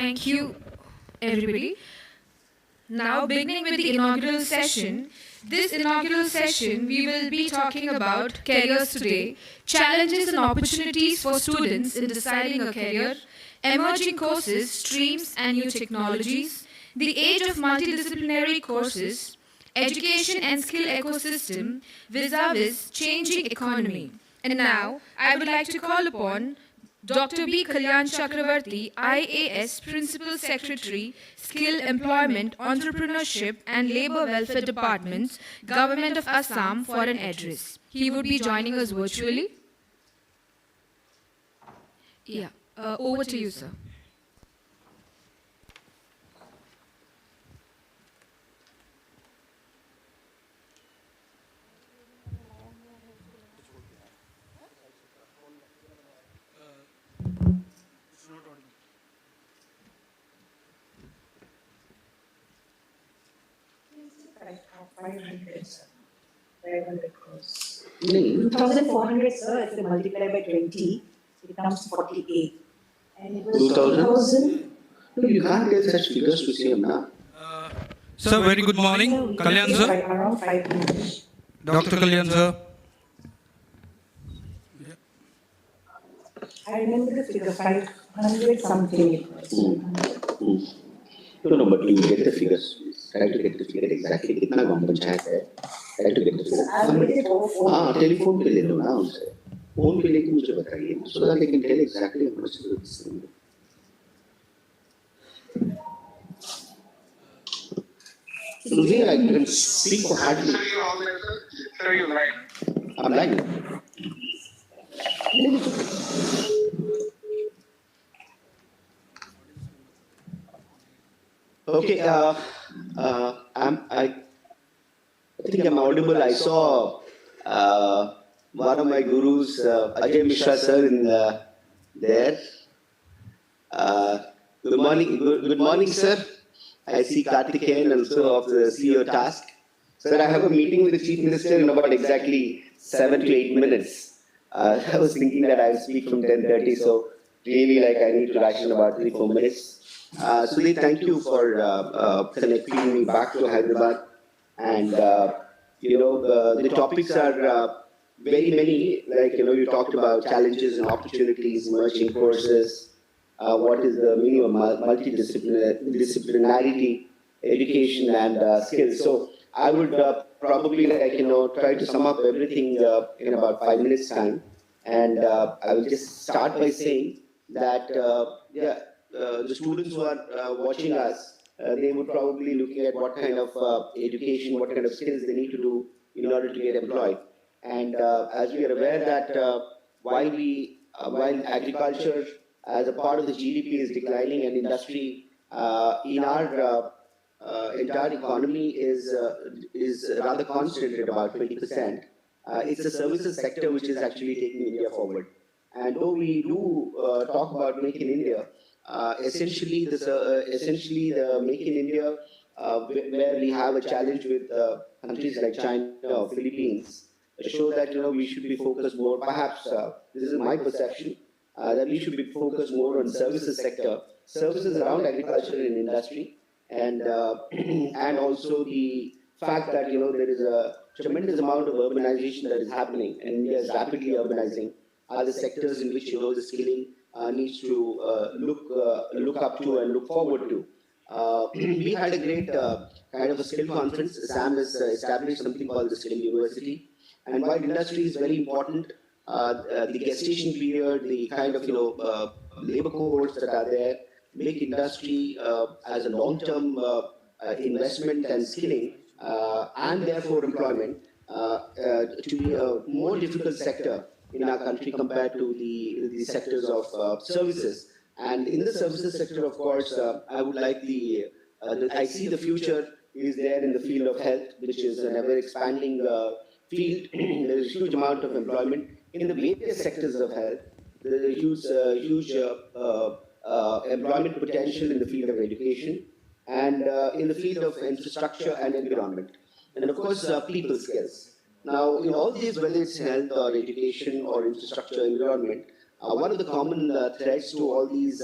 Thank you, everybody. Now, beginning with the inaugural session, this inaugural session, we will be talking about careers today, challenges and opportunities for students in deciding a career, emerging courses, streams, and new technologies, the age of multidisciplinary courses, education and skill ecosystem vis-a-vis changing economy. And now, I would like to call upon Dr. B. Kalyan Chakravarti, IAS Principal Secretary, Skill, Employment, Entrepreneurship and Labour Welfare Departments, Government of Assam, for an address. He would be joining us virtually. Over to you, sir. Crores. 2,400, sir, if you multiply by 20, it comes to 48. And it was 2,000. No, you can't get such figures to see now. Sir, very good morning. Kalyan sir. Around 500. Dr. Kalyan sir. I remember the figure, 500 something it was. No, but you get the figures. Try to get the figure exactly. कितना गांव पंचायत है? Try to get the figure. हाँ, telephone पे ले लो ना उनसे. Phone पे लेके मुझे बताइए. So that I can tell exactly how much it is. So here I can speak for hardly. Sir, you're lying. I'm lying. Okay, I think I'm audible. I saw one of my gurus, Ajay Mishra sir, in there. Good morning, sir. I see Karthikeyan also of the CEO task. Sir, I have a meeting with the Chief Minister in about exactly 7 to 8 minutes. I was thinking that I will speak from 10:30, so really I need to ration about 3-4 minutes. Sudhi, thank you for connecting me back to Hyderabad. And, the topics are very many. You talked about challenges and opportunities, emerging courses, what is the meaning of multidisciplinarity, education, and skills. So I would probably try to sum up everything in about 5 minutes time. And I will just start by saying that, the students who are watching us, they would probably looking at what kind of education, what kind of skills they need to do in order to get employed. And as we are aware that while agriculture as a part of the GDP is declining and industry in our entire economy is rather constant at about 20%, it's the services sector which is actually taking India forward. And though we do talk about Make in India, essentially the Make in India, where we have a challenge with countries like China or Philippines, show that we should be focused more. Perhaps this is my perception that we should be focused more on services sector, services around agriculture and industry, and and also the fact that there is a tremendous amount of urbanization that is happening, and India is rapidly urbanizing. Are the sectors in which the skilling needs to look up to and look forward to. We had a great kind of a skill conference. SAM has established something called the Skill University. And while industry is very important, the gestation period, the kind of labor codes that are there, make industry as a long-term investment and skilling, and therefore employment, to be a more difficult sector in our country compared to the sectors of services. And in the services sector, of course, I would like I see the future is there in the field of health, which is an ever-expanding field. There is a huge amount of employment in the various sectors of health. There is a huge employment potential in the field of education and in the field of infrastructure and environment. And of course, people skills. Now, in all these, whether it's health or education or infrastructure, environment, one of the common threads to all these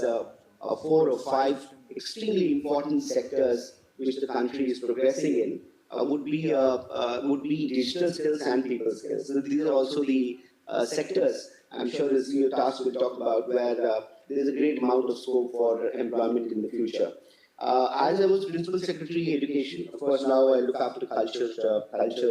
four or five extremely important sectors which the country is progressing in would be digital skills and people skills. So these are also the sectors I'm sure as your task will talk about where there is a great amount of scope for employment in the future. As I was Principal Secretary Education, of course now I look after culture,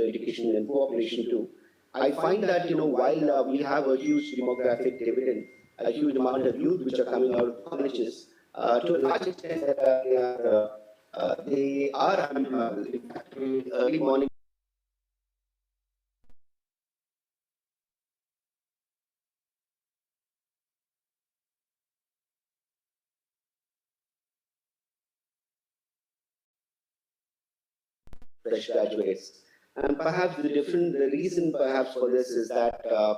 education and cooperation too. I find that while we have a huge demographic dividend, a huge amount of youth which are coming out of colleges, to a large extent they are unemployable. In fact, early morning fresh graduates. And perhaps the reason perhaps for this is that the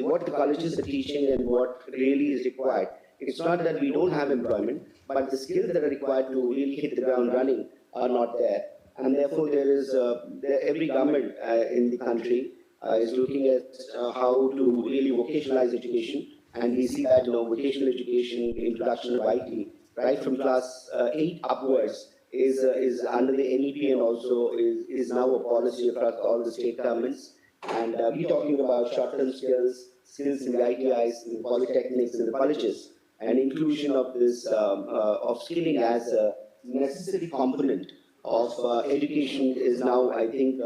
what the colleges are teaching and what really is required. It's not that we don't have employment, but the skills that are required to really hit the ground running are not there. And therefore, every government in the country is looking at how to really vocationalize education, and we see that vocational education, introduction of IT, right from class 8 upwards is under the NEP and also is now a policy across all the state governments. And we're talking about short-term skills in the ITIs, in the polytechnics, in the colleges, and inclusion of this of skilling as a necessary component of education is now, I think,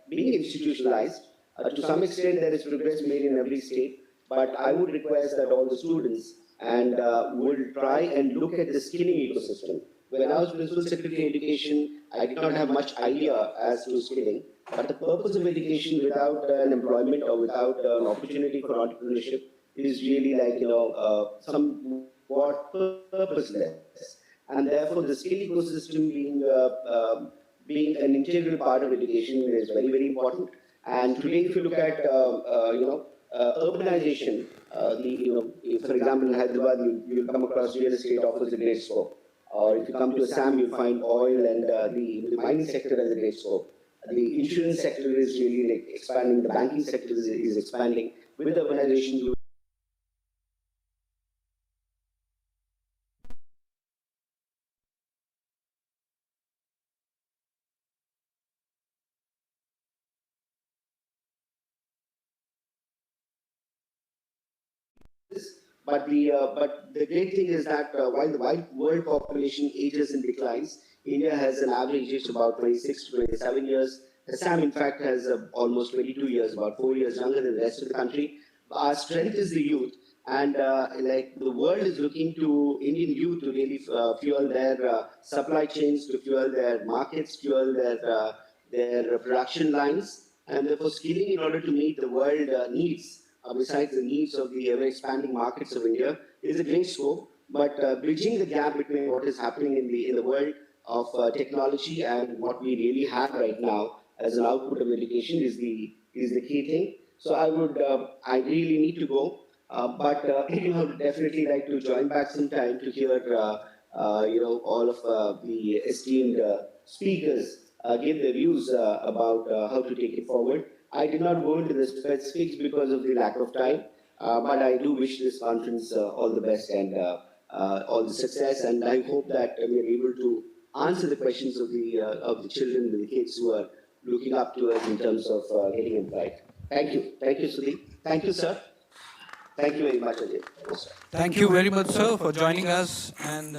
being institutionalized. To some extent, there is progress made in every state, but I would request that all the students and would try and look at the skilling ecosystem. When I was Principal Secretary Education, I did not have much idea as to skilling, but the purpose of education without an employment or without an opportunity for entrepreneurship is really like, somewhat purposeless. And therefore, the skill ecosystem being an integral part of education is very, very important. And today, if you look at, urbanization, for example, in Hyderabad, you'll come across real estate offers a great scope. Or if you come to Assam, you'll find oil and the mining sector has a great scope. The insurance sector is really like expanding. The banking sector is expanding. With urbanization, you but the great thing is that while the world population ages and declines, India has an average age of about 26 to 27 years. Assam, in fact, has almost 22 years, about 4 years younger than the rest of the country. Our strength is the youth, and like the world is looking to Indian youth to really fuel their supply chains, to fuel their markets, fuel their production lines, and therefore skilling in order to meet the world needs besides the needs of the ever expanding markets of India, is a great scope. But bridging the gap between what is happening in the world of technology and what we really have right now as an output of education is the key thing. So I really need to go, but I would definitely like to join back sometime to hear all of the esteemed speakers give their views about how to take it forward. I did not go into the specifics because of the lack of time, but I do wish this conference all the best and all the success. And I hope that we are able to answer the questions of the children, the kids who are looking up to us in terms of getting employed. Thank you, Sudhi. Thank you, sir. Thank you very much, Ajay. Yes, sir. Thank you very much, sir, for joining us and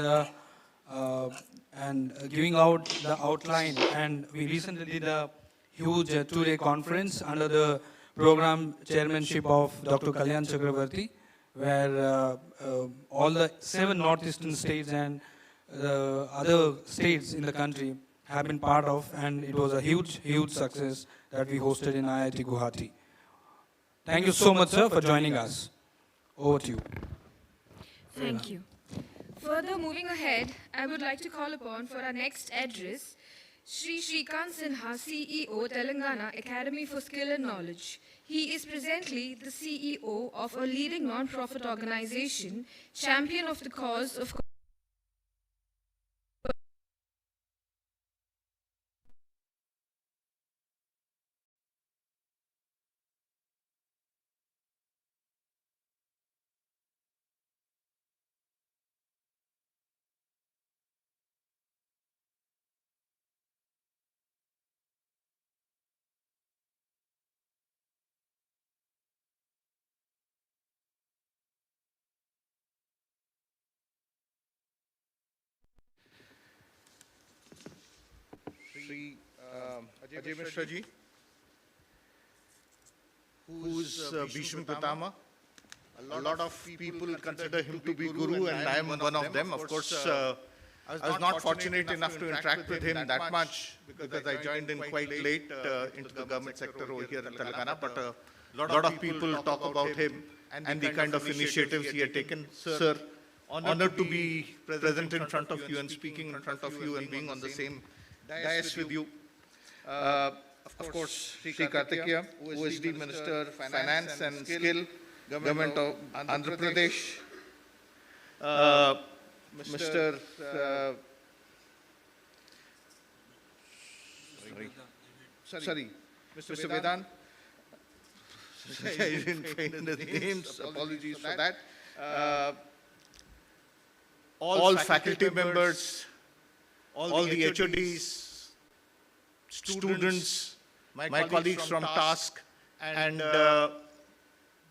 giving out the outline. And we recently did a huge two-day conference under the program chairmanship of Dr. Kalyan Chakravarti, where all the 7 northeastern states and the other states in the country have been part of, and it was a huge, huge success that we hosted in IIT Guwahati. Thank you so much, sir, for joining us. Over to you. Thank you. Further moving ahead, I would like to call upon for our next address Shri Shrikant Sinha, CEO, Telangana Academy for Skill and Knowledge. He is presently the CEO of a leading non-profit organization, champion of the cause of Shri Ajay Mishra ji, who's Bhishma Pitama. A lot of people consider him to be Guru, and I am one of them. Of course, I was not fortunate enough to interact with him that much because I joined in quite late into the government sector over here in Telangana. But a lot of people talk about him and the kind of initiatives he had taken. Sir, honored to be present in front of you and speaking in front of you and being on the same dais with you. Of course, Sri Kartikeya, who is the Minister of Finance and Skill, Government of Andhra Pradesh. Mr. Mr. Vedant. I didn't find the names. Apologies for that. All faculty members, all the HODs, students, my colleagues from Task, and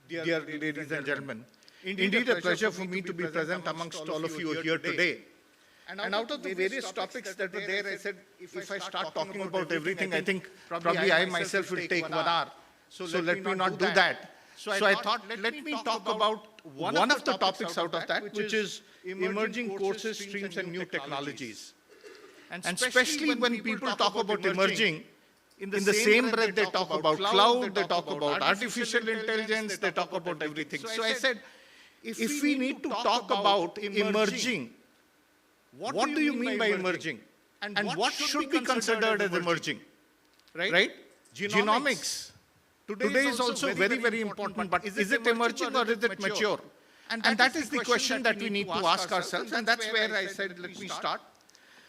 dear ladies and gentlemen. Indeed, a pleasure for me to be present amongst all of you here today. And out of the various topics that were there, I said, if I start talking about everything, I think probably I myself will take 1 hour. So let me not do that. So I thought, let me talk about one of the topics out of that, which is emerging courses, streams, and new technologies. And especially when people talk about emerging, in the same breath they talk about cloud, they talk about artificial intelligence, they talk about everything. So I said, if we need to talk about emerging, what do you mean by emerging? And what should be considered as emerging? Right? Genomics. Today is also very, very important, but is it emerging or is it mature? And that is the question that we need to ask ourselves, and that's where I said, let me start.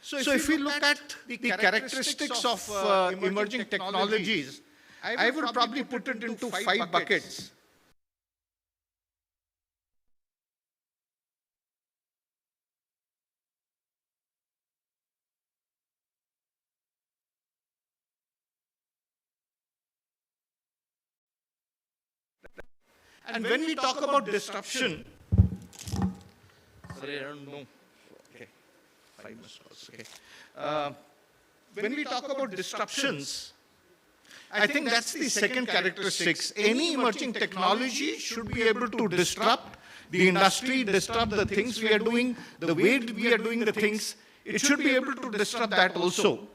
So if we look at the characteristics of emerging technologies, I would probably put it into 5 buckets. And when we talk about disruption, sorry, I don't know. Okay, 5 minutes. Okay. When we talk about disruptions, I think that's the second characteristics. Any emerging technology should be able to disrupt the industry, disrupt the things we are doing, the way we are doing the things. It should be able to disrupt that also.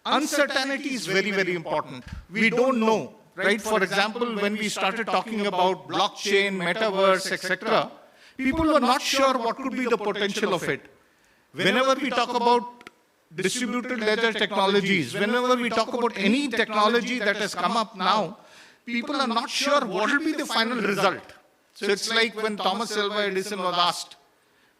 Uncertainty is very, very important. We don't know. Right? For example, when we started talking about blockchain, metaverse, etc., people were not sure what could be the potential of it. Whenever we talk about distributed ledger technologies, whenever we talk about any technology that has come up now, people are not sure what will be the final result. So it's like when Thomas Alva Edison was asked,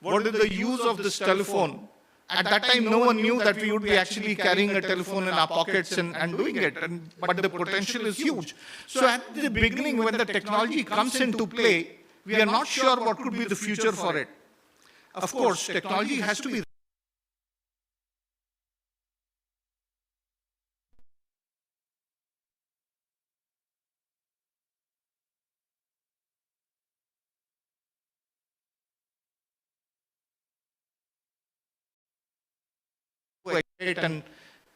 what is the use of this telephone? At that time, no one knew that we would be actually carrying a telephone in our pockets and doing it, but the potential is huge. So at the beginning, when the technology comes into play, we are not sure what could be the future for it. Of course, technology has to be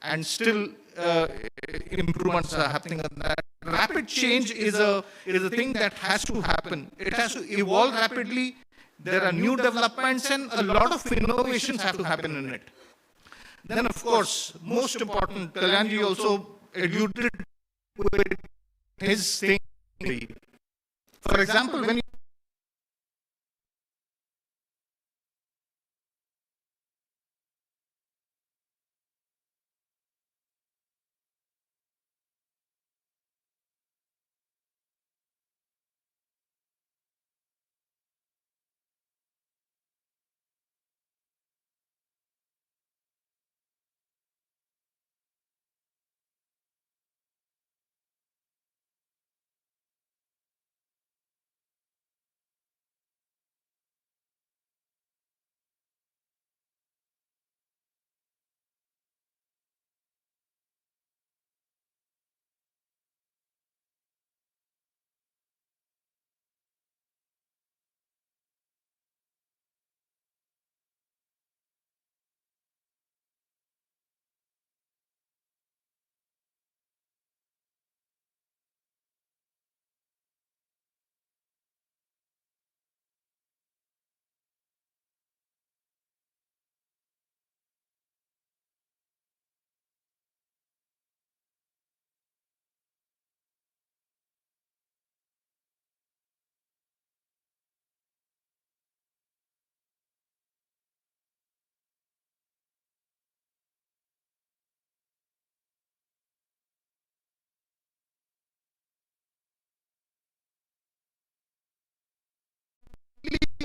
and still improvements are happening on that. Rapid change is a thing that has to happen. It has to evolve rapidly. There are new developments and a lot of innovations have to happen in it. Then, of course, most important, Kalyanji also alluded to his thing. For example, when you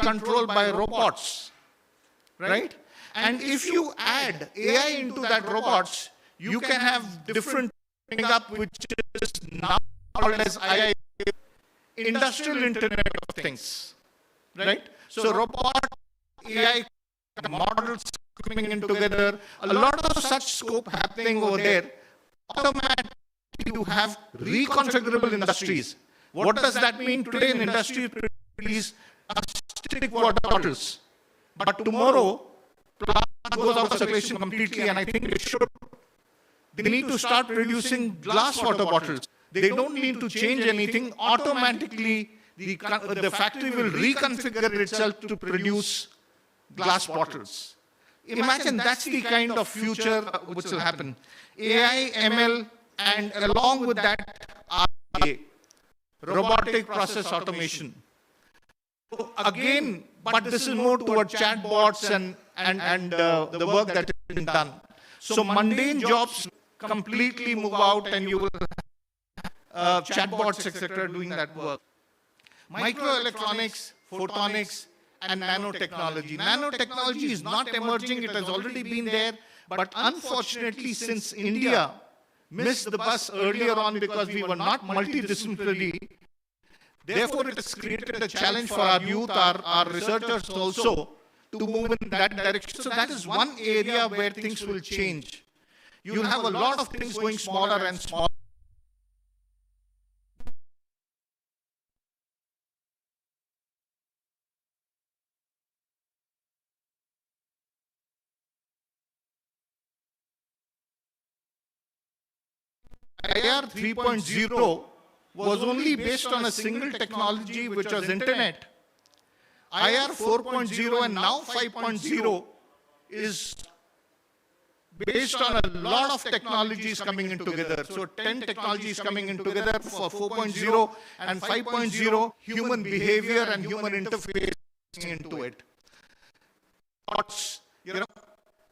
controlled by robots, right? And if you add AI into that robots, you can have different thing up, which is now called as II, Industrial Internet of Things, right? So robot, AI models coming in together, a lot of such scope happening over there. Automatically, you have reconfigurable industries. What does that mean? Today in industry, produce plastic water bottles, but tomorrow, plastic goes out of circulation completely, and I think it should. They need to start producing glass water bottles. They don't need to change anything. Automatically, the factory will reconfigure itself to produce glass bottles. Imagine that's the kind of future which will happen. AI, ML, and along with that, RPA, robotic process automation. So again, but this is more toward chatbots and the work that has been done. So mundane jobs completely move out, and you will have chatbots, etc., doing that work. Microelectronics, photonics, and nanotechnology. Nanotechnology is not emerging, it has already been there, but unfortunately, since India missed the bus earlier on because we were not multidisciplinary, therefore it has created a challenge for our youth, our researchers also, to move in that direction. So that is one area where things will change. You'll have a lot of things going smaller and smaller. IR 3.0 was only based on a single technology, which was internet. IR 4.0 and now 5.0 is based on a lot of technologies coming in together. So 10 technologies coming in together for 4.0 and 5.0, human behavior and human interface into it. Robots,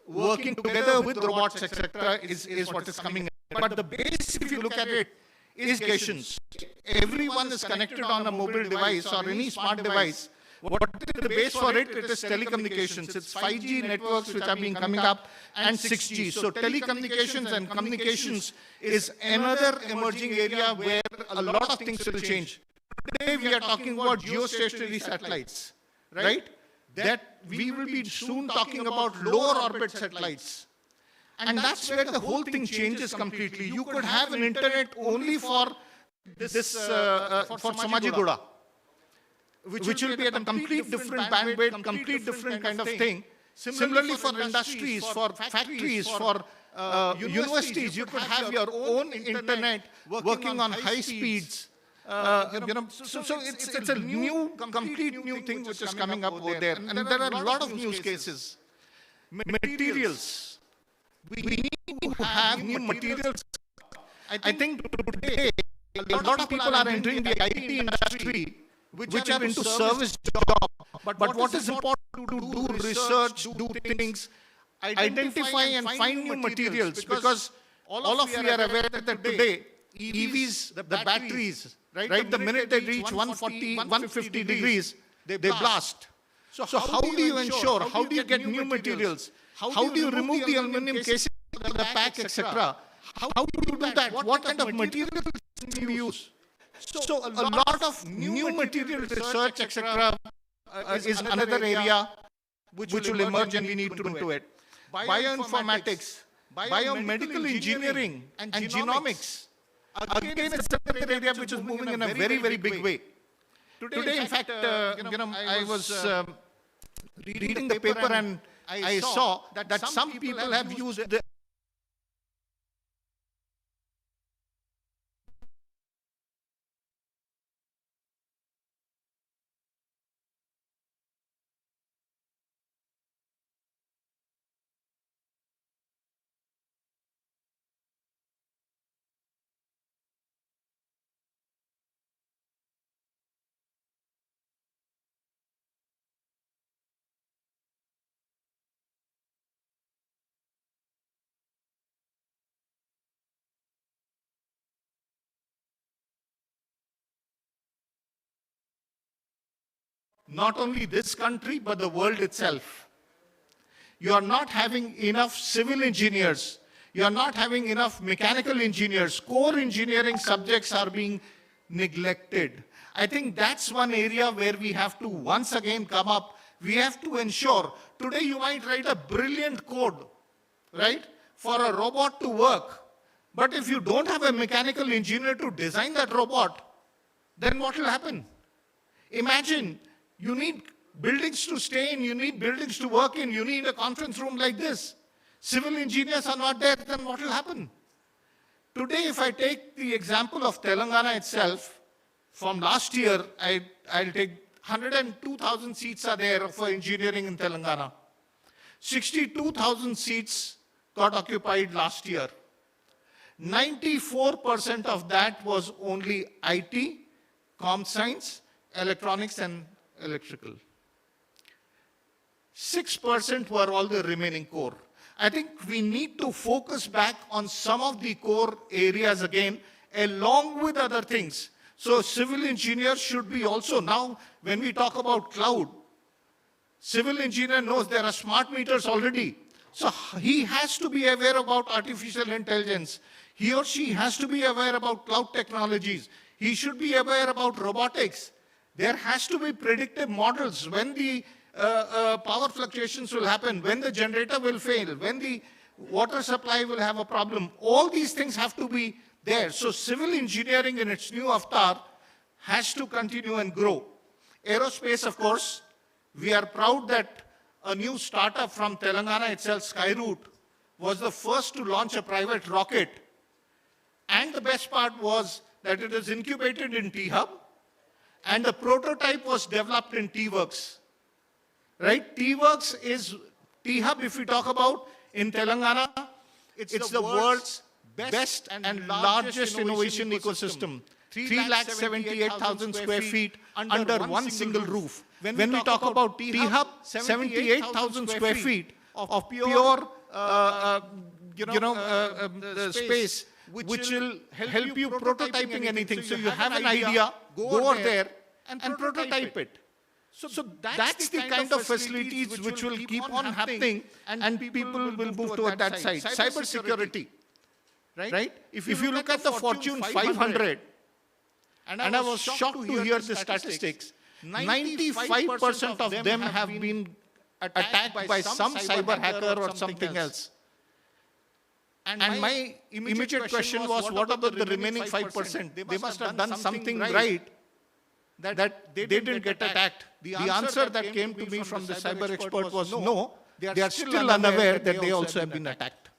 working together with robots, etc., is what is coming in. But the base, if you look at it, is communications. Everyone is connected on a mobile device or any smart device. What is the base for it? It is telecommunications. It's 5G networks which are being coming up and 6G. So telecommunications and communications is another emerging area where a lot of things will change. Today we are talking about geostationary satellites, right? That we will be soon talking about lower orbit satellites. And that's where the whole thing changes completely. You could have an internet only for this, for Samajigoda, which will be at a complete different bandwidth, complete different kind of thing. Similarly, for industries, for factories, for universities, you could have your own internet working on high speeds. So it's a new, complete new thing which is coming up over there. And there are a lot of use cases. Materials. We need to have new materials. I think today, a lot of people are entering the IT industry, which are into service job. But what is important to do research, do things, identify and find new materials, because all of you are aware that today, EVs, the batteries, right, the minute they reach 140, 150 degrees, they blast. So how do you ensure, how do you get new materials? How do you remove the aluminum casing of the pack, etc.? How do you do that? What kind of materials do you use? So a lot of new material research, etc., is another area which will emerge, and we need to do it. Bioinformatics, biomedical engineering, and genomics. Again, it's another area which is moving in a very, very big way. Today, in fact, I was reading the paper and I saw that some people have used the not only this country, but the world itself. You are not having enough civil engineers. You are not having enough mechanical engineers. Core engineering subjects are being neglected. I think that's one area where we have to once again come up. We have to ensure, today you might write a brilliant code, right, for a robot to work. But if you don't have a mechanical engineer to design that robot, then what will happen? Imagine, you need buildings to stay in, you need buildings to work in, you need a conference room like this. Civil engineers are not there, then what will happen? Today, if I take the example of Telangana itself, from last year, I'll take 102,000 seats are there for engineering in Telangana. 62,000 seats got occupied last year. 94% of that was only IT, com science, electronics and electrical. 6% were all the remaining core. I think we need to focus back on some of the core areas again, along with other things. So civil engineers should be also, now when we talk about cloud, civil engineer knows there are smart meters already. So he has to be aware about artificial intelligence. He or she has to be aware about cloud technologies. He should be aware about robotics. There has to be predictive models when the power fluctuations will happen, when the generator will fail, when the water supply will have a problem. All these things have to be there. So civil engineering in its new avatar has to continue and grow. Aerospace, of course, we are proud that a new startup from Telangana itself, Skyroot, was the first to launch a private rocket. And the best part was that it is incubated in T-Hub, and the prototype was developed in T-Works. Right? T-Works is T-Hub, if we talk about, in Telangana, it's the world's best and largest innovation ecosystem. 378,000 square feet under one single roof. When we talk about T-Hub, 78,000 square feet of pure space, which will help you prototyping anything. So you have an idea, go over there and prototype it. So that's the kind of facilities which will keep on happening, and people will move toward that side. Cyber security, right? If you look at the Fortune 500, and I was shocked to hear the statistics, 95% of them have been attacked by some cyber hacker or something else. And my immediate question was, what about the remaining 5%? They must have done something right that they didn't get attacked. The answer that came to me from the cyber expert was no, they are still unaware that they also have been attacked.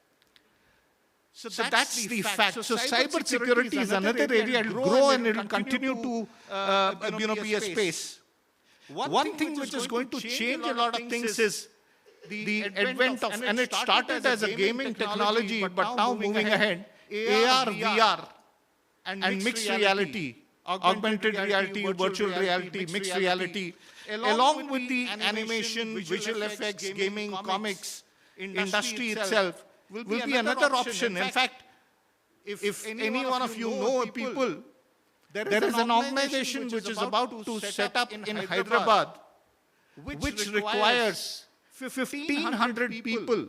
So that's the fact. So cyber security is another area. It will grow and it will continue to be a space. One thing which is going to change a lot of things is the advent of, and it started as a gaming technology, but now moving ahead, AR, VR, and mixed reality, augmented reality, virtual reality, mixed reality, along with the animation, visual effects, gaming, comics, industry itself, will be another option. In fact, if any one of you know people, there is an organization which is about to set up in Hyderabad, which requires 1,500 people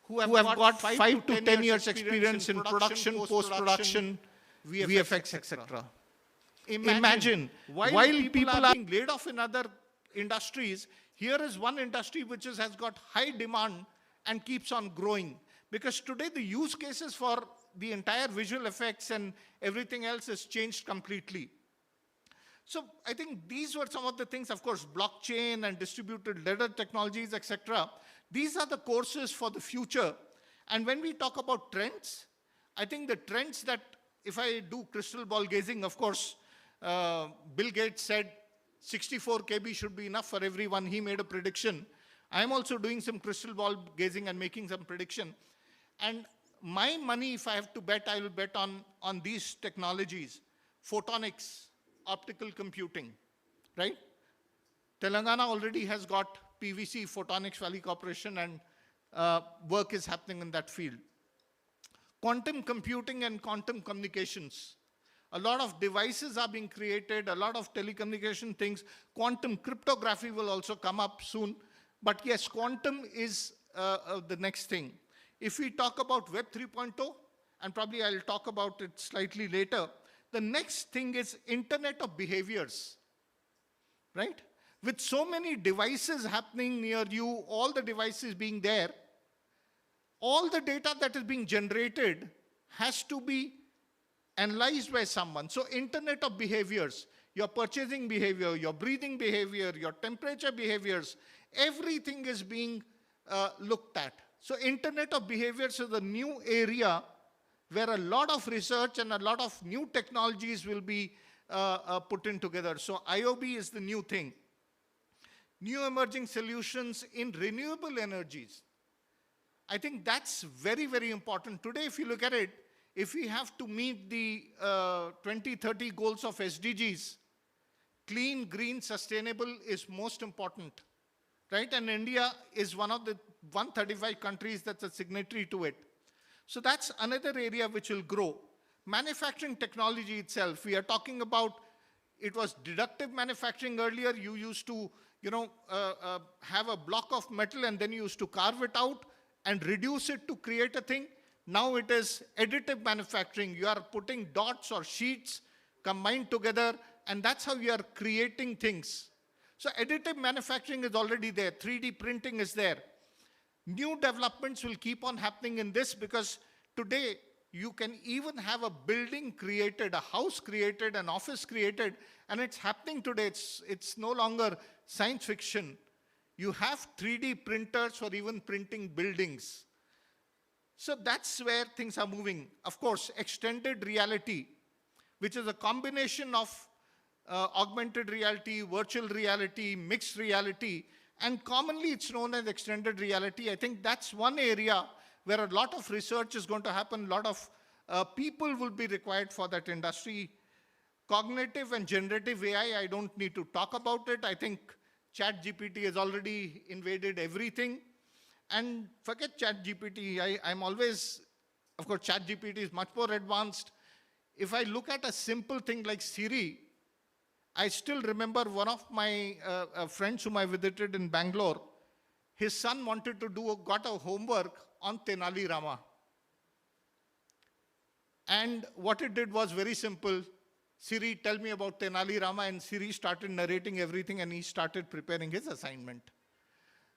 who have got 5 to 10 years experience in production, post-production, VFX, etc. Imagine, while people are being laid off in other industries, here is one industry which has got high demand and keeps on growing. Because today the use cases for the entire visual effects and everything else has changed completely. So I think these were some of the things, of course, blockchain and distributed ledger technologies, etc. These are the courses for the future. And when we talk about trends, I think the trends that, if I do crystal ball gazing, of course, Bill Gates said 64 KB should be enough for everyone. He made a prediction. I'm also doing some crystal ball gazing and making some prediction. And my money, if I have to bet, I will bet on these technologies. Photonics, optical computing, right? Telangana already has got PVC, Photonics Valley Corporation, and work is happening in that field. Quantum computing and quantum communications. A lot of devices are being created, a lot of telecommunication things. Quantum cryptography will also come up soon. But yes, quantum is the next thing. If we talk about Web 3.0, and probably I'll talk about it slightly later, the next thing is Internet of Behaviors, right? With so many devices happening near you, all the devices being there, all the data that is being generated has to be analyzed by someone. So Internet of Behaviors, your purchasing behavior, your breathing behavior, your temperature behaviors, everything is being looked at. So Internet of Behaviors is a new area where a lot of research and a lot of new technologies will be put in together. So IOB is the new thing. New emerging solutions in renewable energies. I think that's very, very important. Today, if you look at it, if we have to meet the 2030 goals of SDGs, clean, green, sustainable is most important, right? And India is one of the 135 countries that's a signatory to it. So that's another area which will grow. Manufacturing technology itself, we are talking about, it was deductive manufacturing earlier. You used to, have a block of metal and then you used to carve it out and reduce it to create a thing. Now it is additive manufacturing. You are putting dots or sheets combined together, and that's how you are creating things. So additive manufacturing is already there. 3D printing is there. New developments will keep on happening in this, because today you can even have a building created, a house created, an office created, and it's happening today. It's no longer science fiction. You have 3D printers for even printing buildings. So that's where things are moving. Of course, extended reality, which is a combination of augmented reality, virtual reality, mixed reality, and commonly it's known as extended reality. I think that's one area where a lot of research is going to happen, a lot of people will be required for that industry. Cognitive and generative AI, I don't need to talk about it. I think ChatGPT has already invaded everything. And forget ChatGPT, I'm always, of course, ChatGPT is much more advanced. If I look at a simple thing like Siri, I still remember one of my friends whom I visited in Bangalore, his son wanted to got a homework on Tenali Rama. And what it did was very simple. Siri, tell me about Tenali Rama, and Siri started narrating everything and he started preparing his assignment.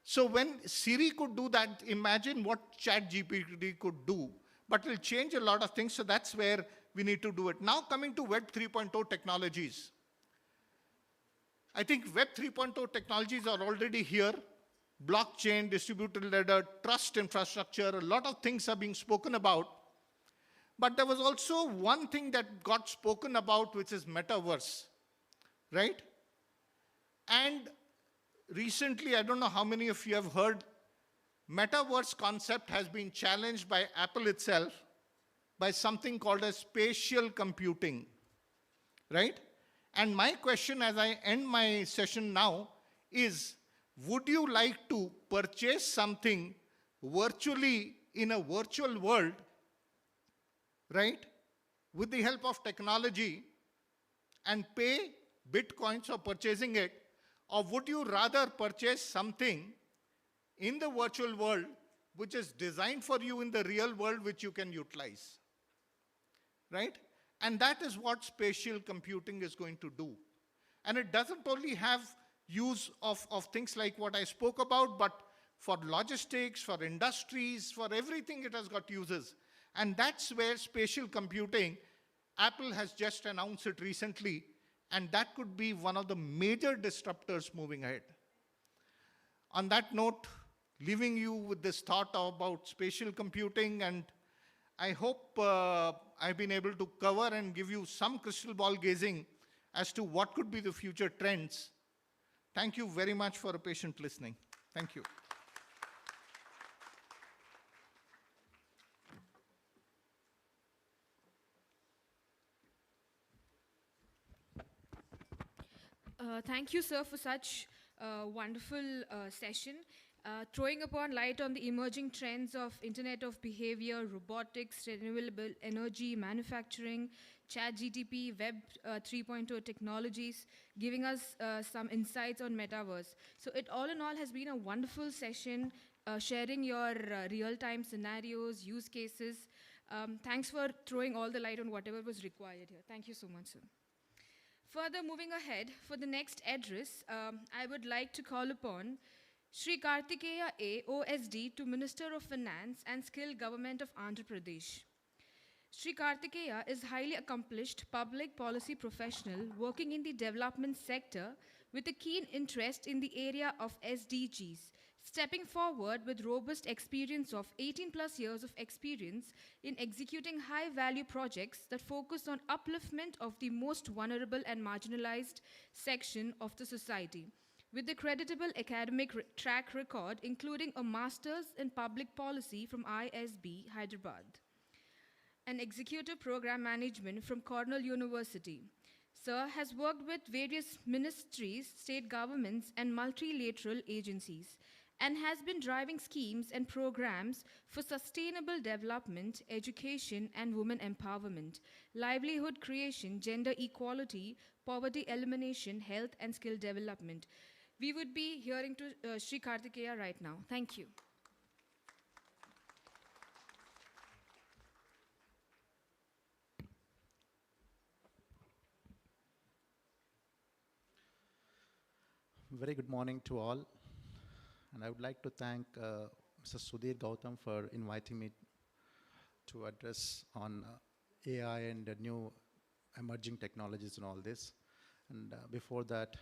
So when Siri could do that, imagine what ChatGPT could do. But it will change a lot of things, so that's where we need to do it. Now coming to Web 3.0 technologies. I think Web 3.0 technologies are already here. Blockchain, distributed ledger, trust infrastructure, a lot of things are being spoken about. But there was also one thing that got spoken about, which is metaverse, right? And recently, I don't know how many of you have heard, metaverse concept has been challenged by Apple itself by something called as spatial computing, right? And my question as I end my session now is, would you like to purchase something virtually in a virtual world, right, with the help of technology, and pay Bitcoins for purchasing it? Or would you rather purchase something in the virtual world which is designed for you in the real world, which you can utilize, right? And that is what spatial computing is going to do. And it doesn't only have use of things like what I spoke about, but for logistics, for industries, for everything it has got uses. And that's where spatial computing, Apple has just announced it recently, and that could be one of the major disruptors moving ahead. On that note, leaving you with this thought about spatial computing, and I hope I've been able to cover and give you some crystal ball gazing as to what could be the future trends. Thank you very much for a patient listening. Thank you. Thank you, sir, for such a wonderful session. throwing upon light on the emerging trends of Internet of Behavior, robotics, renewable energy, manufacturing, chat GTP, Web 3.0 technologies, giving us some insights on metaverse. So it all in all has been a wonderful session, sharing your real-time scenarios, use cases. Thanks for throwing all the light on whatever was required here. Thank you so much, sir. Further, moving ahead, for the next address, I would like to call upon Sri Kartikeya A, OSD, to Minister of Finance and Skill Government of Andhra Pradesh. Sri Kartikeya is highly accomplished public policy professional working in the development sector with a keen interest in the area of SDGs, stepping forward with robust experience of 18 plus years of experience in executing high value projects that focus on upliftment of the most vulnerable and marginalized section of the society. With a creditable academic track record, including a master's in public policy from ISB, Hyderabad, and executive program management from Cornell University. Sir has worked with various ministries, state governments, and multilateral agencies, and has been driving schemes and programs for sustainable development, education, and women empowerment, livelihood creation, gender equality, poverty elimination, health, and skill development. We would be hearing to Sri Kartikeya right now. Thank you. Very good morning to all. And I would like to thank Mr. Sudhir Gautam for inviting me to address on AI and the new emerging technologies and all this. And before that,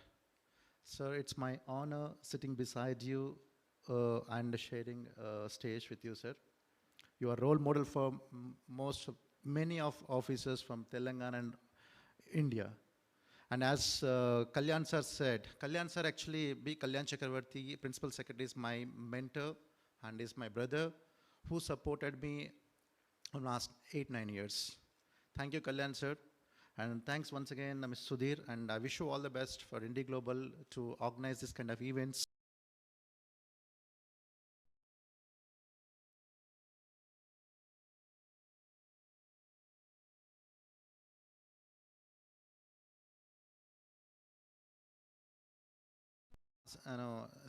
sir, it's my honor sitting beside you and sharing stage with you, sir. You are role model for many of officers from Telangana and India. And as Kalyan sir said, Kalyan sir actually, B. Kalyan Chakravarti, Principal Secretary, is my mentor and is my brother who supported me for the last 8-9 years. Thank you, Kalyan sir. And thanks once again, Mr. Sudhir. And I wish you all the best for IndiGlobal to organize this kind of events.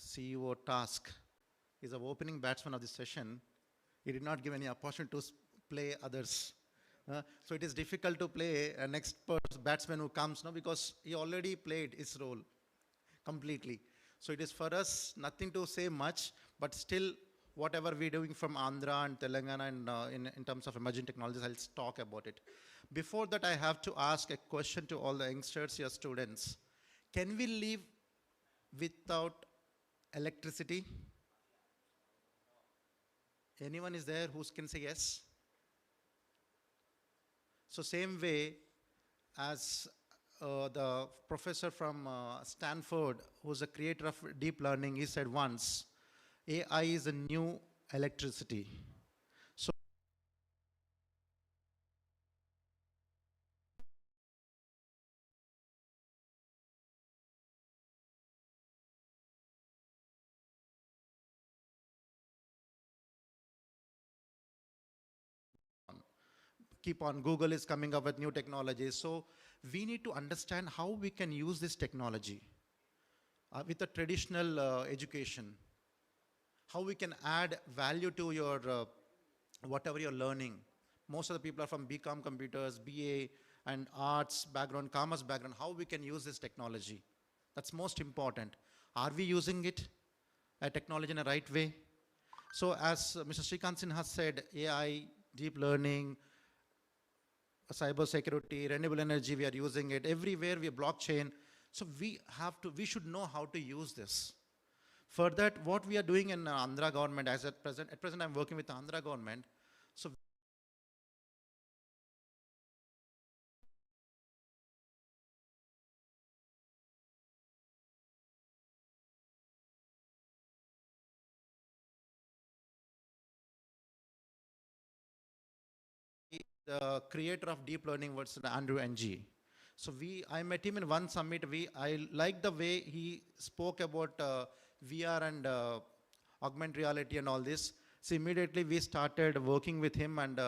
CEO task is the opening batsman of this session. He did not give any opportunity to play others. So it is difficult to play a next batsman who comes now because he already played his role completely. So it is for us nothing to say much, but still whatever we're doing from Andhra and Telangana and in terms of emerging technologies, I'll talk about it. Before that, I have to ask a question to all the youngsters, your students. Can we live without electricity? Anyone is there who can say yes? So same way as the professor from Stanford, who's a creator of deep learning, he said once, AI is a new electricity. So keep on, Google is coming up with new technologies. So we need to understand how we can use this technology with a traditional education. How we can add value to your whatever you're learning. Most of the people are from BCom computers, BA and arts background, commerce background. How we can use this technology. That's most important. Are we using it, technology in a right way? So as Mr. Srikanth Sinha said, AI, deep learning, cyber security, renewable energy, we are using it. Everywhere we have blockchain. So we should know how to use this. For that, what we are doing in Andhra government, at present I'm working with the Andhra government. So the creator of deep learning was Andrew NG. So I met him in one summit. I like the way he spoke about VR and augmented reality and all this. So immediately we started working with him, and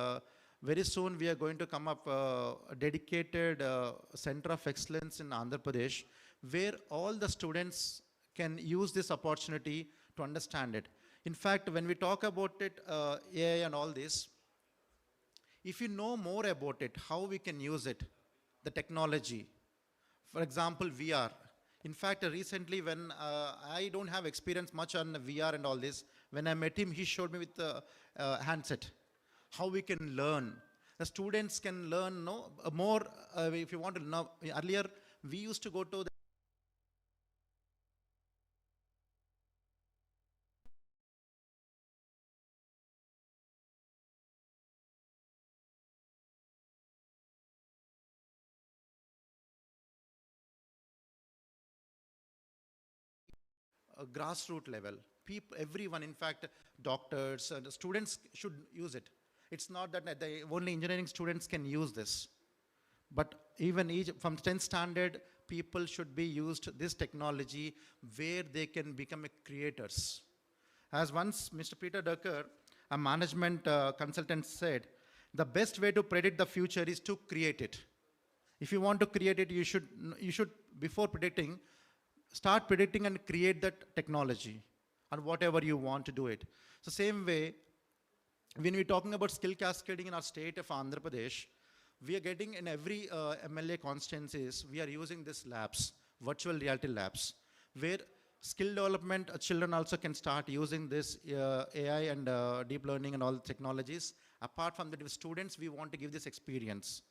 very soon we are going to come up a dedicated center of excellence in Andhra Pradesh, where all the students can use this opportunity to understand it. In fact, when we talk about it, AI and all this, if you know more about it, how we can use it, the technology, for example, VR. In fact, recently when I don't have experience much on VR and all this, when I met him, he showed me with the handset, how we can learn. The students can learn more, if you want to know. Earlier, we used to go to the grassroots level. People, everyone, in fact, doctors, the students should use it. It's not that only engineering students can use this, but even from 10th standard, people should be used this technology where they can become creators. As once Mr. Peter Drucker, a management consultant, said, the best way to predict the future is to create it. If you want to create it, you should, before predicting, start predicting and create that technology and whatever you want to do it. So same way, when we're talking about skill cascading in our state of Andhra Pradesh, we are getting in every MLA constituencies, we are using these labs, virtual reality labs, where skill development children also can start using this AI and deep learning and all technologies. Apart from that, with students, we want to give this experience.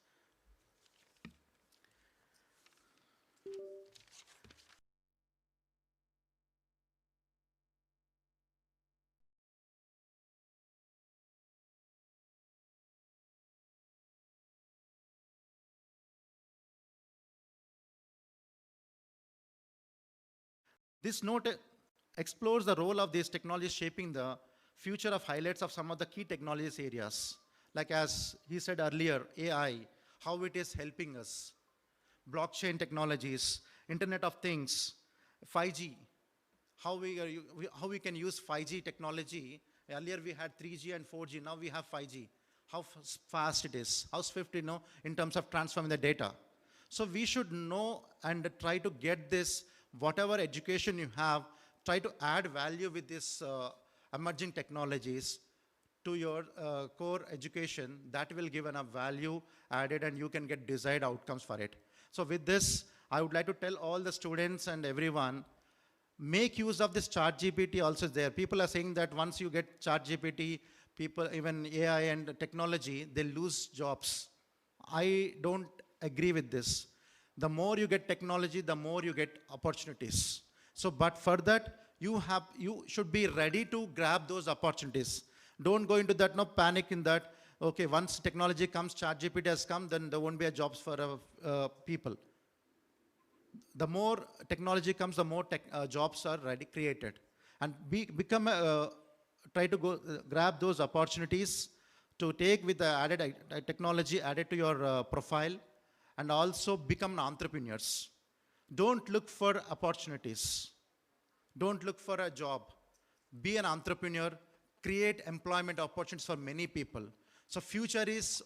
This note explores the role of these technologies shaping the future of highlights of some of the key technologies areas. Like as he said earlier, AI, how it is helping us, blockchain technologies, Internet of Things, 5G, how we can use 5G technology. Earlier we had 3G and 4G, now we have 5G. How fast it is, how swift, in terms of transforming the data. So we should know and try to get this, whatever education you have, try to add value with this emerging technologies to your core education. That will give enough value added and you can get desired outcomes for it. So with this, I would like to tell all the students and everyone, make use of this ChatGPT also there. People are saying that once you get ChatGPT, people, even AI and technology, they lose jobs. I don't agree with this. The more you get technology, the more you get opportunities. So, but for that, you should be ready to grab those opportunities. Don't go into that, no panic in that, okay, once technology comes, ChatGPT has come, then there won't be a jobs for people. The more technology comes, the more jobs are ready created. And try to go grab those opportunities to take with the added technology added to your profile, and also become entrepreneurs. Don't look for opportunities. Don't look for a job. Be an entrepreneur, create employment opportunities for many people. So future is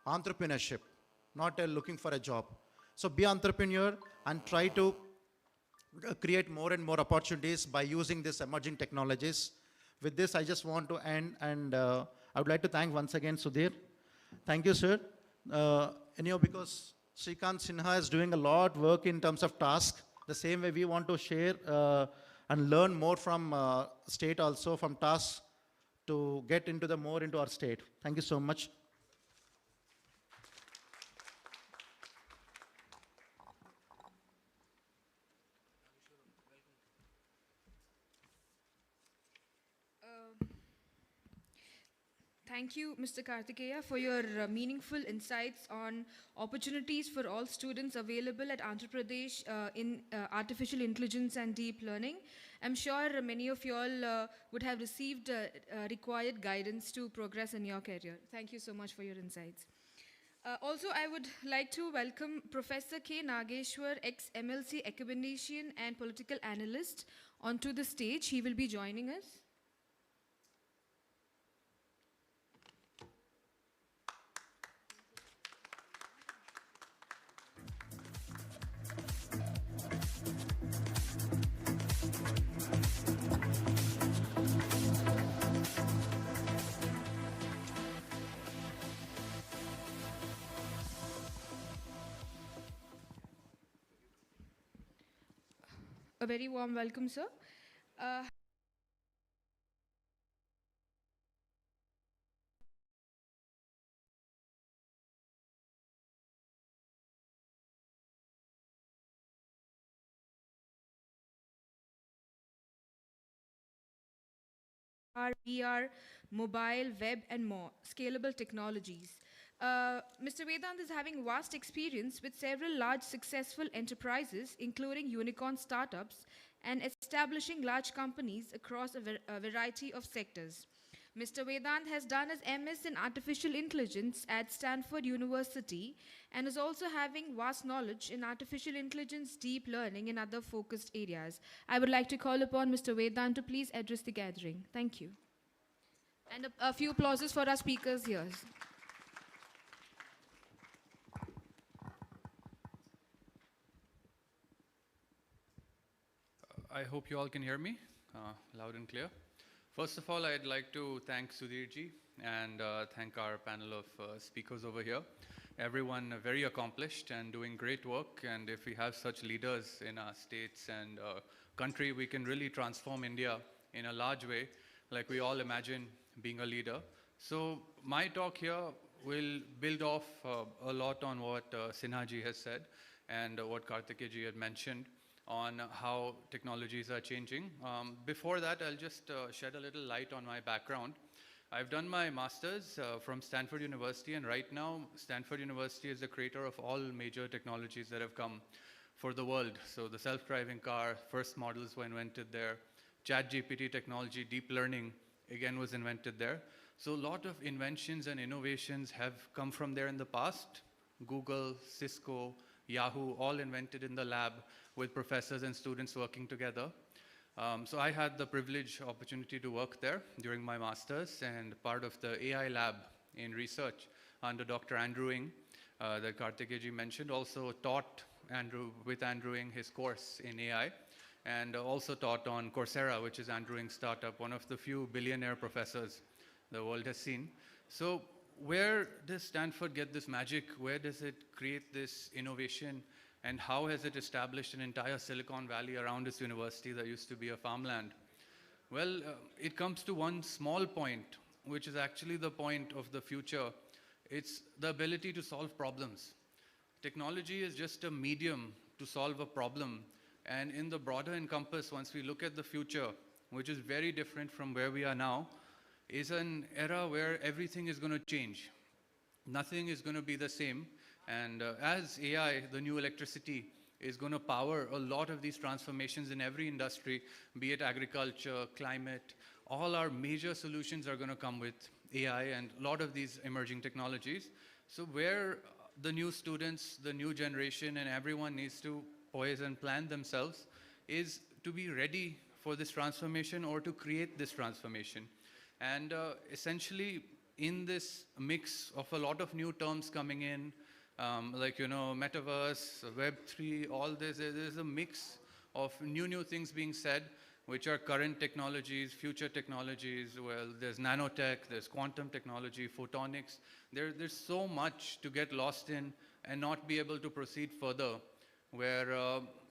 entrepreneurship, not looking for a job. So be entrepreneur and try to create more and more opportunities by using these emerging technologies. With this, I just want to end, and I would like to thank once again Sudhir. Thank you, sir. Because Srikant Sinha is doing a lot of work in terms of task. The same way we want to share and learn more from state also, from tasks, to get into more into our state. Thank you so much. Thank you, Mr. Kartikeya, for your meaningful insights on opportunities for all students available at Andhra Pradesh in artificial intelligence and deep learning. I'm sure many of you all would have received required guidance to progress in your career. Thank you so much for your insights. Also, I would like to welcome Professor K. Nageshwar, ex-MLC academician and political analyst, onto the stage. He will be joining us. A very warm welcome, sir. VR, mobile, web, and more, scalable technologies. Mr. Vedant is having vast experience with several large successful enterprises, including unicorn startups, and establishing large companies across a variety of sectors. Mr. Vedant has done his MS in Artificial Intelligence at Stanford University and is also having vast knowledge in artificial intelligence, deep learning, and other focused areas. I would like to call upon Mr. Vedant to please address the gathering. Thank you. And a few applauses for our speakers here. I hope you all can hear me loud and clear. First of all, I'd like to thank Sudhirji and thank our panel of speakers over here. Everyone very accomplished and doing great work. And if we have such leaders in our states and country, we can really transform India in a large way, like we all imagine being a leader. So my talk here will build off a lot on what Sinhaji has said and what Kartikeji had mentioned on how technologies are changing. Before that, I'll just shed a little light on my background. I've done my master's from Stanford University, and right now, Stanford University is the creator of all major technologies that have come for the world. So the self-driving car, first models were invented there. ChatGPT technology, deep learning, again was invented there. So a lot of inventions and innovations have come from there in the past. Google, Cisco, Yahoo, all invented in the lab with professors and students working together. So I had the opportunity to work there during my master's and part of the AI lab in research under Dr. Andrew Ng that Kartikeji mentioned, also taught with Andrew Ng his course in AI, and also taught on Coursera, which is Andrew Ng's startup, one of the few billionaire professors the world has seen. So where does Stanford get this magic? Where does it create this innovation? And how has it established an entire Silicon Valley around its university that used to be a farmland? Well, it comes to one small point, which is actually the point of the future. It's the ability to solve problems. Technology is just a medium to solve a problem. And in the broader encompass, once we look at the future, which is very different from where we are now, is an era where everything is going to change. Nothing is going to be the same. And as AI, the new electricity, is going to power a lot of these transformations in every industry, be it agriculture, climate, all our major solutions are going to come with AI and a lot of these emerging technologies. So where the new students, the new generation, and everyone needs to poise and plan themselves is to be ready for this transformation or to create this transformation. And essentially, in this mix of a lot of new terms coming in, like, metaverse, Web3, all this, there's a mix of new things being said, which are current technologies, future technologies. Well, there's nanotech, there's quantum technology, photonics. There's so much to get lost in and not be able to proceed further, where,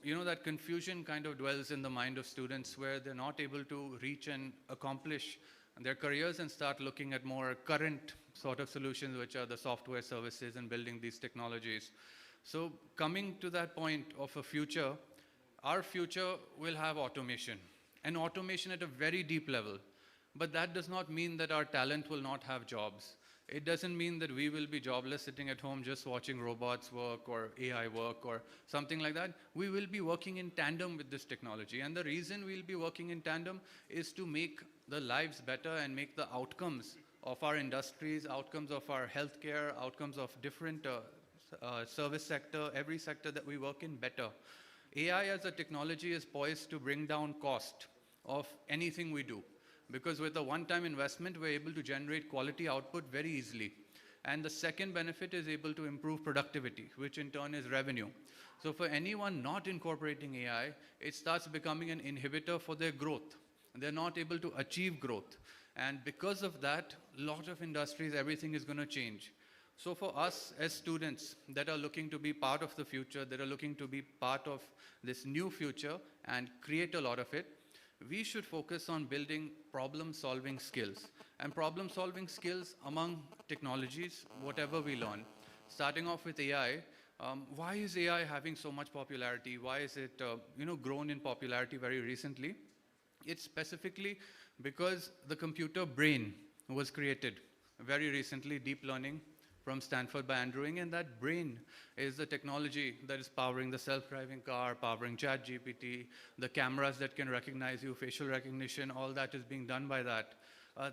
that confusion kind of dwells in the mind of students, where they're not able to reach and accomplish their careers and start looking at more current sort of solutions, which are the software services and building these technologies. So coming to that point of a future, our future will have automation, and automation at a very deep level. But that does not mean that our talent will not have jobs. It doesn't mean that we will be jobless sitting at home just watching robots work or AI work or something like that. We will be working in tandem with this technology. And the reason we'll be working in tandem is to make the lives better and make the outcomes of our industries, outcomes of our healthcare, outcomes of different service sector, every sector that we work in better. AI as a technology is poised to bring down cost of anything we do. Because with a one-time investment, we're able to generate quality output very easily. And the second benefit is able to improve productivity, which in turn is revenue. So for anyone not incorporating AI, it starts becoming an inhibitor for their growth. They're not able to achieve growth. And because of that, a lot of industries, everything is going to change. So for us as students that are looking to be part of the future, that are looking to be part of this new future and create a lot of it, we should focus on building problem-solving skills. And problem-solving skills among technologies, whatever we learn. Starting off with AI, why is AI having so much popularity? Why is it grown in popularity very recently? It's specifically because the computer brain was created very recently, deep learning from Stanford by Andrew Ng, and that brain is the technology that is powering the self-driving car, powering ChatGPT, the cameras that can recognize you, facial recognition, all that is being done by that.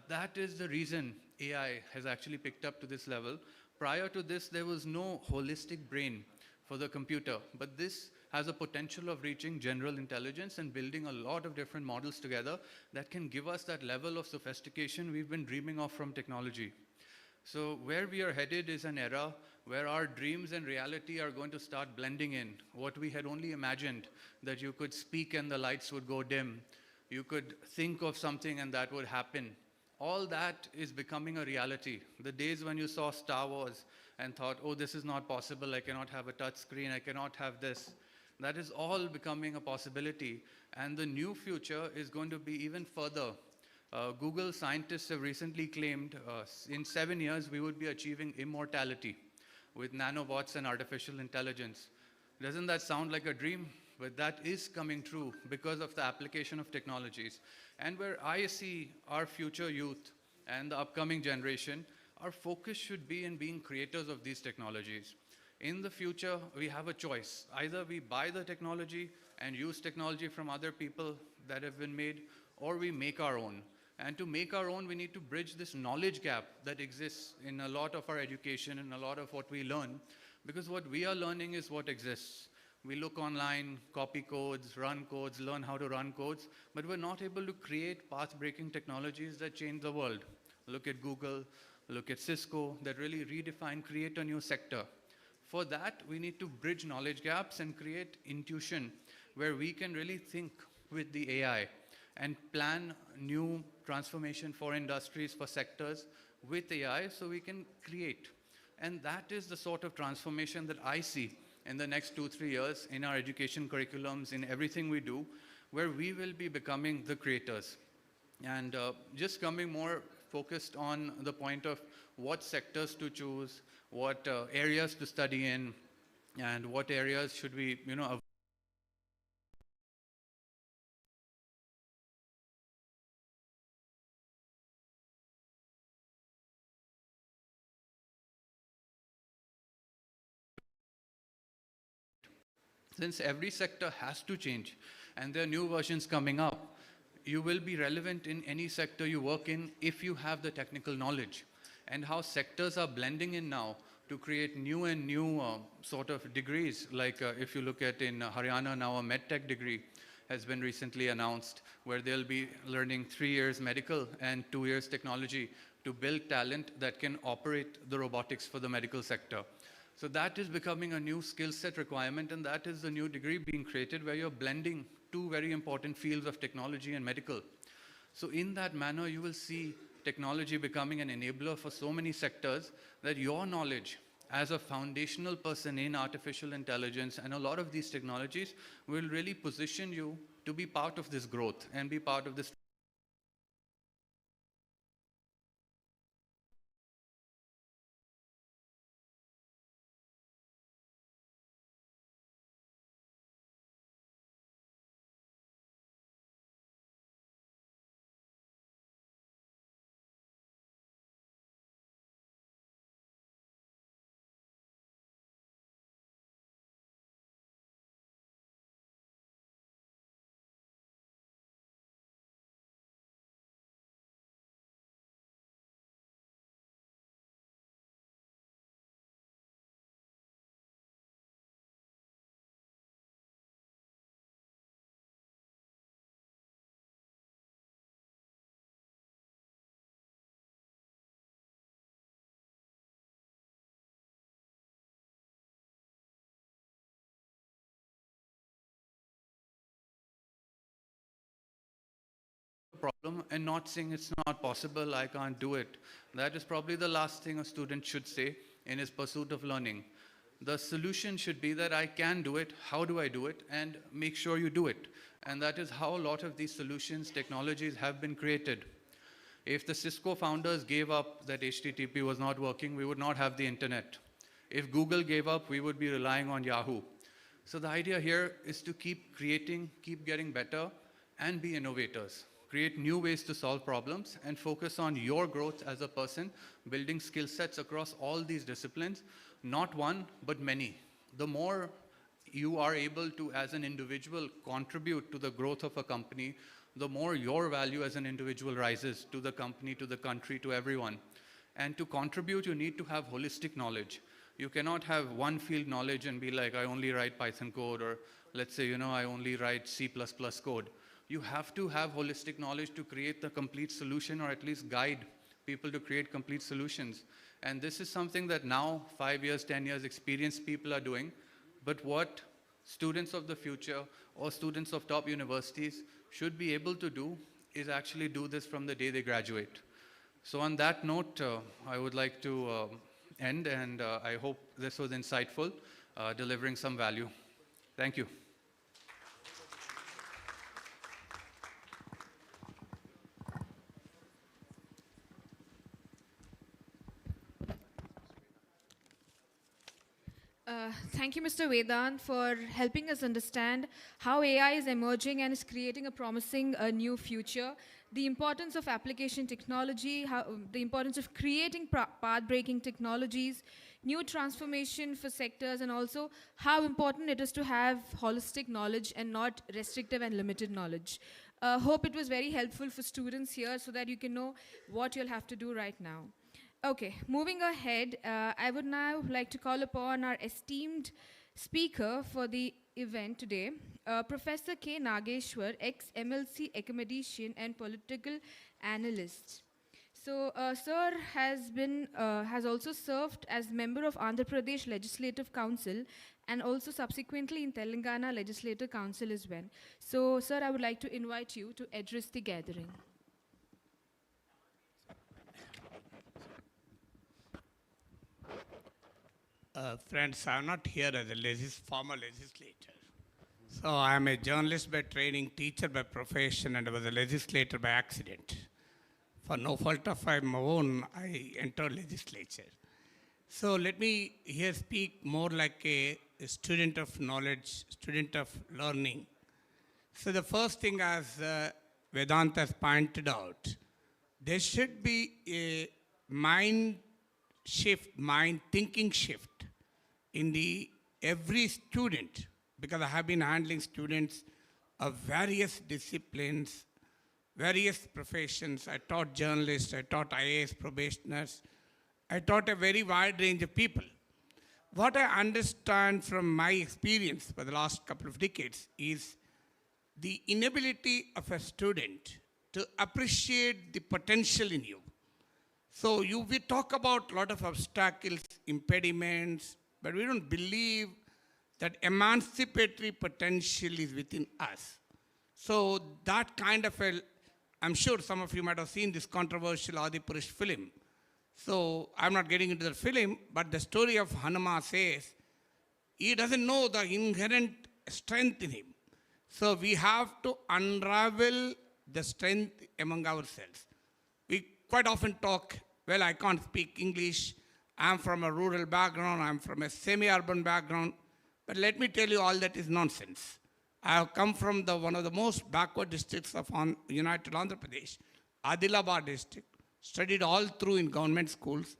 That is the reason AI has actually picked up to this level. Prior to this, there was no holistic brain for the computer, but this has a potential of reaching general intelligence and building a lot of different models together that can give us that level of sophistication we've been dreaming of from technology. So where we are headed is an era where our dreams and reality are going to start blending in. What we had only imagined, that you could speak and the lights would go dim, you could think of something and that would happen. All that is becoming a reality. The days when you saw Star Wars and thought, oh, this is not possible, I cannot have a touch screen, I cannot have this. That is all becoming a possibility. And the new future is going to be even further. Google scientists have recently claimed in 7 years we would be achieving immortality with nanobots and artificial intelligence. Doesn't that sound like a dream? But that is coming true because of the application of technologies. And where I see our future youth and the upcoming generation, our focus should be in being creators of these technologies. In the future, we have a choice. Either we buy the technology and use technology from other people that have been made, or we make our own. And to make our own, we need to bridge this knowledge gap that exists in a lot of our education and a lot of what we learn, because what we are learning is what exists. We look online, copy codes, run codes, learn how to run codes, but we're not able to create path-breaking technologies that change the world. Look at Google, look at Cisco, that really redefine, create a new sector. For that, we need to bridge knowledge gaps and create intuition where we can really think with the AI and plan new transformation for industries, for sectors with AI so we can create. And that is the sort of transformation that I see in the next 2-3 years in our education curriculums, in everything we do, where we will be becoming the creators. And just coming more focused on the point of what sectors to choose, what areas to study in, and what areas should we, avoid. Since every sector has to change and there are new versions coming up, you will be relevant in any sector you work in if you have the technical knowledge. And how sectors are blending in now to create new and new sort of degrees. Like if you look at in Haryana now, a medtech degree has been recently announced where they'll be learning 3 years medical and 2 years technology to build talent that can operate the robotics for the medical sector. So that is becoming a new skill set requirement, and that is the new degree being created where you're blending two very important fields of technology and medical. So in that manner, you will see technology becoming an enabler for so many sectors that your knowledge as a foundational person in artificial intelligence and a lot of these technologies will really position you to be part of this growth and be part of this problem and not saying it's not possible, I can't do it. That is probably the last thing a student should say. in his pursuit of learning. The solution should be that I can do it, how do I do it, and make sure you do it. And that is how a lot of these solutions, technologies have been created. If the Cisco founders gave up that HTTP was not working, we would not have the internet. If Google gave up, we would be relying on Yahoo. So the idea here is to keep creating, keep getting better, and be innovators. Create new ways to solve problems and focus on your growth as a person, building skill sets across all these disciplines, not one, but many. The more you are able to, as an individual, contribute to the growth of a company, the more your value as an individual rises to the company, to the country, to everyone. And to contribute, you need to have holistic knowledge. You cannot have one field knowledge and be like, I only write Python code, or let's say, I only write C++ code. You have to have holistic knowledge to create the complete solution, or at least guide people to create complete solutions. And this is something that now, 5 years, 10 years experienced people are doing. But what students of the future or students of top universities should be able to do is actually do this from the day they graduate. So on that note, I would like to end, and I hope this was insightful, delivering some value. Thank you. Thank you, Mr. Vedant, for helping us understand how AI is emerging and is creating a promising new future, the importance of application technology, the importance of creating path-breaking technologies, new transformation for sectors, and also how important it is to have holistic knowledge and not restrictive and limited knowledge. Hope it was very helpful for students here so that you can know what you'll have to do right now. Okay, moving ahead, I would now like to call upon our esteemed speaker for the event today, Professor K. Nageshwar, ex-MLC academician and political analyst. So, Sir has also served as member of Andhra Pradesh Legislative Council and also subsequently in Telangana Legislative Council as well. So, Sir, I would like to invite you to address the gathering. Friends, I'm not here as a former legislator. So I'm a journalist by training, teacher by profession, and I was a legislator by accident. For no fault of my own, I entered legislature. So let me here speak more like a student of knowledge, student of learning. So the first thing, as Vedant has pointed out, there should be a mind thinking shift in every student, because I have been handling students of various disciplines, various professions. I taught journalists, I taught IAS probationers, I taught a very wide range of people. What I understand from my experience for the last couple of decades is the inability of a student to appreciate the potential in you. So we talk about a lot of obstacles, impediments, but we don't believe that emancipatory potential is within us. So that kind of I'm sure some of you might have seen this controversial Adipurush film. So I'm not getting into the film, but the story of Hanuma says, he doesn't know the inherent strength in him. So we have to unravel the strength among ourselves. We quite often talk, well, I can't speak English, I'm from a rural background, I'm from a semi-urban background, but let me tell you, all that is nonsense. I have come from one of the most backward districts of United Andhra Pradesh, Adilabad district, studied all through in government schools,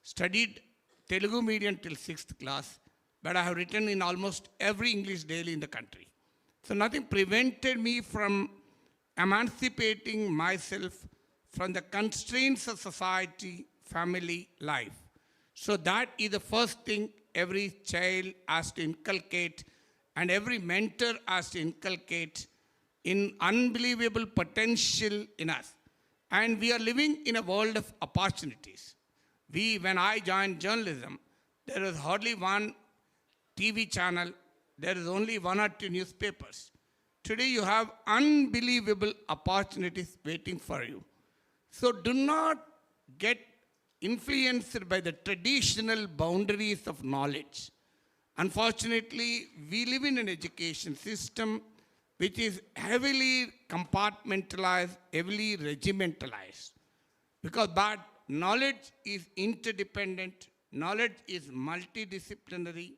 studied Telugu medium till 6th class, but I have written in almost every English daily in the country. So nothing prevented me from emancipating myself from the constraints of society, family, life. So that is the first thing every child has to inculcate, and every mentor has to inculcate in unbelievable potential in us. And we are living in a world of opportunities. When I joined journalism, there was hardly one TV channel, there is only 1 or 2 newspapers. Today you have unbelievable opportunities waiting for you. So do not get influenced by the traditional boundaries of knowledge. Unfortunately, we live in an education system which is heavily compartmentalized, heavily regimentalized. Because but knowledge is interdependent, knowledge is multidisciplinary.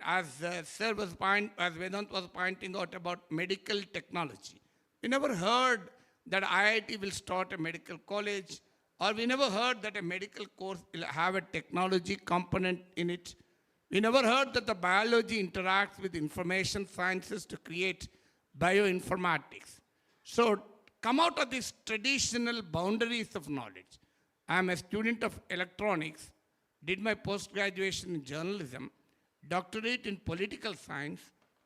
As as Vedant was pointing out about medical technology. We never heard that IIT will start a medical college, or we never heard that a medical course will have a technology component in it. We never heard that the biology interacts with information sciences to create bioinformatics. So come out of these traditional boundaries of knowledge. I am a student of electronics, did my post-graduation in journalism, doctorate in political science,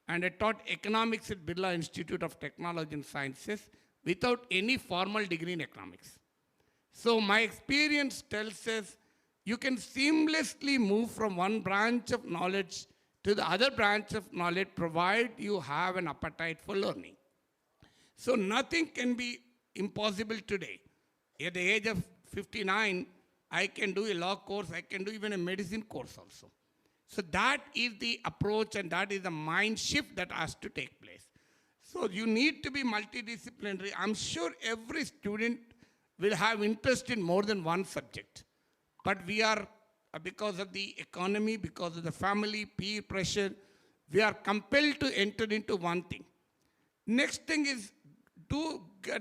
and I taught economics at Birla Institute of Technology and Sciences without any formal degree in economics. So my experience tells us you can seamlessly move from one branch of knowledge to the other branch of knowledge, provided you have an appetite for learning. So nothing can be impossible today. At the age of 59, I can do a law course, I can do even a medicine course also. So that is the approach and that is the mind shift that has to take place. So you need to be multidisciplinary. I'm sure every student will have interest in more than one subject. But we are, because of the economy, because of the family, peer pressure, we are compelled to enter into one thing. Next thing is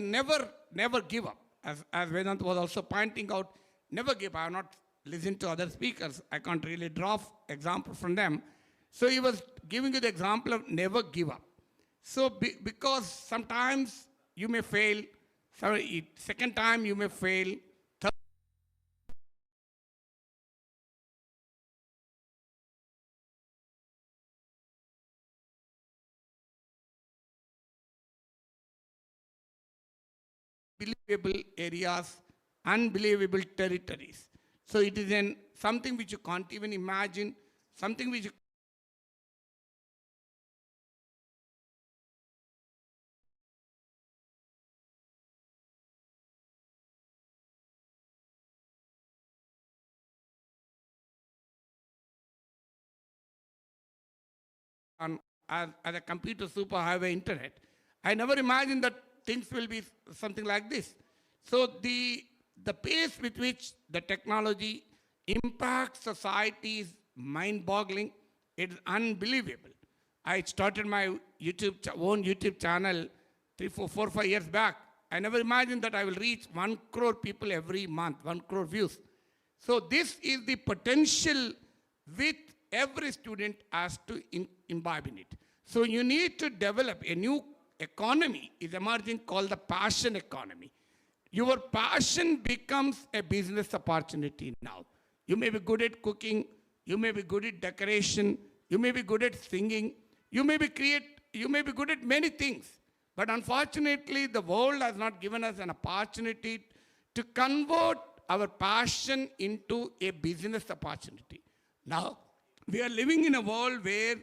never give up. As Vedant was also pointing out, never give up. I have not listened to other speakers. I can't really draw example from them. So he was giving you the example of never give up. So because sometimes you may fail, second time you may fail, third unbelievable areas, unbelievable territories. So it is something which you can't even imagine, something which you as a computer superhighway internet. I never imagined that things will be something like this. So the pace with which the technology impacts society is mind-boggling. It is unbelievable. I started my own YouTube channel 4 or 5 years back. I never imagined that I will reach 1 crore people every month, 1 crore views. So this is the potential with every student has to imbibe in it. So you need to develop a new economy is emerging called the passion economy. Your passion becomes a business opportunity now. You may be good at cooking, you may be good at decoration, you may be good at singing, you may be good at many things. But unfortunately, the world has not given us an opportunity to convert our passion into a business opportunity. Now, we are living in a world where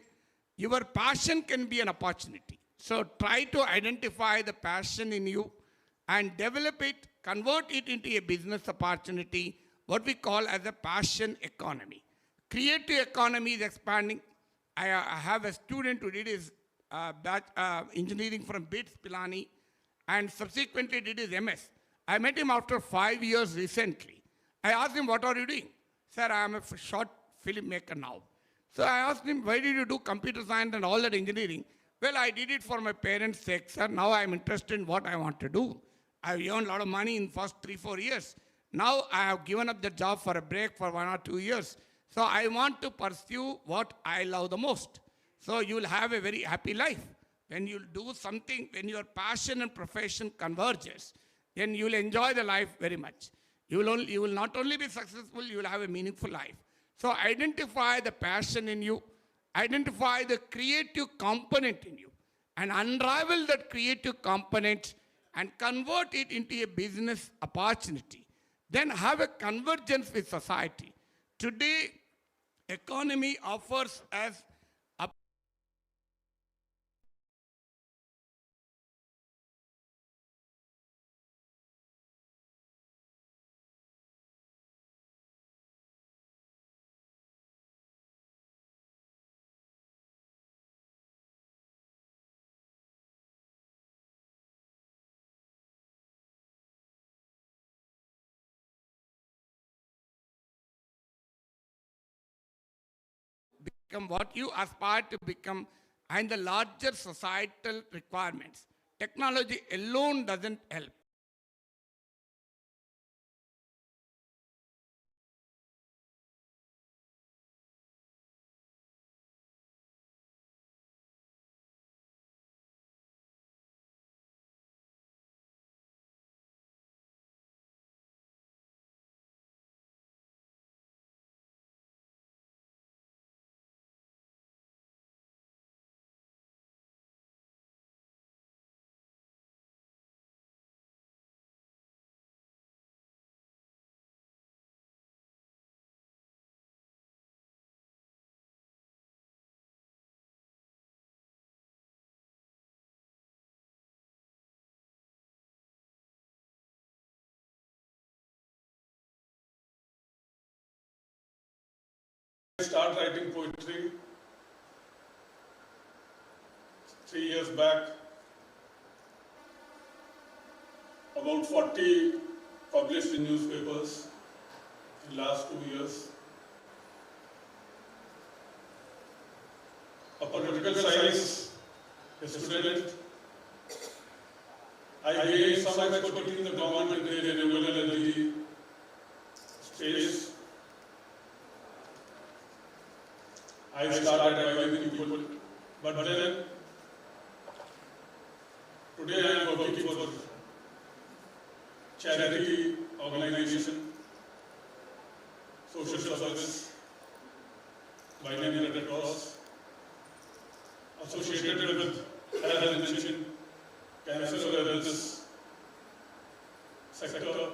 your passion can be an opportunity. So try to identify the passion in you and develop it, convert it into a business opportunity, what we call as a passion economy. Creative economy is expanding. I have a student who did his engineering from BITS, Pilani, and subsequently did his MS. I met him after 5 years recently. I asked him, what are you doing? Sir, I am a short filmmaker now. So I asked him, why did you do computer science and all that engineering? Well, I did it for my parents' sake, sir. Now I am interested in what I want to do. I've earned a lot of money in the first 3-4 years. Now I have given up the job for a break for 1 or 2 years. So I want to pursue what I love the most. So you will have a very happy life. When you do something, when your passion and profession converges, then you will enjoy the life very much. You will not only be successful, you will have a meaningful life. So identify the passion in you, identify the creative component in you, and unravel that creative component and convert it into a business opportunity. Then have a convergence with society. Today, economy offers us become, what you aspire to become, and the larger societal requirements. Technology alone doesn't help. I started writing poetry 3 years back. About 40 published in newspapers in the last 2 years. A political science student. I gained some expertise in the government in the renewable energy space. I started advising people, but then today I am working for charity organization, social service, by name Red Cross, associated with, as I mentioned, cancer awareness sector,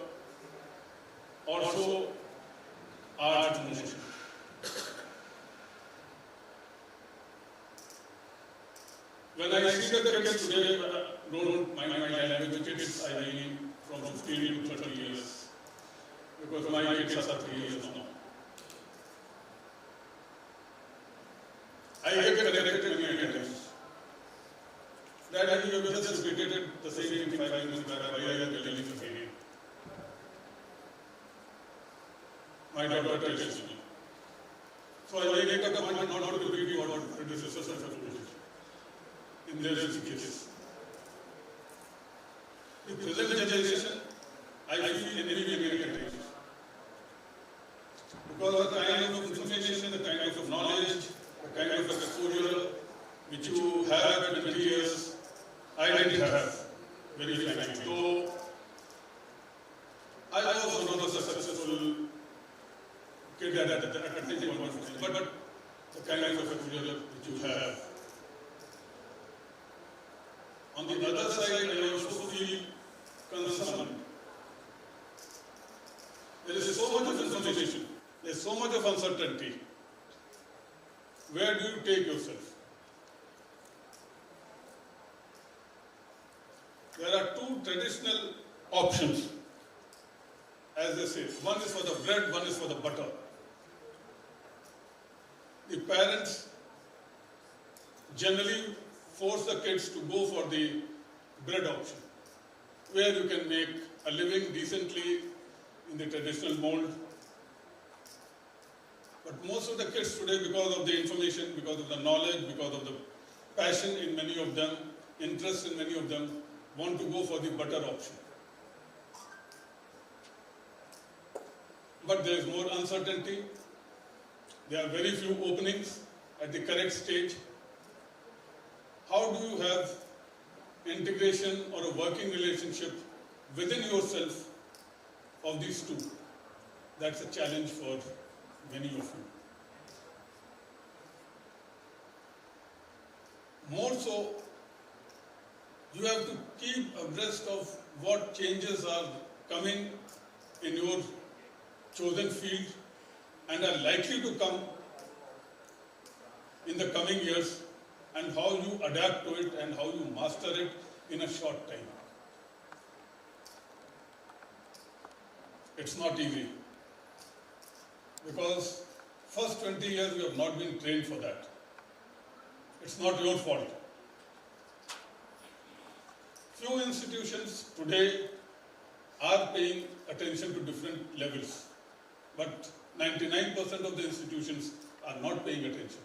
also art promotion. When I see the kids today, don't mind my language, kids I mean from 15 to 30 years, because my kids are 3 years now. I get connected many times. That you have just repeated the same 5 minutes back, why I am telling you again. My daughter tells me. So I make a point not to repeat what predecessors have told you in their cases. The present generation, I feel many times. Because the kind of information, the kind of knowledge, the kind of exposure which you have in 20 years, I didn't have, very frankly. So, I was not a successful kid at attending one of them, but the kind of exposure which you have. On the other side, I also feel concerned. There is so much of information, there is so much of uncertainty. Where do you take yourself? There are two traditional options, as they say. One is for the bread, one is for the butter. The parents generally force the kids to go for the bread option, where you can make a living decently in the traditional mold. But most of the kids today, because of the information, because of the knowledge, because of the passion in many of them, interest in many of them, want to go for the butter option. But there is more uncertainty. There are very few openings at the correct stage. How do you have integration or a working relationship within yourself of these two? That's a challenge for many of you. More so, you have to keep abreast of what changes are coming in your chosen field and are likely to come in the coming years, and how you adapt to it and how you master it in a short time. It's not easy, because first 20 years you have not been trained for that. It's not your fault. Few institutions today are paying attention to different levels, but 99% of the institutions are not paying attention.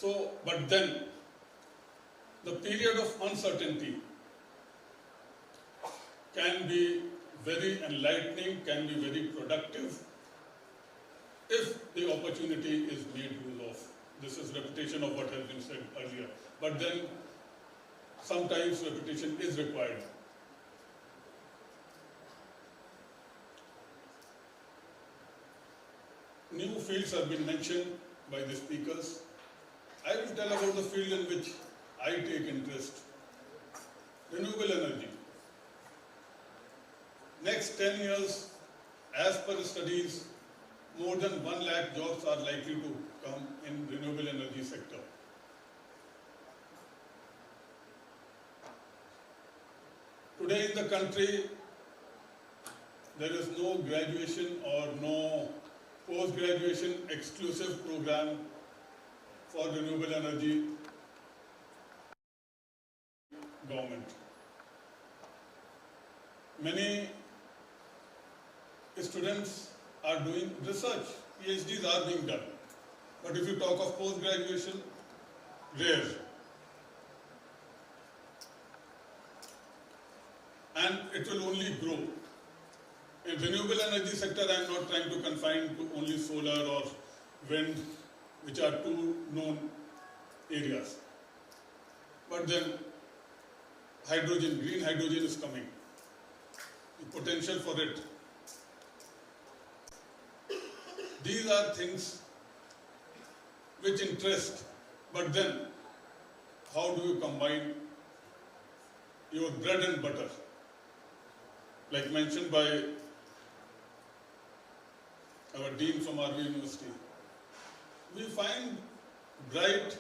So, but then, the period of uncertainty can be very enlightening, can be very productive, if the opportunity is made use of. This is repetition of what has been said earlier. But then, sometimes repetition is required. New fields have been mentioned by the speakers. I will tell about the field in which I take interest. Renewable energy. Next 10 years, as per studies, more than 1 lakh jobs are likely to come in renewable energy sector. Today in the country, there is no graduation or no post-graduation exclusive program for renewable energy government. Many students are doing research, PhDs are being done. But if you talk of post-graduation, rare. And it will only grow. In renewable energy sector, I am not trying to confine to only solar or wind, which are two known areas. But then hydrogen, green hydrogen is coming. The potential for it. These are things which interest, but then how do you combine your bread and butter? Like mentioned by our dean from RV University, we find bright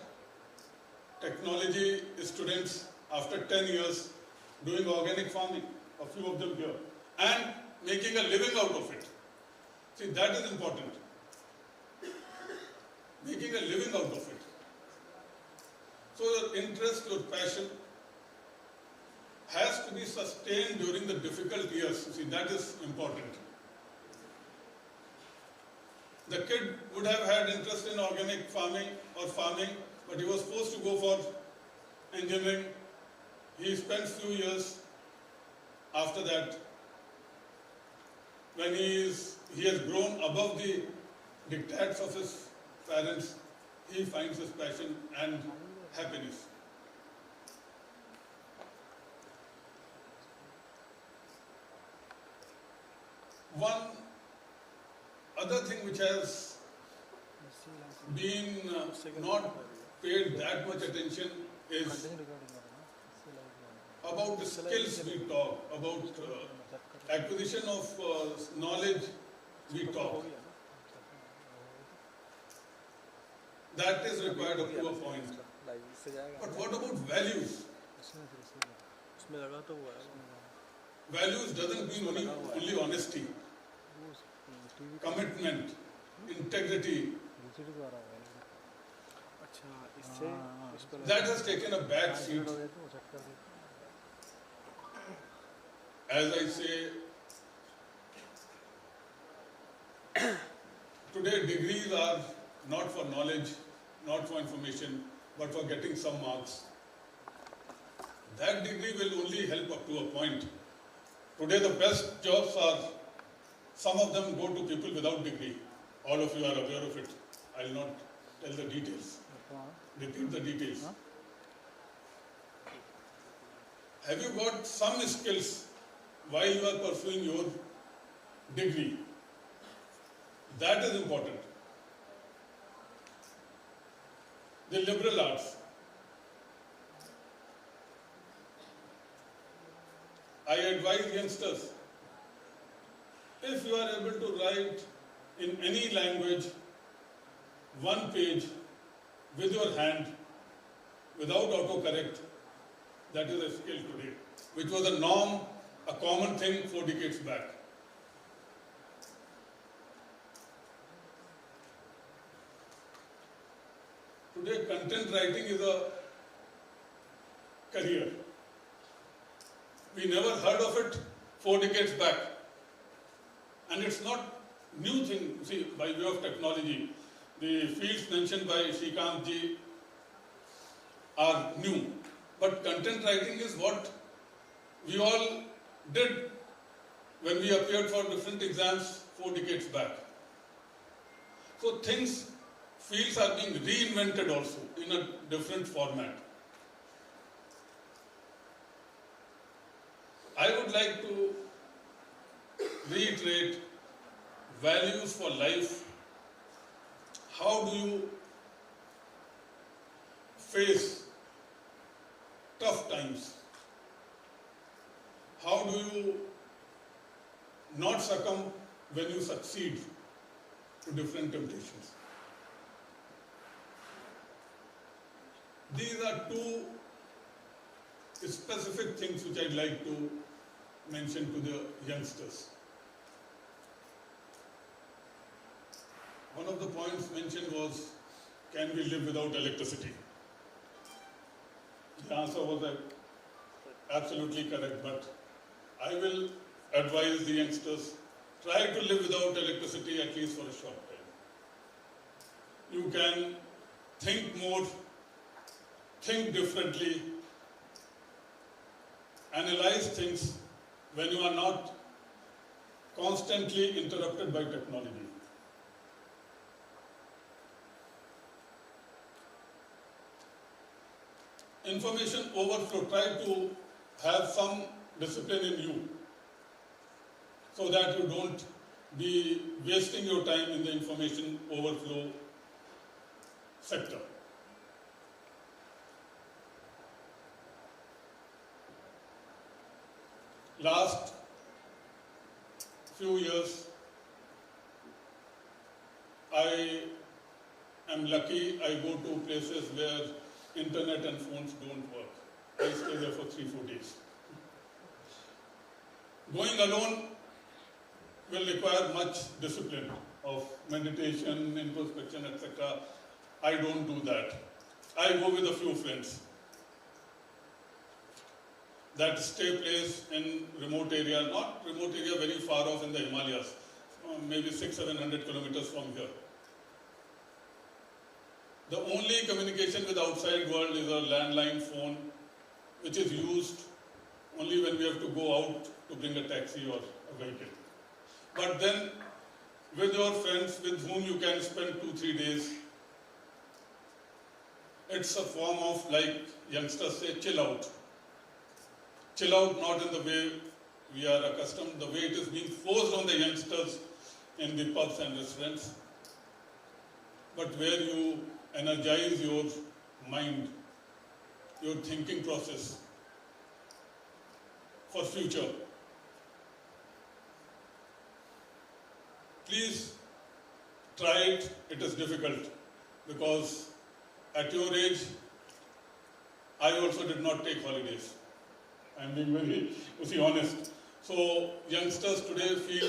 technology students after 10 years doing organic farming, a few of them here, and making a living out of it. See, that is important. Making a living out of it. So your interest, your passion has to be sustained during the difficult years. See, that is important. The kid would have had interest in organic farming or farming, but he was forced to go for engineering. He spent few years after that. When he has grown above the diktats of his parents, he finds his passion and happiness. One other thing which has been not paid that much attention is about the skills we talk, about acquisition of knowledge we talk. That is required up to a point. But what about values? Values doesn't mean only honesty, commitment, integrity. That has taken a back seat. As I say, today degrees are not for knowledge, not for information, but for getting some marks. That degree will only help up to a point. Today the best jobs are, some of them go to people without degree. All of you are aware of it. I will not tell the details. Repeat the details. Have you got some skills while you are pursuing your degree? That is important. The liberal arts. I advise youngsters, if you are able to write in any language, one page with your hand, without autocorrect, that is a skill today, which was a norm, a common thing 4 decades back. Today, content writing is a career. We never heard of it 4 decades back. And it's not new thing, see, by way of technology. The fields mentioned by Shrikant ji, are new. But content writing is what we all did when we appeared for different exams 4 decades back. So fields are being reinvented also in a different format. I would like to reiterate values for life. How do you face tough times? How do you not succumb when you succeed to different temptations? These are two specific things which I'd like to mention to the youngsters. One of the points mentioned was, can we live without electricity? The answer was absolutely correct, but I will advise the youngsters, try to live without electricity at least for a short time. You can think more, think differently, analyze things when you are not constantly interrupted by technology. Information overflow, try to have some discipline in you so that you don't be wasting your time in the information overflow sector. Last few years, I am lucky. I go to places where internet and phones don't work. I stay there for 3-4 days. Going alone will require much discipline of meditation, introspection, etc. I don't do that. I go with a few friends that stay place in remote area, not remote area very far off in the Himalayas, maybe 600-700 kilometers from here. The only communication with outside world is a landline phone, which is used only when we have to go out to bring a taxi or a vehicle. But then, with your friends with whom you can spend 2-3 days, it's a form of, like youngsters say, chill out. Chill out not in the way we are accustomed, the way it is being forced on the youngsters in the pubs and restaurants, but where you energize your mind, your thinking process for future. Please try it. It is difficult because at your age, I also did not take holidays. I am being very honest. So youngsters today feel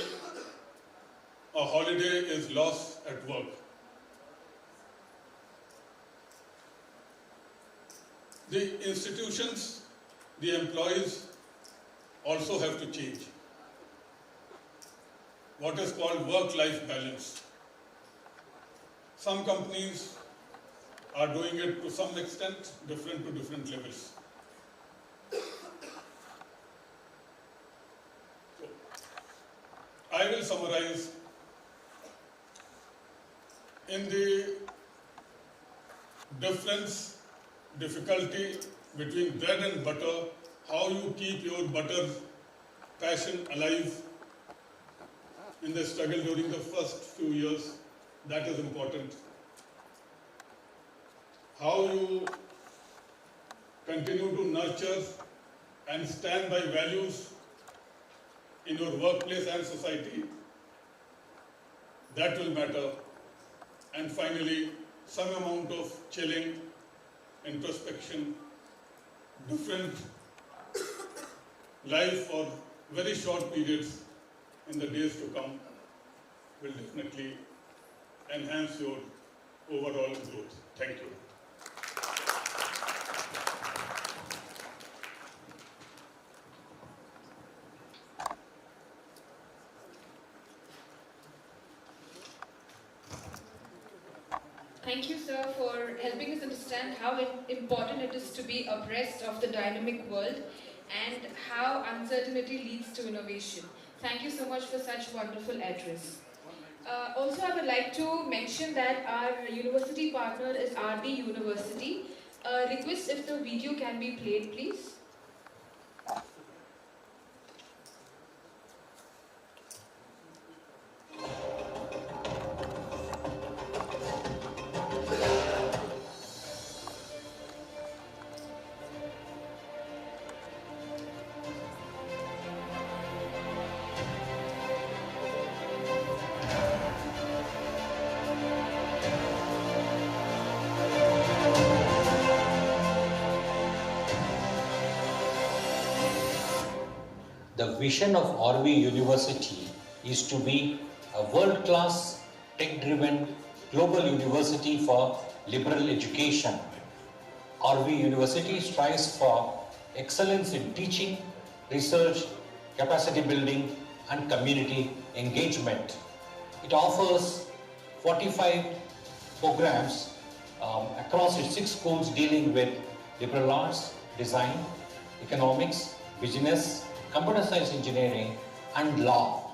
a holiday is loss at work. The institutions, the employees also have to change. What is called work-life balance. Some companies are doing it to some extent, different to different levels. So, I will summarize in the difficulty between bread and butter, how you keep your butter passion alive in the struggle during the first few years, that is important. How you continue to nurture and stand by values in your workplace and society, that will matter. And finally, some amount of chilling, introspection, different life for very short periods in the days to come will definitely enhance your overall growth. Thank you. Thank you, sir, for helping us understand how important it is to be abreast of the dynamic world and how uncertainty leads to innovation. Thank you so much for such wonderful address. Also, I would like to mention that our university partner is RD University. Request if the video can be played, please. The vision of RV University is to be a world-class, tech-driven global university for liberal education. RV University strives for excellence in teaching, research, capacity building, and community engagement. It offers 45 programs across its 6 schools dealing with liberal arts, design, economics, business, computer science engineering, and law.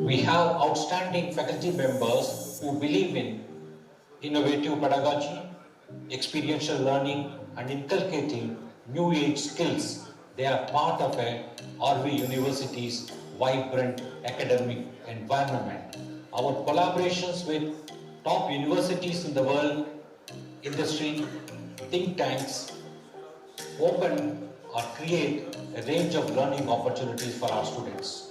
We have outstanding faculty members who believe in innovative pedagogy, experiential learning, and inculcating new age skills. They are part of a RV University's vibrant academic environment. Our collaborations with top universities in the world, industry, think tanks, open or create a range of learning opportunities for our students.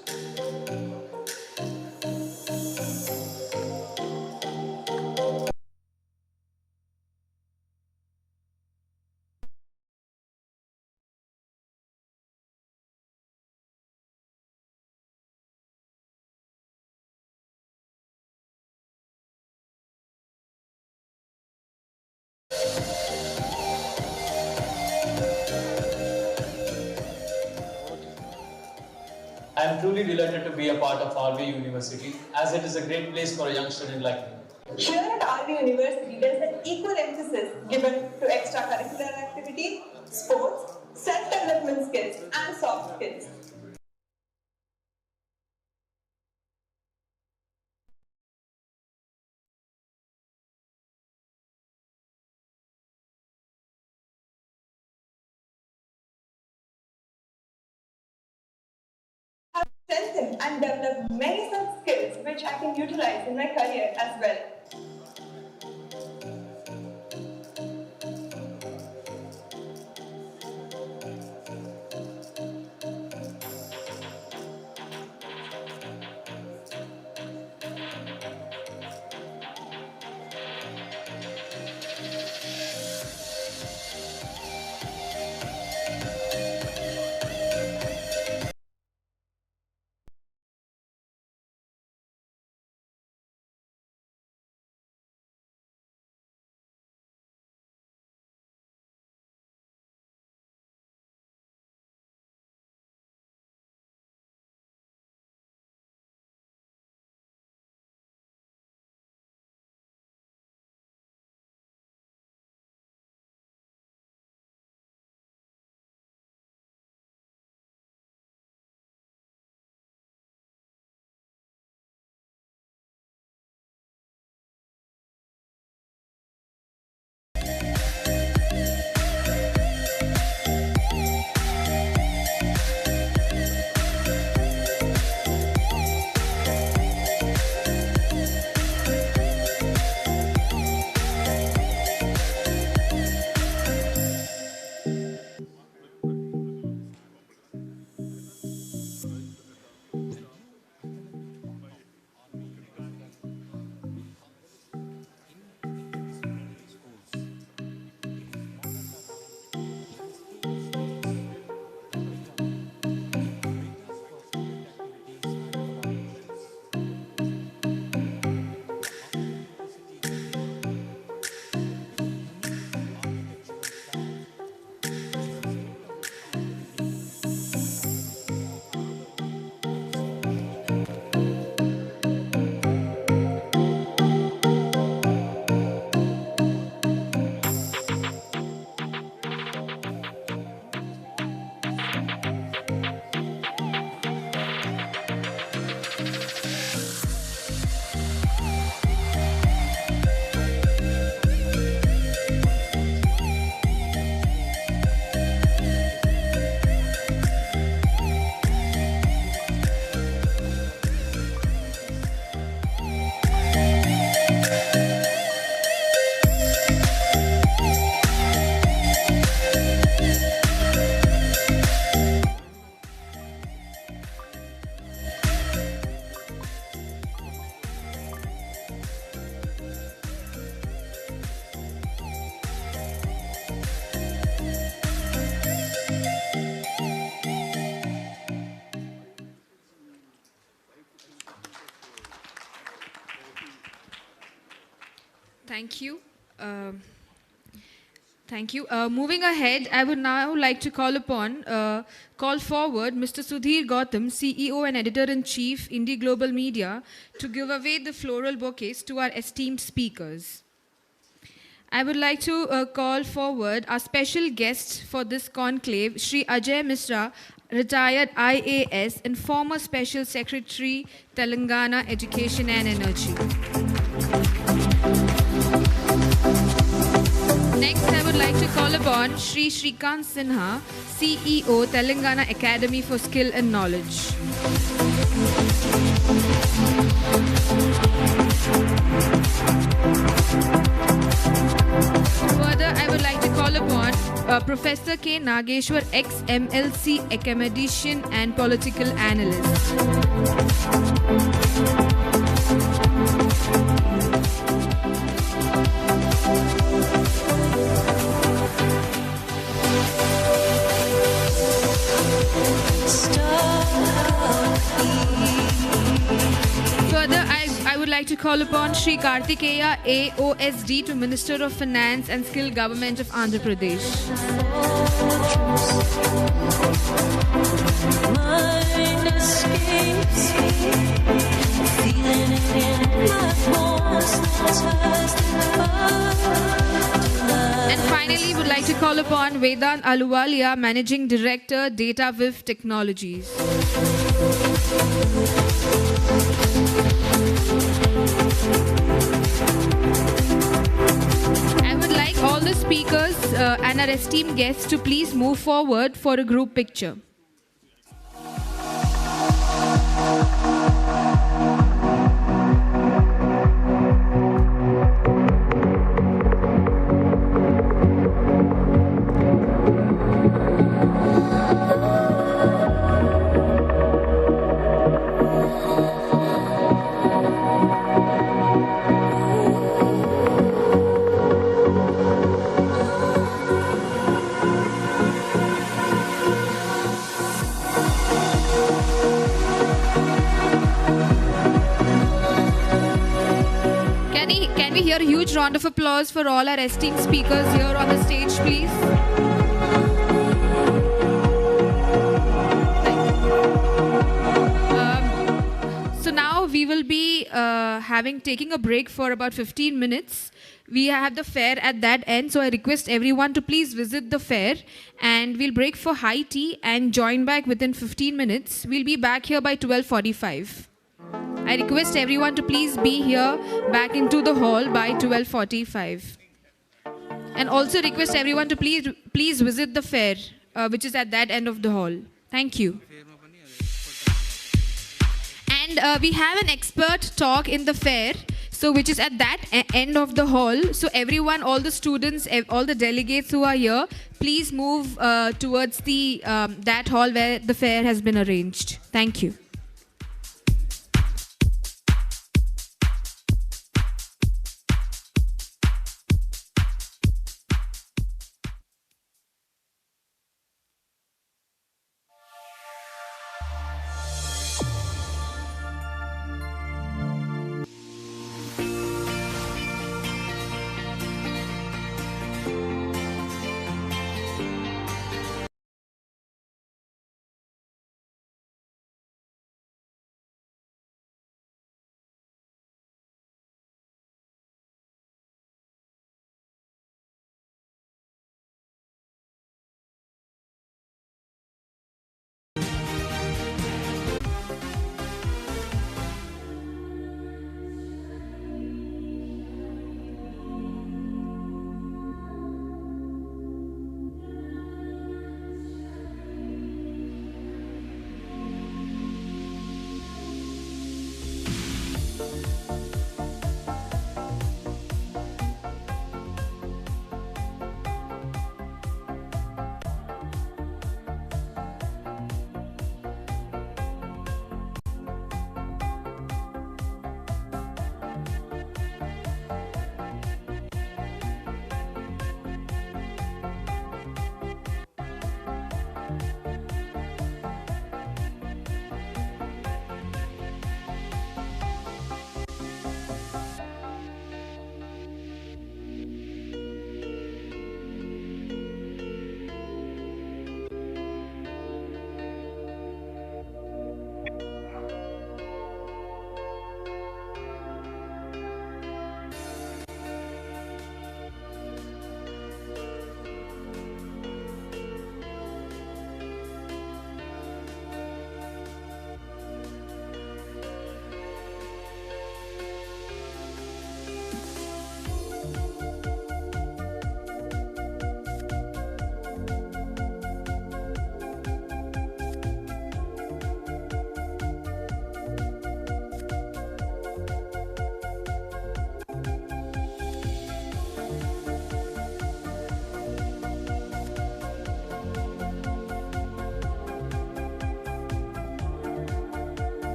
I am truly delighted to be a part of RV University, as it is a great place for a young student like me. Here at RV University, there is an equal emphasis given to extracurricular activity, sports, self-development skills, and soft skills. I've strengthened and developed many such skills which I can utilize in my career as well. Thank you. Thank you. Moving ahead, I would now like to call forward Mr. Sudhir Gautam, CEO and Editor-in-Chief, IndiGlobal Media, to give away the floral bouquets to our esteemed speakers. I would like to call forward our special guest for this conclave, Shri Ajay Misra, retired IAS and former Special Secretary, Telangana Education and Energy. Next, I would like to call upon Shri Shrikant Sinha, CEO, Telangana Academy for Skill and Knowledge. Further, I would like to call upon Professor K. Nageshwar, ex-MLC academician and political analyst. Further, I would like to call upon Shri Kartikeya, AOSD to Minister of Finance and Skill Government of Andhra Pradesh. And finally, would like to call upon Vedant Aluwalia, Managing Director, DataViv Technologies. I would like all the speakers and our esteemed guests to please move forward for a group picture. Can we hear a huge round of applause for all our esteemed speakers here on the stage, please? So now we will be taking a break for about 15 minutes. We have the fair at that end, so I request everyone to please visit the fair, and we'll break for high tea and join back within 15 minutes. We'll be back here by 12:45. I request everyone to please be here back into the hall by 12:45. And also request everyone to please visit the fair, which is at that end of the hall. Thank you. And we have an expert talk in the fair, so which is at that end of the hall. So everyone, all the students, all the delegates who are here, please move towards the that hall where the fair has been arranged. Thank you.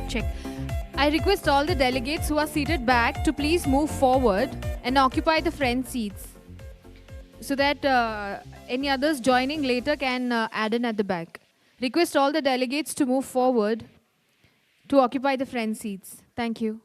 Check. I request all the delegates who are seated back to please move forward and occupy the front seats so that any others joining later can add in at the back. Request all the delegates to move forward to occupy the front seats. Thank you.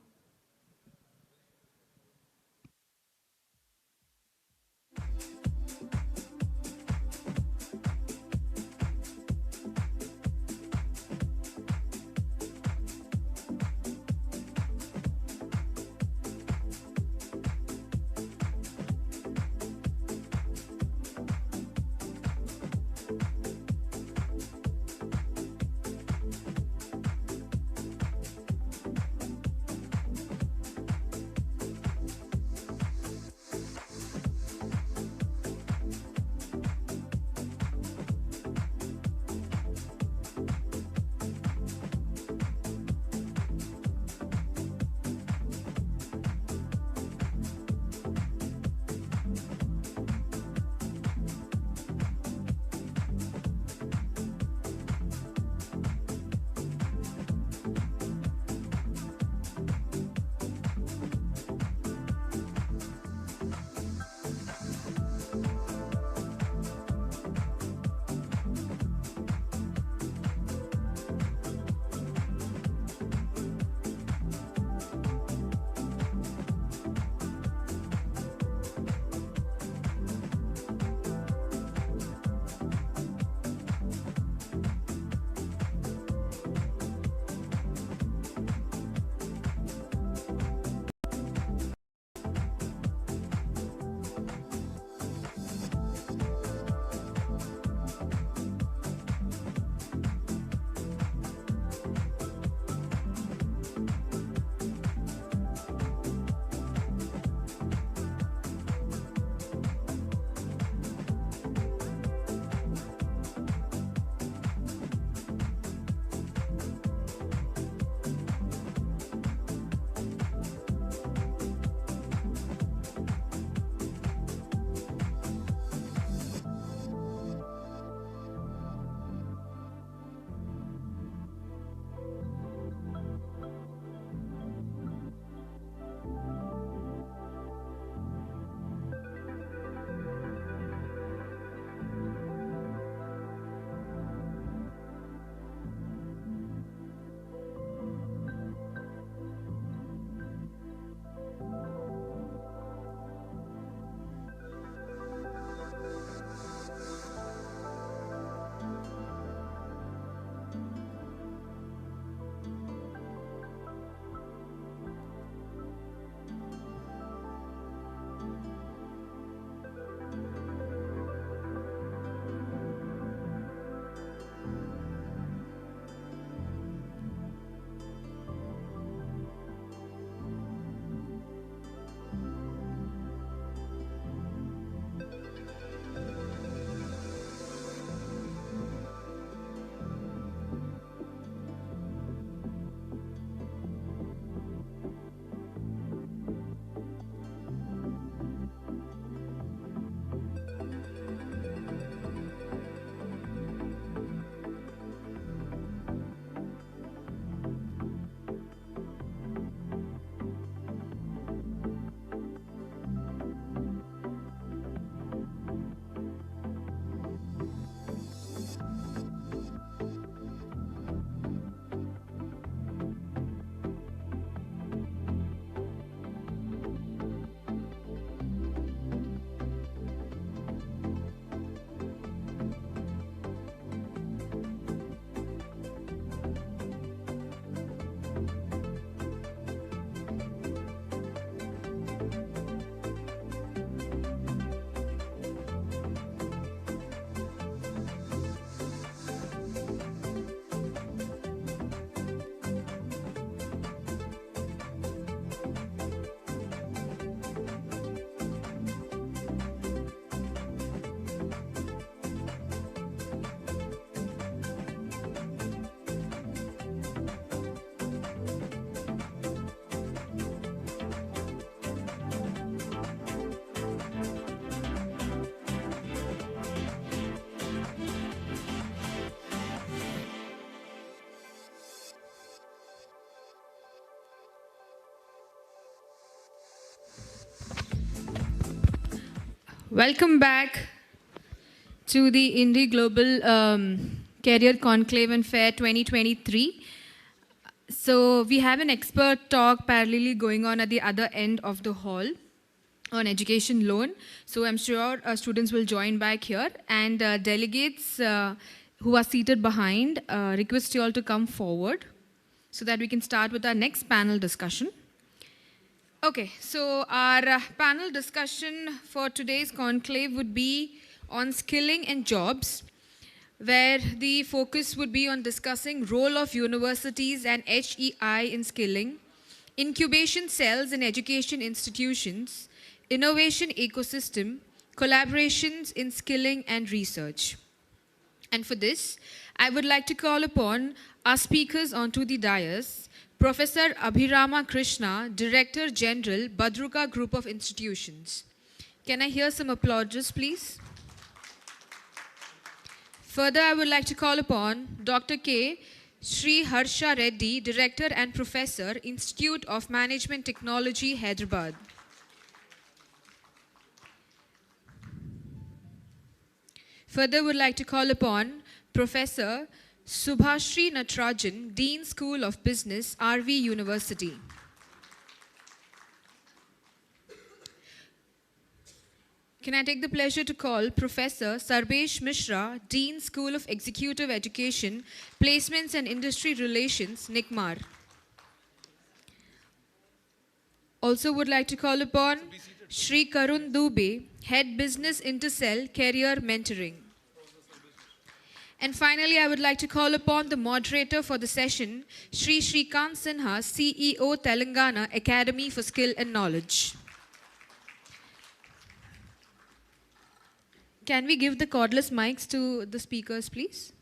Welcome back to the IndiGlobal Career Conclave and Fair 2023. So we have an expert talk parallelly going on at the other end of the hall on education loan. So I'm sure students will join back here, and delegates who are seated behind, request you all to come forward so that we can start with our next panel discussion. Okay, so our panel discussion for today's conclave would be on skilling and jobs, where the focus would be on discussing role of universities and HEI in skilling, incubation cells in education institutions, innovation ecosystem, collaborations in skilling and research. And for this, I would like to call upon our speakers onto the dais, Professor Abhirama Krishna, Director General, Badruka Group of Institutions. Can I hear some applause, please? Further, I would like to call upon Dr. K. Sri Harsha Reddy, Director and Professor, Institute of Management Technology, Hyderabad. Further, would like to call upon Professor Subhashri Natarajan, Dean School of Business, RV University. Can I take the pleasure to call Professor Sarbesh Mishra, Dean School of Executive Education, Placements and Industry Relations, NICMAR. Also would like to call upon Shri Karun Dubey, Head Business Intercell, Career Mentoring. And finally, I would like to call upon the moderator for the session, Shri Shrikant Sinha, CEO, Telangana Academy for Skill and Knowledge. Can we give the cordless mics to the speakers, please?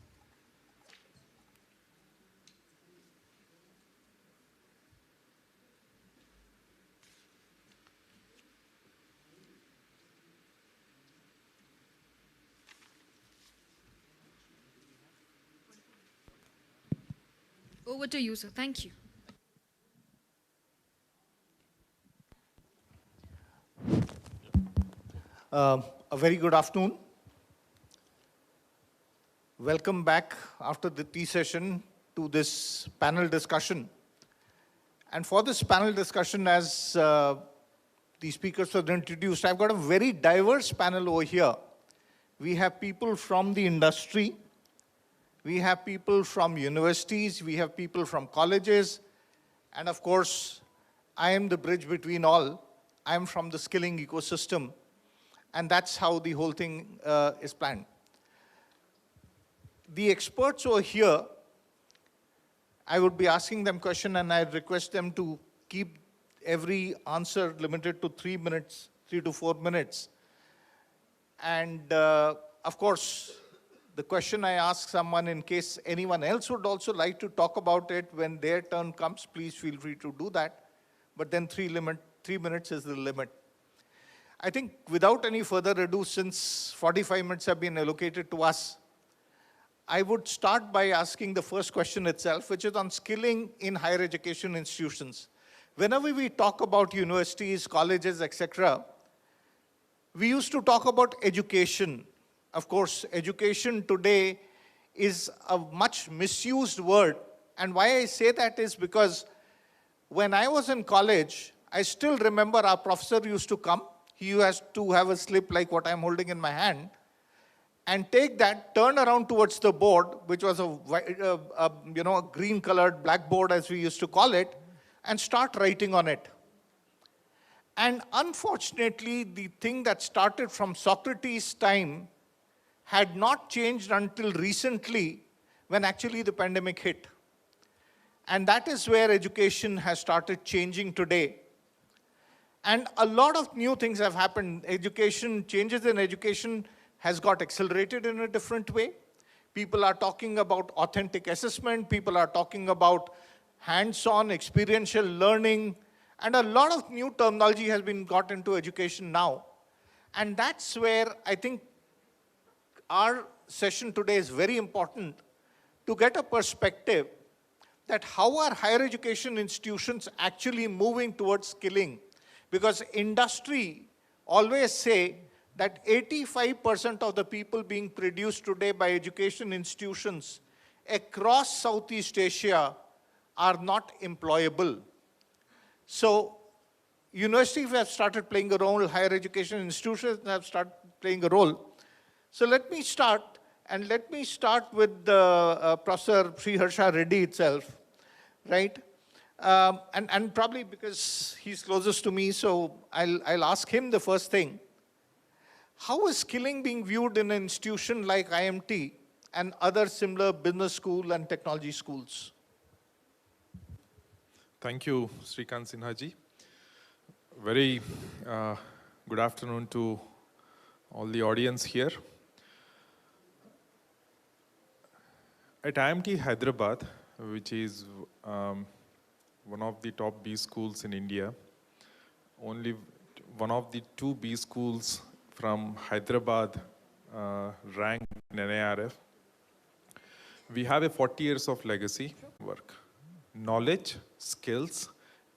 Over to you, sir. Thank you. A very good afternoon. Welcome back after the tea session to this panel discussion. And for this panel discussion, as the speakers were introduced, I've got a very diverse panel over here. We have people from the industry, we have people from universities, we have people from colleges, and of course, I am the bridge between all. I am from the skilling ecosystem, and that's how the whole thing is planned. The experts over here, I would be asking them questions, and I request them to keep every answer limited to 3 minutes, 3 to 4 minutes. And of course, the question I ask someone, in case anyone else would also like to talk about it when their turn comes, please feel free to do that. But then 3 minutes is the limit. I think without any further ado, since 45 minutes have been allocated to us, I would start by asking the first question itself, which is on skilling in higher education institutions. Whenever we talk about universities, colleges, etc., we used to talk about education. Of course, education today is a much misused word. And why I say that is because when I was in college, I still remember our professor used to come. He has to have a slip like what I'm holding in my hand, and take that, turn around towards the board, which was a green-colored blackboard, as we used to call it, and start writing on it. And unfortunately, the thing that started from Socrates' time had not changed until recently, when actually the pandemic hit. And that is where education has started changing today. And a lot of new things have happened. Changes in education has got accelerated in a different way. People are talking about authentic assessment. People are talking about hands-on experiential learning. And a lot of new terminology has been got into education now. And that's where I think our session today is very important to get a perspective that how are higher education institutions actually moving towards skilling? Because industry always say that 85% of the people being produced today by education institutions across Southeast Asia are not employable. So universities have started playing a role, higher education institutions have started playing a role. So let me start, and let me start with Professor Sriharsha Reddy itself, right? And probably because he's closest to me, so I'll ask him the first thing. How is skilling being viewed in an institution like IMT and other similar business school and technology schools? Thank you, Srikant Sinhaji. Very good afternoon to all the audience here. At IMT Hyderabad, which is one of the top B schools in India, only one of the 2 B schools from Hyderabad ranked in NIRF. We have a 40 years of legacy work. Knowledge, skills,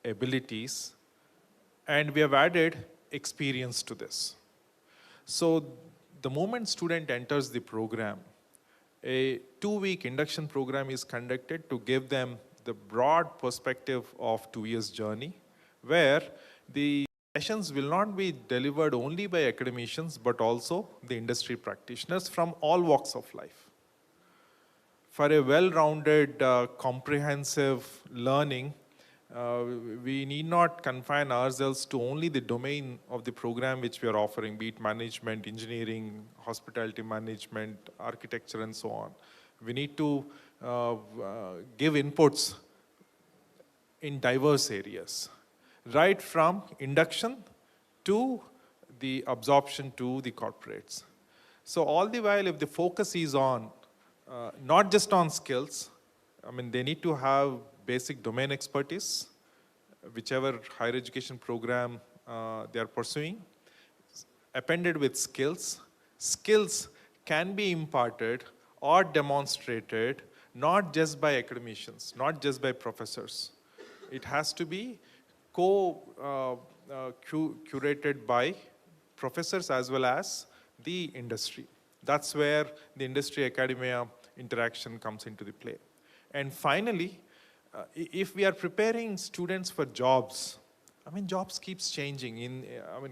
abilities, and we have added experience to this. So the moment student enters the program, a 2-week induction program is conducted to give them the broad perspective of 2 years journey, where the sessions will not be delivered only by academicians, but also the industry practitioners from all walks of life. For a well-rounded, comprehensive learning, we need not confine ourselves to only the domain of the program which we are offering, be it management, engineering, hospitality management, architecture, and so on. We need to give inputs in diverse areas, right from induction to the absorption to the corporates. So all the while, if the focus is on not just on skills, I mean, they need to have basic domain expertise, whichever higher education program they are pursuing, appended with skills. Skills can be imparted or demonstrated not just by academicians, not just by professors. It has to be curated by professors as well as the industry. That's where the industry-academia interaction comes into the play. And finally, if we are preparing students for jobs, I mean, jobs keeps changing.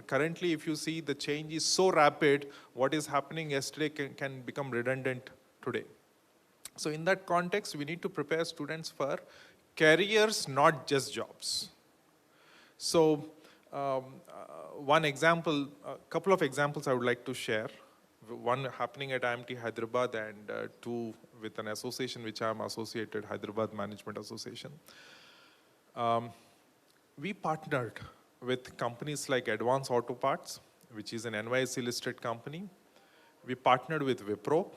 Currently, if you see, the change is so rapid, what is happening yesterday can become redundant today. So in that context, we need to prepare students for careers, not just jobs. So one example, a couple of examples I would like to share. One happening at IMT Hyderabad, and 2 with an association which I am associated, Hyderabad Management Association. We partnered with companies like Advance Auto Parts, which is an NYSE listed company. We partnered with Wipro.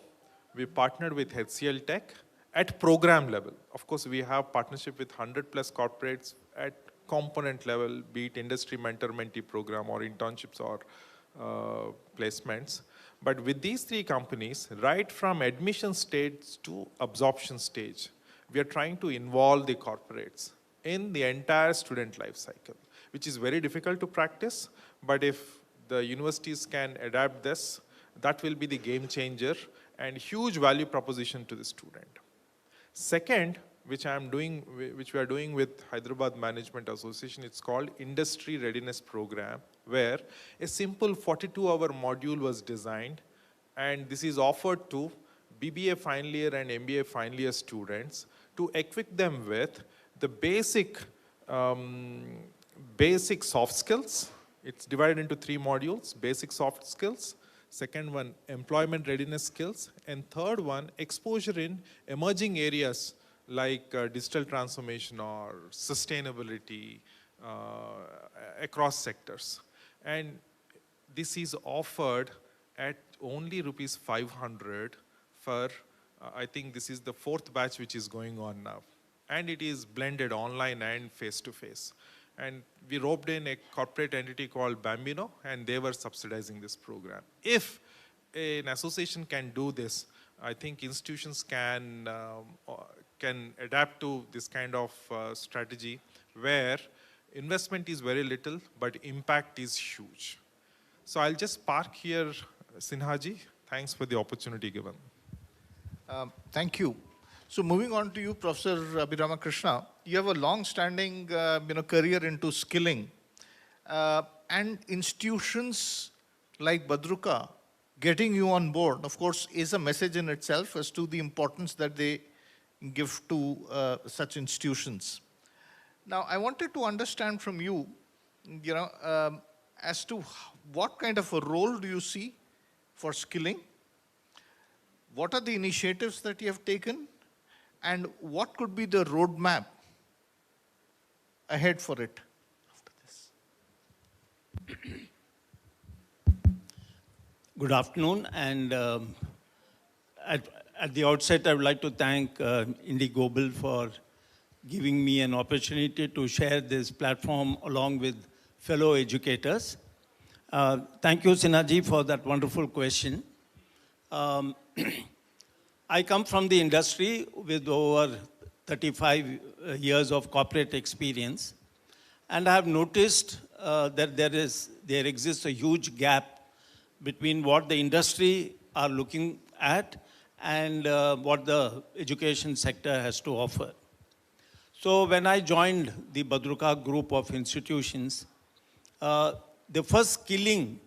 We partnered with HCL Tech at program level. Of course, we have partnership with 100+ corporates at component level, be it industry mentor-mentee program or internships or placements. But with these 3 companies, right from admission stage to absorption stage, we are trying to involve the corporates in the entire student life cycle, which is very difficult to practice. But if the universities can adapt this, that will be the game changer and huge value proposition to the student. Second, which we are doing with Hyderabad Management Association, it's called Industry Readiness Program, where a simple 42-hour module was designed, and this is offered to BBA final year and MBA final year students to equip them with the basic soft skills. It's divided into 3 modules: basic soft skills, second one, employment readiness skills, and third one, exposure in emerging areas like digital transformation or sustainability across sectors. And this is offered at only rupees 500 for, I think this is the 4th batch which is going on now. And it is blended online and face-to-face. And we roped in a corporate entity called Bambino, and they were subsidizing this program. If an association can do this, I think institutions can adapt to this kind of strategy where investment is very little, but impact is huge. So I'll just park here, Sinhaji. Thanks for the opportunity given. Thank you. So moving on to you, Professor Abhiramakrishna, you have a long-standing career into skilling. And institutions like Badruka getting you on board, of course, is a message in itself as to the importance that they give to such institutions. Now, I wanted to understand from you, as to what kind of a role do you see for skilling? What are the initiatives that you have taken? And what could be the roadmap ahead for it after this? Good afternoon, and at the outset, I would like to thank IndiGlobal for giving me an opportunity to share this platform along with fellow educators. Thank you, Sinaji, for that wonderful question. I come from the industry with over 35 years of corporate experience, and I have noticed that there exists a huge gap between what the industry are looking at and what the education sector has to offer. So when I joined the Badruka group of institutions, the first skilling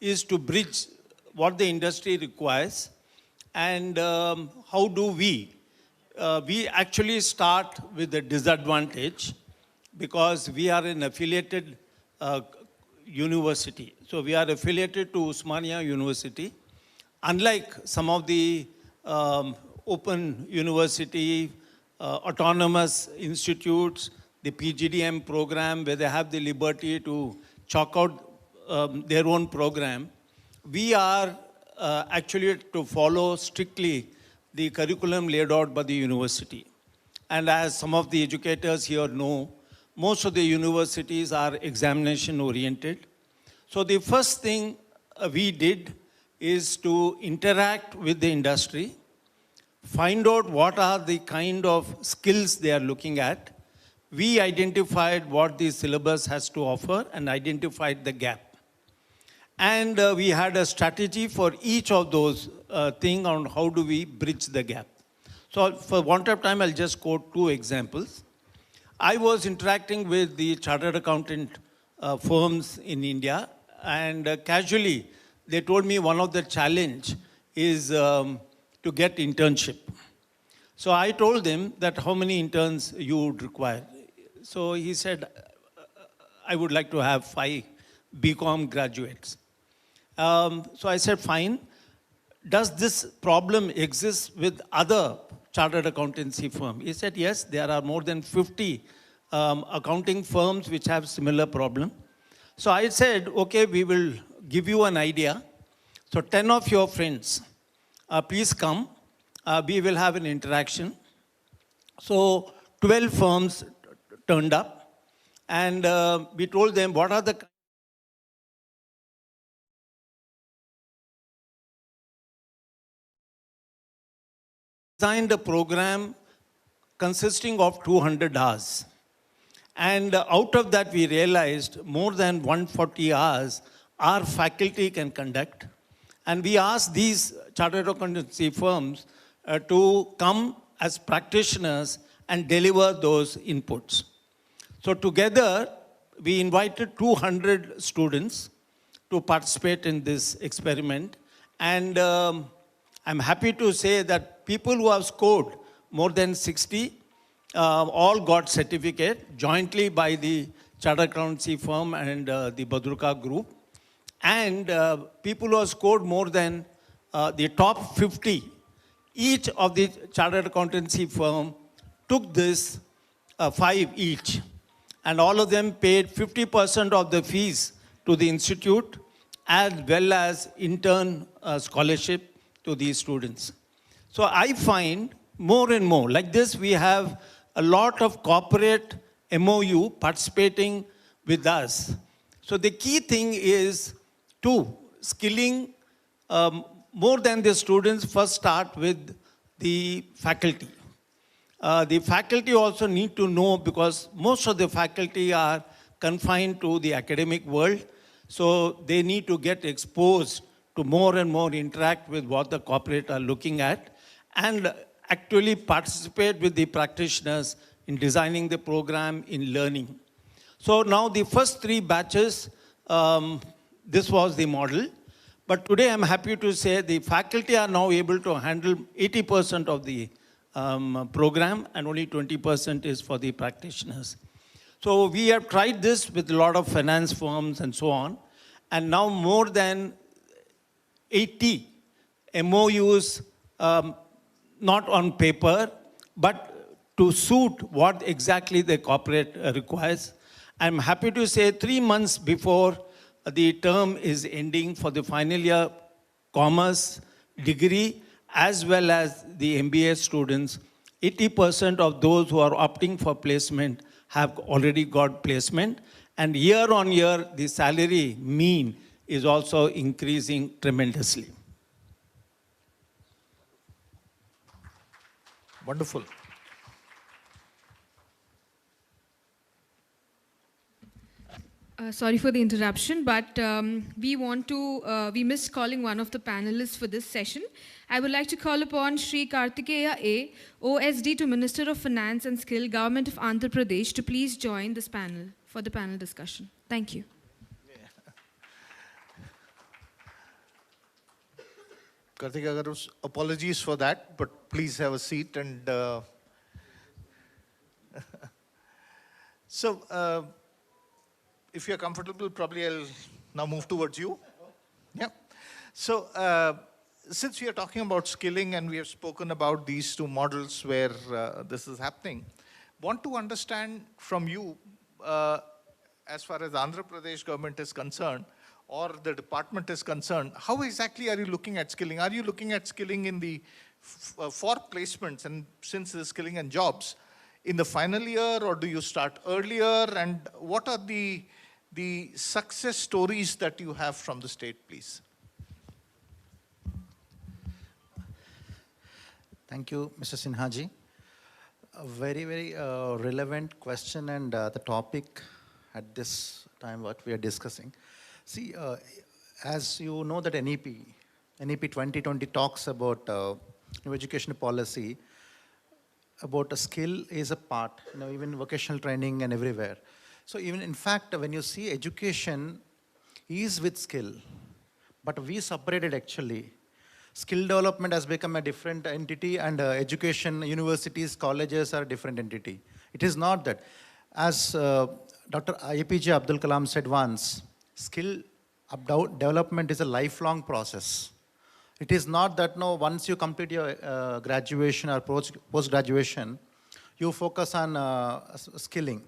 is to bridge what the industry requires and how do we actually start with a disadvantage because we are an affiliated university. So we are affiliated to Osmania University. Unlike some of the open university, autonomous institutes, the PGDM program where they have the liberty to chalk out their own program, we are actually to follow strictly the curriculum laid out by the university. And as some of the educators here know, most of the universities are examination oriented. So the first thing we did is to interact with the industry, find out what are the kind of skills they are looking at. We identified what the syllabus has to offer and identified the gap. And we had a strategy for each of those things on how do we bridge the gap. So for want of time, I'll just quote two examples. I was interacting with the chartered accountant firms in India, and casually they told me one of the challenge is to get internship. So I told them that how many interns you would require. So he said, I would like to have 5 BCom graduates. So I said, fine. Does this problem exist with other chartered accountancy firm? He said, yes, there are more than 50 accounting firms which have similar problem. So I said, okay, we will give you an idea. So 10 of your friends, please come. We will have an interaction. So 12 firms turned up, and we told them what are the designed a program consisting of 200 hours. And out of that, we realized more than 140 hours our faculty can conduct. And we asked these chartered accountancy firms to come as practitioners and deliver those inputs. So together, we invited 200 students to participate in this experiment. And I'm happy to say that people who have scored more than 60 all got certificate jointly by the chartered accountancy firm and the Badruka group. And people who have scored more than the top 50, each of the chartered accountancy firm took this 5 each. And all of them paid 50% of the fees to the institute as well as intern scholarship to these students. So I find more and more, like this, we have a lot of corporate MOU participating with us. So the key thing is to skilling more than the students. First start with the faculty. The faculty also need to know, because most of the faculty are confined to the academic world. So they need to get exposed to more and more interact with what the corporate are looking at and actually participate with the practitioners in designing the program, in learning. So now the first 3 batches, this was the model. But today I'm happy to say the faculty are now able to handle 80% of the program and only 20% is for the practitioners. So we have tried this with a lot of finance firms and so on. And now more than 80 MOUs, not on paper, but to suit what exactly the corporate requires. I'm happy to say 3 months before the term is ending for the final year commerce degree, as well as the MBA students, 80% of those who are opting for placement have already got placement. And year on year, the salary mean is also increasing tremendously. Wonderful. Sorry for the interruption, but we missed calling one of the panelists for this session. I would like to call upon Shri Kartikeya A, OSD to Minister of Finance and Skill, Government of Andhra Pradesh, to please join this panel for the panel discussion. Thank you. Kartikeya Garu, apologies for that, but please have a seat. And so, if you're comfortable, probably I'll now move towards you. Yeah. So, since we are talking about skilling and we have spoken about these 2 models where this is happening, want to understand from you, as far as Andhra Pradesh government is concerned, or the department is concerned, how exactly are you looking at skilling? Are you looking at skilling in the, for placements, and since the skilling and jobs, in the final year, or do you start earlier? And what are the success stories that you have from the state, please? Thank you, Mr. Sinhaji. A very, very relevant question and the topic at this time what we are discussing. See, as you know that NEP 2020 talks about new education policy, about a skill is a part, even vocational training and everywhere. So even in fact, when you see education is with skill, but we separated actually. Skill development has become a different entity and education, universities, colleges are a different entity. It is not that. As Dr. APJ Abdul Kalam said once, skill development is a lifelong process. It is not that once you complete your graduation or post-graduation, you focus on skilling.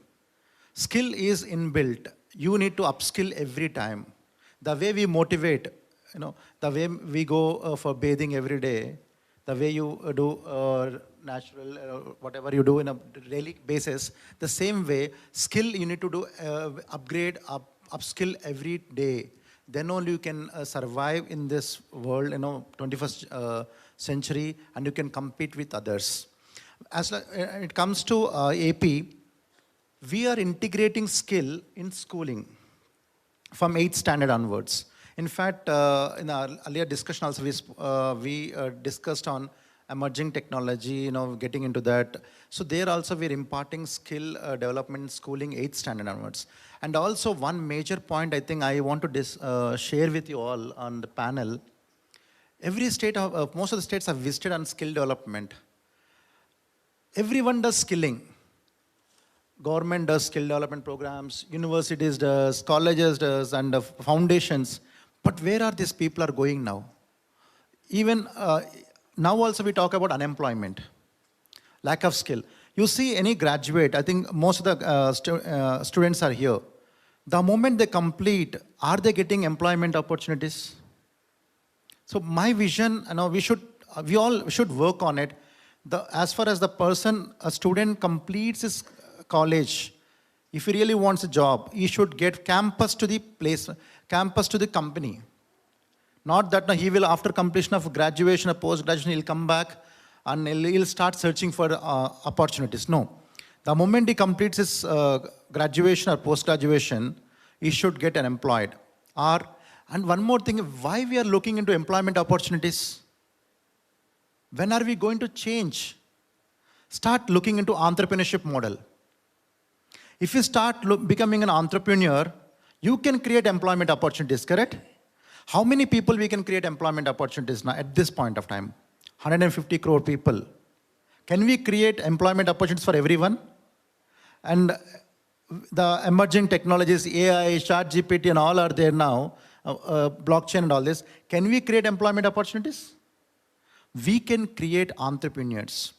Skill is inbuilt. You need to upskill every time. The way we motivate, the way we go for bathing every day, the way you do natural, whatever you do in a daily basis, the same way, skill you need to do, upgrade, upskill every day. Then only you can survive in this world, 21st century, and you can compete with others. As it comes to AP, we are integrating skill in schooling from 8th standard onwards. In fact, in our earlier discussion also, we discussed on emerging technology, getting into that. So there also we're imparting skill development schooling 8th standard onwards. And also one major point I think I want to share with you all on the panel. Every state, most of the states have visited on skill development. Everyone does skilling. Government does skill development programs, universities does, colleges does, and foundations. But where are these people are going now? Even now also we talk about unemployment, lack of skill. You see any graduate, I think most of the students are here. The moment they complete, are they getting employment opportunities? So my vision, we all should work on it. As far as a student completes his college, if he really wants a job, he should get campus to the place, campus to the company. Not that he will, after completion of graduation or post-graduation, he'll come back and he'll start searching for opportunities. No. The moment he completes his graduation or post-graduation, he should get unemployed. are, and one more thing, why we are looking into employment opportunities? When are we going to change? Start looking into entrepreneurship model. If you start becoming an entrepreneur, you can create employment opportunities, correct? How many people we can create employment opportunities now at this point of time? 150 crore people. Can we create employment opportunities for everyone? And the emerging technologies, AI, ChatGPT and all are there now, blockchain and all this. Can we create employment opportunities? We can create entrepreneurs.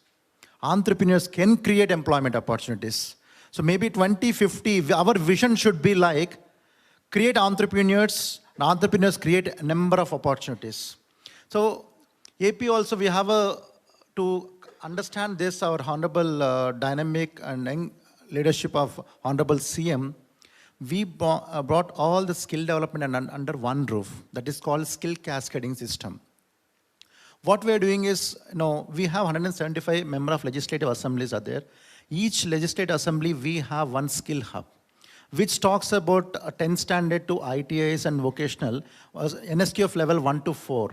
Entrepreneurs can create employment opportunities. So maybe 2050, our vision should be like, create entrepreneurs, and entrepreneurs create a number of opportunities. So AP also, we have to understand this, our honorable dynamic and leadership of honorable CM, we brought all the skill development under one roof. That is called skill cascading system. What we are doing is, we have 175 members of legislative assemblies are there. Each legislative assembly, we have one skill hub, which talks about a 10 standard to ITIs and vocational, NSQ of level 1 to 4.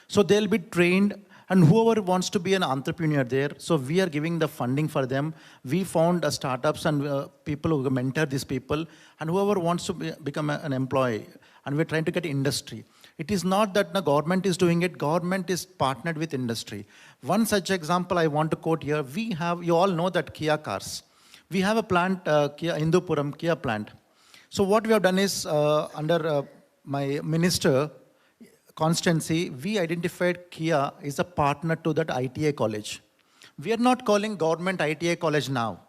So they'll be trained, and whoever wants to be an entrepreneur there, so we are giving the funding for them. We found startups and people who mentor these people, and whoever wants to become an employee, and we're trying to get industry. It is not that the government is doing it, government is partnered with industry. One such example I want to quote here, you all know that Kia cars. We have a plant, Kia Hindupuram Kia plant. So what we have done is, under my minister constancy, we identified Kia is a partner to that ITA college. We are not calling government ITA college now.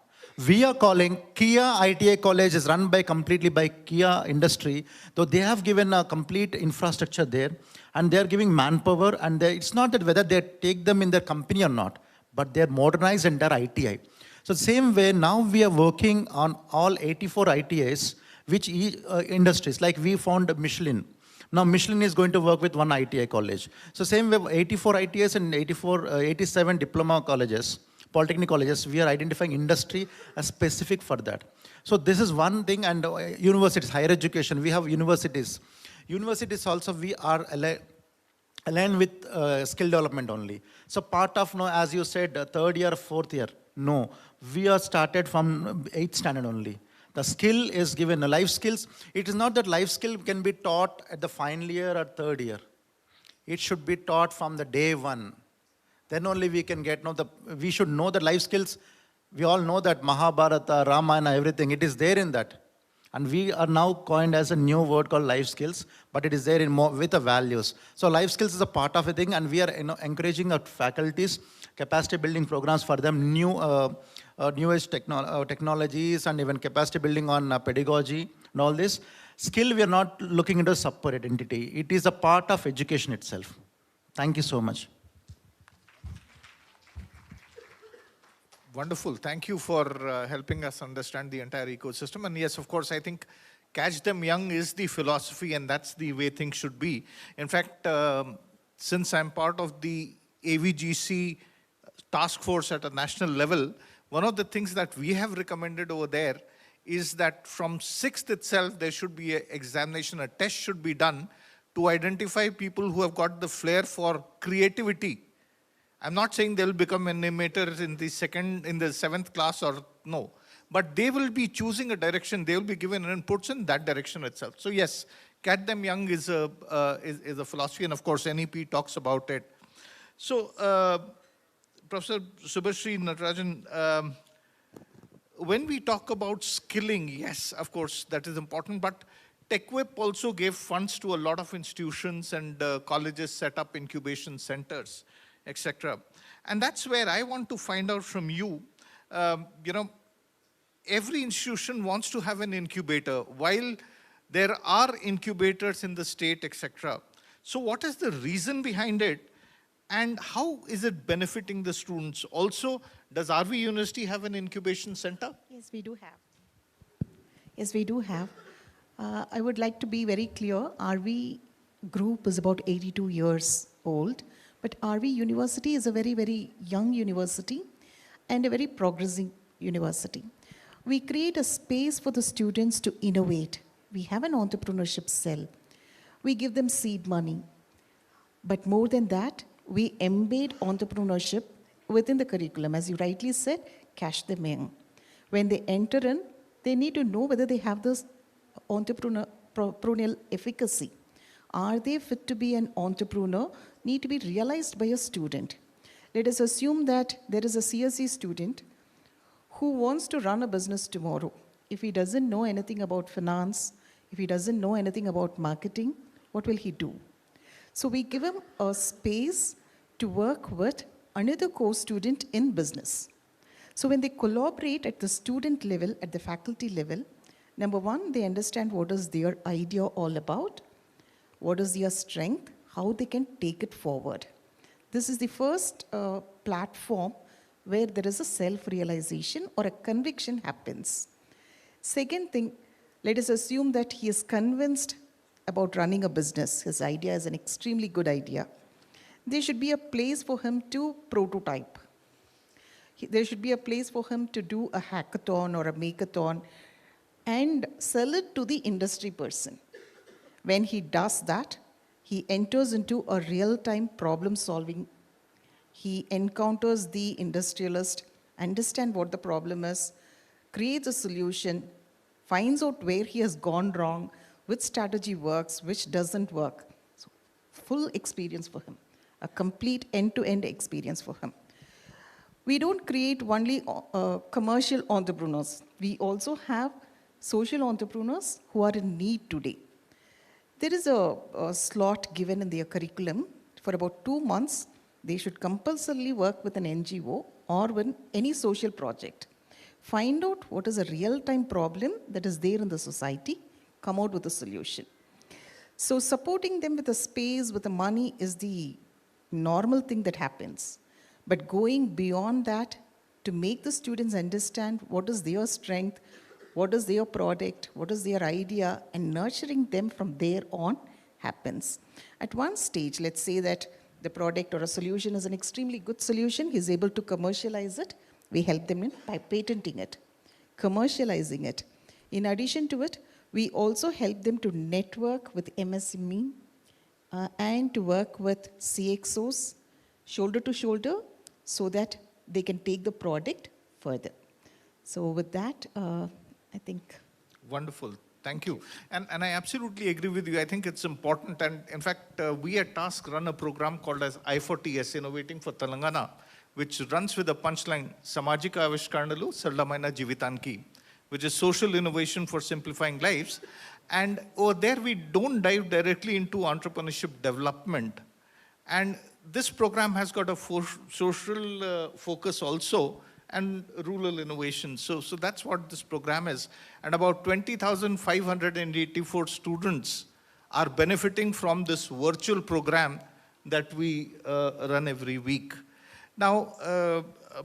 We are calling Kia ITA college is run completely by Kia industry, though they have given a complete infrastructure there, and they are giving manpower, and it's not that whether they take them in their company or not, but they are modernized under ITI. So same way, now we are working on all 84 ITIs, which industries, like we found Michelin. Now Michelin is going to work with one ITI college. So same way, 84 ITIs and 87 diploma colleges, polytechnic colleges, we are identifying industry as specific for that. So this is one thing, and universities, higher education, we have universities. Universities also, we are aligned with skill development only. So part of, as you said, third year, fourth year, no. We are started from 8th standard only. The skill is given, life skills. It is not that life skill can be taught at the final year or third year. It should be taught from the day one. Then only we can get, we should know the life skills. We all know that Mahabharata, Ramayana, everything, it is there in that. And we are now coined as a new word called life skills, but it is there in with the values. So life skills is a part of a thing, and we are encouraging our faculties, capacity building programs for them, new age technologies, and even capacity building on pedagogy and all this. Skill, we are not looking into a separate entity. It is a part of education itself. Thank you so much. Wonderful. Thank you for helping us understand the entire ecosystem. And yes, of course, I think catch them young is the philosophy, and that's the way things should be. In fact, since I'm part of the AVGC task force at a national level, one of the things that we have recommended over there is that from 6th itself, there should be an examination, a test should be done to identify people who have got the flair for creativity. I'm not saying they'll become animators in the 7th class or no, but they will be choosing a direction. They will be given inputs in that direction itself. So yes, catch them young is a philosophy, and of course NEP talks about it. So Professor Subhashree Natarajan, when we talk about skilling, yes, of course, that is important, but TechWhip also gave funds to a lot of institutions, and colleges set up incubation centers, etc. And that's where I want to find out from you, every institution wants to have an incubator, while there are incubators in the state, etc. So what is the reason behind it, and how is it benefiting the students? Also, does RV University have an incubation center? Yes, we do have. Yes, we do have. I would like to be very clear. RV Group is about 82 years old. But RV University is a very, very young university and a very progressive university. We create a space for the students to innovate. We have an entrepreneurship cell. We give them seed money. But more than that, we embed entrepreneurship within the curriculum. As you rightly said, cash them in. When they enter in, they need to know whether they have this entrepreneurial efficacy. Are they fit to be an entrepreneur? Need to be realized by a student. Let us assume that there is a CSE student who wants to run a business tomorrow. If he doesn't know anything about finance, if he doesn't know anything about marketing, what will he do? So we give him a space to work with another course student in business. So when they collaborate at the student level, at the faculty level, number one, they understand what is their idea all about, what is their strength, how they can take it forward. This is the first platform where there is a self-realization or a conviction happens. Second thing, let us assume that he is convinced about running a business. His idea is an extremely good idea. There should be a place for him to prototype. There should be a place for him to do a hackathon or a makeathon and sell it to the industry person. When he does that, he enters into a real-time problem solving. He encounters the industrialist, understands what the problem is, creates a solution, finds out where he has gone wrong, which strategy works, which doesn't work. So, full experience for him, a complete end-to-end experience for him. We don't create only commercial entrepreneurs. We also have social entrepreneurs who are in need today. There is a slot given in their curriculum. For about 2 months, they should compulsorily work with an NGO or with any social project. Find out what is a real-time problem that is there in the society, come out with a solution. So supporting them with a space, with the money is the normal thing that happens. But going beyond that to make the students understand what is their strength, what is their product, what is their idea, and nurturing them from there on happens. At one stage, let's say that the product or a solution is an extremely good solution, he's able to commercialize it. We help them in by patenting it, commercializing it. In addition to it, we also help them to network with MSME and to work with CXOs, shoulder to shoulder, so that they can take the product further. So with that, I think. Wonderful. Thank you. And I absolutely agree with you. I think it's important. And in fact, we at Task run a program called as I4TS, Innovating for Telangana, which runs with a punchline, Samajika Avishkarnalu Sardamaina Jivitanki, which is social innovation for simplifying lives. And over there, we don't dive directly into entrepreneurship development. And this program has got a social focus also, and rural innovation. So that's what this program is. And about 20,584 students are benefiting from this virtual program that we run every week. Now,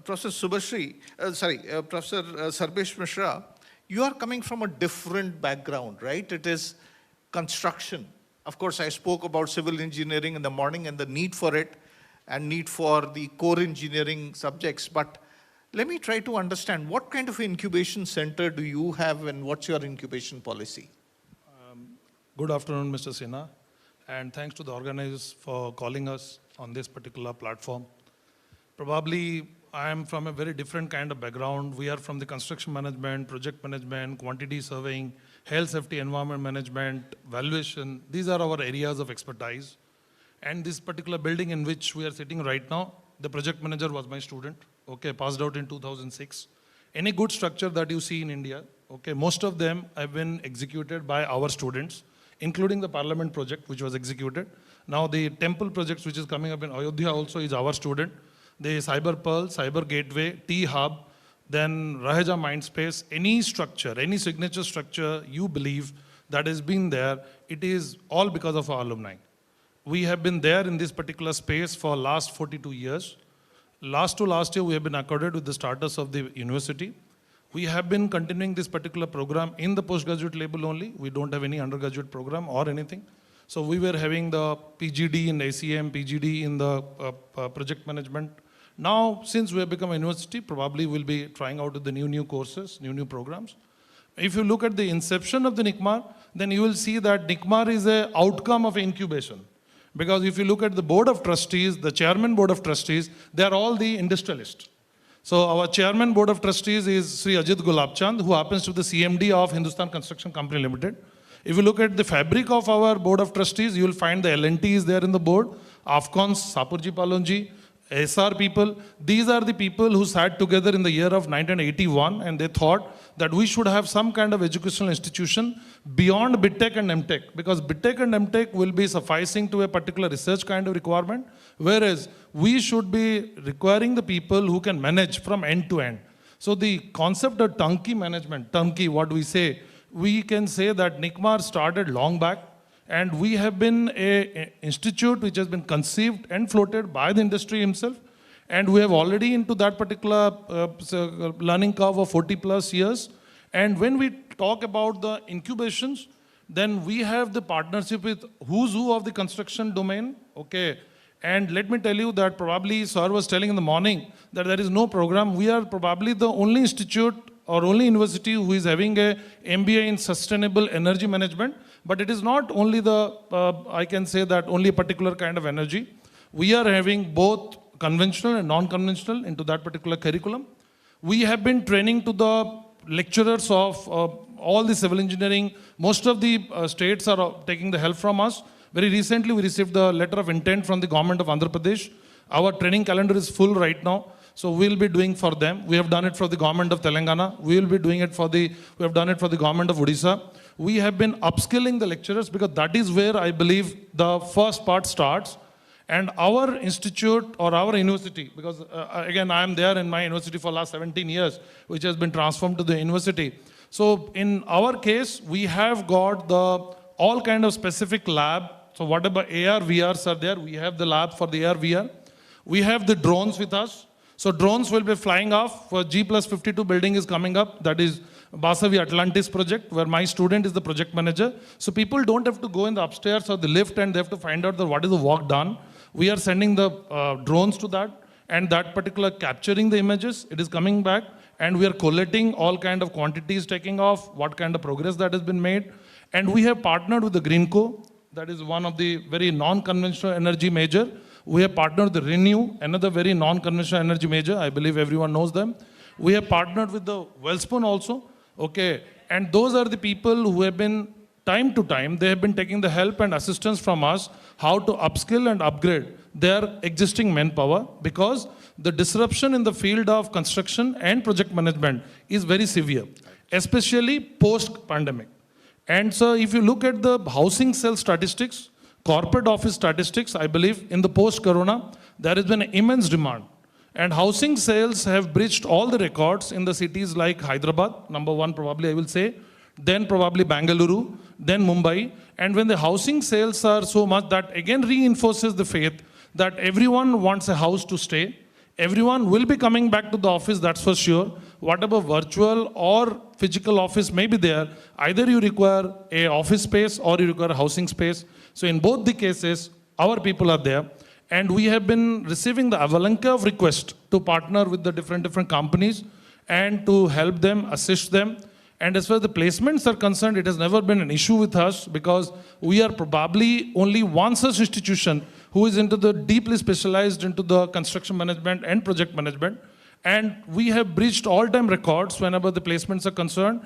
Professor Professor Sarbesh Mishra, you are coming from a different background, right? It is construction. Of course, I spoke about civil engineering in the morning and the need for it and need for the core engineering subjects. But let me try to understand, what kind of incubation center do you have and what's your incubation policy? Good afternoon, Mr. Sinha, and thanks to the organizers for calling us on this particular platform. Probably I am from a very different kind of background. We are from the construction management, project management, quantity surveying, health, safety, environment management, valuation. These are our areas of expertise. And this particular building in which we are sitting right now, the project manager was my student, okay, passed out in 2006. Any good structure that you see in India, okay, most of them have been executed by our students, including the parliament project, which was executed. Now the temple projects, which is coming up in Ayodhya also, is our student. The Cyber Pearl, Cyber Gateway, T-Hub, then Raheja Mindspace, any structure, any signature structure you believe that has been there, it is all because of our alumni. We have been there in this particular space for last 42 years. Last year, we have been accorded with the status of the university. We have been continuing this particular program in the postgraduate level only. We don't have any undergraduate program or anything. So we were having the PGD in ACM, PGD in the project management. Now, since we have become a university, probably we'll be trying out the new courses, new programs. if you look at the inception of the NICMAR, then you will see that NICMAR is an outcome of incubation. Because if you look at the board of trustees, the chairman board of trustees, they are all the industrialists. So our chairman board of trustees is Sri Ajit Gulabchand, who happens to be the CMD of Hindustan Construction Company Limited. If you look at the fabric of our board of trustees, you will find the L&T is there in the board, Afcons, Sapurji Palonji, SR people. These are the people who sat together in the year of 1981 and they thought that we should have some kind of educational institution beyond BTech and MTech, because BTech and MTech will be sufficing to a particular research kind of requirement, whereas we should be requiring the people who can manage from end to end. So the concept of turnkey management, turnkey, what we say, we can say that NICMAR started long back, and we have been an institute which has been conceived and floated by the industry himself. And we have already into that particular learning curve of 40 plus years. And when we talk about the incubations, then we have the partnership with who's who of the construction domain. Okay. And let me tell you that probably sir was telling in the morning that there is no program. We are probably the only institute or only university who is having a MBA in sustainable energy management. But it is not only the, I can say that only a particular kind of energy. We are having both conventional and non-conventional into that particular curriculum. We have been training to the lecturers of all the civil engineering. Most of the states are taking the help from us. Very recently, we received the letter of intent from the government of Andhra Pradesh. Our training calendar is full right now. So we'll be doing for them. We have done it for the government of Telangana. We will be doing it for we have done it for the government of Odisha. We have been upskilling the lecturers because that is where I believe the first part starts. And our institute or our university, because again, I am there in my university for last 17 years, which has been transformed to the university. So in our case, we have got the all kind of specific lab. So whatever AR, VRs are there, we have the lab for the AR, VR. We have the drones with us. So drones will be flying off. For G+52 building is coming up. That is Basavi Atlantis project, where my student is the project manager. So people don't have to go in the upstairs or the lift and they have to find out what is the work done. We are sending the drones to that, and that particular capturing the images, it is coming back, and we are collating all kind of quantities taking off, what kind of progress that has been made. And we have partnered with the Greenco, that is one of the very non-conventional energy major. We have partnered with the Renew, another very non-conventional energy major. I believe everyone knows them. We have partnered with the Wellspun also. Okay, and those are the people who have been, time to time, they have been taking the help and assistance from us how to upskill and upgrade their existing manpower, because the disruption in the field of construction and project management is very severe, especially post-pandemic. And so if you look at the housing sales statistics, corporate office statistics, I believe in the post-corona, there has been an immense demand. And housing sales have breached all the records in the cities like Hyderabad, number one probably I will say, then probably Bangalore, then Mumbai. And when the housing sales are so much, that again reinforces the faith that everyone wants a house to stay. Everyone will be coming back to the office, that's for sure. Whatever virtual or physical office may be there, either you require an office space or you require a housing space. So in both the cases, our people are there. And we have been receiving the avalanche of requests to partner with the different companies and to help them, assist them. And as far as the placements are concerned, it has never been an issue with us, because we are probably only one such institution who is into the deeply specialized into the construction management and project management. And we have breached all-time records whenever the placements are concerned.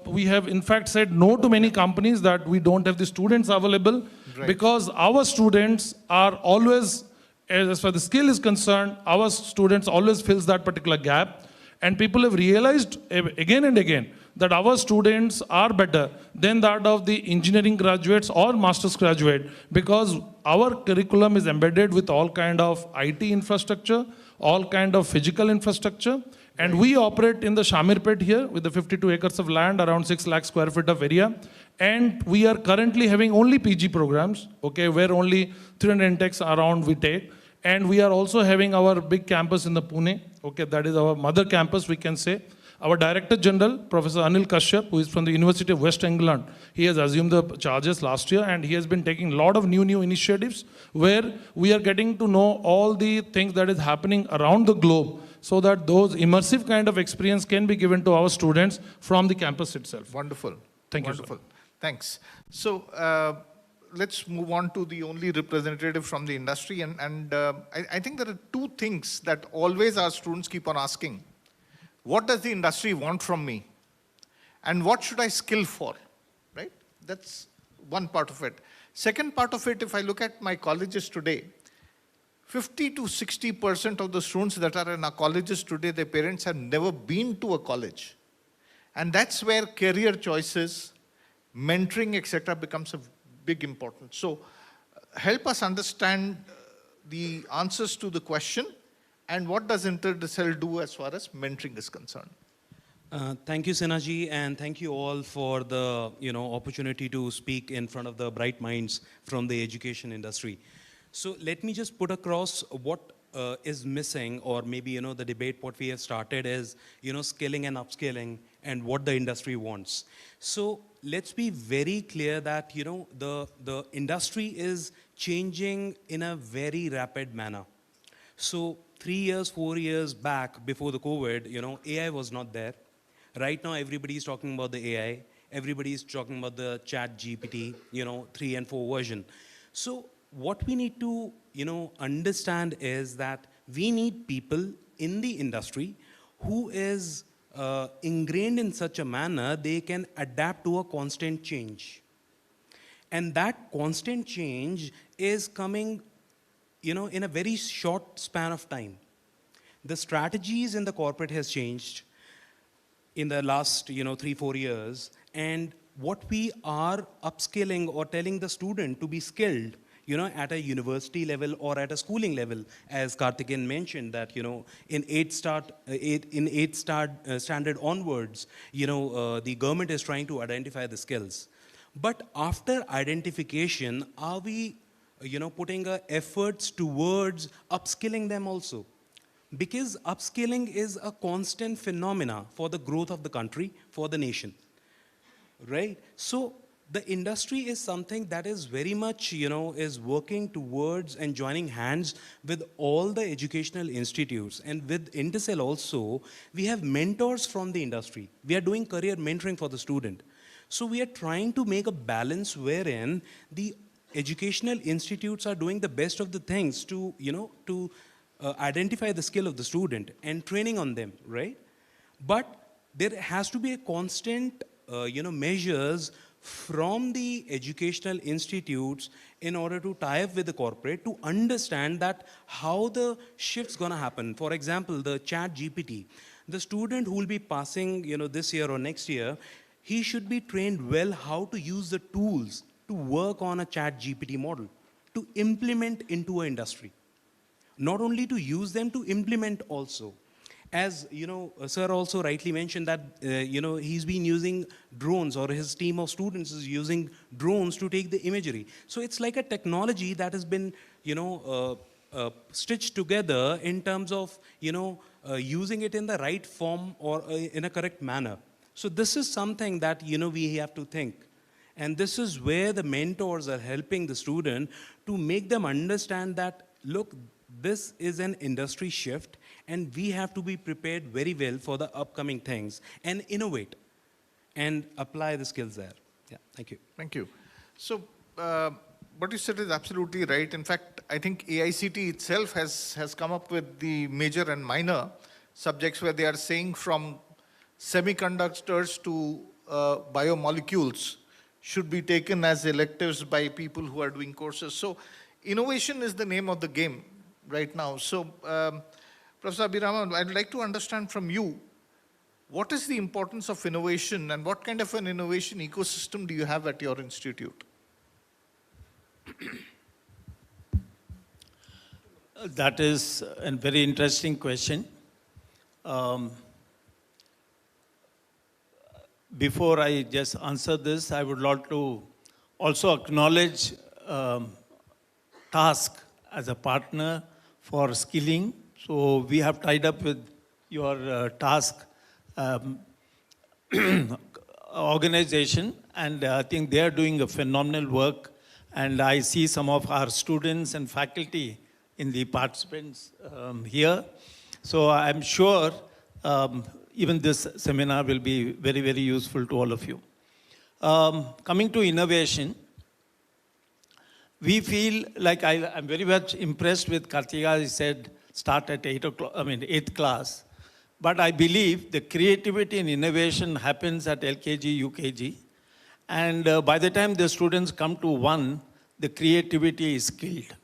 We have in fact said no to many companies that we don't have the students available, right, because our students are always, as far as the skill is concerned, our students always fills that particular gap. And people have realized again and again that our students are better than that of the engineering graduates or master's graduate, because our curriculum is embedded with all kind of IT infrastructure, all kind of physical infrastructure. And we operate in the Shamirpet here with the 52 acres of land, around 6 lakh square feet of area. And we are currently having only PG programs, okay, where only 300 intakes around we take. And we are also having our big campus in the Pune, okay, that is our mother campus, we can say. Our Director General, Professor Anil Kashyap, who is from the University of West England, he has assumed the charges last year, and he has been taking a lot of new initiatives where we are getting to know all the things that is happening around the globe. so that those immersive kind of experience can be given to our students from the campus itself. Wonderful. Thank you, Wonderful. Thanks. So let's move on to the only representative from the industry. And I think there are two things that always our students keep on asking. What does the industry want from me? And what should I skill for? Right? That's one part of it. Second part of it, if I look at my colleges today, 50 to 60% of the students that are in our colleges today, their parents have never been to a college. And that's where career choices, mentoring, etc. becomes of big importance. So help us understand the answers to the question and what does InterDiscel do as far as mentoring is concerned. Thank you, Sinaji, and thank you all for the opportunity to speak in front of the bright minds from the education industry. So let me just put across what is missing, or maybe the debate what we have started is skilling and upskilling and what the industry wants. So let's be very clear that the industry is changing in a very rapid manner. So 3 years, 4 years back before the COVID, AI was not there. Right now, everybody is talking about the AI. Everybody is talking about the chat GPT, 3 and 4 version. So what we need to, understand is that we need people in the industry who is ingrained in such a manner they can adapt to a constant change. And that constant change is coming, in a very short span of time. The strategies in the corporate has changed in the last 3-4 years, and what we are upskilling or telling the student to be skilled at a university level or at a schooling level, as Karthikeyan mentioned that in 8th standard onwards, the government is trying to identify the skills. But after identification, are we putting efforts towards upskilling them also? Because upskilling is a constant phenomena for the growth of the country, for the nation, right? So the industry is something that is very much, is working towards and joining hands with all the educational institutes. And with IndiGlobal also, we have mentors from the industry. We are doing career mentoring for the student. So we are trying to make a balance wherein the educational institutes are doing the best of the things to, identify the skill of the student and training on them, right? But there has to be a constant, measures from the educational institutes in order to tie up with the corporate to understand that how the shift's gonna happen. For example, the chat GPT, the student who will be passing, this year or next year, he should be trained well how to use the tools to work on a chat GPT model, to implement into an industry. Not only to use them, to implement also. As sir also rightly mentioned that he's been using drones, or his team of students is using drones to take the imagery. So it's like a technology that has been stitched together in terms of using it in the right form or in a correct manner. So this is something that we have to think. And this is where the mentors are helping the student to make them understand that, look, this is an industry shift, and we have to be prepared very well for the upcoming things and innovate and apply the skills there. Yeah, thank you. Thank you. So what you said is absolutely right. In fact, I think AICT itself has come up with the major and minor subjects where they are saying from semiconductors to biomolecules should be taken as electives by people who are doing courses. So innovation is the name of the game right now. So Professor Abhiraman, I'd like to understand from you, what is the importance of innovation and what kind of an innovation ecosystem do you have at your institute? That is a very interesting question. Before I just answer this, I would like to also acknowledge TASK as a partner for skilling. So we have tied up with your TASK organization, and I think they are doing a phenomenal work. And I see some of our students and faculty in the participants here. So I'm sure even this seminar will be very, very useful to all of you. Coming to innovation, we feel like I'm very much impressed with Kartika. He said start at 8th class. But I believe the creativity and innovation happens at LKG, UKG. And by the time the students come to 1, the creativity is killed.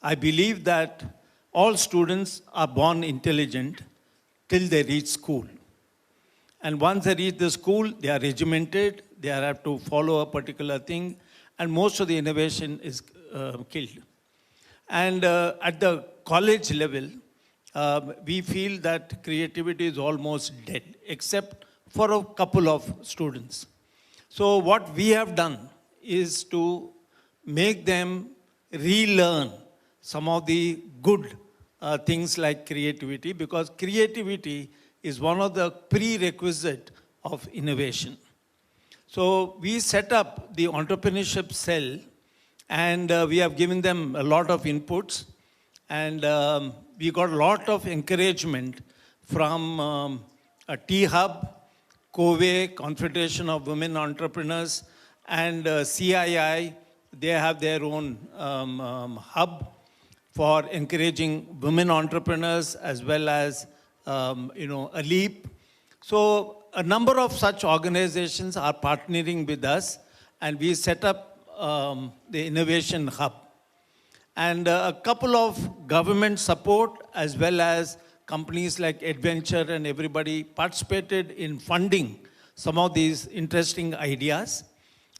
I believe that all students are born intelligent till they reach school. And once they reach the school, they are regimented, they have to follow a particular thing, and most of the innovation is killed. And at the college level, we feel that creativity is almost dead, except for a couple of students. So what we have done is to make them relearn some of the good things like creativity, because creativity is one of the prerequisites of innovation. So we set up the entrepreneurship cell, and we have given them a lot of inputs, and we got a lot of encouragement from a T-Hub, CONCLAVE, Confederation of Women Entrepreneurs, and CII. They have their own hub for encouraging women entrepreneurs, as well as a leap. So a number of such organizations are partnering with us, and we set up the Innovation Hub. And a couple of government support, as well as companies like Adventure and everybody participated in funding some of these interesting ideas.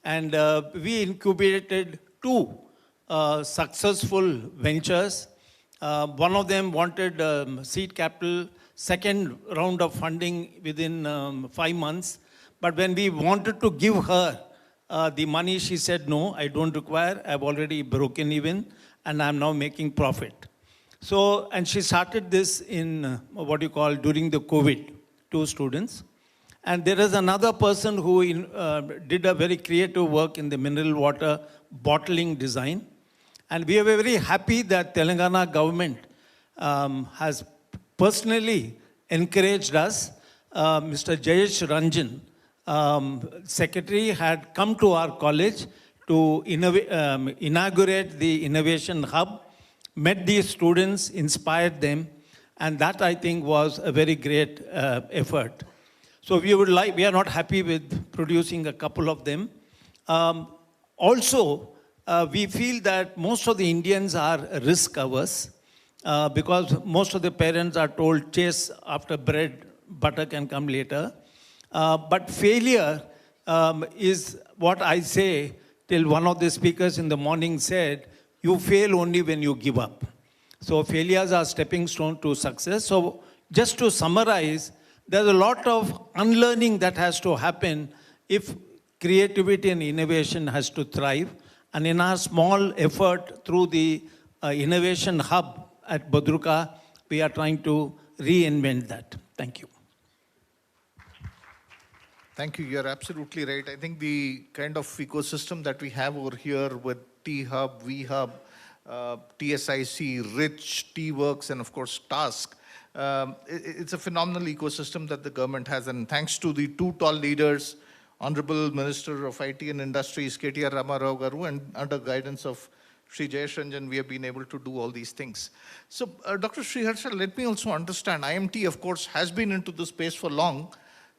And we incubated 2 successful ventures. One of them wanted seed capital, second round of funding within 5 months. But when we wanted to give her the money, she said, no, I don't require. I've already broken even, and I'm now making profit. So, and she started this in during the COVID, 2 students. And there is another person who did a very creative work in the mineral water bottling design. And we are very happy that Telangana government has personally encouraged us. Mr. Jayesh Ranjan, secretary, had come to our college to inaugurate the Innovation Hub, met these students, inspired them, and that, I think, was a very great effort. So we are not happy with producing a couple of them. Also, we feel that most of the Indians are risk averse because most of the parents are told, chase after bread, butter can come later. But failure is what I say, till one of the speakers in the morning said, you fail only when you give up. So failures are stepping stone to success. So just to summarize, there's a lot of unlearning that has to happen if creativity and innovation has to thrive. And in our small effort through the Innovation Hub at Badruka, we are trying to reinvent that. Thank you. Thank you. You're absolutely right. I think the kind of ecosystem that we have over here with T-Hub, V-Hub, TSIC, Rich, T-Works, and of course Task, it's a phenomenal ecosystem that the government has. And thanks to the 2 tall leaders, Honorable Minister of IT and Industries, KTR Ramarao Garu, and under guidance of Sri Jayesh Ranjan, we have been able to do all these things. So, Dr. Sriharsha, let me also understand, IMT, of course, has been into this space for long.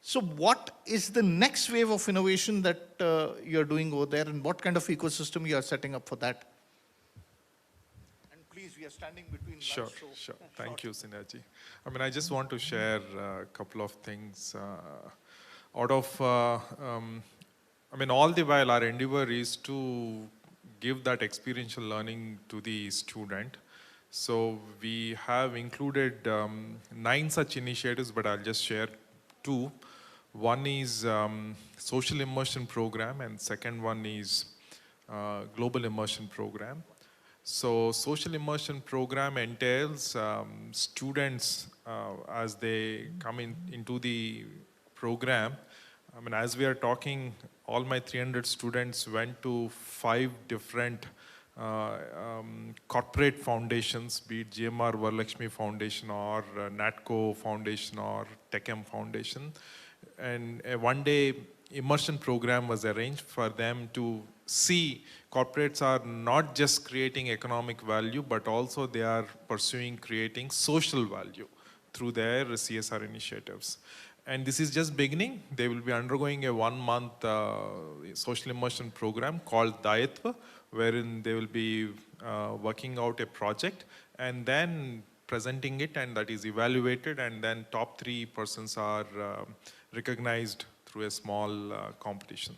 So what is the next wave of innovation that you're doing over there, and what kind of ecosystem you are setting up for that? And please, we are standing between Sure, lunch, sure. Thank you, Sinerji. I mean, I just want to share a couple of things. Out of, I mean, all the while our endeavor is to give that experiential learning to the student. So we have included 9 such initiatives, but I'll just share 2. One is social immersion program, and second one is global immersion program. So social immersion program entails students as they come into the program. I mean, as we are talking, all my 300 students went to 5 different corporate foundations, be it GMR Varalakshmi Foundation or NATCO Foundation or TechM Foundation. And one day immersion program was arranged for them to see corporates are not just creating economic value, but also they are pursuing creating social value through their CSR initiatives. And this is just beginning. They will be undergoing a 1-month social immersion program called Dayatva, wherein they will be working out a project and then presenting it, and that is evaluated, and then top 3 persons are recognized through a small competition.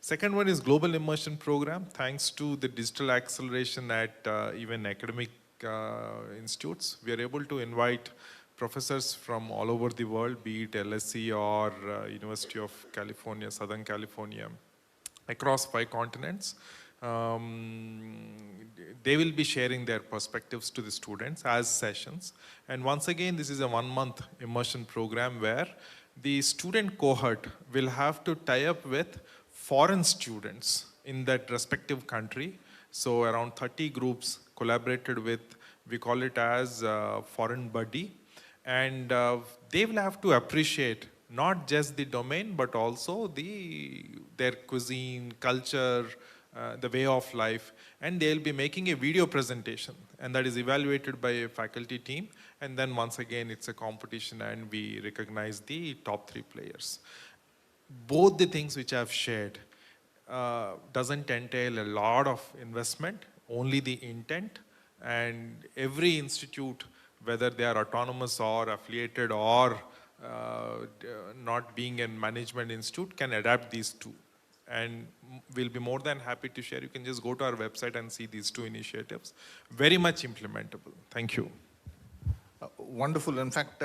Second one is Global Immersion Program. Thanks to the digital acceleration at even academic institutes, we are able to invite professors from all over the world, be it LSE or University of California, Southern California, across 5 continents. They will be sharing their perspectives to the students as sessions. And once again, this is a 1-month immersion program where the student cohort will have to tie up with foreign students in that respective country. So around 30 groups collaborated with, we call it as Foreign Buddy. And they will have to appreciate not just the domain, but also their cuisine, culture, the way of life. And they'll be making a video presentation, and that is evaluated by a faculty team. And then once again, it's a competition, and we recognize the top 3 players. Both the things which I've shared doesn't entail a lot of investment, only the intent. And every institute, whether they are autonomous or affiliated or not being a management institute, can adapt these 2. And we'll be more than happy to share. You can just go to our website and see these 2 initiatives. Very much implementable. Thank you. Wonderful. In fact,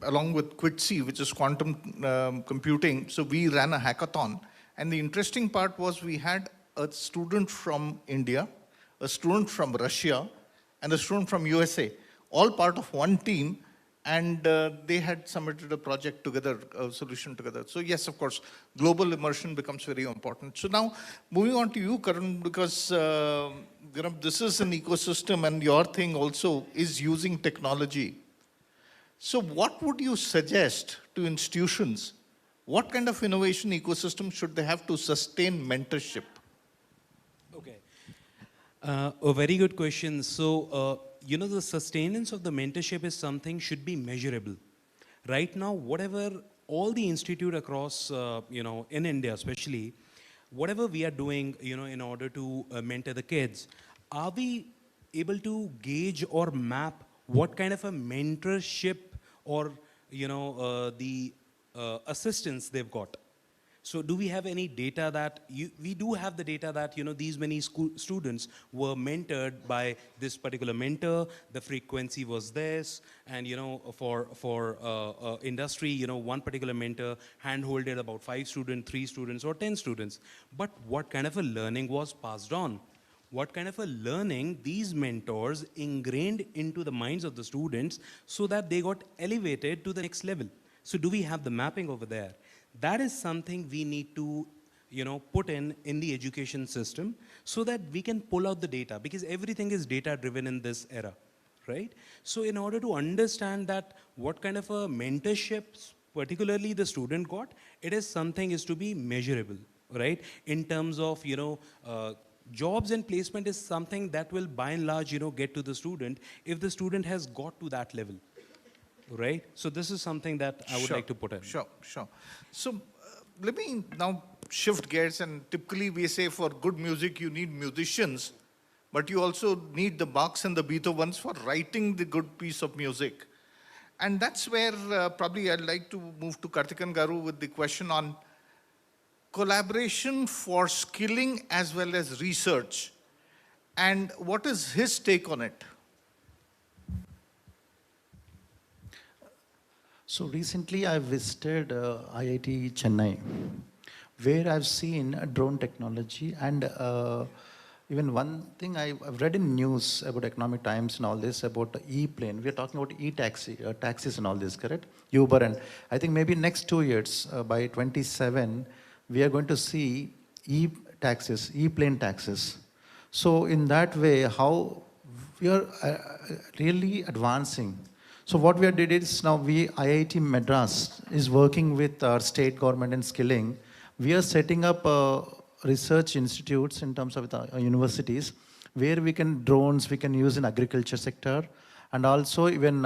along with QuitC, which is quantum computing, so we ran a hackathon. And the interesting part was we had a student from India, a student from Russia, and a student from USA, all part of one team, and they had submitted a project together, a solution together. So yes, of course, global immersion becomes very important. So now, moving on to you, Karan, because this is an ecosystem, and your thing also is using technology. So what would you suggest to institutions? What kind of innovation ecosystem should they have to sustain mentorship? Okay. A very good question. So, the sustenance of the mentorship is something should be measurable. Right now, whatever all the institute across, in India especially, whatever we are doing, in order to mentor the kids, are we able to gauge or map what kind of a mentorship or, the assistance they've got? So do we have any data that, we do have the data that, these many students were mentored by this particular mentor, the frequency was this, and, for industry, one particular mentor hand-holded about 5 students, 3 students, or 10 students. But what kind of a learning was passed on? What kind of a learning these mentors ingrained into the minds of the students so that they got elevated to the next level? So do we have the mapping over there? That is something we need to, put in the education system so that we can pull out the data, because everything is data driven in this era, right? So in order to understand that what kind of a mentorship particularly the student got, it is something is to be measurable, right? In terms of, jobs and placement is something that will by and large, get to the student if the student has got to that level. Right? So this is something that I would like to put in. Sure. So let me now shift gears, and typically we say for good music you need musicians, but you also need the Bachs and the Beethovens for writing the good piece of music. And that's where probably I'd like to move to Kartikan Garu with the question on collaboration for skilling as well as research. And what is his take on it? So recently I visited IIT Chennai, where I've seen drone technology, and even one thing I've read in news about Economic Times and all this about e-plane. We're talking about e-taxi, taxis and all this, correct? Uber, and I think maybe next 2 years, by 27, we are going to see e-taxis, e-plane taxis. So in that way, how we are really advancing. So what we did is now IIT Madras is working with our state government in skilling. We are setting up research institutes in terms of universities where we can drones we can use in agriculture sector and also even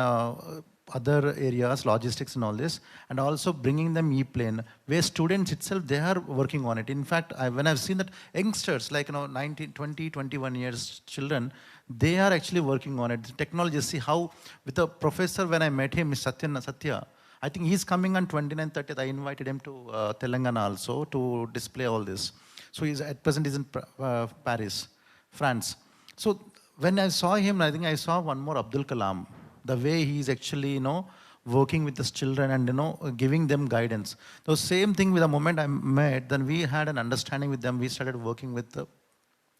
other areas, logistics and all this, and also bringing them e-plane, where students itself, they are working on it. In fact, when I've seen that youngsters, like 19, 20, 21 years children, they are actually working on it. The technology, see how, with the professor, when I met him, Satya, I think he's coming on 29th, 30th. I invited him to Telangana also to display all this. So he's at present he's in Paris, France. So when I saw him, I think I saw one more Abdul Kalam. The way he's actually, working with his children and, giving them guidance. The same thing with the moment I met, then we had an understanding with them. We started working with the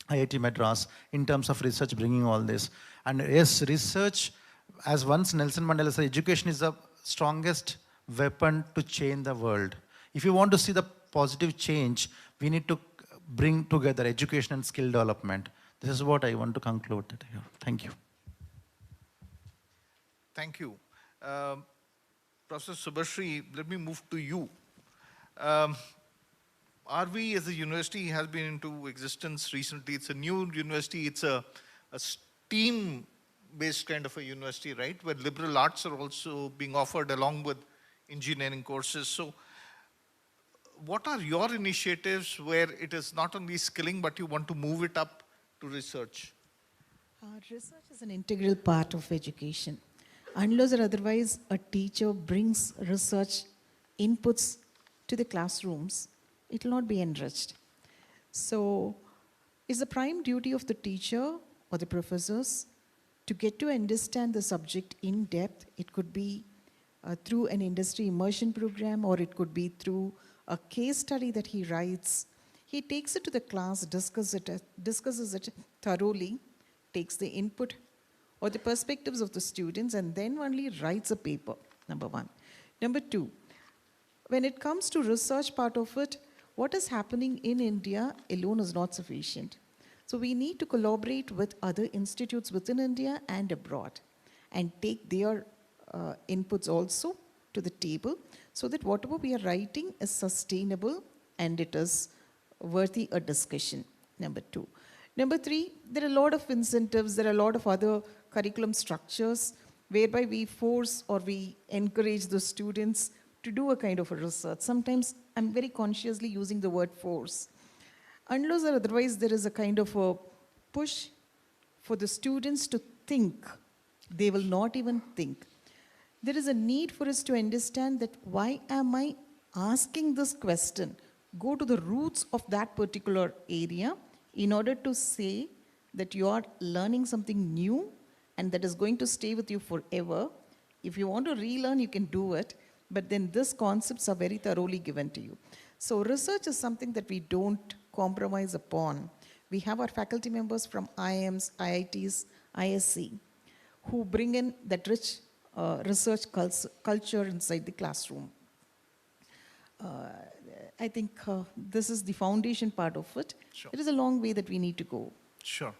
IIT Madras in terms of research, bringing all this. And yes, research, as once Nelson Mandela said, education is the strongest weapon to change the world. If you want to see the positive change, we need to bring together education and skill development. This is what I want to conclude. Thank you. Thank you. Professor Subhashri, let me move to you. RV as a university has been into existence recently. It's a new university. It's a STEAM-based kind of a university, right? Where liberal arts are also being offered along with engineering courses. So what are your initiatives where it is not only skilling, but you want to move it up to research? Research is an integral part of education. Unless or otherwise a teacher brings research inputs to the classrooms, it will not be enriched. So it's the prime duty of the teacher or the professors to get to understand the subject in depth. It could be through an industry immersion program, or it could be through a case study that he writes. He takes it to the class, discusses it thoroughly, takes the input or the perspectives of the students, and then only writes a paper, number one. Number two, when it comes to research part of it, what is happening in India alone is not sufficient. So we need to collaborate with other institutes within India and abroad and take their inputs also to the table so that whatever we are writing is sustainable and it is worthy a discussion, number two. Number three, there are a lot of incentives, there are a lot of other curriculum structures whereby we force or we encourage the students to do a kind of a research. Sometimes I'm very consciously using the word force. Unless or otherwise there is a kind of a push for the students to think. They will not even think. There is a need for us to understand that why am I asking this question? Go to the roots of that particular area in order to say that you are learning something new and that is going to stay with you forever. If you want to relearn, you can do it, but then these concepts are very thoroughly given to you. So research is something that we don't compromise upon. We have our faculty members from IIMs, IITs, ISC, who bring in that rich research culture inside the classroom. I think this is the foundation part of it. Sure. It is a long way that we need to go. Sure.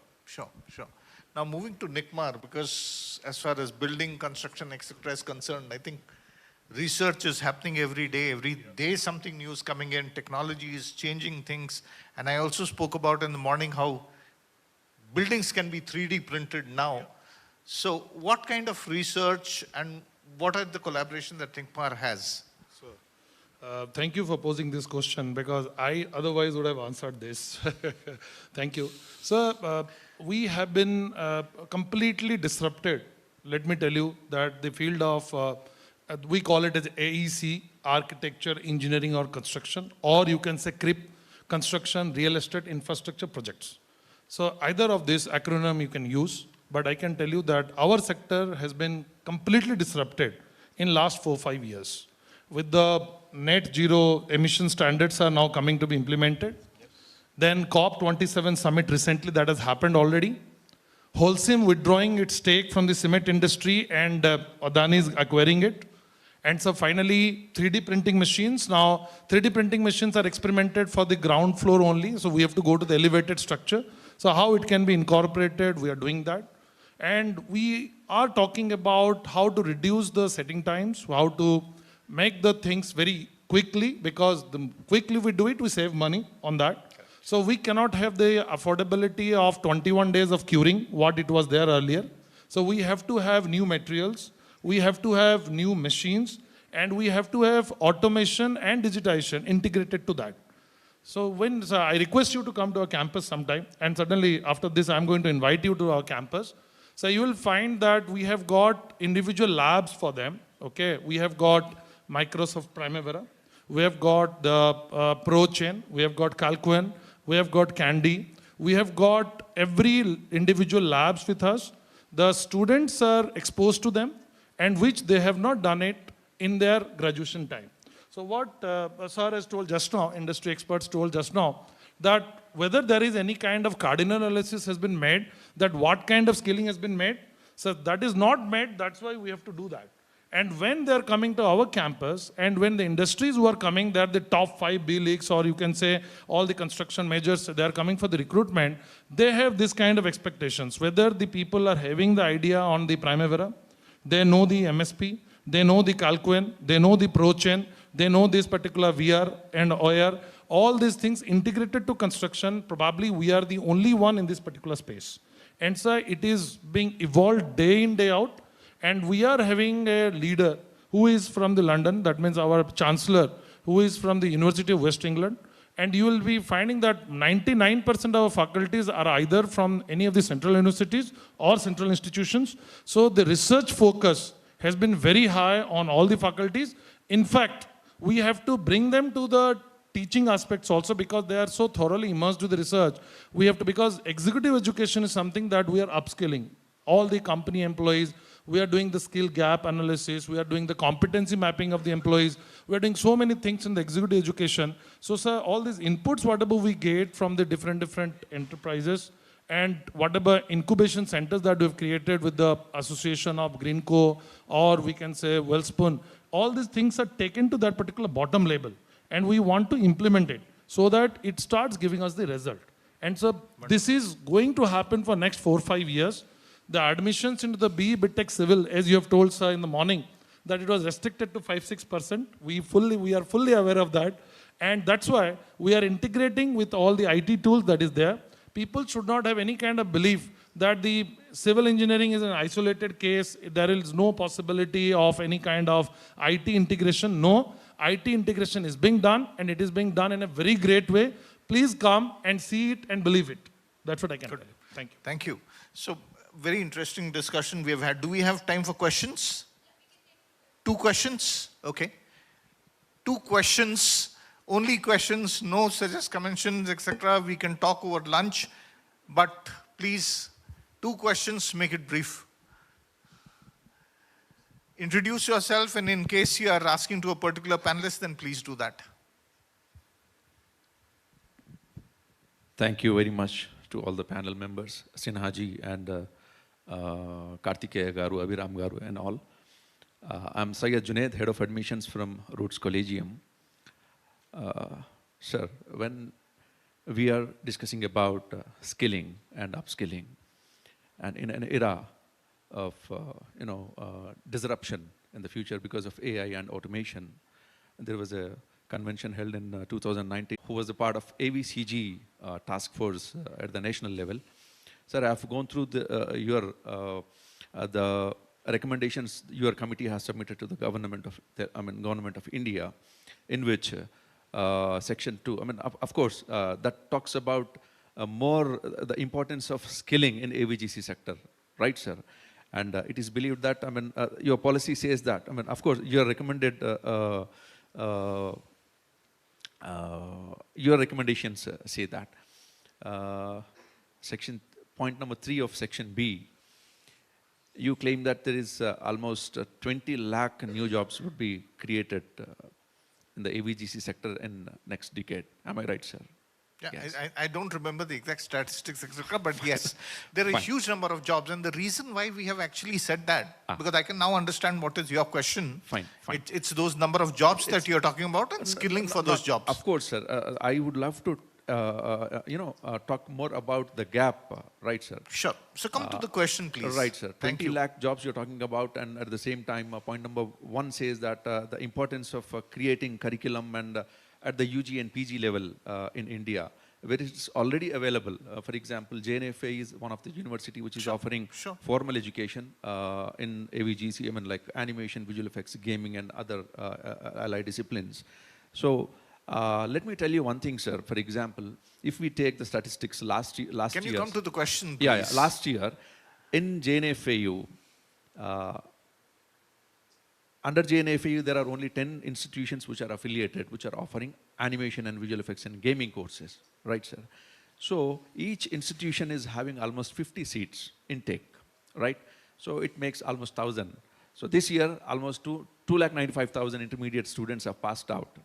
Now moving to NICMAR, because as far as building, construction, etc. is concerned, I think research is happening every day. Every day something new is coming in, technology is changing things. And I also spoke about in the morning how buildings can be 3D printed now. So what kind of research and what are the collaboration that NICMAR has? Thank you for posing this question, because I otherwise would have answered this. Thank you. So we have been completely disrupted. Let me tell you that the field of, we call it as AEC, architecture, engineering or construction, or you can say CRIP, construction, real estate, infrastructure projects. So either of this acronym you can use, but I can tell you that our sector has been completely disrupted in last 4-5 years. With the net zero emission standards are now coming to be implemented. Yes. Then COP27 summit recently, that has happened already. Holcim withdrawing its stake from the cement industry and Adani is acquiring it. And so finally 3D printing machines. Now 3D printing machines are experimented for the ground floor only. So we have to go to the elevated structure. So how it can be incorporated, we are doing that. And we are talking about how to reduce the setting times, how to make the things very quickly, because the quickly we do it, we save money on that. So we cannot have the affordability of 21 days of curing, what it was there earlier. So we have to have new materials, we have to have new machines, and we have to have automation and digitization integrated to that. So I request you to come to our campus sometime, and suddenly after this I'm going to invite you to our campus. So you will find that we have got individual labs for them, okay? We have got Microsoft Primavera, we have got the ProChain, we have got Calquen, we have got Candy, we have got every individual labs with us. The students are exposed to them, and which they have not done it in their graduation time. So what sir has told just now, industry experts told just now, that whether there is any kind of cardinal analysis has been made, that what kind of skilling has been made, so that is not made, that's why we have to do that. And when they're coming to our campus, and when the industries who are coming, they're the top 5 B leagues, or you can say all the construction majors, they're coming for the recruitment, they have this kind of expectations, whether the people are having the idea on the Primavera, they know the MSP, they know the Calquen, they know the ProChain, they know this particular VR and OIR, all these things integrated to construction. Probably we are the only one in this particular space. And so it is being evolved day in, day out. And we are having a leader who is from the London, that means our chancellor, who is from the University of West England. And you will be finding that 99% of our faculties are either from any of the central universities or central institutions. So the research focus has been very high on all the faculties. In fact, we have to bring them to the teaching aspects also, because they are so thoroughly immersed with the research. We have to, because executive education is something that we are upskilling. All the company employees, we are doing the skill gap analysis, we are doing the competency mapping of the employees, we are doing so many things in the executive education. So sir, all these inputs, whatever we get from the different enterprises, and whatever incubation centers that we've created with the association of Greenco, or we can say Wellspun, all these things are taken to that particular bottom level. And we want to implement it so that it starts giving us the result. And so this is going to happen for next 4 or 5 years. The admissions into the BE BTech Civil, as you have told sir in the morning, that it was restricted to 5-6%. We are fully aware of that. And that's why we are integrating with all the IT tools that is there. People should not have any kind of belief that the civil engineering is an isolated case. There is no possibility of any kind of IT integration. No, IT integration is being done, and it is being done in a very great way. Please come and see it and believe it. That's what I can tell you. Thank you. Thank you. So, very interesting discussion we have had. Do we have time for questions? 2 questions? Okay. 2 questions, only questions, no suggest conventions, etc. We can talk over lunch, but please, 2 questions, make it brief. Introduce yourself, and in case you are asking to a particular panelist, then please do that. Thank you very much to all the panel members, Sinhaji and Kartikeya Garu, Abhiram Garu and all. I'm Syed Junaid, Head of Admissions from Roots Collegium. Sir, when we are discussing about skilling and upskilling, and in an era of disruption in the future because of AI and automation, there was a convention held in 2019 who was a part of AVCG task force at the national level. Sir, I have gone through the recommendations your committee has submitted to the government of India, in which section 2, of course, that talks about more the importance of skilling in AVGC sector, right, sir? And it is believed that, your policy says that, of course, your recommended, your recommendations say that. Point number 3 of section B, you claim that there is almost 20 lakh new jobs would be created in the AVGC sector in next decade. Am I right, sir? Yeah, Yes. I don't remember the exact statistics, etc., but yes, there are a huge number of jobs. And the reason why we have actually said that, because I can now understand what is your question. Fine. It's those number of jobs that you're talking about and skilling for those jobs. Of course, sir. I would love to talk more about the gap, right, sir? Sure. So come to the question, please. Right, sir. Thank 20 you. lakh jobs you're talking about, and at the same time, point number one says that the importance of creating curriculum and at the UG and PG level in India, where it's already available. For example, JNFA is one of the university which is offering formal education in AVGC, I mean like animation, visual effects, gaming, and other allied disciplines. So let me tell you one thing, sir. For example, if we take the statistics last year, Can you come to the question, please? Yeah, last year in JNFAU, under JNFAU, there are only 10 institutions which are affiliated, which are offering animation and visual effects and gaming courses, right, sir? So each institution is having almost 50 seats intake, right? So it makes almost 1,000. So this year, almost 2,95,000 intermediate students have passed out.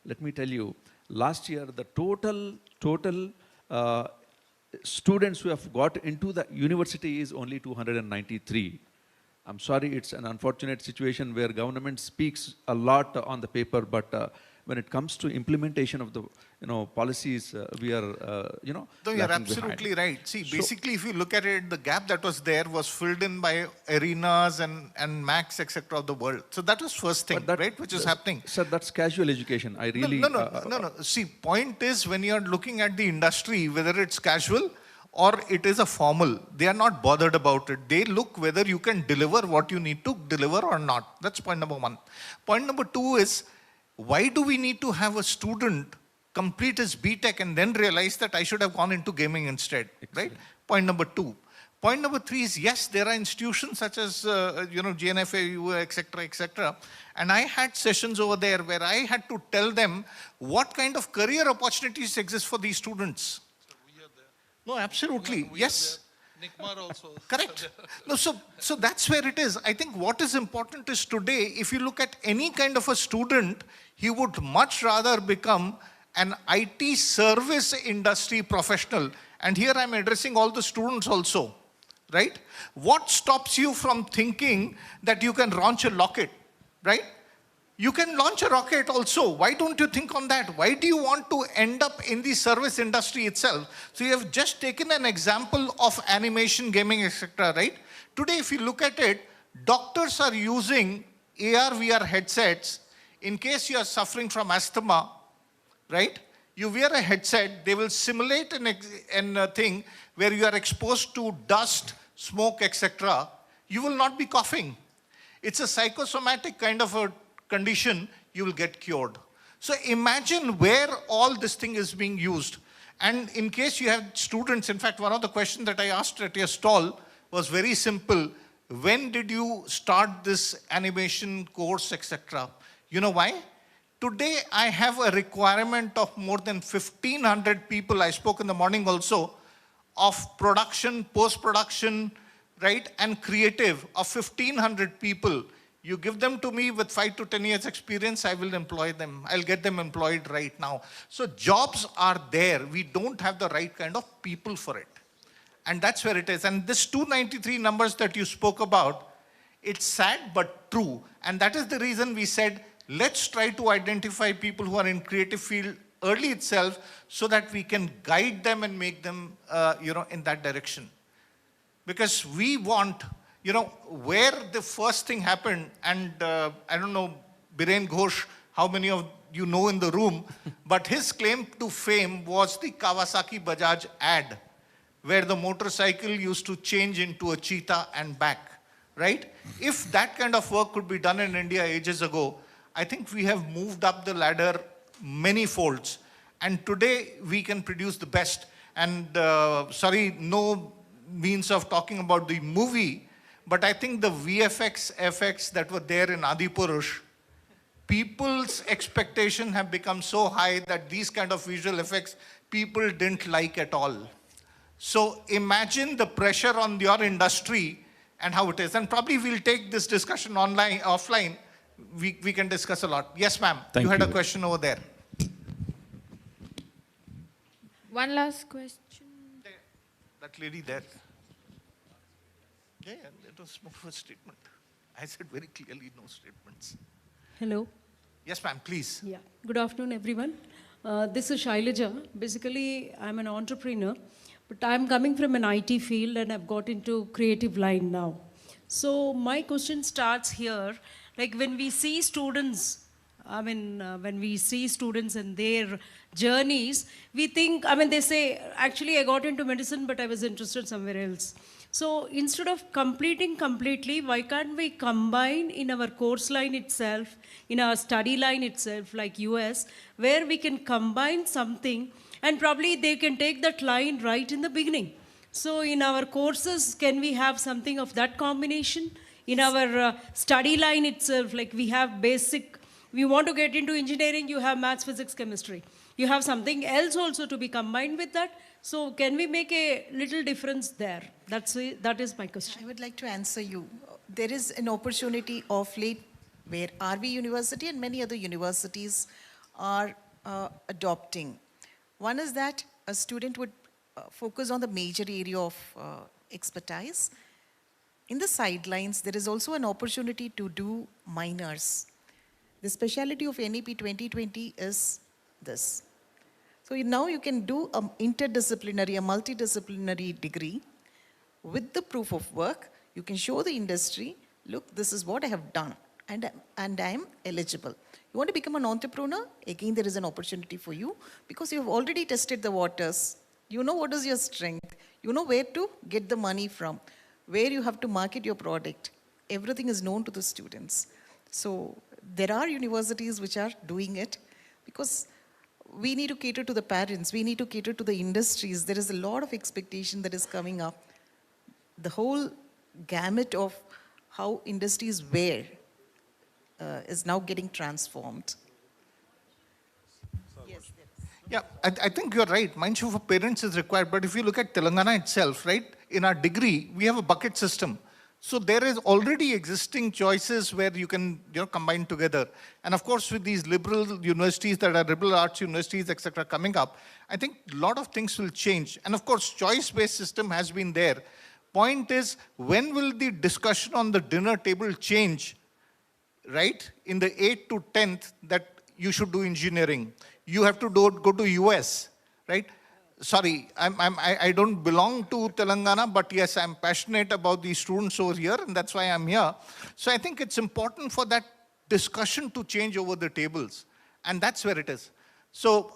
Let me tell you, last year, the total students who have got into the university is only 293. I'm sorry, it's an unfortunate situation where government speaks a lot on the paper, but when it comes to implementation of the policies, we are No, you're absolutely right. See, basically, if you look at it, the gap that was there was filled in by arenas and Max, etc. of the world. So that was first thing, right, which is happening. Sir, that's casual education. I really No. See, point is when you're looking at the industry, whether it's casual or it is a formal, they are not bothered about it. They look whether you can deliver what you need to deliver or not. That's point number one. Point number two is, why do we need to have a student complete his BTech and then realize that I should have gone into gaming instead, right? Point number two. Point number three is, yes, there are institutions such as, GNFAU, etc. And I had sessions over there where I had to tell them what kind of career opportunities exist for these students. No, absolutely. Yes. NICMAR also. Correct. No, so that's where it is. I think what is important is today, if you look at any kind of a student, he would much rather become an IT service industry professional. And here I'm addressing all the students also, right? What stops you from thinking that you can launch a rocket, right? You can launch a rocket also. Why don't you think on that? Why do you want to end up in the service industry itself? So you have just taken an example of animation, gaming, etc., right? Today, if you look at it, doctors are using AR, VR headsets in case you are suffering from asthma, right? You wear a headset, they will simulate a thing where you are exposed to dust, smoke, etc. You will not be coughing. It's a psychosomatic kind of a condition, you will get cured. So imagine where all this thing is being used. And in case you have students, in fact, one of the questions that I asked at your stall was very simple. When did you start this animation course, etc.? You know why? Today, I have a requirement of more than 1,500 people, I spoke in the morning also, of production, post-production, right, and creative of 1,500 people. You give them to me with 5 to 10 years experience, I will employ them. I'll get them employed right now. So jobs are there. We don't have the right kind of people for it. And that's where it is. And this 293 numbers that you spoke about, it's sad but true. And that is the reason we said, let's try to identify people who are in creative field early itself so that we can guide them and make them, in that direction. Because we want, where the first thing happened, and I don't know, Biren Ghosh, how many of you know in the room, but his claim to fame was the Kawasaki Bajaj ad, where the motorcycle used to change into a cheetah and back, right? If that kind of work could be done in India ages ago, I think we have moved up the ladder many folds. And today we can produce the best. And sorry, no means of talking about the movie, but I think the VFX effects that were there in Adipurush, people's expectation have become so high that these kind of visual effects people didn't like at all. So imagine the pressure on your industry and how it is. And probably we'll take this discussion offline. We can discuss a lot. Yes, ma'am. You had a question over there. One last question. That lady there. Yeah, that was more of a statement. I said very clearly no statements. Hello. Yes, ma'am, please. Yeah. Good afternoon, everyone. This is Shailaja. Basically, I'm an entrepreneur, but I'm coming from an IT field and I've got into creative line now. So my question starts here, like when we see students, when we see students and their journeys, we think, they say, actually I got into medicine, but I was interested somewhere else. So instead of completing completely, why can't we combine in our course line itself, in our study line itself, like US, where we can combine something and probably they can take that line right in the beginning. So in our courses, can we have something of that combination? In our study line itself, like we have basic, we want to get into engineering, you have maths, physics, chemistry. You have something else also to be combined with that. So can we make a little difference there? That is my question. I would like to answer you. There is an opportunity of late where RV University and many other universities are adopting. One is that a student would focus on the major area of expertise. In the sidelines, there is also an opportunity to do minors. The speciality of NEP 2020 is this. So now you can do an interdisciplinary, a multidisciplinary degree with the proof of work. You can show the industry, look, this is what I have done and I am eligible. You want to become an entrepreneur? Again, there is an opportunity for you because you have already tested the waters. You know what is your strength. You know where to get the money from, where you have to market your product. Everything is known to the students. So there are universities which are doing it because we need to cater to the parents. We need to cater to the industries. There is a lot of expectation that is coming up. The whole gamut of how industries wear is now getting transformed. Yeah, I think you're right. Mindshare for parents is required. But if you look at Telangana itself, right, in our degree, we have a bucket system. So there is already existing choices where you can combine together. And of course, with these liberal universities that are liberal arts universities, etc., coming up, I think a lot of things will change. And of course, choice-based system has been there. Point is, when will the discussion on the dinner table change, right? In the 8th to 10th, that you should do engineering. You have to go to US, right? Sorry, I don't belong to Telangana, but yes, I'm passionate about these students over here, and that's why I'm here. So I think it's important for that discussion to change over the tables, and that's where it is. So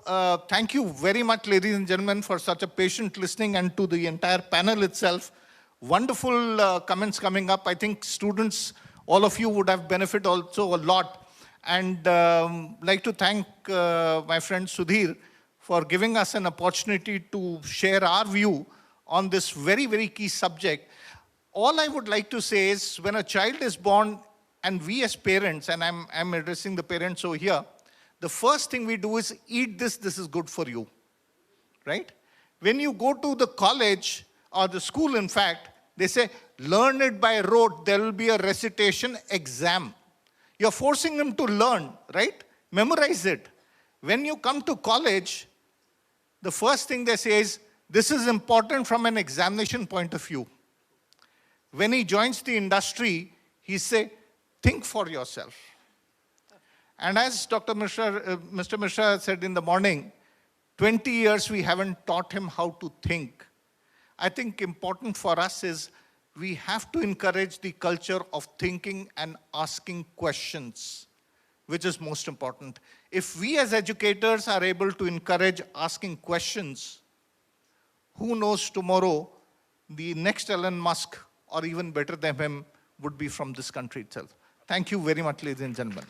thank you very much, ladies and gentlemen, for such a patient listening, and to the entire panel itself. Wonderful comments coming up. I think students, all of you would have benefited also a lot. And like to thank my friend Sudhir for giving us an opportunity to share our view on this very, very key subject. All I would like to say is when a child is born, and we as parents, and I'm addressing the parents over here, the first thing we do is eat this is good for you, right? When you go to the college or the school, in fact, they say, learn it by rote, there will be a recitation exam. You're forcing them to learn, right? Memorize it. When you come to college, the first thing they say is, this is important from an examination point of view. When he joins the industry, he say, think for yourself. And as Mr. Mishra said in the morning, 20 years we haven't taught him how to think. I think important for us is we have to encourage the culture of thinking and asking questions, which is most important. If we as educators are able to encourage asking questions, who knows tomorrow the next Elon Musk, or even better than him, would be from this country itself. Thank you very much, ladies and gentlemen.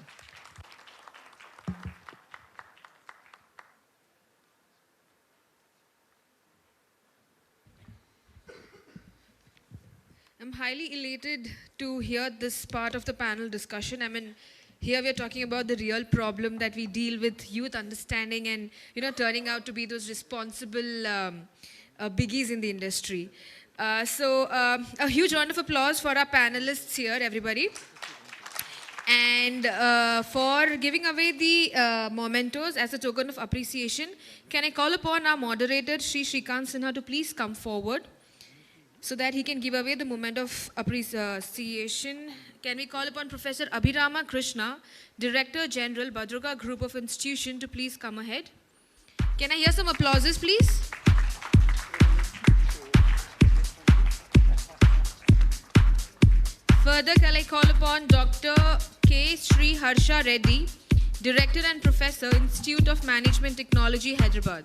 I'm highly elated to hear this part of the panel discussion. I mean, here we're talking about the real problem that we deal with, youth understanding and, turning out to be those responsible biggies in the industry. So a huge round of applause for our panelists here, everybody. And for giving away the mementos as a token of appreciation, can I call upon our moderator, Sri Shrikant Sinha, to please come forward so that he can give away the moment of appreciation. Can we call upon Professor Abhirama Krishna, Director General, Badruga Group of Institution, to please come ahead? Can I hear some applauses, please? Further, can I call upon Dr. K. Sri Harsha Reddy, Director and Professor, Institute of Management Technology, Hyderabad.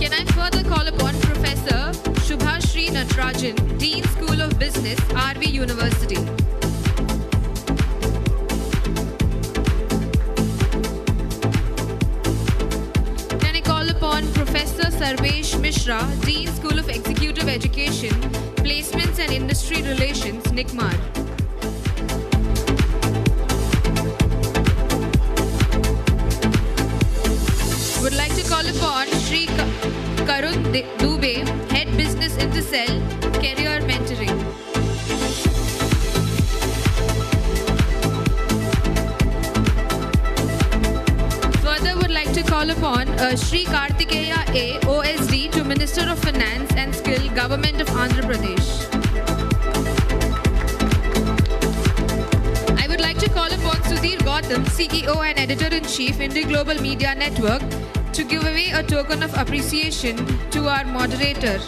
Can I further call upon Professor Shubhashri Natarajan, Dean School of Business, RV University. Can I call upon Professor Sarvesh Mishra, Dean School of Executive Education, Placements and Industry Relations, NICMAR. Would like to call upon Sri Karun Dubey, Head Business Intercell, Career Mentoring. Further, would like to call upon Sri Kartikeya A, OSD to Minister of Finance and Skill, Government of Andhra Pradesh. I would like to call upon Sudhir Gautam, CEO and Editor-in-Chief, IndiGlobal Media Network, to give away a token of appreciation to our moderator,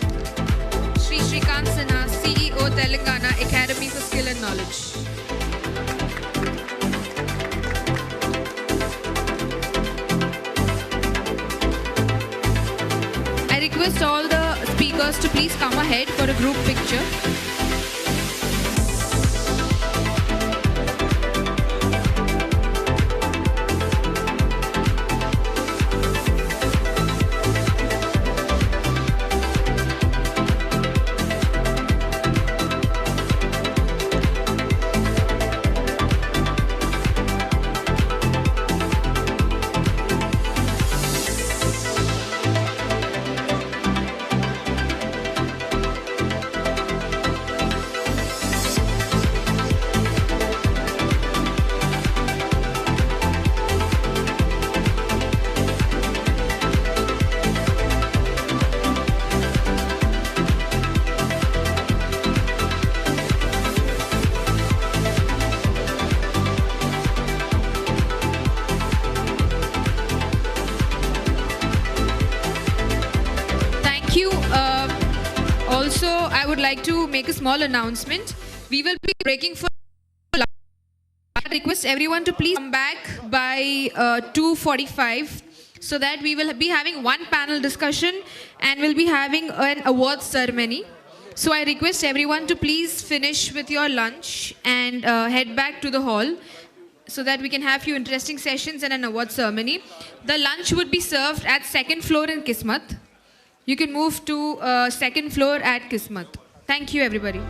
Sri Shrikant Sinha, CEO, Telangana Academy for Skill and Knowledge. I request all the speakers to please come ahead for a group picture. Also, I would like to make a small announcement. We will be breaking for lunch. I request everyone to please come back by 2:45 so that we will be having one panel discussion and we'll be having an awards ceremony. So I request everyone to please finish with your lunch and head back to the hall so that we can have few interesting sessions and an award ceremony. The lunch would be served at second floor in Kismat. You can move to second floor at Kismat. Thank you, everybody.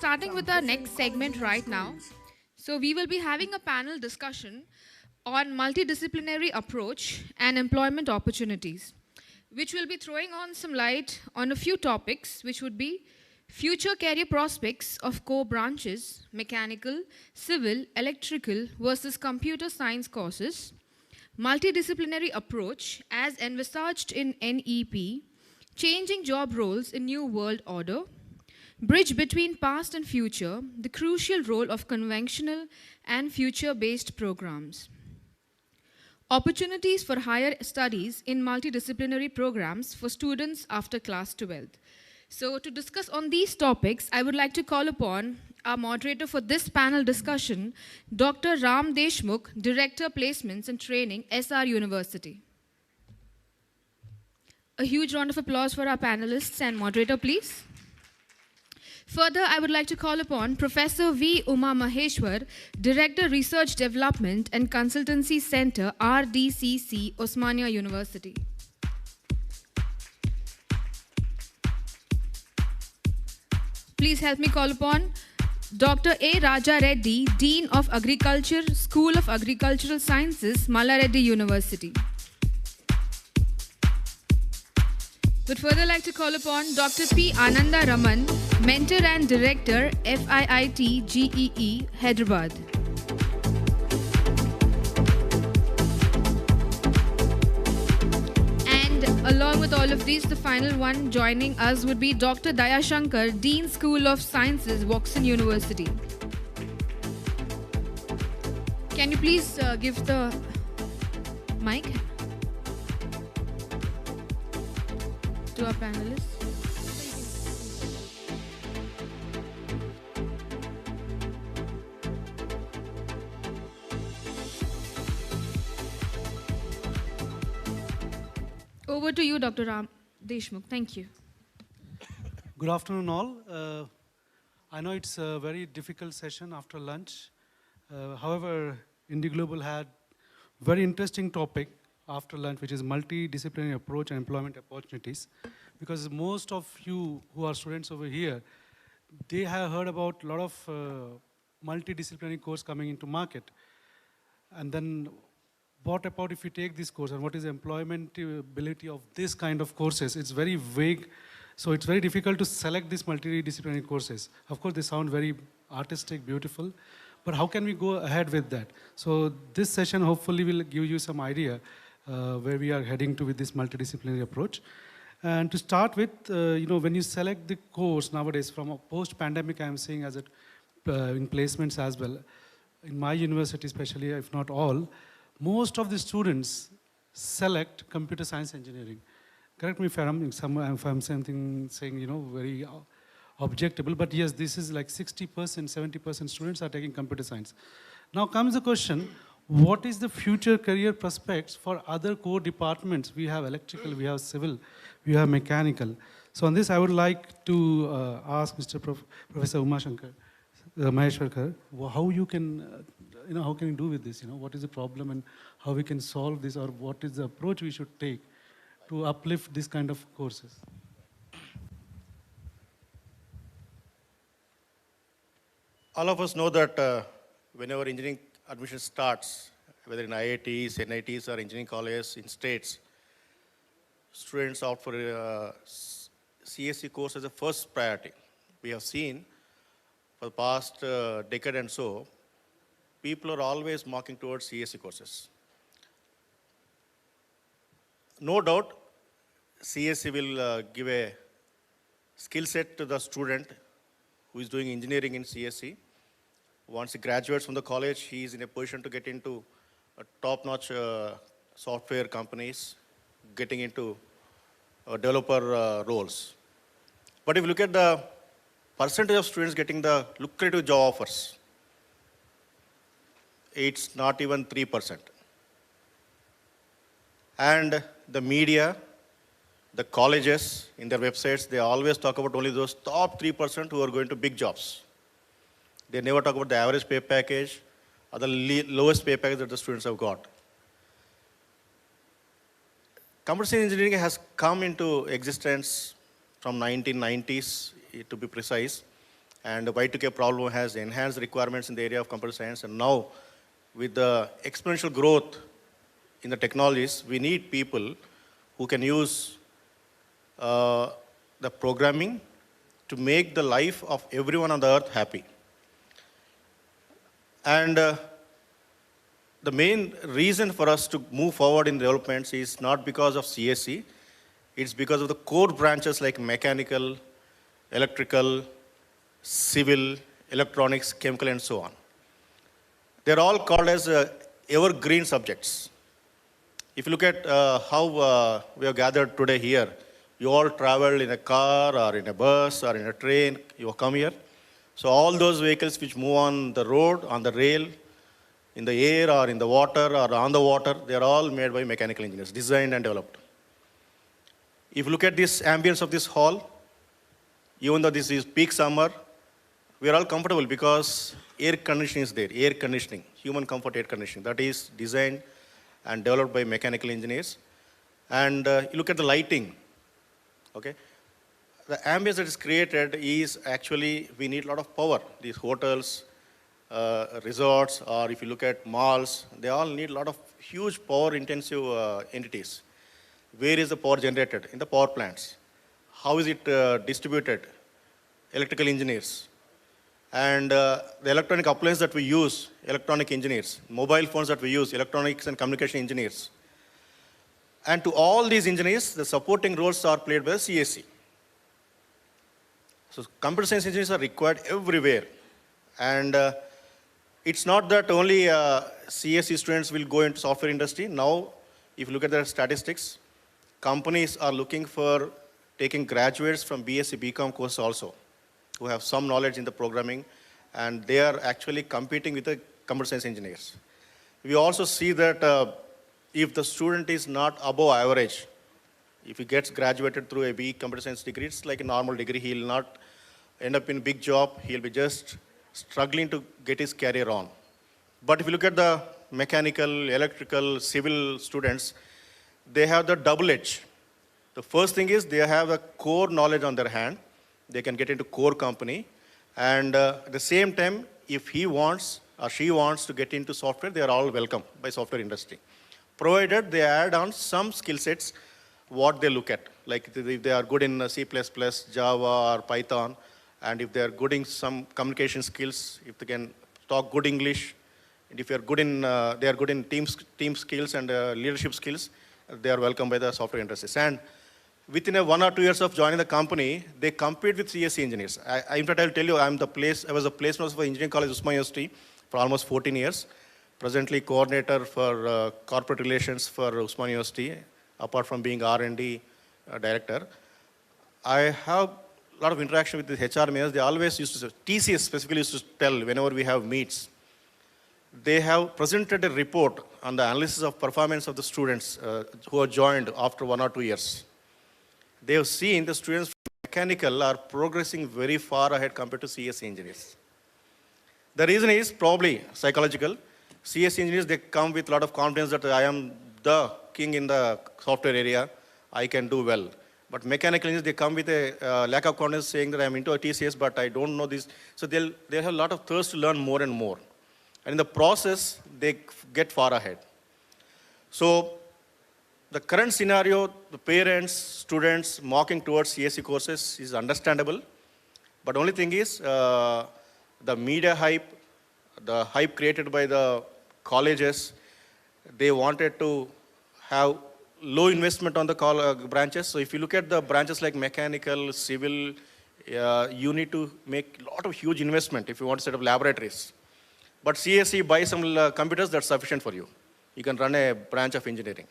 starting with our next segment right now. So we will be having a panel discussion on multidisciplinary approach and employment opportunities, which will be throwing on some light on a few topics, which would be future career prospects of core branches, mechanical, civil, electrical versus computer science courses, multidisciplinary approach as envisaged in NEP, changing job roles in New World Order, bridge between past and future, the crucial role of conventional and future-based programs. Opportunities for higher studies in multidisciplinary programs for students after class 12th. So to discuss on these topics, I would like to call upon our moderator for this panel discussion, Dr. Ram Deshmukh, Director Placements and Training, SR University. A huge round of applause for our panelists and moderator, please. Further, I would like to call upon Professor V. Uma Maheshwar, Director Research Development and Consultancy Center, RDCC, Osmania University. Please help me call upon Dr. A. Raja Reddy, Dean of Agriculture, School of Agricultural Sciences, Mallareddy University. Would further like to call upon Dr. P. Ananda Raman, Mentor and Director, FIIT GEE, Hyderabad. And along with all of these, the final one joining us would be Dr. Daya Shankar, Dean School of Sciences, Woxon University. Can you please give the mic to our panelists? Over to you, Dr. Ram Deshmukh. Thank you. Good afternoon, all. I know it's a very difficult session after lunch. However, IndiGlobal had very interesting topic after lunch, which is multidisciplinary approach and employment opportunities. Because most of you who are students over here, they have heard about a lot of multidisciplinary course coming into market. And then what about if you take this course and what is the employmentability of this kind of courses? It's very vague, so it's very difficult to select these multidisciplinary courses. Of course, they sound very artistic, beautiful, but how can we go ahead with that? So this session hopefully will give you some idea where we are heading to with this multidisciplinary approach. And to start with, when you select the course nowadays from a post-pandemic, I'm seeing as in placements as well, in my university especially, if not all, most of the students select computer science engineering. Correct me if I'm saying very objectable, but yes, this is like 60%, 70% students are taking computer science. Now comes the question, what is the future career prospects for other core departments? We have electrical, we have civil, we have mechanical. So on this, I would like to ask Mr. Professor Uma Shankar, Maheshwar, how you can, how can you do with this? What is the problem and how we can solve this, or what is the approach we should take to uplift this kind of courses? All of us know that whenever engineering admission starts, whether in IITs, NITs, or engineering colleges in states, students opt for a CSE course as a first priority. We have seen for the past decade and so, people are always marking towards CSE courses. No doubt, CSE will give a skill set to the student who is doing engineering in CSE. Once he graduates from the college, he is in a position to get into top-notch software companies, getting into developer roles. But if you look at the percentage of students getting the lucrative job offers, it's not even 3%. And the media, the colleges, in their websites, they always talk about only those top 3% who are going to big jobs. They never talk about the average pay package or the lowest pay package that the students have got. Computer science engineering has come into existence from 1990s, to be precise. and the Y2K problem has enhanced requirements in the area of computer science. And now, with the exponential growth in the technologies, we need people who can use the programming to make the life of everyone on the earth happy. And the main reason for us to move forward in developments is not because of CSE, it's because of the core branches like mechanical, electrical, civil, electronics, chemical, and so on. They're all called as evergreen subjects. If you look at how we have gathered today here, you all travel in a car or in a bus or in a train, you come here. So all those vehicles which move on the road, on the rail, in the air or in the water or on the water, they are all made by mechanical engineers, designed and developed. If you look at this ambience of this hall, even though this is peak summer, we are all comfortable because air conditioning is there, air conditioning, human comfort air conditioning, that is designed and developed by mechanical engineers. And you look at the lighting, okay? The ambience that is created is actually, we need a lot of power. These hotels, resorts, or if you look at malls, they all need a lot of huge power intensive entities. Where is the power generated? In the power plants. How is it distributed? Electrical engineers. And the electronic appliances that we use, electronic engineers. Mobile phones that we use, electronics and communication engineers. And to all these engineers, the supporting roles are played by the CSE. So computer science engineers are required everywhere. And it's not that only CSE students will go into software industry. Now, if you look at the statistics, companies are looking for taking graduates from BSc, BCom course also, who have some knowledge in the programming, and they are actually competing with the computer science engineers. We also see that if the student is not above average, if he gets graduated through a BE computer science degree, it's like a normal degree. He will not end up in a big job. He'll be just struggling to get his career on. But if you look at the mechanical, electrical, civil students, they have the double edge. The first thing is they have a core knowledge on their hand. They can get into core company. And at the same time, if he wants or she wants to get into software, they are all welcome by software industry. Provided they add on some skill sets, what they look at. Like if they are good in C++, Java, or Python, and if they are good in some communication skills, if they can talk good English, and if they are good in team skills and leadership skills, they are welcome by the software industries. And within 1 or 2 years of joining the company, they compete with CSE engineers. In fact, I'll tell you, I was a placement for Engineering College, Usman University, for almost 14 years. Presently coordinator for corporate relations for Usman University, apart from being R&D director. I have a lot of interaction with the HR managers. They always used to, TCS specifically used to tell whenever we have meets, they have presented a report on the analysis of performance of the students who are joined after 1 or 2 years. They have seen the students from mechanical are progressing very far ahead compared to CSE engineers. The reason is probably psychological. CSE engineers, they come with a lot of confidence that I am the king in the software area, I can do well. But mechanical engineers, they come with a lack of confidence saying that I'm into a TCS, but I don't know this. So they'll have a lot of thirst to learn more and more. And in the process, they get far ahead. So the current scenario, the parents, students mocking towards CSE courses is understandable. But only thing is, the media hype, the hype created by the colleges, they wanted to have low investment on the branches. So if you look at the branches like mechanical, civil, you need to make a lot of huge investment if you want to set up laboratories. But CSE, buy some computers, that's sufficient for you. You can run a branch of engineering.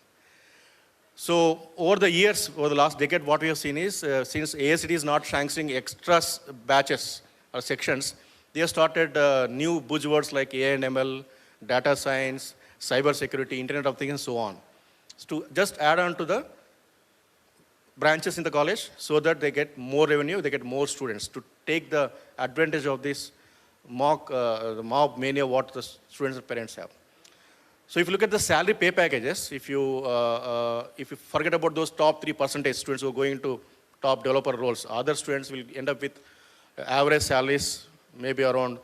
So over the years, over the last decade, what we have seen is, since ASCT is not sanctioning extra batches or sections, they have started new buzzwords like AI and ML, data science, cyber security, Internet of Things, and so on. So to just add on to the branches in the college so that they get more revenue, they get more students to take the advantage of this the mob mania what the students and parents have. So if you look at the salary pay packages, if you forget about those top 3% students who are going to top developer roles, other students will end up with Average salaries maybe around,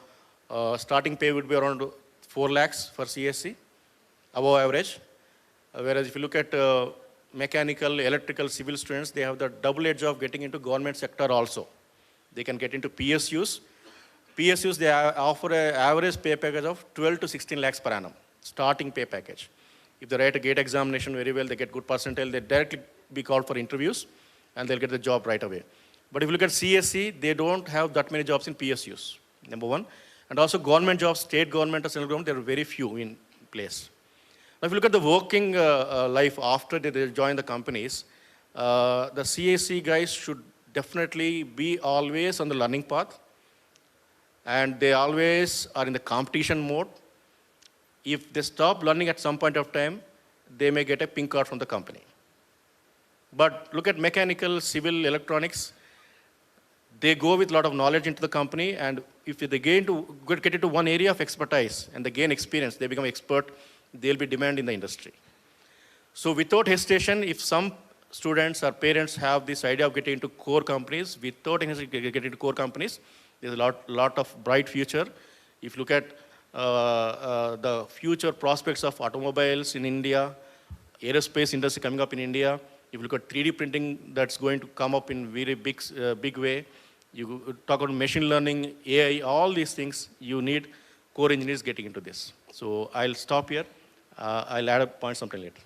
starting pay would be around 4 lakhs for CSC, above average. Whereas if you look at mechanical, electrical, civil students, they have the double edge of getting into government sector also. They can get into PSUs. PSUs, they offer an average pay package of 12 to 16 lakhs per annum, starting pay package. If they write a gate examination very well, they get good percentile, they directly be called for interviews, and they'll get the job right away. But if you look at CSC, they don't have that many jobs in PSUs, number one. And also government jobs, state government or central government, there are very few in place. Now, if you look at the working life after they join the companies, the CSC guys should definitely be always on the learning path, and they always are in the competition mode. If they stop learning at some point of time, they may get a pink card from the company. But look at mechanical, civil, electronics, they go with a lot of knowledge into the company, and if they get into one area of expertise and they gain experience, they become expert, they'll be demand in the industry. So without hesitation, if some students or parents have this idea of getting into core companies, without getting into core companies, there's a lot of bright future. If you look at the future prospects of automobiles in India, aerospace industry coming up in India, if you look at 3D printing, that's going to come up in very big way. You talk about machine learning, AI, all these things, you need core engineers getting into this. So I'll stop here. I'll add a point sometime later.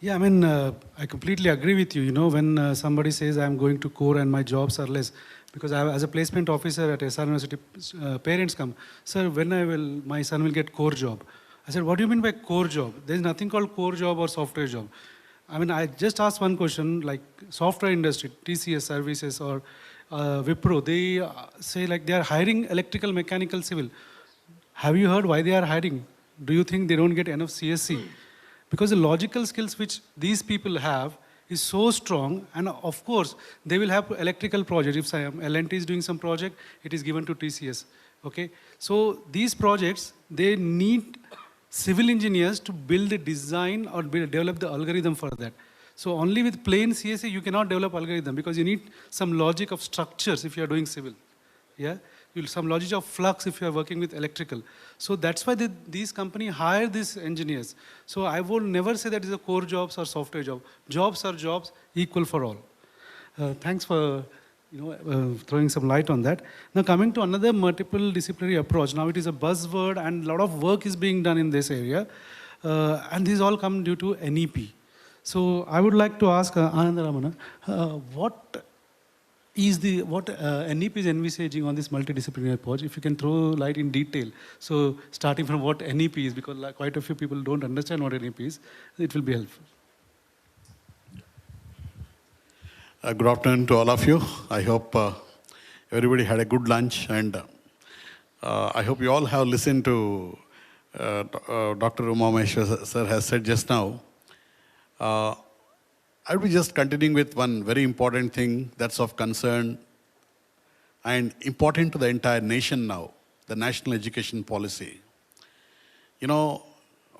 Yeah, I mean, I completely agree with you. You know, when somebody says I'm going to core and my jobs are less, because as a placement officer at SR University, parents come, sir, when my son will get core job? I said, what do you mean by core job? There's nothing called core job or software job. I mean, I just asked one question, like software industry, TCS services or Wipro, they say like they are hiring electrical, mechanical, civil. Have you heard why they are hiring? Do you think they don't get enough CSC? Because the logical skills which these people have is so strong, and of course, they will have electrical projects. If L&T is doing some project, it is given to TCS, okay? So these projects, they need civil engineers to build the design or develop the algorithm for that. So only with plain CSA, you cannot develop algorithm because you need some logic of structures if you are doing civil, yeah? Some logic of flux if you are working with electrical. So that's why these companies hire these engineers. So I will never say that is a core jobs or software job. Jobs are jobs equal for all. Thanks for throwing some light on that. Now coming to another multiple disciplinary approach. Now it is a buzzword and a lot of work is being done in this area. And these all come due to NEP. So I would like to ask Anandaramana, what NEP is envisaging on this multidisciplinary approach, if you can throw light in detail. So starting from what NEP is, because quite a few people don't understand what NEP is, it will be helpful. Good afternoon to all of you. I hope everybody had a good lunch, and I hope you all have listened to Dr. Umameshwar sir has said just now. I'll be just continuing with one very important thing that's of concern and important to the entire nation now, the national education policy. You know,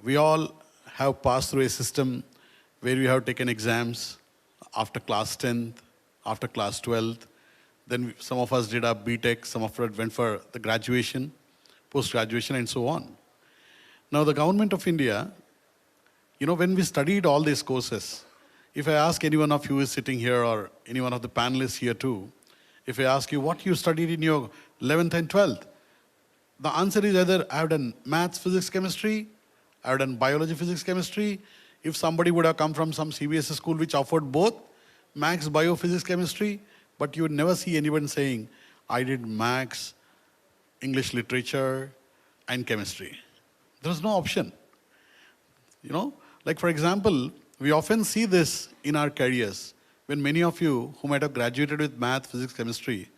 we all have passed through a system where we have taken exams after class 10th, after class 12th. Then some of us did our BTech, some of us went for the graduation, post-graduation, and so on. Now, the government of India, you know, when we studied all these courses, if I ask any one of you who is sitting here or any one of the panelists here too, if I ask you what you studied in your 11th and 12th, the answer is either I have done maths, physics, chemistry, I have done biology, physics, chemistry. If somebody would have come from some CBSE school which offered both maths, bio, physics, chemistry, but you would never see anyone saying, I did maths, English literature, and chemistry. There was no option. You know, like for example, we often see this in our careers. When many of you who might have graduated with math, physics, chemistry,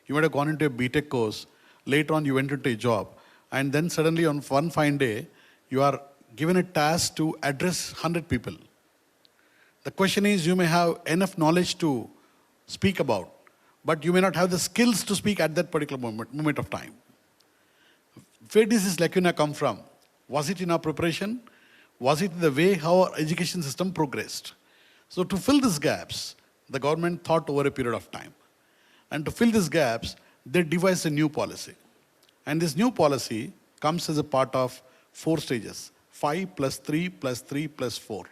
you might have gone into a BTech course, later on you went into a job, and then suddenly on one fine day, you are given a task to address 100 people. The question is, you may have enough knowledge to speak about, but you may not have the skills to speak at that particular moment of time. Where does this lacuna come from? Was it in our preparation? Was it the way how our education system progressed? So to fill these gaps, the government thought over a period of time. And to fill these gaps, they devised a new policy. And this new policy comes as a part of 4 stages, 5 plus 3 plus 3 plus 4.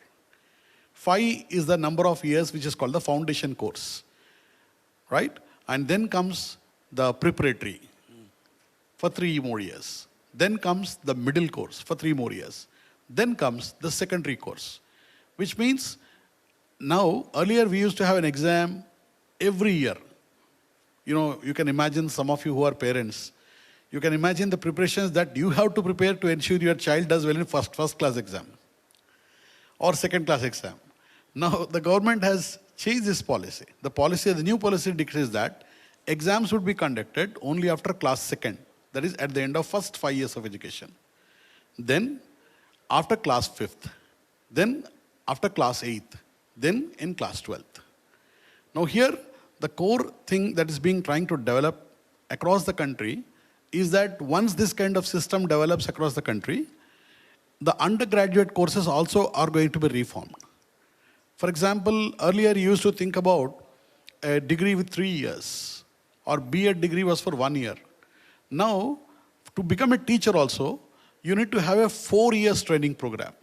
5 is the number of years which is called the foundation course, right? And then comes the preparatory for 3 more years. Then comes the middle course for 3 more years. Then comes the secondary course, which means now, earlier we used to have an exam every year. You know, you can imagine some of you who are parents, you can imagine the preparations that you have to prepare to ensure your child does well in first class exam or second class exam. Now, the government has changed this policy. The new policy dictates that exams would be conducted only after class 2nd, that is at the end of first 5 years of education. Then, after class 5th, then after class 8th, then in class 12th. Now here, the core thing that is being trying to develop across the country is that once this kind of system develops across the country, the undergraduate courses also are going to be reformed. For example, earlier you used to think about a degree with 3 years, or B.Ed degree was for 1 year. Now, to become a teacher also, you need to have a 4 years training program.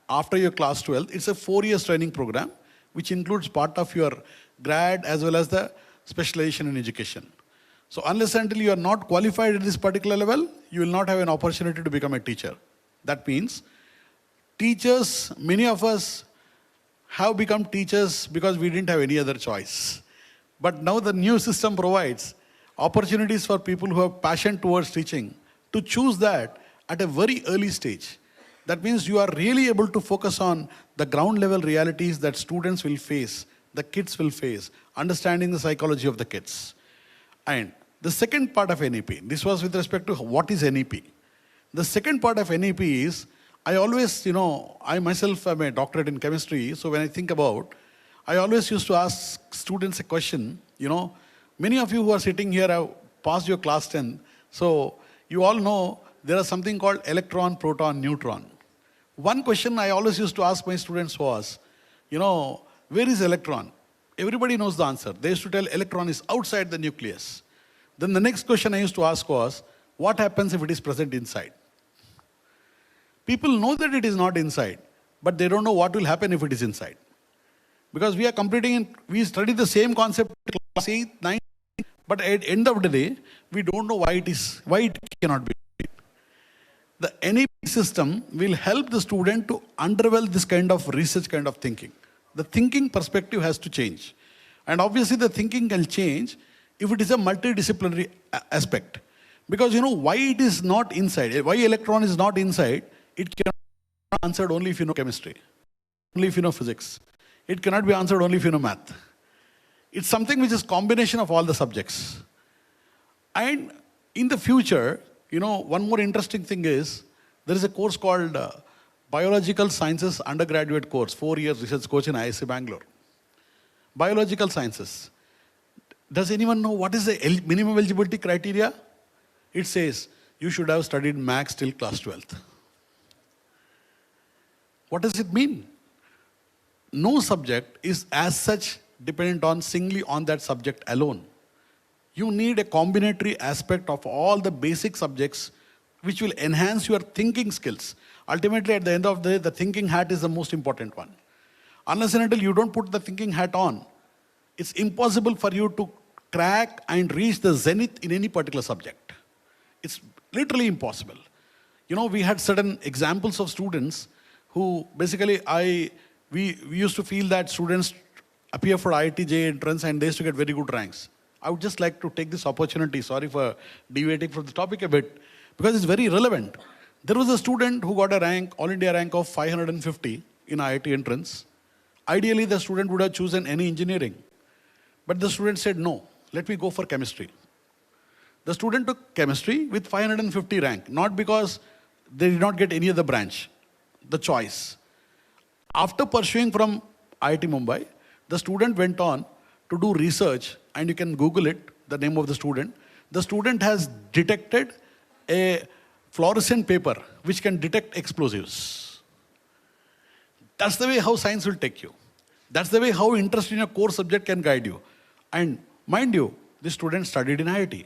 After your class 12, it's a 4 years training program, which includes part of your grad as well as the specialization in education. So unless until you are not qualified at this particular level, you will not have an opportunity to become a teacher. That means teachers, many of us have become teachers because we didn't have any other choice. But now the new system provides opportunities for people who have passion towards teaching to choose that at a very early stage. That means you are really able to focus on the ground level realities that students will face, the kids will face, understanding the psychology of the kids. And the second part of NEP, this was with respect to what is NEP. The second part of NEP is, I always, I myself am a doctorate in chemistry, so when I think about, I always used to ask students a question, many of you who are sitting here have passed your class 10, so you all know there is something called electron, proton, neutron. One question I always used to ask my students was, where is electron? Everybody knows the answer. They used to tell electron is outside the nucleus. Then the next question I used to ask was, what happens if it is present inside? People know that it is not inside, but they don't know what will happen if it is inside. Because we are we study the same concept in class 8, 9, but at the end of the day, we don't know why it cannot be. The NEP system will help the student to undergo this kind of research kind of thinking. The thinking perspective has to change. And obviously the thinking can change if it is a multidisciplinary aspect. Because why it is not inside, why electron is not inside, it cannot be answered only if you know chemistry, only if you know physics. It cannot be answered only if you know math. It's something which is combination of all the subjects. And in the future, one more interesting thing is, there is a course called Biological Sciences Undergraduate Course, 4 years research course in IISc Bangalore. Biological Sciences. Does anyone know what is the minimum eligibility criteria? It says, you should have studied maths till class 12th. What does it mean? No subject is as such dependent on singly on that subject alone. You need a combinatory aspect of all the basic subjects which will enhance your thinking skills. Ultimately, at the end of the day, the thinking hat is the most important one. Unless and until you don't put the thinking hat on, it's impossible for you to crack and reach the zenith in any particular subject. It's literally impossible. We had certain examples of students who basically we used to feel that students appear for IIT-JEE entrance and they used to get very good ranks. I would just like to take this opportunity, sorry for deviating from the topic a bit, because it's very relevant. There was a student who got a rank, All India rank of 550 in IIT entrance. Ideally, the student would have chosen any engineering. But the student said, no, let me go for chemistry. The student took chemistry with 550 rank, not because they did not get any other branch, the choice. After pursuing from IIT Mumbai, the student went on to do research, and you can Google it, the name of the student. The student has detected a fluorescent paper which can detect explosives. That's the way how science will take you. That's the way how interest in a core subject can guide you. And mind you, the students studied in IIT.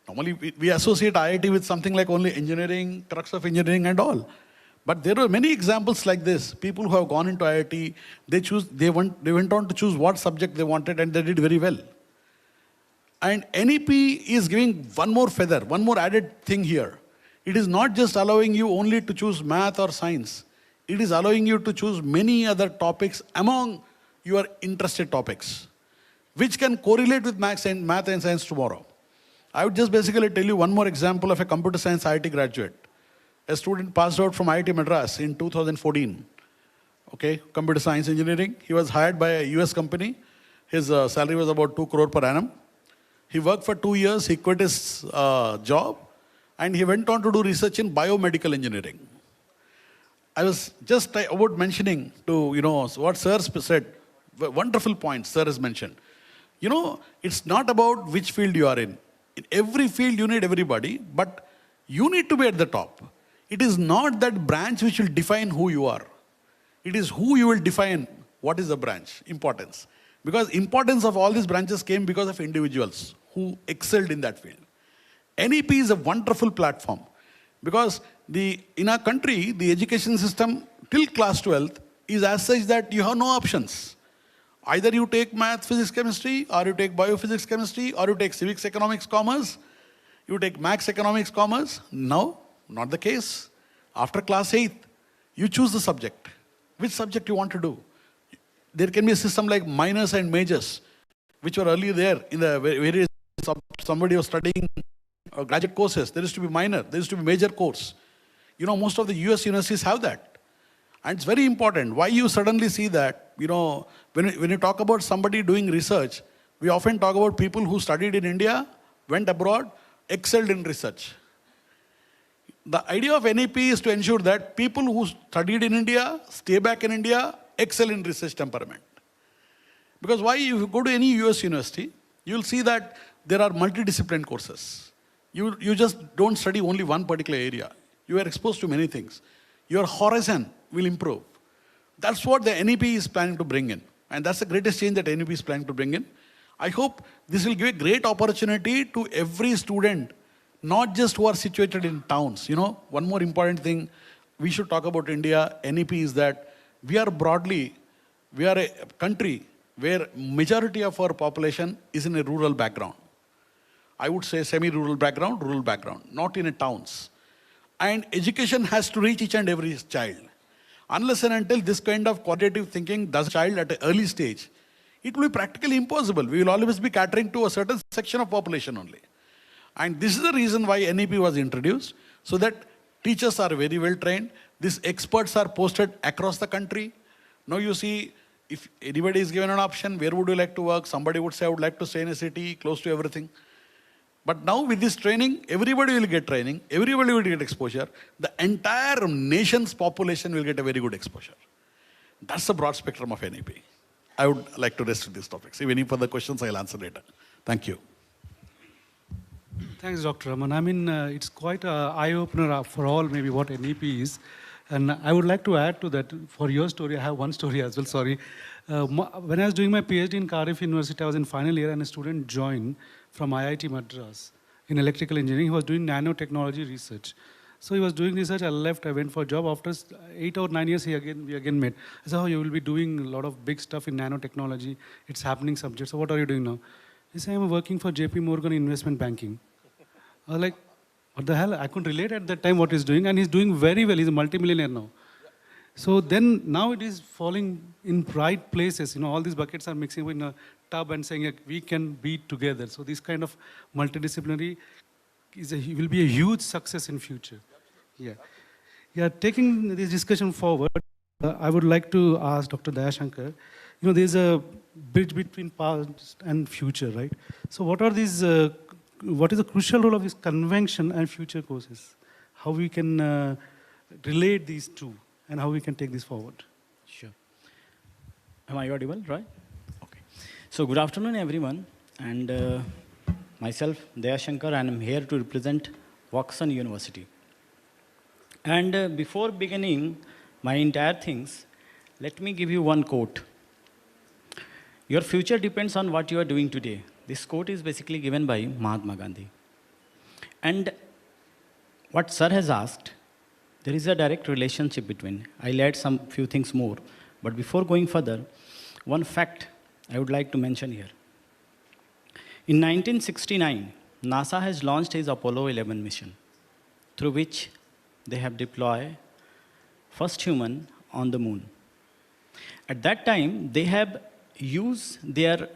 Normally, we associate IIT with something like only engineering, crux of engineering and all. But there are many examples like this. People who have gone into IIT, they went on to choose what subject they wanted and they did very well. And NEP is giving one more feather, one more added thing here. It is not just allowing you only to choose math or science. It is allowing you to choose many other topics among your interested topics, which can correlate with math and science tomorrow. I would just basically tell you one more example of a computer science IIT graduate. A student passed out from IIT Madras in 2014. Okay, computer science engineering. He was hired by a US company. His salary was about 2 crore per annum. He worked for 2 years. He quit his job and he went on to do research in biomedical engineering. I was just about mentioning to, what Sir said. Wonderful point Sir has mentioned. It's not about which field you are in. In every field you need everybody, but you need to be at the top. It is not that branch which will define who you are. It is who you will define what is the branch, importance. Because importance of all these branches came because of individuals who excelled in that field. NEP is a wonderful platform because in our country, the education system till class 12th is as such that you have no options. Either you take math, physics, chemistry, or you take biophysics, chemistry, or you take civics, economics, commerce, you take maths, economics, commerce. No, not the case. After class 8th, you choose the subject. Which subject you want to do. There can be a system like minors and majors, which were earlier there in the various, somebody was studying graduate courses. There used to be minor, there used to be major course. Most of the US universities have that. And it's very important. Why you suddenly see that, when you talk about somebody doing research, we often talk about people who studied in India, went abroad, excelled in research. The idea of NEP is to ensure that people who studied in India, stay back in India, excel in research temperament. Because why, if you go to any US university, you'll see that there are multidisciplinary courses. You just don't study only one particular area. You are exposed to many things. Your horizon will improve. That's what the NEP is planning to bring in. And that's the greatest change that NEP is planning to bring in. I hope this will give a great opportunity to every student, not just who are situated in towns. One more important thing we should talk about India, NEP, is that we are a country where majority of our population is in a rural background. I would say semi-rural background, rural background, not in a towns. And education has to reach each and every child. Unless and until this kind of qualitative thinking does child at an early stage, it will be practically impossible. We will always be catering to a certain section of population only. And this is the reason why NEP was introduced, so that teachers are very well trained. These experts are posted across the country. Now you see, if anybody is given an option, where would you like to work? Somebody would say, I would like to stay in a city, close to everything. But now with this training, everybody will get training, everybody will get exposure. The entire nation's population will get a very good exposure. That's the broad spectrum of NEP. I would like to rest with these topics. If any further questions, I'll answer later. Thank you. Thanks, Dr. Raman. It's quite an eye-opener for all, maybe, what NEP is. And I would like to add to that, for your story, I have one story as well, sorry. When I was doing my PhD in Cardiff University, I was in final year and a student joined from IIT Madras in electrical engineering. He was doing nanotechnology research. So he was doing research, I left, I went for a job. After 8 or 9 years, we again met. I said, oh, you will be doing a lot of big stuff in nanotechnology. It's happening subject. So what are you doing now? He said, I'm working for JP Morgan investment banking. I was like, what the hell? I couldn't relate at that time what he's doing. And he's doing very well. He's a multimillionaire now. So then now it is falling in right places. All these buckets are mixing in a tub and saying we can be together. So this kind of multidisciplinary will be a huge success in future. Yeah. Taking this discussion forward, I would like to ask Dr. Dayashankar. There's a bridge between past and future, right? So what are these? What is the crucial role of this convention and future courses? How we can relate these two? And how we can take this forward. Sure. Am I audible, right? Okay. So good afternoon, everyone. And myself, Dayashankar, and I'm here to represent Watson University. And before beginning my entire things, let me give you one quote. Your future depends on what you are doing today. This quote is basically given by Mahatma Gandhi. And what sir has asked, there is a direct relationship between. I'll add some few things more. But before going further, one fact I would like to mention here. In 1969, NASA has launched its Apollo 11 mission, through which they have deployed first human on the moon. At that time, they have used their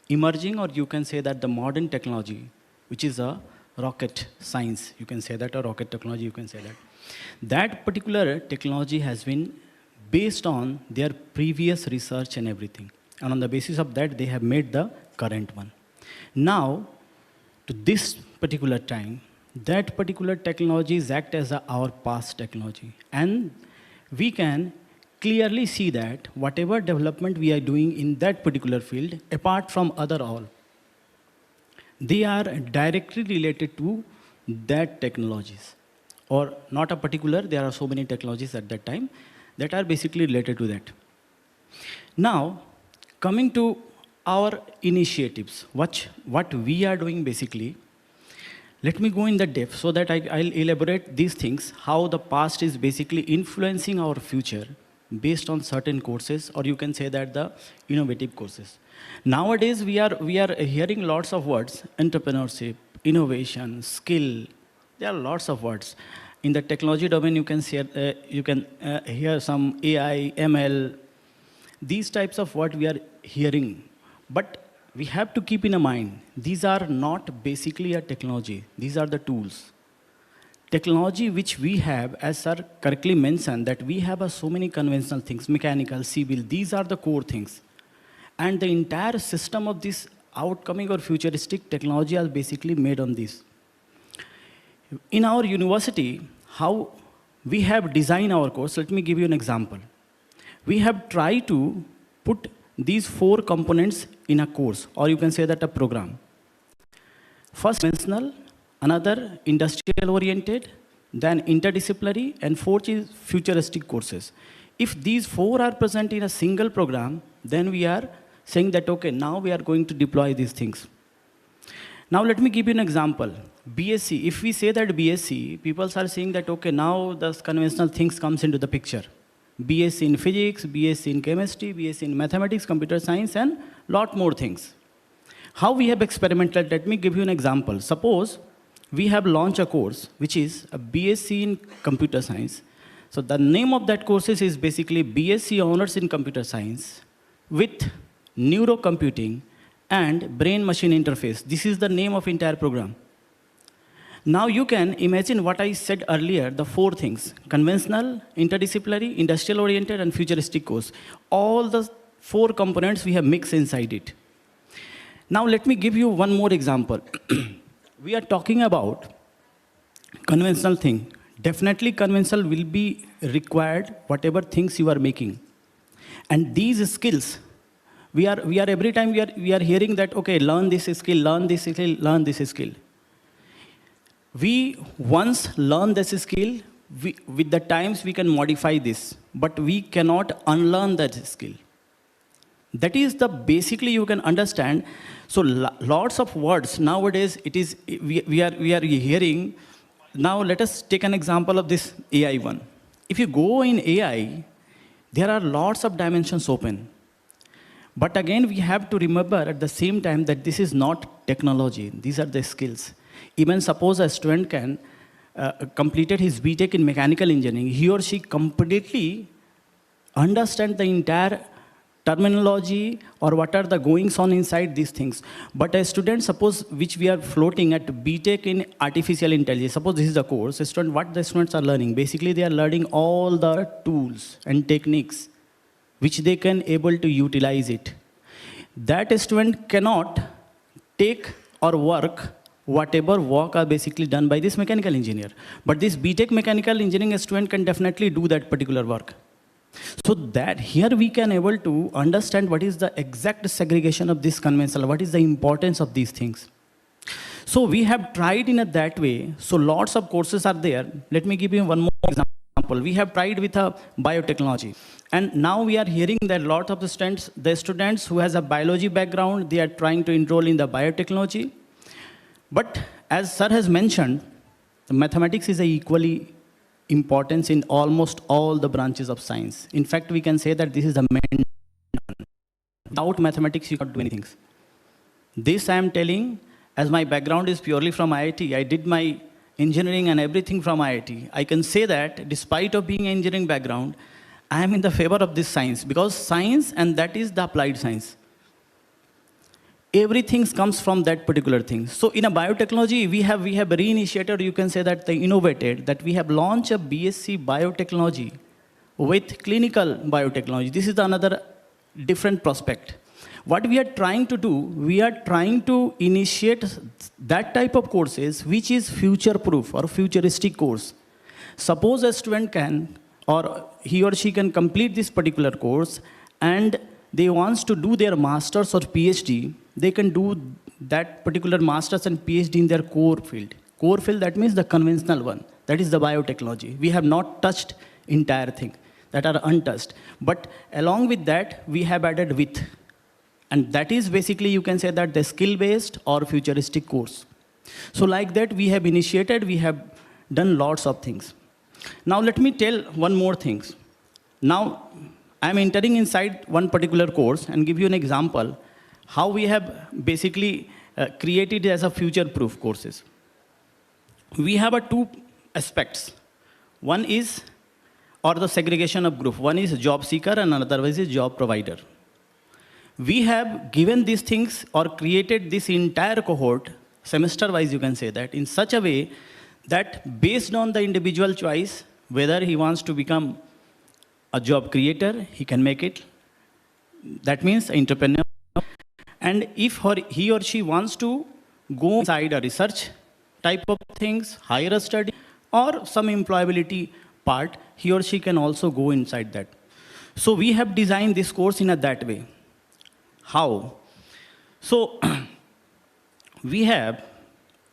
emerging, or you can say that the modern technology, which is a rocket science, you can say that, or rocket technology, you can say that. That particular technology has been based on their previous research and everything. And on the basis of that, they have made the current one. Now, to this particular time, that particular technologies act as our past technology. And we can clearly see that whatever development we are doing in that particular field, apart from other all, they are directly related to that technologies. Or not a particular, there are so many technologies at that time that are basically related to that. Now, coming to our initiatives, what we are doing basically, let me go in the depth so that I'll elaborate these things, how the past is basically influencing our future based on certain courses, or you can say that the innovative courses. Nowadays, we are hearing lots of words: entrepreneurship, innovation, skill. There are lots of words. In the technology domain, you can hear some AI, ML. These types of what we are hearing. But we have to keep in mind, these are not basically a technology. These are the tools. Technology which we have, as sir correctly mentioned, that we have so many conventional things, mechanical, civil, these are the core things. And the entire system of this outcoming or futuristic technology are basically made on this. In our university, how we have designed our course, let me give you an example. We have tried to put these 4 components in a course, or you can say that a program. First, conventional, another industrial oriented, then interdisciplinary, and 4th is futuristic courses. If these 4 are present in a single program, then we are saying that, okay, now we are going to deploy these things. Now let me give you an example. BSc, if we say that BSc, people are saying that, okay, now the conventional things comes into the picture. BSc in physics, BSc in chemistry, BSc in mathematics, computer science, and lot more things. How we have experimented, let me give you an example. Suppose we have launched a course, which is a BSc in computer science. So the name of that course is basically BSc Honors in Computer Science with Neurocomputing and Brain-Machine Interface. This is the name of entire program. Now you can imagine what I said earlier, the 4 things: conventional, interdisciplinary, industrial-oriented, and futuristic course. All the 4 components we have mixed inside it. Now let me give you one more example. We are talking about conventional thing. Definitely conventional will be required, whatever things you are making. And these skills, we are every time we are hearing that, okay, learn this skill, learn this skill, learn this skill. We once learn this skill, with the times we can modify this, but we cannot unlearn that skill. That is the basically you can understand. So lots of words nowadays we are hearing. Now let us take an example of this AI one. If you go in AI, there are lots of dimensions open. But again, we have to remember at the same time that this is not technology. These are the skills. Even suppose a student can completed his BTech in mechanical engineering, he or she completely understand the entire terminology or what are the goings on inside these things. But a student, suppose, which we are floating at BTech in artificial intelligence, suppose this is the course, what the students are learning? Basically, they are learning all the tools and techniques which they can able to utilize it. That student cannot take or work whatever work are basically done by this mechanical engineer. But this BTech mechanical engineering student can definitely do that particular work. So that here we can able to understand what is the exact segregation of this conventional, what is the importance of these things. So we have tried in that way. So lots of courses are there. Let me give you one more example. example, we have tried with a biotechnology. And now we are hearing that a lot of the students who has a biology background, they are trying to enroll in the biotechnology. But as sir has mentioned, the mathematics is equally important in almost all the branches of science. In fact, we can say that this is the main. Without mathematics, you cannot do anything. This I am telling, as my background is purely from IIT, I did my engineering and everything from IIT. I can say that despite of being an engineering background, I am in the favor of this science, because science, and that is the applied science. Everything comes from that particular thing. So in a biotechnology, we have reinitiated, you can say that they innovated, that we have launched a BSc biotechnology with clinical biotechnology. This is another different prospect. What we are trying to do, we are trying to initiate that type of courses which is future-proof or futuristic course. Suppose a student can, or he or she can complete this particular course and they wants to do their master's or PhD, they can do that particular master's and PhD in their core field. Core field, that means the conventional one. That is the biotechnology. We have not touched entire thing, that are untouched. But along with that, we have added with. And that is basically, you can say that the skill-based or futuristic course. So like that, we have initiated, we have done lots of things. Now let me tell one more thing. Now, I'm entering inside one particular course and give you an example how we have basically created as a future-proof courses. We have two aspects. One is, or the segregation of group. One is job seeker and another is job provider. We have given these things or created this entire cohort, semester-wise you can say that, in such a way that based on the individual choice, whether he wants to become a job creator, he can make it. That means entrepreneur. And if he or she wants to go inside a research type of things, higher study, or some employability part, he or she can also go inside that. So we have designed this course in that way. How? So we have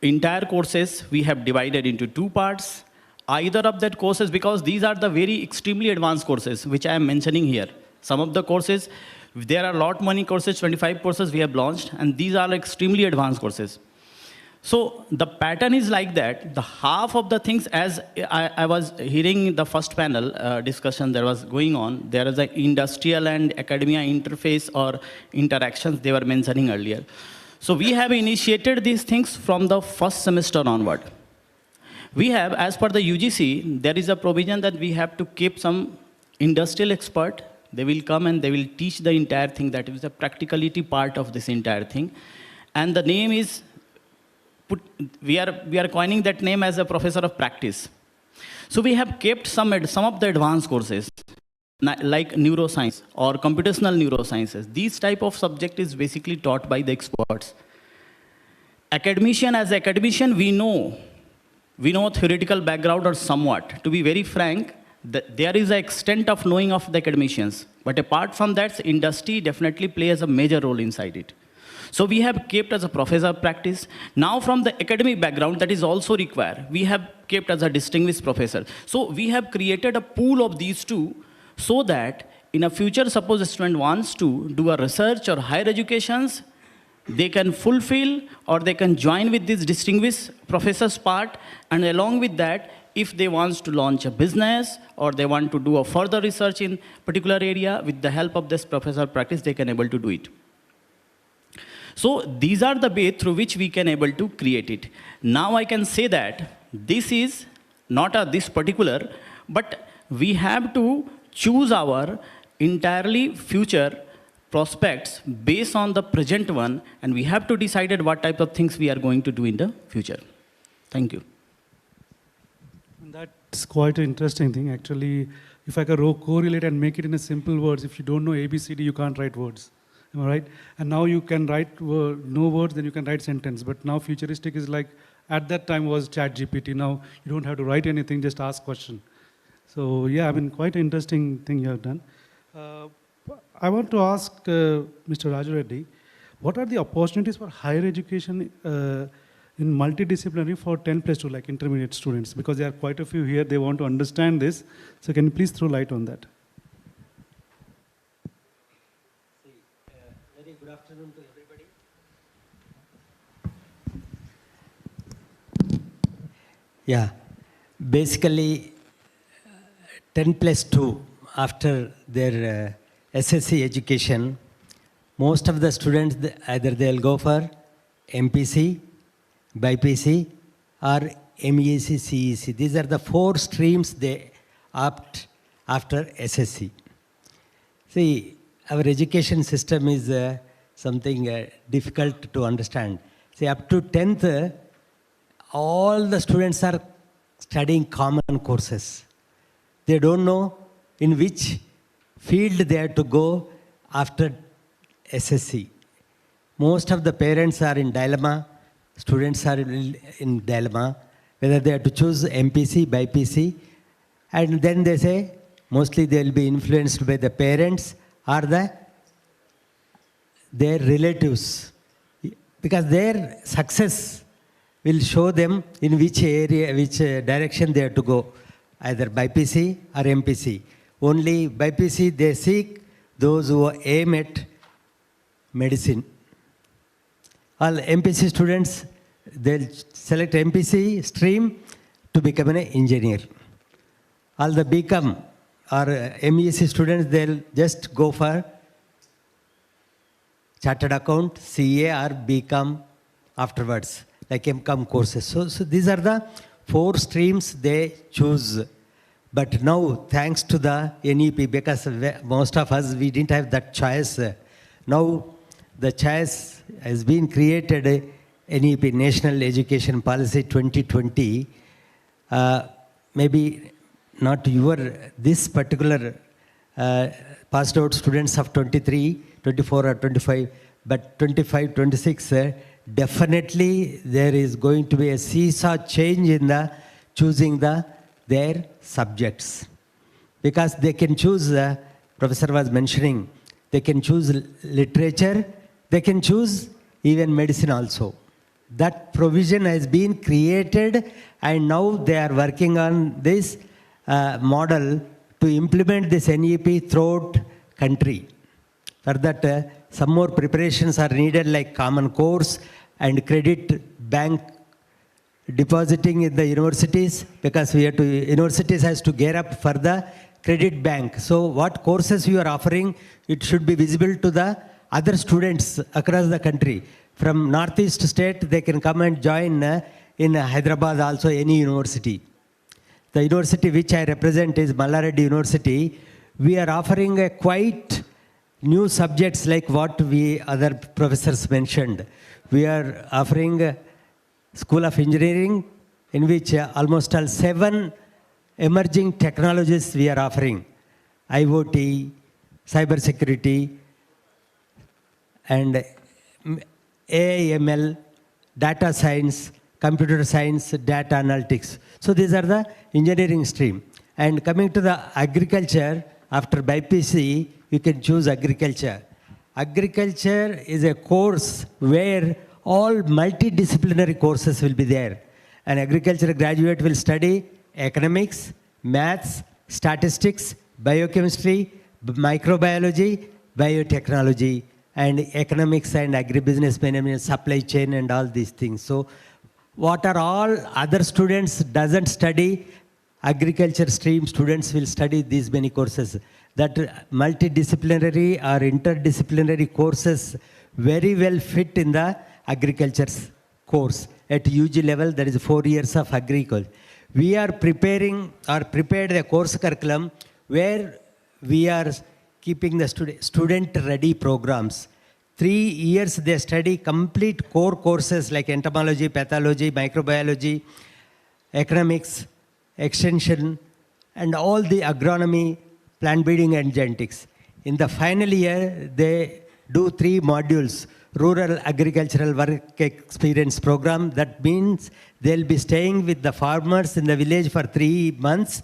entire courses, we have divided into two parts. Either of that courses, because these are the very extremely advanced courses, which I am mentioning here. Some of the courses, there are a lot many courses, 25 courses we have launched, and these are extremely advanced courses. So the pattern is like that. The half of the things, as I was hearing the first panel discussion that was going on, there is an industrial and academia interface or interactions they were mentioning earlier. So we have initiated these things from the first semester onward. We have, as per the UGC, there is a provision that we have to keep some industrial expert. They will come and they will teach the entire thing. That is the practicality part of this entire thing. And the name is, we are coining that name as a professor of practice. So we have kept some of the advanced courses, like neuroscience or computational neurosciences. These type of subject is basically taught by the experts. Academician, as academician, we know theoretical background or somewhat. To be very frank, there is an extent of knowing of the academicians. But apart from that, industry definitely plays a major role inside it. So we have kept as a professor of practice. Now from the academic background, that is also required. We have kept as a distinguished professor. So we have created a pool of these two so that in a future, suppose a student wants to do a research or higher educations, they can fulfill or they can join with this distinguished professor's part, and along with that, if they want to launch a business or they want to do a further research in particular area, with the help of this professor practice, they can able to do it. So these are the way through which we can able to create it. Now I can say that this is not this particular, but we have to choose our entirely future prospects based on the present one, and we have to decide what type of things we are going to do in the future. Thank you. That's quite an interesting thing. Actually, if I can correlate and make it in a simple words, if you don't know ABCD, you can't write words. Am I right? And now you can write no words, then you can write sentence. But now futuristic is like, at that time was ChatGPT. Now you don't have to write anything, just ask question. So yeah, I mean, quite an interesting thing you have done. I want to ask Mr. Raju Reddy, what are the opportunities for higher education in multidisciplinary for 10+2, like intermediate students? Because there are quite a few here, they want to understand this. So can you please throw light on that? Very good afternoon to everybody. Yeah, basically 10+2 after their SSC education, most of the students, either they'll go for MPC, BPC, or MEC, CEC. These are the 4 streams they opt after SSC. See, our education system is something difficult to understand. See, up to 10th, all the students are studying common courses. They don't know in which field they have to go after SSC. Most of the parents are in dilemma, students are in dilemma, whether they have to choose MPC, BPC, and then they say, mostly they will be influenced by the parents or their relatives, because their success will show them in which area, which direction they have to go, either BPC or MPC. Only BPC they seek those who aim at medicine. All MPC students, they'll select MPC stream to become an engineer. All the BCom or MEC students, they'll just go for chartered account, CA or BCom afterwards, like MCom courses. So these are the 4 streams they choose. But now, thanks to the NEP, because most of us, we didn't have that choice. Now, the choice has been created, NEP, National Education Policy 2020. Maybe not this particular passed out students of 23, 24 or 25, but 25, 26, definitely there is going to be a seesaw change in the choosing their subjects. Because they can choose, Professor was mentioning, they can choose literature, they can choose even medicine also. That provision has been created, and now they are working on this model to implement this NEP throughout country. For that, some more preparations are needed, like common course and credit bank depositing in the universities, because universities has to gear up for the credit bank. So what courses you are offering, it should be visible to the other students across the country. From Northeast state, they can come and join in Hyderabad also, any university. The university which I represent is Mallareddy University. We are offering a quite new subjects like what other professors mentioned. We are offering School of Engineering, in which almost all 7 emerging technologies we are offering. IoT, cybersecurity, and AI, ML, data science, computer science, data analytics. So these are the engineering stream. And coming to the agriculture, after BPC, you can choose agriculture. Agriculture is a course where all multidisciplinary courses will be there. An agriculture graduate will study economics, maths, statistics, biochemistry, microbiology, biotechnology, and economics and agribusiness management, supply chain, and all these things. So what are all other students doesn't study, agriculture stream students will study these many courses. That multidisciplinary or interdisciplinary courses very well fit in the agriculture course. At UG level, there is 4 years of agriculture. We are preparing or prepared a course curriculum where we are keeping the student-ready programs. 3 years they study complete core courses like entomology, pathology, microbiology, economics, extension, and all the agronomy, plant breeding, and genetics. In the final year, they do 3 modules. Rural Agricultural Work Experience Program. That means they'll be staying with the farmers in the village for 3 months.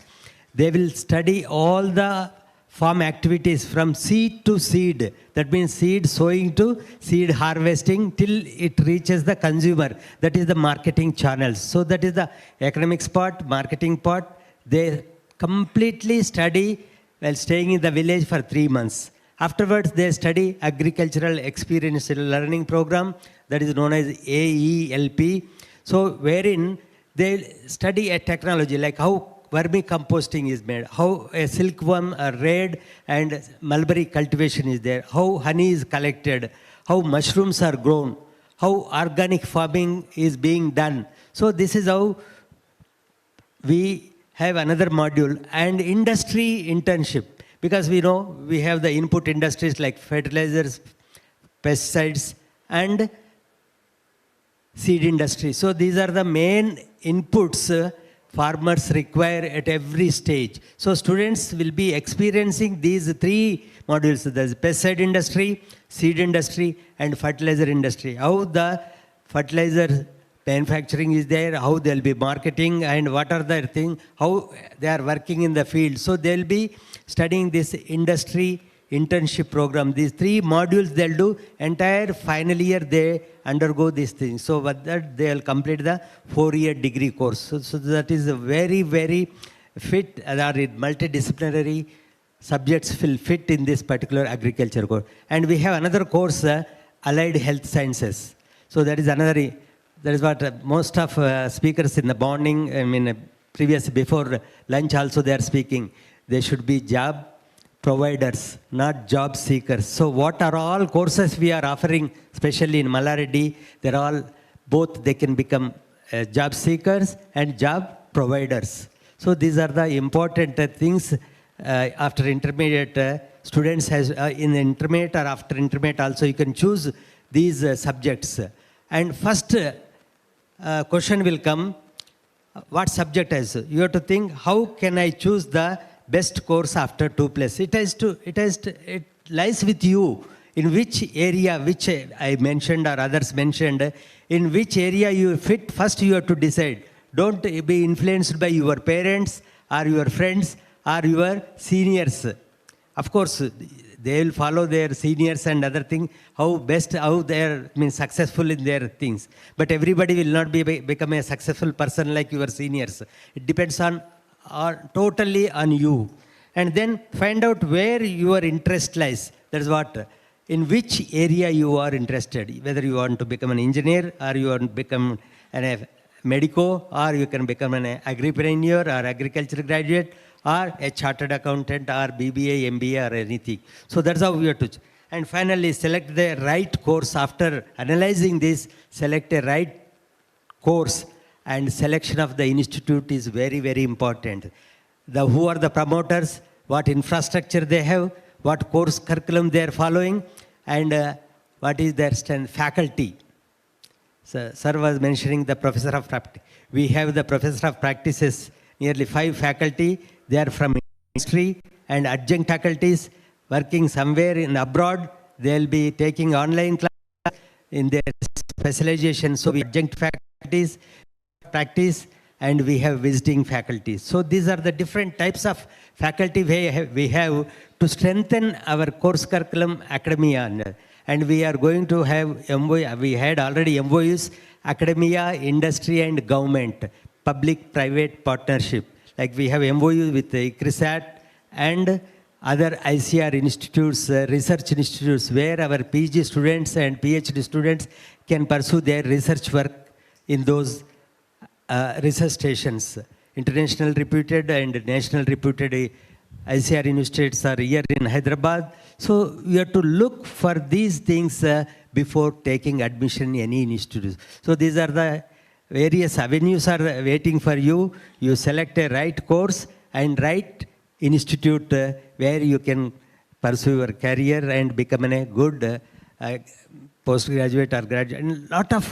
They will study all the farm activities from seed to seed. That means seed sowing to seed harvesting till it reaches the consumer. That is the marketing channels. So that is the economics part, marketing part. They completely study while staying in the village for 3 months. Afterwards, they study agricultural experiential learning program, that is known as AELP. So wherein they study a technology like how vermicomposting is made, how a silkworm, a red and mulberry cultivation is there, how honey is collected, how mushrooms are grown, how organic farming is being done. So this is how we have another module, and industry internship. Because we know we have the input industries like fertilizers, pesticides, and seed industry. So these are the main inputs farmers require at every stage. So students will be experiencing these 3 modules. There's pesticide industry, seed industry, and fertilizer industry. How the fertilizer manufacturing is there, how they'll be marketing, and what are their things, how they are working in the field. So they'll be studying this industry internship program. These 3 modules they'll do. Entire final year they undergo these things. So with that they'll complete the 4-year degree course. So that is a very, very fit, multidisciplinary subjects will fit in this particular agriculture course. And we have another course, Allied Health Sciences. So that is another. That is what most of speakers in the morning, before lunch also they are speaking. They should be job providers, not job seekers. So what are all courses we are offering, especially in Mallareddy, they're all, both they can become job seekers and job providers. So these are the important things after intermediate. Students has, in the intermediate or after intermediate also, you can choose these subjects. And first question will come, what subject is? You have to think, how can I choose the best course after 2+? It lies with you. In which area, which I mentioned or others mentioned, in which area you fit, first you have to decide. Don't be influenced by your parents or your friends or your seniors. Of course, they will follow their seniors and other things, how they are successful in their things. But everybody will not become a successful person like your seniors. It depends on totally on you. And then find out where your interest lies. That is what, in which area you are interested. Whether you want to become an engineer or you want to become a medico, or you can become an agripreneur or agriculture graduate, or a chartered accountant, or BBA, MBA, or anything. So that's how we have to. And finally, select the right course. After analyzing this, select a right course, and selection of the institute is very, very important. Who are the promoters, what infrastructure they have, what course curriculum they are following, and what is their faculty. So, sir was mentioning the professor of practice. We have the professor of practices, nearly 5 faculty. They are from industry and adjunct faculties working somewhere in abroad. They will be taking online class in their specialization. So we adjunct faculties, practice, and we have visiting faculties. So these are the different types of faculty we have to strengthen our course curriculum academia. And we are going to have MOU, we had already MOUs, academia, industry and government, public-private partnership. Like we have MOU with ICRISAT and other ICR institutes, research institutes, where our PG students and PhD students can pursue their research work in those research stations. International reputed and national reputed ICR institutes are here in Hyderabad. So you have to look for these things before taking admission in any institute. So these are the various avenues are waiting for you. You select a right course and right institute where you can pursue your career and become a good postgraduate or graduate. And lot of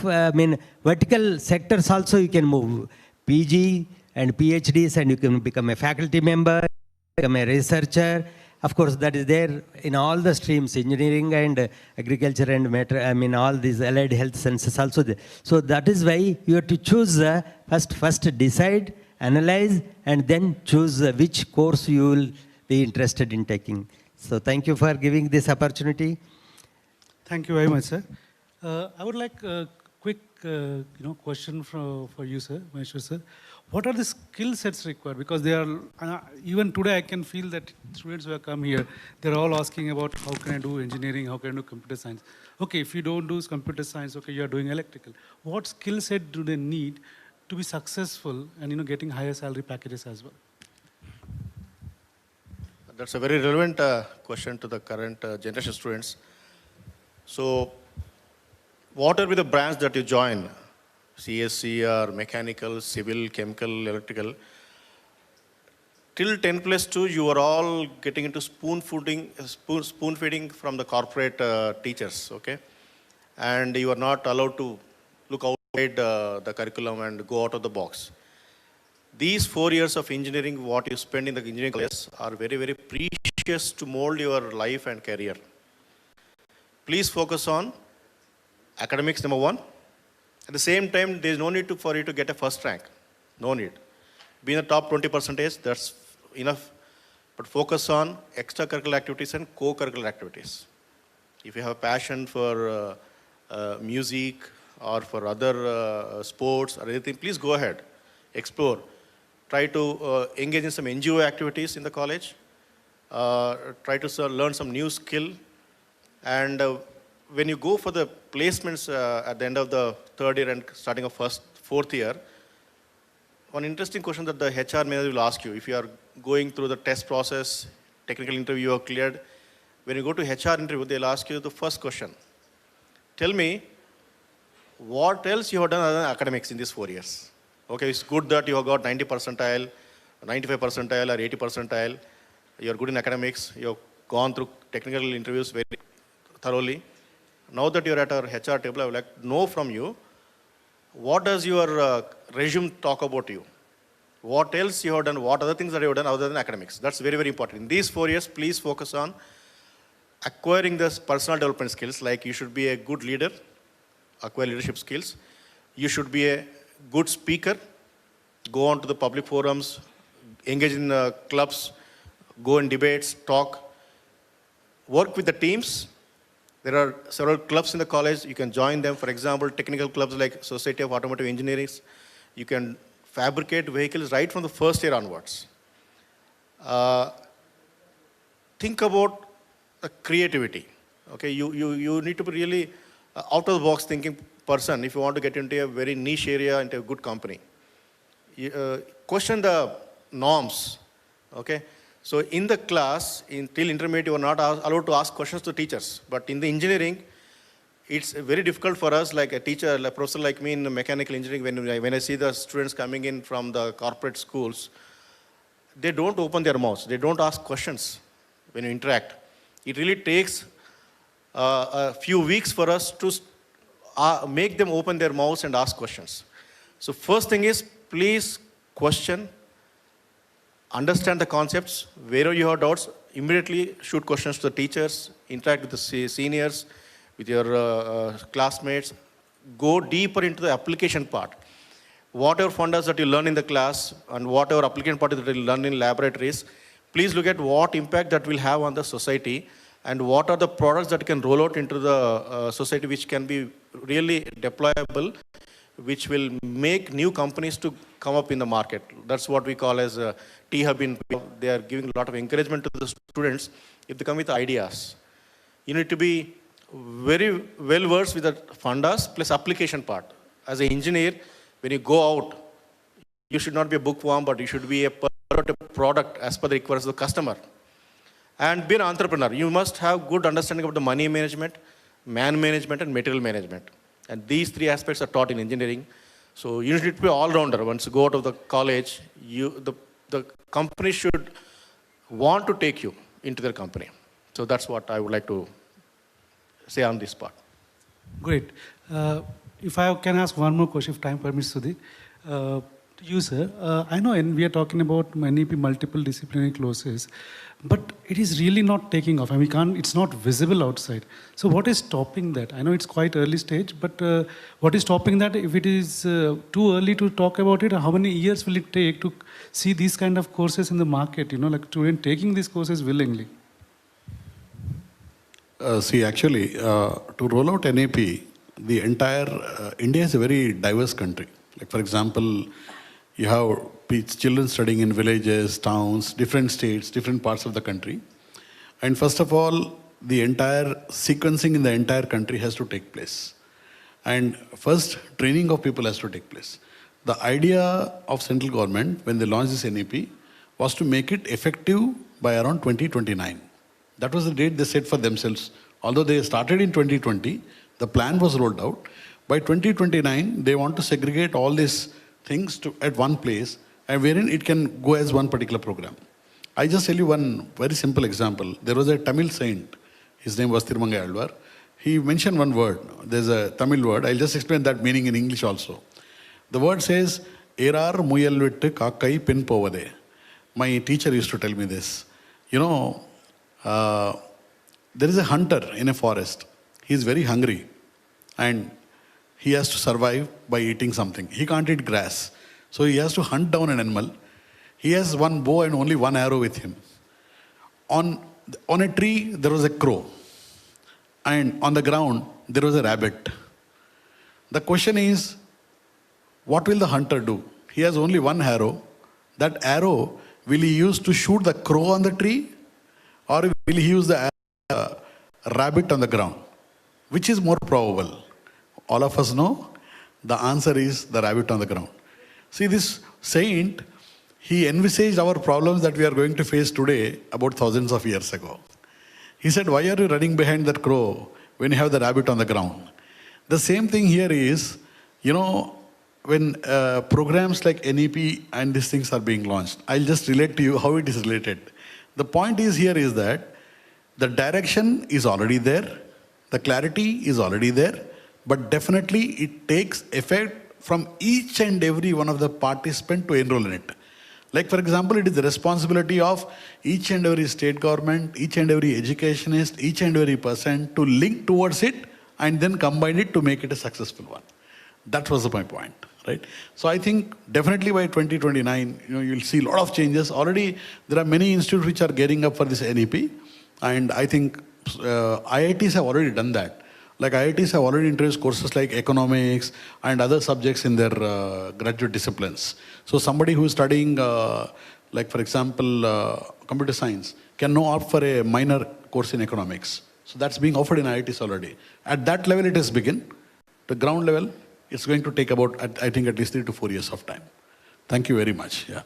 vertical sectors also you can move. PG and PhDs, and you can become a faculty member, become a researcher. Of course, that is there in all the streams, engineering and agriculture and matter, all these allied health sciences also there. So that is why you have to choose, first decide, analyze, and then choose which course you will be interested in taking. So thank you for giving this opportunity. Thank you very much, sir. I would like a quick question for you, sir, Maheshwar sir. What are the skill sets required? Because they are, even today I can feel that students who have come here, they're all asking about how can I do engineering, how can I do computer science. Okay, if you don't do computer science, okay, you're doing electrical. What skill set do they need to be successful and getting higher salary packages as well? That's a very relevant question to the current generation students. So, what will be the branch that you join? CSC or mechanical, civil, chemical, electrical. Till 10+2, you are all getting into spoon feeding from the corporate teachers, okay? And you are not allowed to look outside the curriculum and go out of the box. These 4 years of engineering, what you spend in the engineering class, are very, very precious to mold your life and career. Please focus on academics, number one. At the same time, there is no need for you to get a first rank. No need. Be in the top 20%, that's enough. But focus on extracurricular activities and co-curricular activities. If you have a passion for music or for other sports or anything, please go ahead, explore. Try to engage in some NGO activities in the college. Try to learn some new skill. And when you go for the placements at the end of the third year and starting of fourth year, one interesting question that the HR manager will ask you, if you are going through the test process, technical interview are cleared, when you go to HR interview, they'll ask you the first question. Tell me, what else you have done other than academics in these 4 years? Okay, it's good that you have got 90 percentile, 95 percentile or 80 percentile. You're good in academics. You've gone through technical interviews very thoroughly. Now that you're at our HR table, I would like to know from you, what does your resume talk about you? What else you have done? What other things that you have done other than academics? That's very, very important. In these 4 years, please focus on acquiring the personal development skills, like you should be a good leader, acquire leadership skills. You should be a good speaker, go on to the public forums, engage in clubs, go in debates, talk, work with the teams. There are several clubs in the college. You can join them. For example, technical clubs like Society of Automotive Engineers. You can fabricate vehicles right from the first year onwards. Think about creativity. Okay, you need to be really out of the box thinking person if you want to get into a very niche area, into a good company. Question the norms. Okay. So in the class, till intermediate, you are not allowed to ask questions to teachers. But in the engineering, it's very difficult for us, like a teacher, like a professor like me in mechanical engineering, when I see the students coming in from the corporate schools, they don't open their mouths. They don't ask questions when you interact. It really takes a few weeks for us to make them open their mouths and ask questions. So first thing is, please question, understand the concepts. Wherever you have doubts, immediately shoot questions to the teachers, interact with the seniors, with your classmates. Go deeper into the application part. Whatever fundas that you learn in the class and whatever application part that you learn in laboratories, please look at what impact that will have on the society and what are the products that can roll out into the society which can be really deployable, which will make new companies to come up in the market. That's what we call as a T-Hub. They are giving a lot of encouragement to the students if they come with ideas. You need to be very well versed with the fundas plus application part. As an engineer, when you go out, you should not be a bookworm, but you should be a product as per the requirements of the customer. And be an entrepreneur. You must have good understanding of the money management, man management, and material management. And these three aspects are taught in engineering. So you need to be all-rounder. Once you go out of the college, the company should want to take you into their company. So that's what I would like to say on this part. Great. If I can ask one more question, if time permits, Sudhir. To you, sir. I know we are talking about many multiple disciplinary courses, but it is really not taking off. I mean, it's not visible outside. So what is stopping that? I know it's quite early stage, but what is stopping that? If it is too early to talk about it, how many years will it take to see these kind of courses in the market, like students taking these courses willingly? Actually, to roll out NAP, the entire India is a very diverse country. Like, for example, you have children studying in villages, towns, different states, different parts of the country. And first of all, the entire sequencing in the entire country has to take place. And first, training of people has to take place. The idea of central government, when they launched this NAP, was to make it effective by around 2029. That was the date they set for themselves. Although they started in 2020, the plan was rolled out. By 2029, they want to segregate all these things at one place, and wherein it can go as one particular program. I just tell you one very simple example. There was a Tamil saint. His name was Thirumangai Alvar. He mentioned one word. There's a Tamil word. I'll just explain that meaning in English also. The word says, Erar muyal vittu kakkai pin povade. My teacher used to tell me this. There is a hunter in a forest. He is very hungry and he has to survive by eating something. He can't eat grass. So he has to hunt down an animal. He has one bow and only one arrow with him. On a tree, there was a crow. And on the ground, there was a rabbit. The question is, what will the hunter do? He has only one arrow. That arrow, will he use to shoot the crow on the tree? Or will he use the rabbit on the ground? Which is more probable? All of us know the answer is the rabbit on the ground. See, this saint, he envisaged our problems that we are going to face today about thousands of years ago. He said, why are you running behind that crow when you have the rabbit on the ground? The same thing here is, when programs like NEP and these things are being launched, I'll just relate to you how it is related. The point is here is that the direction is already there, the clarity is already there, but definitely it takes effect from each and every one of the participants to enroll in it. Like, for example, it is the responsibility of each and every state government, each and every educationist, each and every person to link towards it and then combine it to make it a successful one. That was my point, right? So I think definitely by 2029, you'll see a lot of changes. Already there are many institutes which are gearing up for this NEP, and I think IITs have already done that. Like IITs have already introduced courses like economics and other subjects in their graduate disciplines. So somebody who is studying, like for example, computer science, can now opt for a minor course in economics. So that's being offered in IITs already. At that level, it has begun. The ground level, it's going to take about, I think, at least 3 to 4 years of time. Thank you very much. Yeah.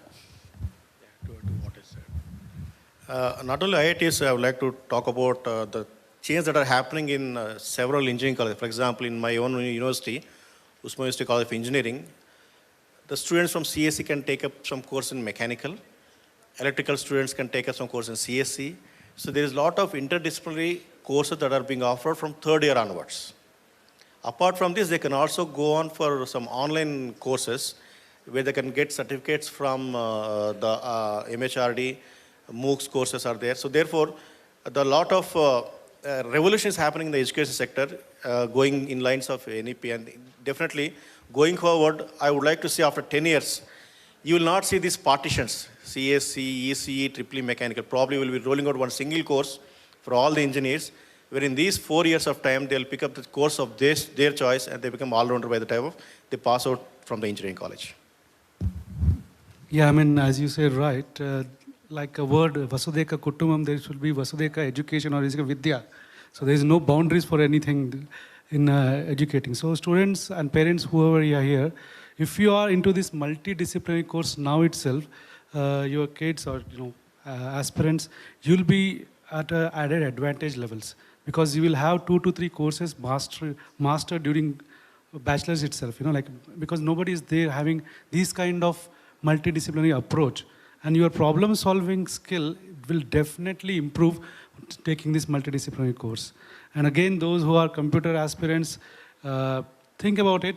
Not only IITs, I would like to talk about the changes that are happening in several engineering colleges. For example, in my own university, Usman University College of Engineering, the students from CSE can take up some course in mechanical. Electrical students can take up some course in CSE. So there is a lot of interdisciplinary courses that are being offered from third year onwards. Apart from this, they can also go on for some online courses where they can get certificates from the MHRD, MOOCs courses are there. So therefore, a lot of revolution is happening in the education sector, going in lines of NEP, and definitely going forward, I would like to see after 10 years, you will not see these partitions, CSE, ECE, EEE mechanical. Probably will be rolling out one single course for all the engineers, where in these 4 years of time, they'll pick up the course of their choice and they become all-rounder by the time they pass out from the engineering college. Yeah, I mean, as you said, right, like a word, Vasudeka Kutumam, there should be Vasudeka education or Vasudeka Vidya. So there is no boundaries for anything in educating. So students and parents, whoever are here, if you are into this multidisciplinary course now itself, your kids or aspirants, you'll be at added advantage levels because you will have 2 to 3 courses mastered during bachelor's itself. Because nobody is there having this kind of multidisciplinary approach. And your problem-solving skill will definitely improve taking this multidisciplinary course. And again, those who are computer aspirants, think about it.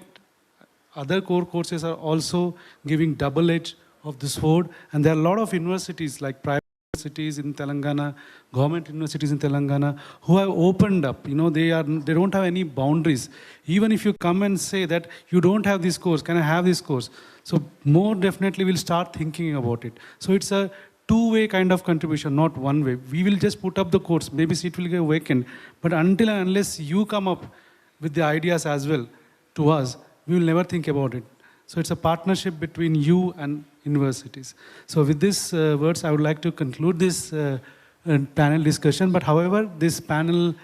other core courses are also giving double edge of the sword. And there are a lot of universities, like private universities in Telangana, government universities in Telangana, who have opened up. You know, they don't have any boundaries. Even if you come and say that you don't have this course, can I have this course? So more definitely we'll start thinking about it. So it's a two-way kind of contribution, not one way. We will just put up the course, maybe seat will get vacant, but until and unless you come up with the ideas as well to us, we will never think about it. So it's a partnership between you and universities. So with these words, I would like to conclude this panel discussion. But however, this panel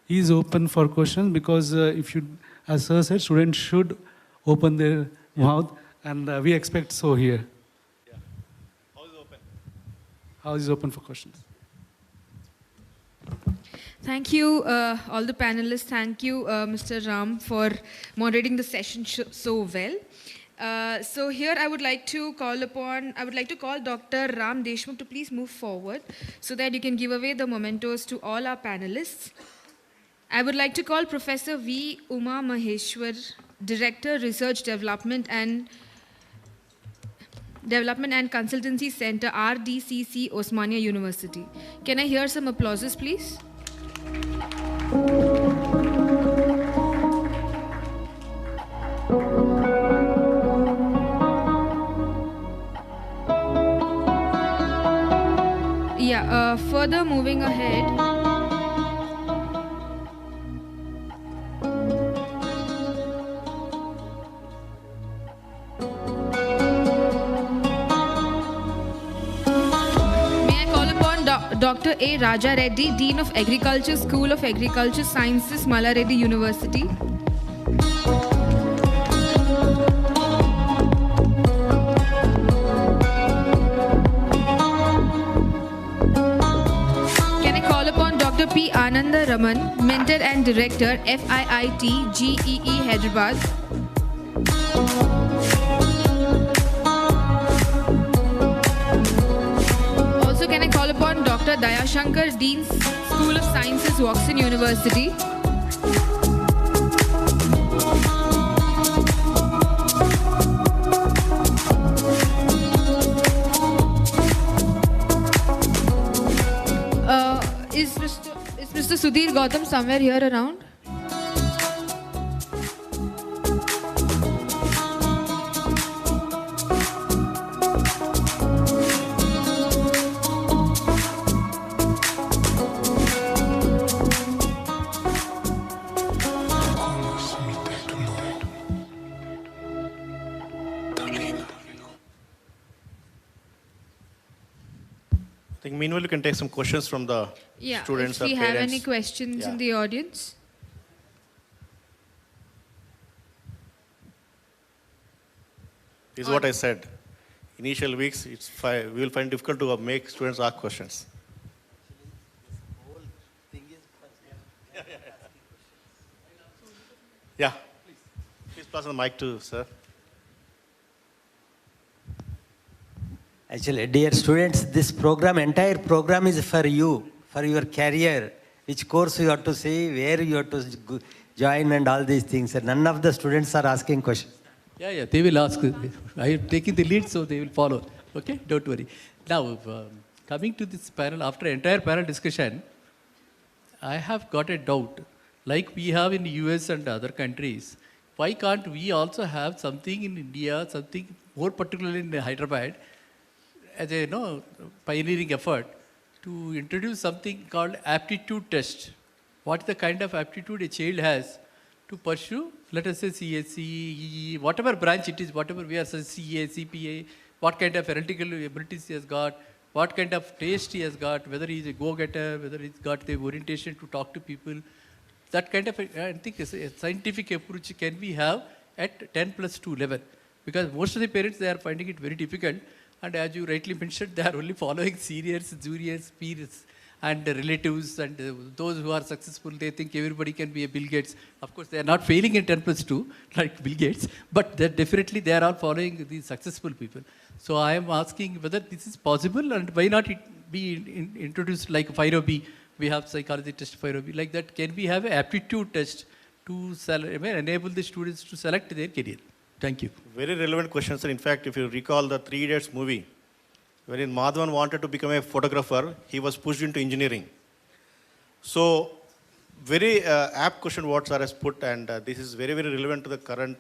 is open for questions because if you, as Sir said, students should open their mouth, and we expect so here. House is open for questions. Thank you, all the panelists. Thank you, Mr. Ram, for moderating the session so well. So here I would like to call Dr. Ram Deshmukh to please move forward so that you can give away the mementos to all our panelists. I would like to call Professor V. Uma Maheshwar, Director, Research Development and Consultancy Center, RDCC, Osmania University. Can I hear some applauses, please? Yeah, further moving ahead. Dr. A. Raja Reddy, Dean of Agriculture, School of Agriculture Sciences, Mallareddy University. Can I call upon Dr. P. Ananda Raman, Mentor and Director, FIIT, GEE, Hyderabad. Can I call upon Dr. Dayashankar, Dean, School of Sciences, Watson University. Is Mr. Sudhir Gautam somewhere here around? I think meanwhile, you can take some questions from the students if or we parents. have any questions in the audience. This is what I said. Initial weeks, we will find it difficult to make students ask questions. Yeah. Please pass the mic to sir. Actually, dear students, this program, entire program is for you, for your career, which course you have to see, where you have to join and all these things. None of the students are asking questions. Yeah, they will ask. I am taking the lead, so they will follow. Okay, don't worry. Now, coming to this panel, after entire panel discussion, I have got a doubt. Like we have in the US and other countries, why can't we also have something in India, something more particularly in Hyderabad, as a pioneering effort to introduce something called aptitude test. What is the kind of aptitude a child has to pursue, let us say CSC, EE, whatever branch it is, whatever we are, CA, CPA, what kind of analytical abilities he has got, what kind of taste he has got, whether he is a go-getter, whether he's got the orientation to talk to people. That kind of, I think, a scientific approach can we have at 10+2 level. Because most of the parents, they are finding it very difficult. And as you rightly mentioned, they are only following seniors, juniors, peers, and relatives, and those who are successful, they think everybody can be a Bill Gates. Of course, they are not failing in 10+2, like Bill Gates, but definitely they are all following these successful people. So I am asking whether this is possible, and why not it be introduced like 5OB. We have psychology test 5OB. Like that, can we have an aptitude test to enable the students to select their career? Thank you. Very relevant question, sir. In fact, if you recall the Three Idiots movie, when Madhavan wanted to become a photographer, he was pushed into engineering. So, very apt question what sir has put, and this is very, very relevant to the current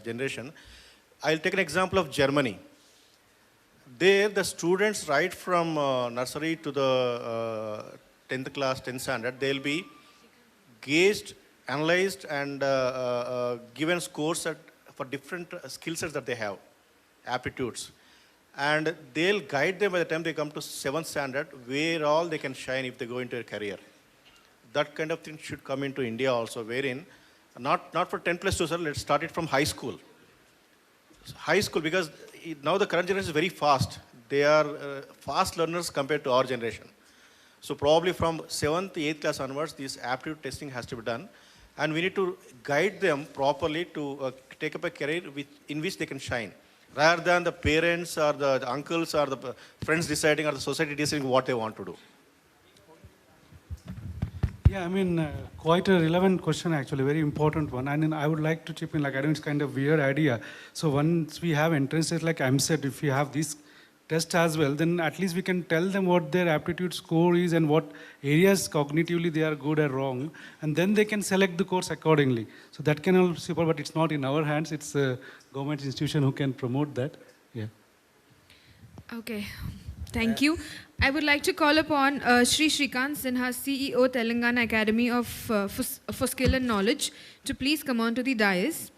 generation. I'll take an example of Germany. There, the students right from nursery to the 10th class, 10th standard, they'll be gauged, analyzed, and given scores for different skill sets that they have, aptitudes. And they'll guide them by the time they come to 7th standard, where all they can shine if they go into a career. That kind of thing should come into India also, wherein, not for 10 plus 2, sir, let's start it from high school. High school, because now the current generation is very fast. They are fast learners compared to our generation. So probably from 7th, 8th class onwards, this aptitude testing has to be done. And we need to guide them properly to take up a career in which they can shine, rather than the parents or the uncles or the friends deciding or the society deciding what they want to do. Yeah, I mean, quite a relevant question actually, very important one. And I would like to chip in, like, I know it's kind of weird idea. So once we have entrances like AMSET, if we have this test as well, then at least we can tell them what their aptitude score is and what areas cognitively they are good or wrong. And then they can select the course accordingly. So that can help super, but it's not in our hands. It's a government institution who can promote that. Yeah. Okay. Thank you. I would like to call upon Shri Shrikant Sinha, CEO, Telangana Academy for Skill and Knowledge, to please come on to the dais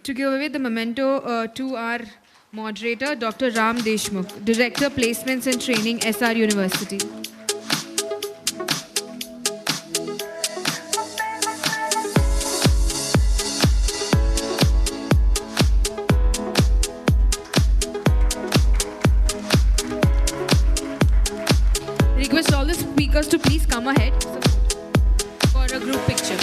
to give away the memento to our moderator, Dr. Ram Deshmukh, Director, Placements and Training, SR University. Request all the speakers to please come ahead for a group picture.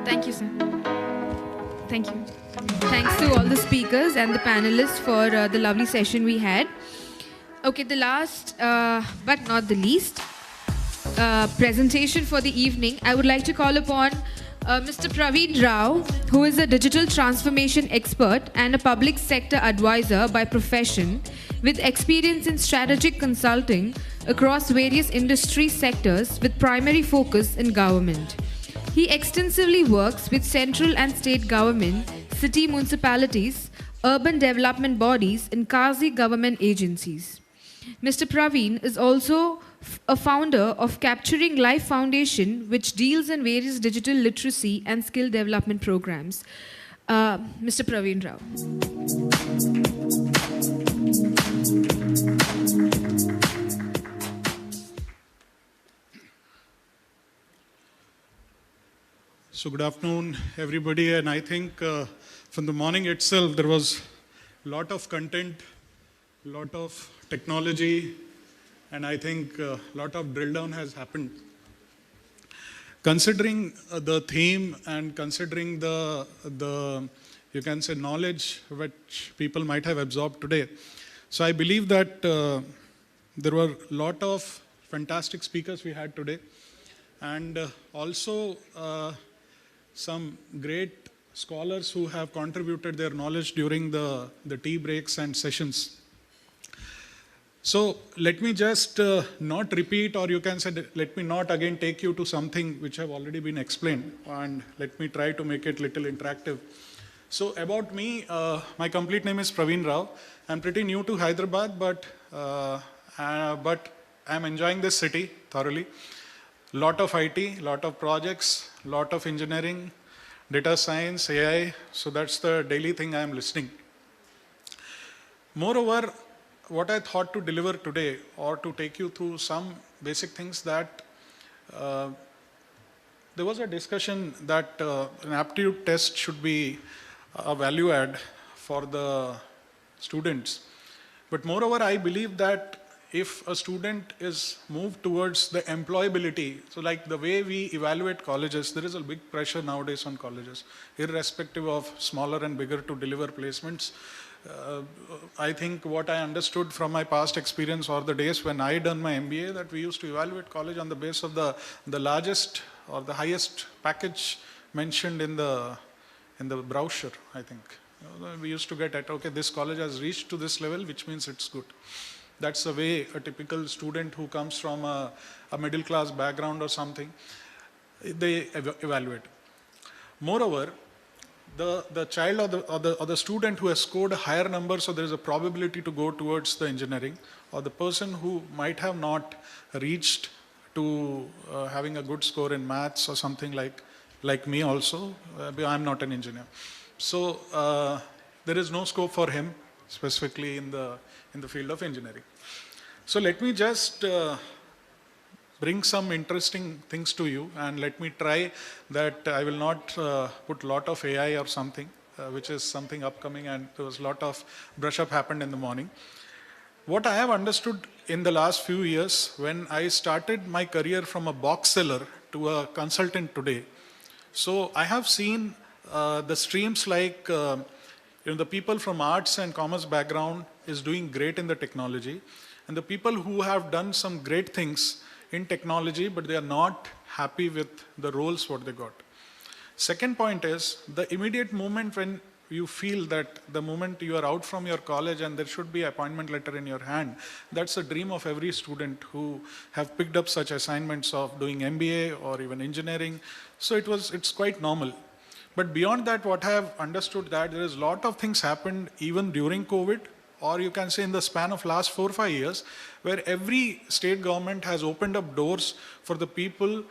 Thank you, sir. Thank you. Thanks to all the speakers and the panelists for the lovely session we had. Okay, the last but not the least presentation for the evening, I would like to call upon Mr. Praveen Rao, who is a digital transformation expert and a public sector advisor by profession with experience in strategic consulting across various industry sectors with primary focus in government. He extensively works with central and state government, city municipalities, urban development bodies, and quasi government agencies. Mr. Praveen is also a founder of Capturing Life Foundation, which deals in various digital literacy and skill development programs. Mr. Praveen Rao. So good afternoon, everybody. And I think from the morning itself, there was a lot of content, a lot of technology, and I think a lot of drill down has happened. Considering the theme and considering the you can say knowledge which people might have absorbed today, so I believe that there were a lot of fantastic speakers we had today, and also some great scholars who have contributed their knowledge during the tea breaks and sessions. So let me just not repeat, or you can say, let me not again take you to something which have already been explained, and let me try to make it little interactive. So about me, my complete name is Praveen Rao. I'm pretty new to Hyderabad, but I'm enjoying this city thoroughly. Lot of IT, lot of projects, lot of engineering, data science, AI. So that's the daily thing I'm listening. Moreover, what I thought to deliver today, or to take you through some basic things, that there was a discussion that an aptitude test should be a value add for the students. But moreover, I believe that if a student is moved towards the employability, so like the way we evaluate colleges, there is a big pressure nowadays on colleges, irrespective of smaller and bigger to deliver placements. I think what I understood from my past experience or the days when I done my MBA, that we used to evaluate college on the basis of the largest or the highest package mentioned in the brochure, I think. We used to get at, okay, this college has reached to this level, which means it's good. That's the way a typical student who comes from a middle class background or something, they evaluate. Moreover, the child or the student who has scored a higher number, so there is a probability to go towards the engineering, or the person who might have not reached to having a good score in maths or something like me also, I'm not an engineer. So there is no scope for him specifically in the field of engineering. So let me just bring some interesting things to you, and let me try that I will not put a lot of AI or something, which is something upcoming, and there was a lot of brush up happened in the morning. What I have understood in the last few years, when I started my career from a box seller to a consultant today, so I have seen the streams like the people from arts and commerce background is doing great in the technology, and the people who have done some great things in technology, but they are not happy with the roles what they got. Second point is the immediate moment when you feel that the moment you are out from your college and there should be an appointment letter in your hand, that's a dream of every student who have picked up such assignments of doing MBA or even engineering. So it's quite normal. But beyond that, what I have understood that there is a lot of things happened even during COVID, or you can say in the span of last 4 or 5 years, where every state government has opened up doors for the people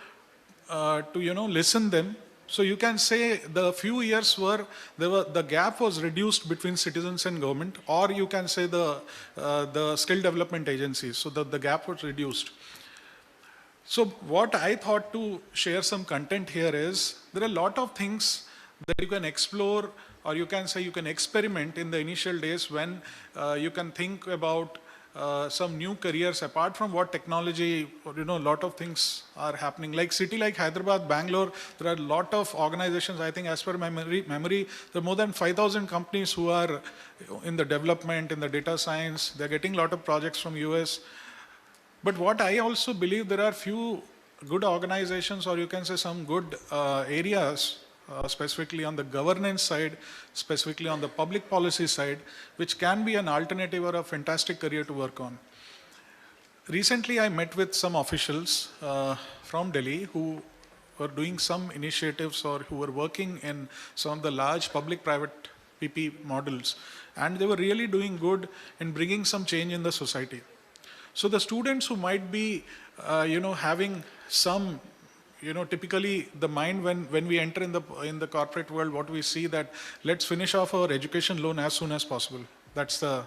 to listen them. So you can say the few years the gap was reduced between citizens and government, or you can say the skill development agencies, so the gap was reduced. So what I thought to share some content here is, there are a lot of things that you can explore, or you can say you can experiment in the initial days when you can think about some new careers apart from what technology, or a lot of things are happening. Like city like Hyderabad, Bangalore, there are a lot of organizations. I think as per my memory, there are more than 5,000 companies who are in the development, in the data science. They're getting a lot of projects from US. But what I also believe, there are few good organizations, or you can say some good areas, specifically on the governance side, specifically on the public policy side, which can be an alternative or a fantastic career to work on. Recently, I met with some officials from Delhi who were doing some initiatives or who were working in some of the large public-private PP models, and they were really doing good in bringing some change in the society. So the students who might be, having some, typically the mind when we enter in the corporate world, what we see that let's finish off our education loan as soon as possible. That's the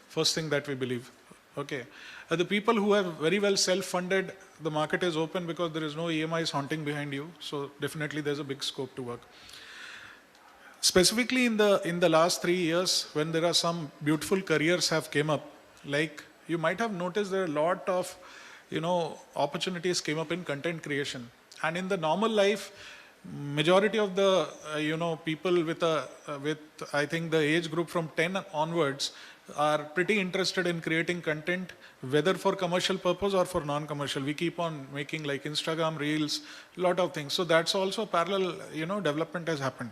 first thing that we believe. Okay. The people who have very well self-funded, the market is open because there is no EMIs haunting behind you. So definitely there's a big scope to work. Specifically in the last 3 years, when there are some beautiful careers have came up, like you might have noticed there are a lot of, opportunities came up in content creation. And in the normal life, majority of the, people with I think the age group from 10 onwards are pretty interested in creating content, whether for commercial purpose or for non-commercial. We keep on making like Instagram reels, a lot of things. So that's also parallel, development has happened.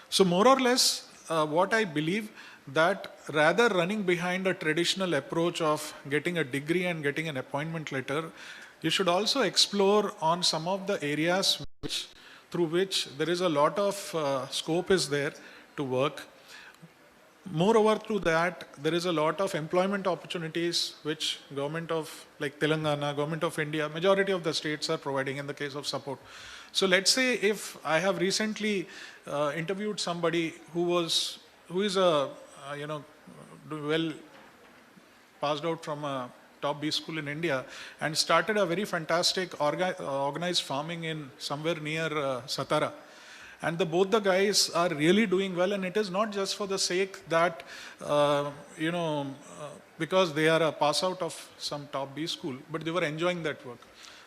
So more or less, what I believe, that rather running behind a traditional approach of getting a degree and getting an appointment letter, you should also explore on some of the areas through which there is a lot of scope is there to work. Moreover, through that, there is a lot of employment opportunities which government of like Telangana, government of India, majority of the states are providing in the case of support. So let's say if I have recently interviewed somebody who is a well passed out from a top B school in India and started a very fantastic organized farming in somewhere near Satara. And both the guys are really doing well, and it is not just for the sake that, because they are a pass out of some top B school, but they were enjoying that work.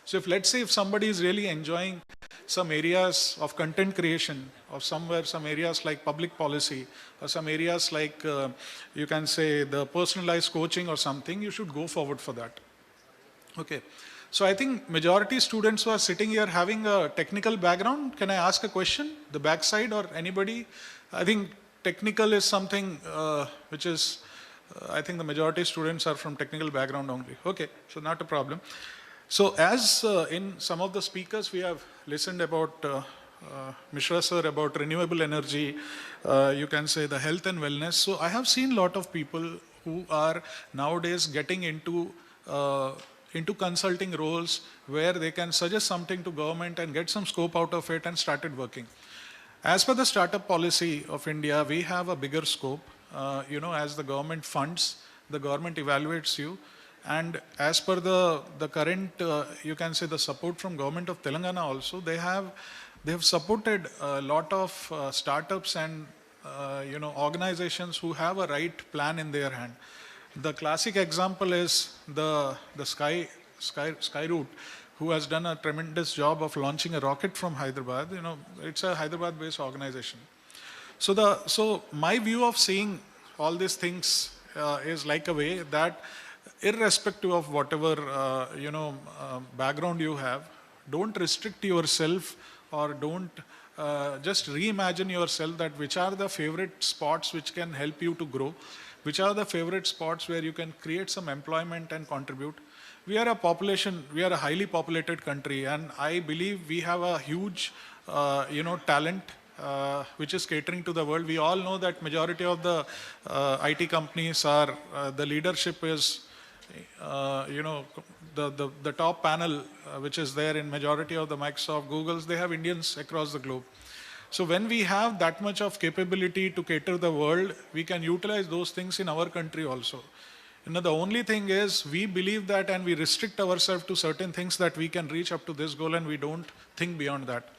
So if, let's say, if somebody is really enjoying some areas of content creation, or some areas like public policy, or some areas like, you can say, the personalized coaching or something, you should go forward for that. Okay. So I think majority students who are sitting here having a technical background, can I ask a question? The backside or anybody? I think technical is something which is, I think the majority students are from technical background only. Okay, so not a problem. So as in some of the speakers we have listened about Mishra sir, about renewable energy, you can say the health and wellness. So I have seen a lot of people who are nowadays getting into consulting roles where they can suggest something to government and get some scope out of it and started working. As per the startup policy of India, we have a bigger scope. As the government funds, the government evaluates you. And as per the current, you can say the support from government of Telangana also, they have supported a lot of startups and organizations who have a right plan in their hand. The classic example is the Skyroot, who has done a tremendous job of launching a rocket from Hyderabad. It's a Hyderabad-based organization. So my view of seeing all these things is like a way that, irrespective of whatever background you have, don't restrict yourself, or don't just reimagine yourself that which are the favorite spots which can help you to grow. Which are the favorite spots where you can create some employment and contribute. We are a highly populated country, and I believe we have a huge, talent which is catering to the world. We all know that majority of the IT companies are, the leadership is, the top panel which is there in majority of the Microsoft, Googles, they have Indians across the globe. So when we have that much of capability to cater the world, we can utilize those things in our country also. The only thing is we believe that, and we restrict ourselves to certain things that we can reach up to this goal, and we don't think beyond that.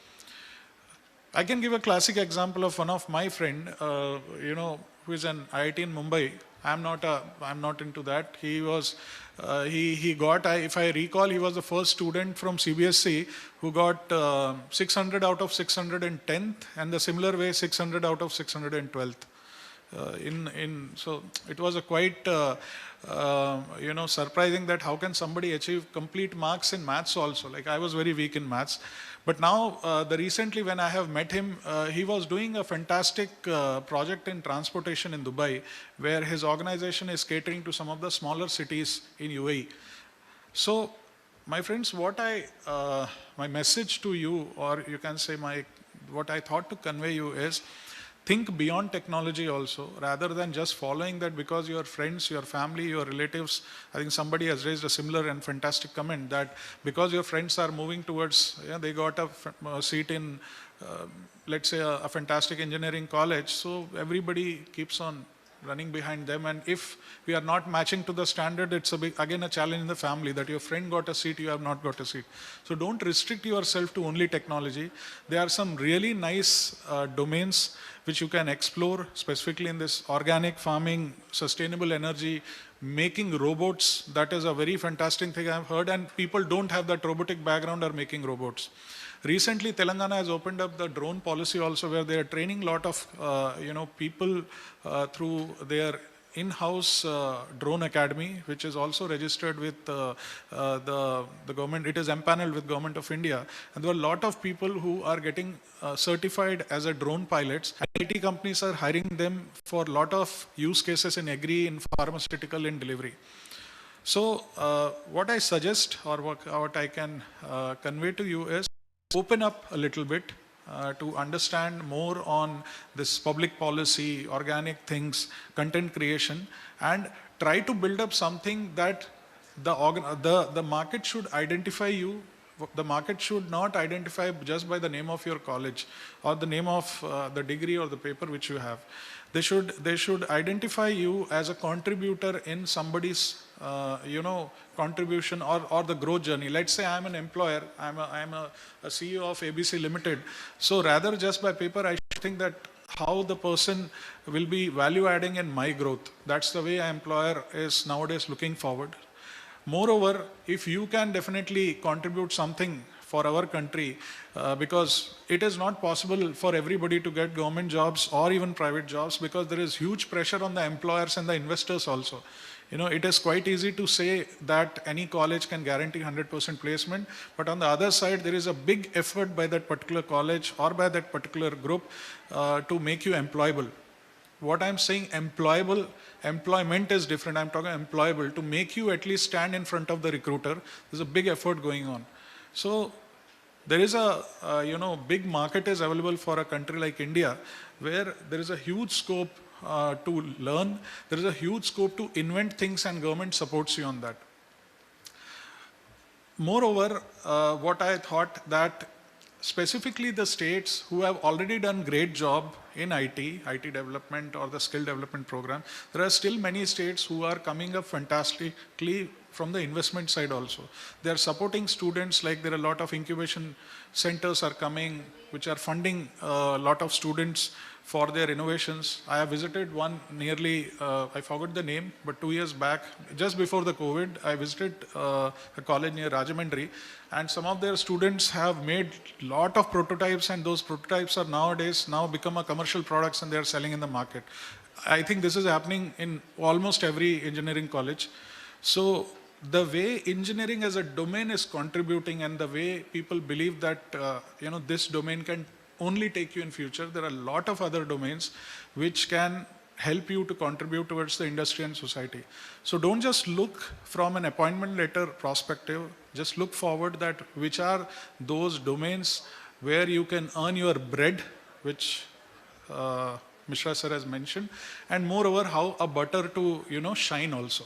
I can give a classic example of one of my friend, who is an IIT in Mumbai. I'm not into that. He was, he got, if I recall, he was the first student from CBSE who got 600 out of 610th, and the similar way 600 out of 612th. So it was a quite, surprising that how can somebody achieve complete marks in maths also. Like, I was very weak in maths. But now, recently when I have met him, he was doing a fantastic project in transportation in Dubai, where his organization is catering to some of the smaller cities in UAE. So, my friends, my message to you, or you can say what I thought to convey you is, think beyond technology also, rather than just following that because your friends, your family, your relatives. I think somebody has raised a similar and fantastic comment that because your friends are moving towards, they got a seat in, let's say, a fantastic engineering college, so everybody keeps on running behind them. And if we are not matching to the standard, it's again a challenge in the family that your friend got a seat, you have not got a seat. So don't restrict yourself to only technology. There are some really nice domains which you can explore, specifically in this organic farming, sustainable energy, making robots. That is a very fantastic thing I've heard, and people don't have that robotic background are making robots. Recently, Telangana has opened up the drone policy also, where they are training a lot of people through their in-house drone academy, which is also registered with the government. It is empaneled with Government of India. And there are a lot of people who are getting certified as a drone pilots. IT companies are hiring them for a lot of use cases in agri, in pharmaceutical, in delivery. So what I suggest, or what I can convey to you is, open up a little bit to understand more on this public policy, organic things, content creation, and try to build up something that the market should identify you. The market should not identify just by the name of your college or the name of the degree or the paper which you have. They should identify you as a contributor in somebody's contribution or the growth journey. Let's say I'm an employer, I'm a CEO of ABC Limited. So rather just by paper, I should think that how the person will be value adding in my growth. That's the way an employer is nowadays looking forward. Moreover, if you can definitely contribute something for our country, because it is not possible for everybody to get government jobs or even private jobs, because there is huge pressure on the employers and the investors also. It is quite easy to say that any college can guarantee 100% placement, but on the other side, there is a big effort by that particular college or by that particular group to make you employable. What I'm saying, employment is different. I'm talking employable, to make you at least stand in front of the recruiter. There's a big effort going on. So there is a, big market is available for a country like India, where there is a huge scope to learn. There is a huge scope to invent things, and government supports you on that. Moreover, what I thought that specifically the states who have already done great job in IT development or the skill development program, there are still many states who are coming up fantastically from the investment side also. They are supporting students, like there are a lot of incubation centers are coming, which are funding a lot of students for their innovations. I have visited one nearly, I forgot the name, but 2 years back, just before the COVID, I visited a college near Rajahmundry, and some of their students have made a lot of prototypes, and those prototypes are nowadays become a commercial products, and they are selling in the market. I think this is happening in almost every engineering college. So the way engineering as a domain is contributing, and the way people believe that this domain can only take you in future, there are a lot of other domains which can help you to contribute towards the industry and society. So don't just look from an appointment letter perspective, just look forward that which are those domains where you can earn your bread, which Mishra sir has mentioned, and moreover how a butter to shine also.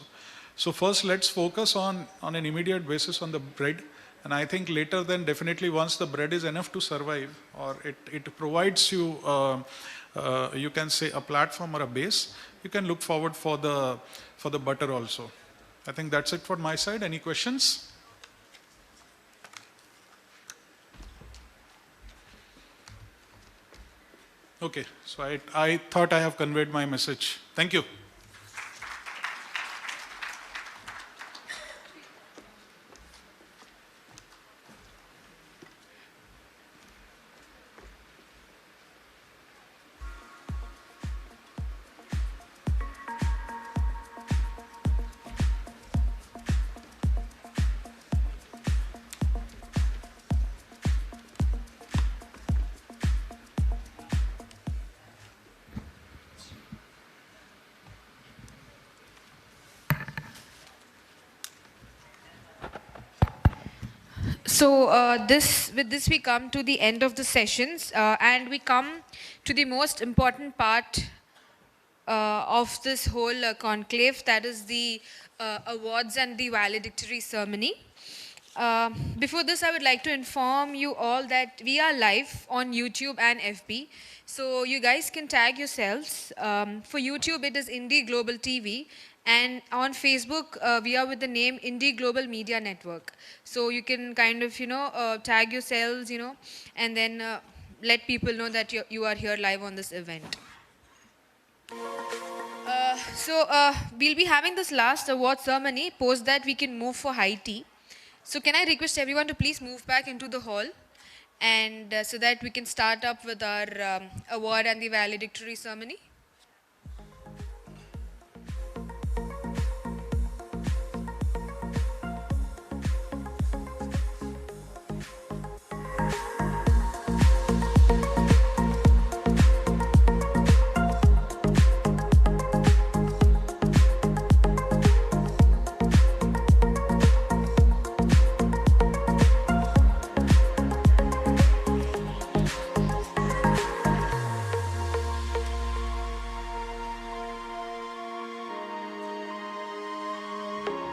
So first let's focus on an immediate basis on the bread. And I think later then definitely once the bread is enough to survive, or it provides you, you can say a platform or a base, you can look forward for the butter also. I think that's it for my side. Any questions? Okay, so I thought I have conveyed my message. Thank you. So with this we come to the end of the sessions, and we come to the most important part of this whole conclave, that is the awards and the valedictory ceremony. Before this, I would like to inform you all that we are live on YouTube and FB. So you guys can tag yourselves. For YouTube, it is IndiGlobal TV. And on Facebook, we are with the name IndiGlobal Media Network. So you can kind of, tag yourselves, and then let people know that you are here live on this event. So we'll be having this last award ceremony. Post that, we can move for high tea. So can I request everyone to please move back into the hall, and so that we can start up with our award and the valedictory ceremony.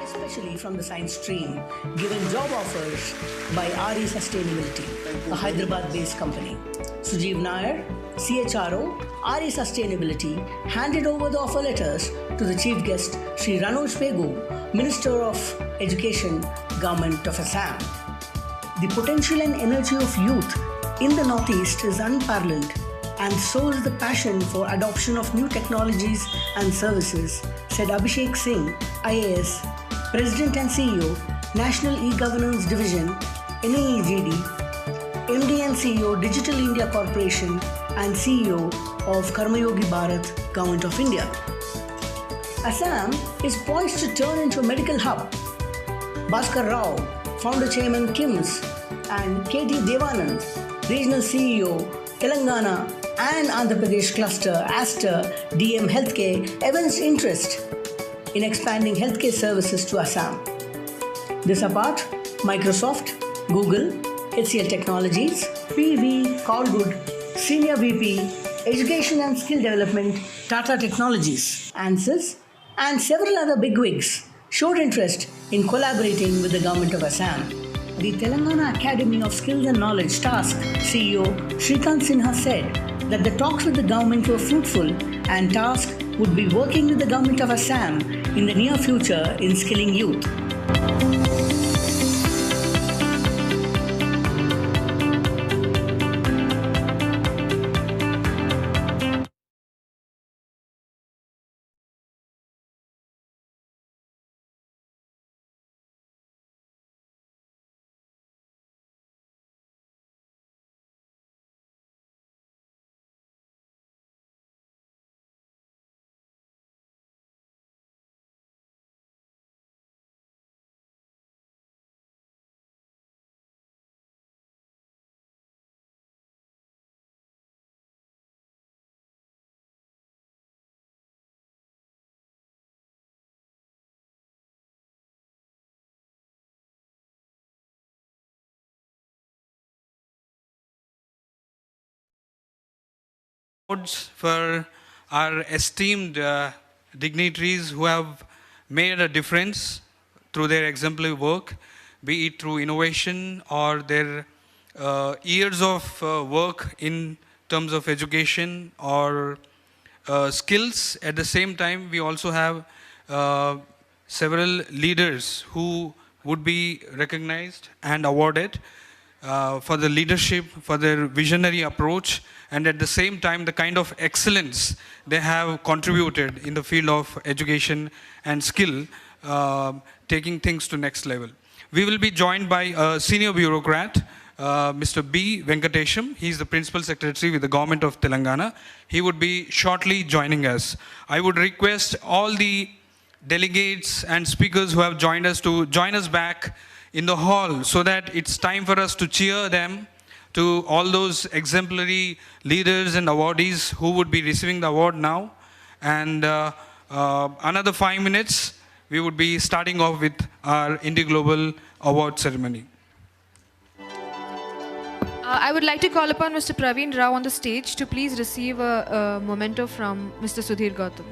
Especially from the science stream, given job offers by RE Sustainability, a Hyderabad-based company. Sujeev Nair, CHRO, RE Sustainability, handed over the offer letters to the chief guest, Sri Ranoj Pegu, Minister of Education, Government of Assam. The potential and energy of youth in the Northeast is unparalleled, and so is the passion for adoption of new technologies and services, said Abhishek Singh, IAS, President and CEO, National E-Governance Division, NAEGD, MD and CEO, Digital India Corporation, and CEO of Karmayogi Bharat, Government of India. Assam is poised to turn into a medical hub. Bhaskar Rao, Founder Chairman KIMS, and KT Devanand, Regional CEO, Telangana and Andhra Pradesh Cluster, Aster, DM Healthcare, evinced interest in expanding healthcare services to Assam. This apart, Microsoft, Google, HCL Technologies, PV Callgood, Senior VP, Education and Skill Development, Tata Technologies, ANSYS, and several other bigwigs showed interest in collaborating with the Government of Assam. The Telangana Academy of Skills and Knowledge Task CEO Shrikant Sinha said that the talks with the government were fruitful and Task would be working with the Government of Assam in the near future in skilling youth. For our esteemed dignitaries who have made a difference through their exemplary work, be it through innovation or their years of work in terms of education or skills. At the same time, we also have several leaders who would be recognized and awarded for the leadership, for their visionary approach, and at the same time the kind of excellence they have contributed in the field of education and skill, taking things to next level. We will be joined by a senior bureaucrat, Mr. B. Venkatesham. He is the Principal Secretary with the Government of Telangana. He would be shortly joining us. I would request all the delegates and speakers who have joined us to join us back in the hall so that it's time for us to cheer them, to all those exemplary leaders and awardees who would be receiving the award now. And another 5 minutes, we would be starting off with our IndiGlobal award ceremony. I would like to call upon Mr. Praveen Rao on the stage to please receive a memento from Mr. Sudhir Gautam.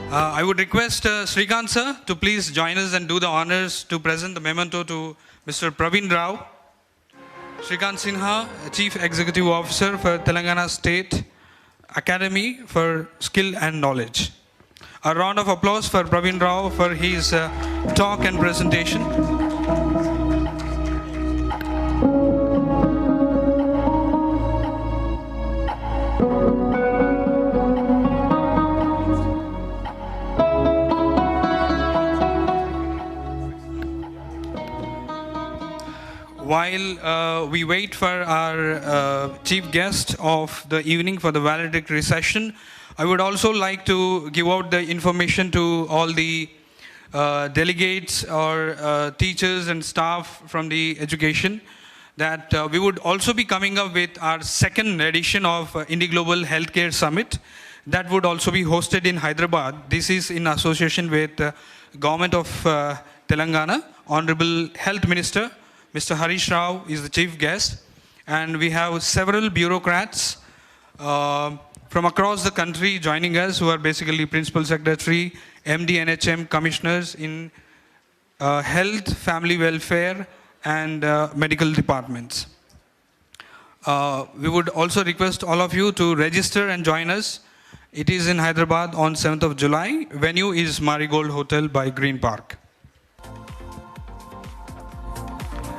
I would request Shrikant sir to please join us and do the honors to present the memento to Mr. Praveen Rao. Shrikant Sinha, Chief Executive Officer for Telangana State Academy for Skill and Knowledge. A round of applause for Praveen Rao for his talk and presentation. While we wait for our chief guest of the evening for the valedictory session, I would also like to give out the information to all the delegates or teachers and staff from the education that we would also be coming up with our second edition of IndiGlobal Healthcare Summit that would also be hosted in Hyderabad. This is in association with Government of Telangana. Honorable Health Minister Mr. Harish Rao is the chief guest, and we have several bureaucrats from across the country joining us who are basically Principal Secretary, MD NHM Commissioners in Health, Family Welfare and Medical Departments. we would also request all of you to register and join us. It is in Hyderabad on 7th of July. Venue is Marigold Hotel by Green Park.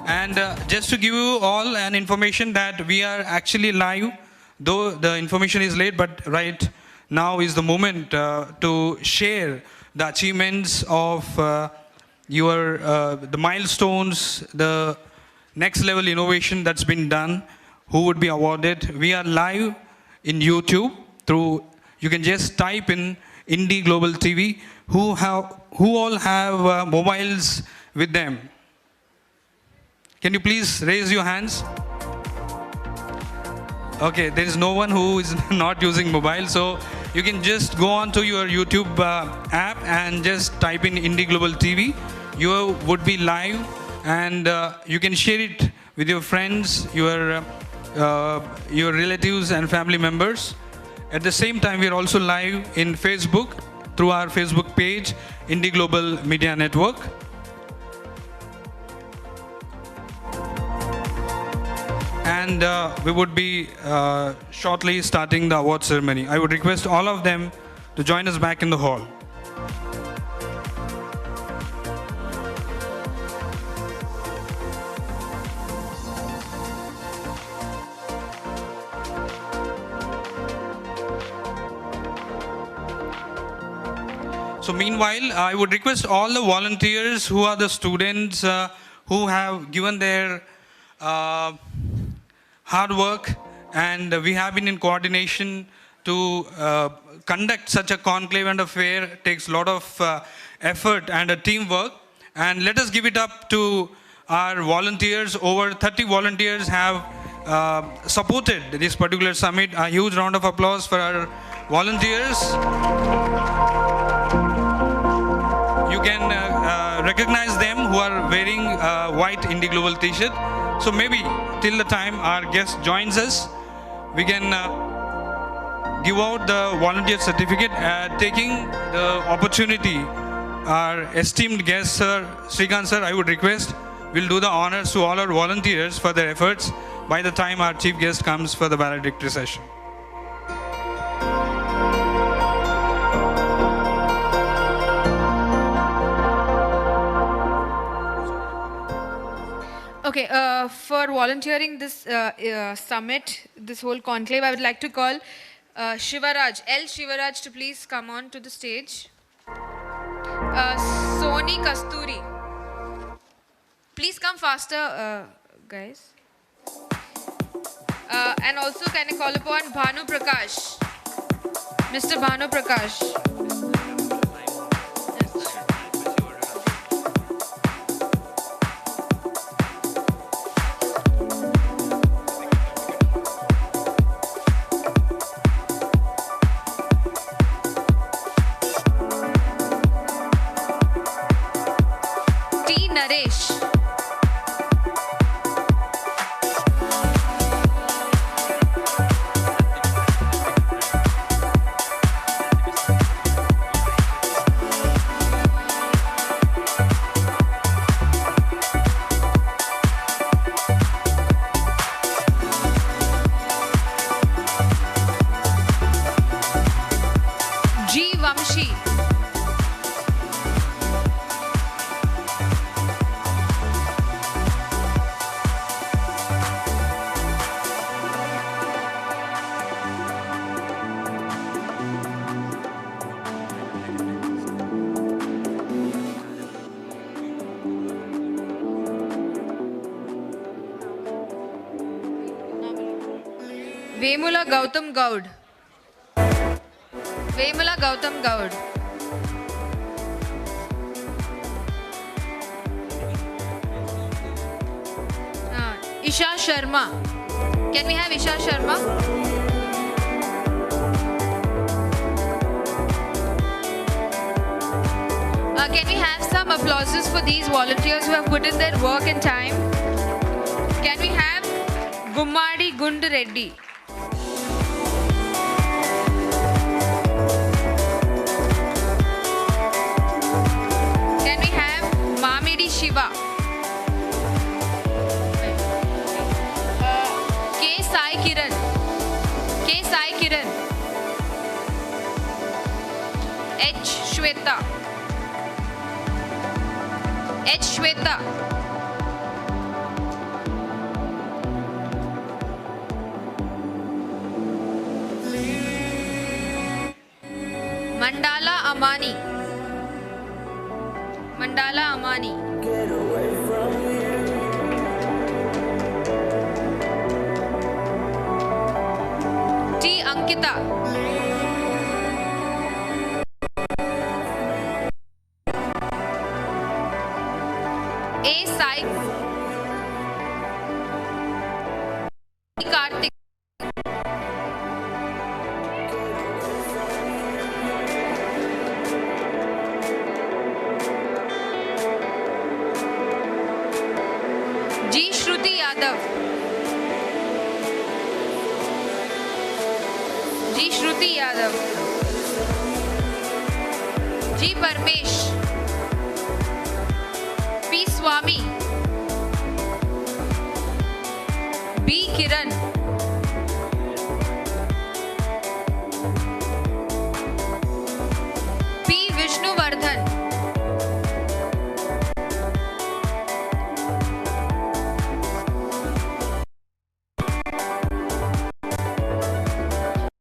And just to give you all an information that we are actually live, though the information is late, but right now is the moment to share the achievements of the milestones, the next level innovation that's been done, who would be awarded. We are live in YouTube through, you can just type in IndiGlobal TV, who all have mobiles with them. Can you please raise your hands? Okay, there is no one who is not using mobile, so you can just go on to your YouTube app and just type in IndiGlobal TV. You would be live, and you can share it with your friends, your relatives and family members. At the same time, we are also live in Facebook through our Facebook page, IndiGlobal Media Network. And we would be shortly starting the award ceremony. I would request all of them to join us back in the hall. So meanwhile, I would request all the volunteers who are the students who have given their hard work, and we have been in coordination to conduct such a conclave and a fair. It takes a lot of effort and a teamwork. And let us give it up to our volunteers. Over 30 volunteers have supported this particular summit. A huge round of applause for our volunteers. You can recognize them who are wearing white IndiGlobal t-shirt. So maybe till the time our guest joins us, we can give out the volunteer certificate. Taking the opportunity, our esteemed guest, Sir Srikanth sir, I would request, we'll do the honors to all our volunteers for their efforts by the time our chief guest comes for the valedictory session. Okay, for volunteering this summit, this whole conclave, I would like to call Shivaraj, L. Shivaraj, to please come on to the stage. Soni Kasturi. Please come faster, guys. And also can I call upon Bhanu Prakash. Mr. Bhanu Prakash. Naresh. G. Vamshi. Vemula Gautam Gaud. Vemula Gautam Gaud. Isha Sharma. Can we have Isha Sharma? Can we have some applauses for these volunteers who have put in their work and time? Can we have Gummadi Gundu Reddy? Can we have Mamidi Shiva? K. Sai Kiran. H. Shweta. H. Shweta. Mandala Amani. Mandala Amani. T. Ankita. A. Sai. Karthik. G. Shruti Yadav. G. Shruti Yadav. G. Parmesh. P. Swami. B. Kiran. P. Vishnuvardhan.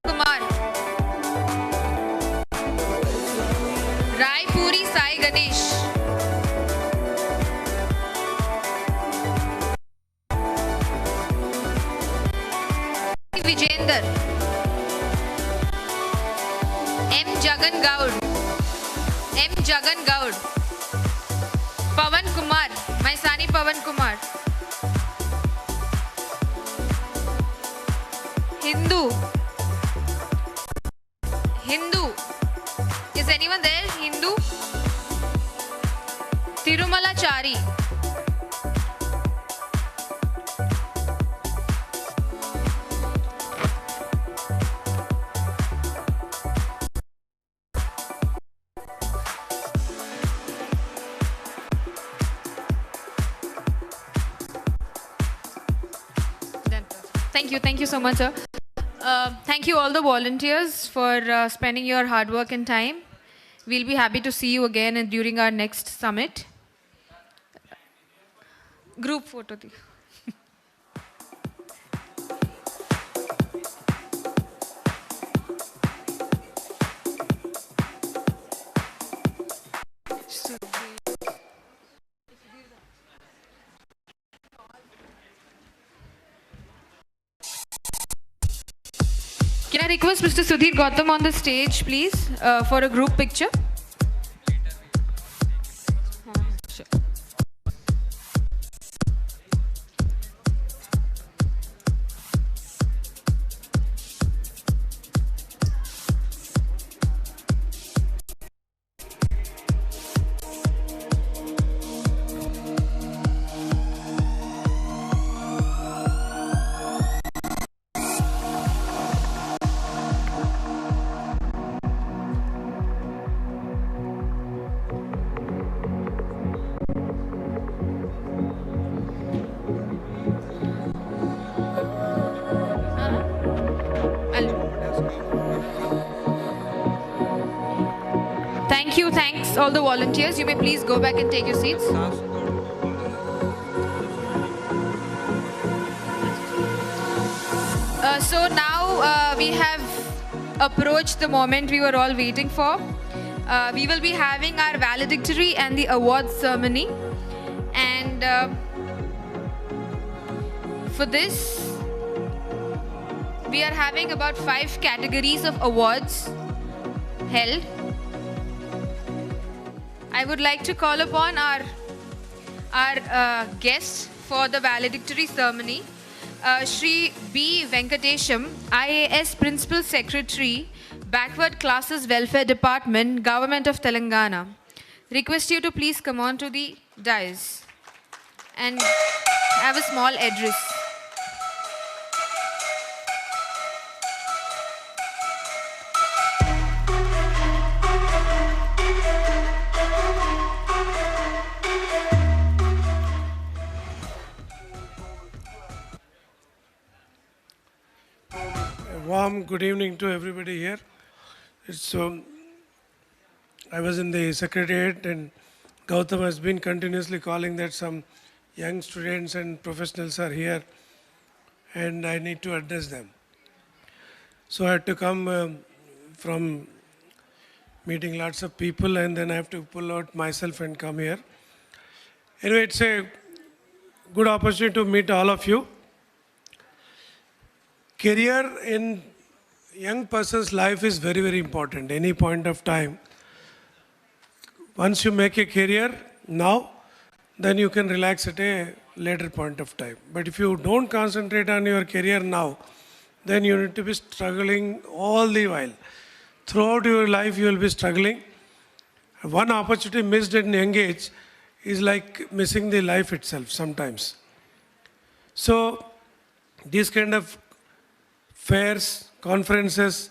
Kumar. Raipuri Sai Ganesh. Vijender. M. Jagan Gaud. M. Jagan Gaud. Pavan Kumar. Maisani Pavan Kumar. Hindu. Hindu. Is anyone there? Hindu? Tirumalachari. Thank you so much, sir. Thank you all the volunteers for spending your hard work and time. We'll be happy to see you again during our next summit. Group photo. Can I request Mr. Sudhir Gautam on the stage, please, for a group picture? Sure. Thank you. Thanks, all the volunteers. You may please go back and take your seats. So now we have approached the moment we were all waiting for. We will be having our valedictory and the awards ceremony. And for this, we are having about 5 categories of awards held. I would like to call upon our guest for the valedictory ceremony, Shri B. Venkatesham, IAS Principal Secretary, Backward Classes Welfare Department, Government of Telangana. Request you to please come on to the dais and have a small address. Warm good evening to everybody here. It's, I was in the secretariat and Gautam has been continuously calling that some young students and professionals are here and I need to address them. So I had to come from meeting lots of people and then I have to pull out myself and come here. Anyway, it's a good opportunity to meet all of you. Career in young person's life is very, very important. Any point of time. Once you make a career now, then you can relax at a later point of time. But if you don't concentrate on your career now, then you need to be struggling all the while. Throughout your life, you will be struggling. One opportunity missed at a young age is like missing the life itself sometimes. So, these kind of fairs, conferences,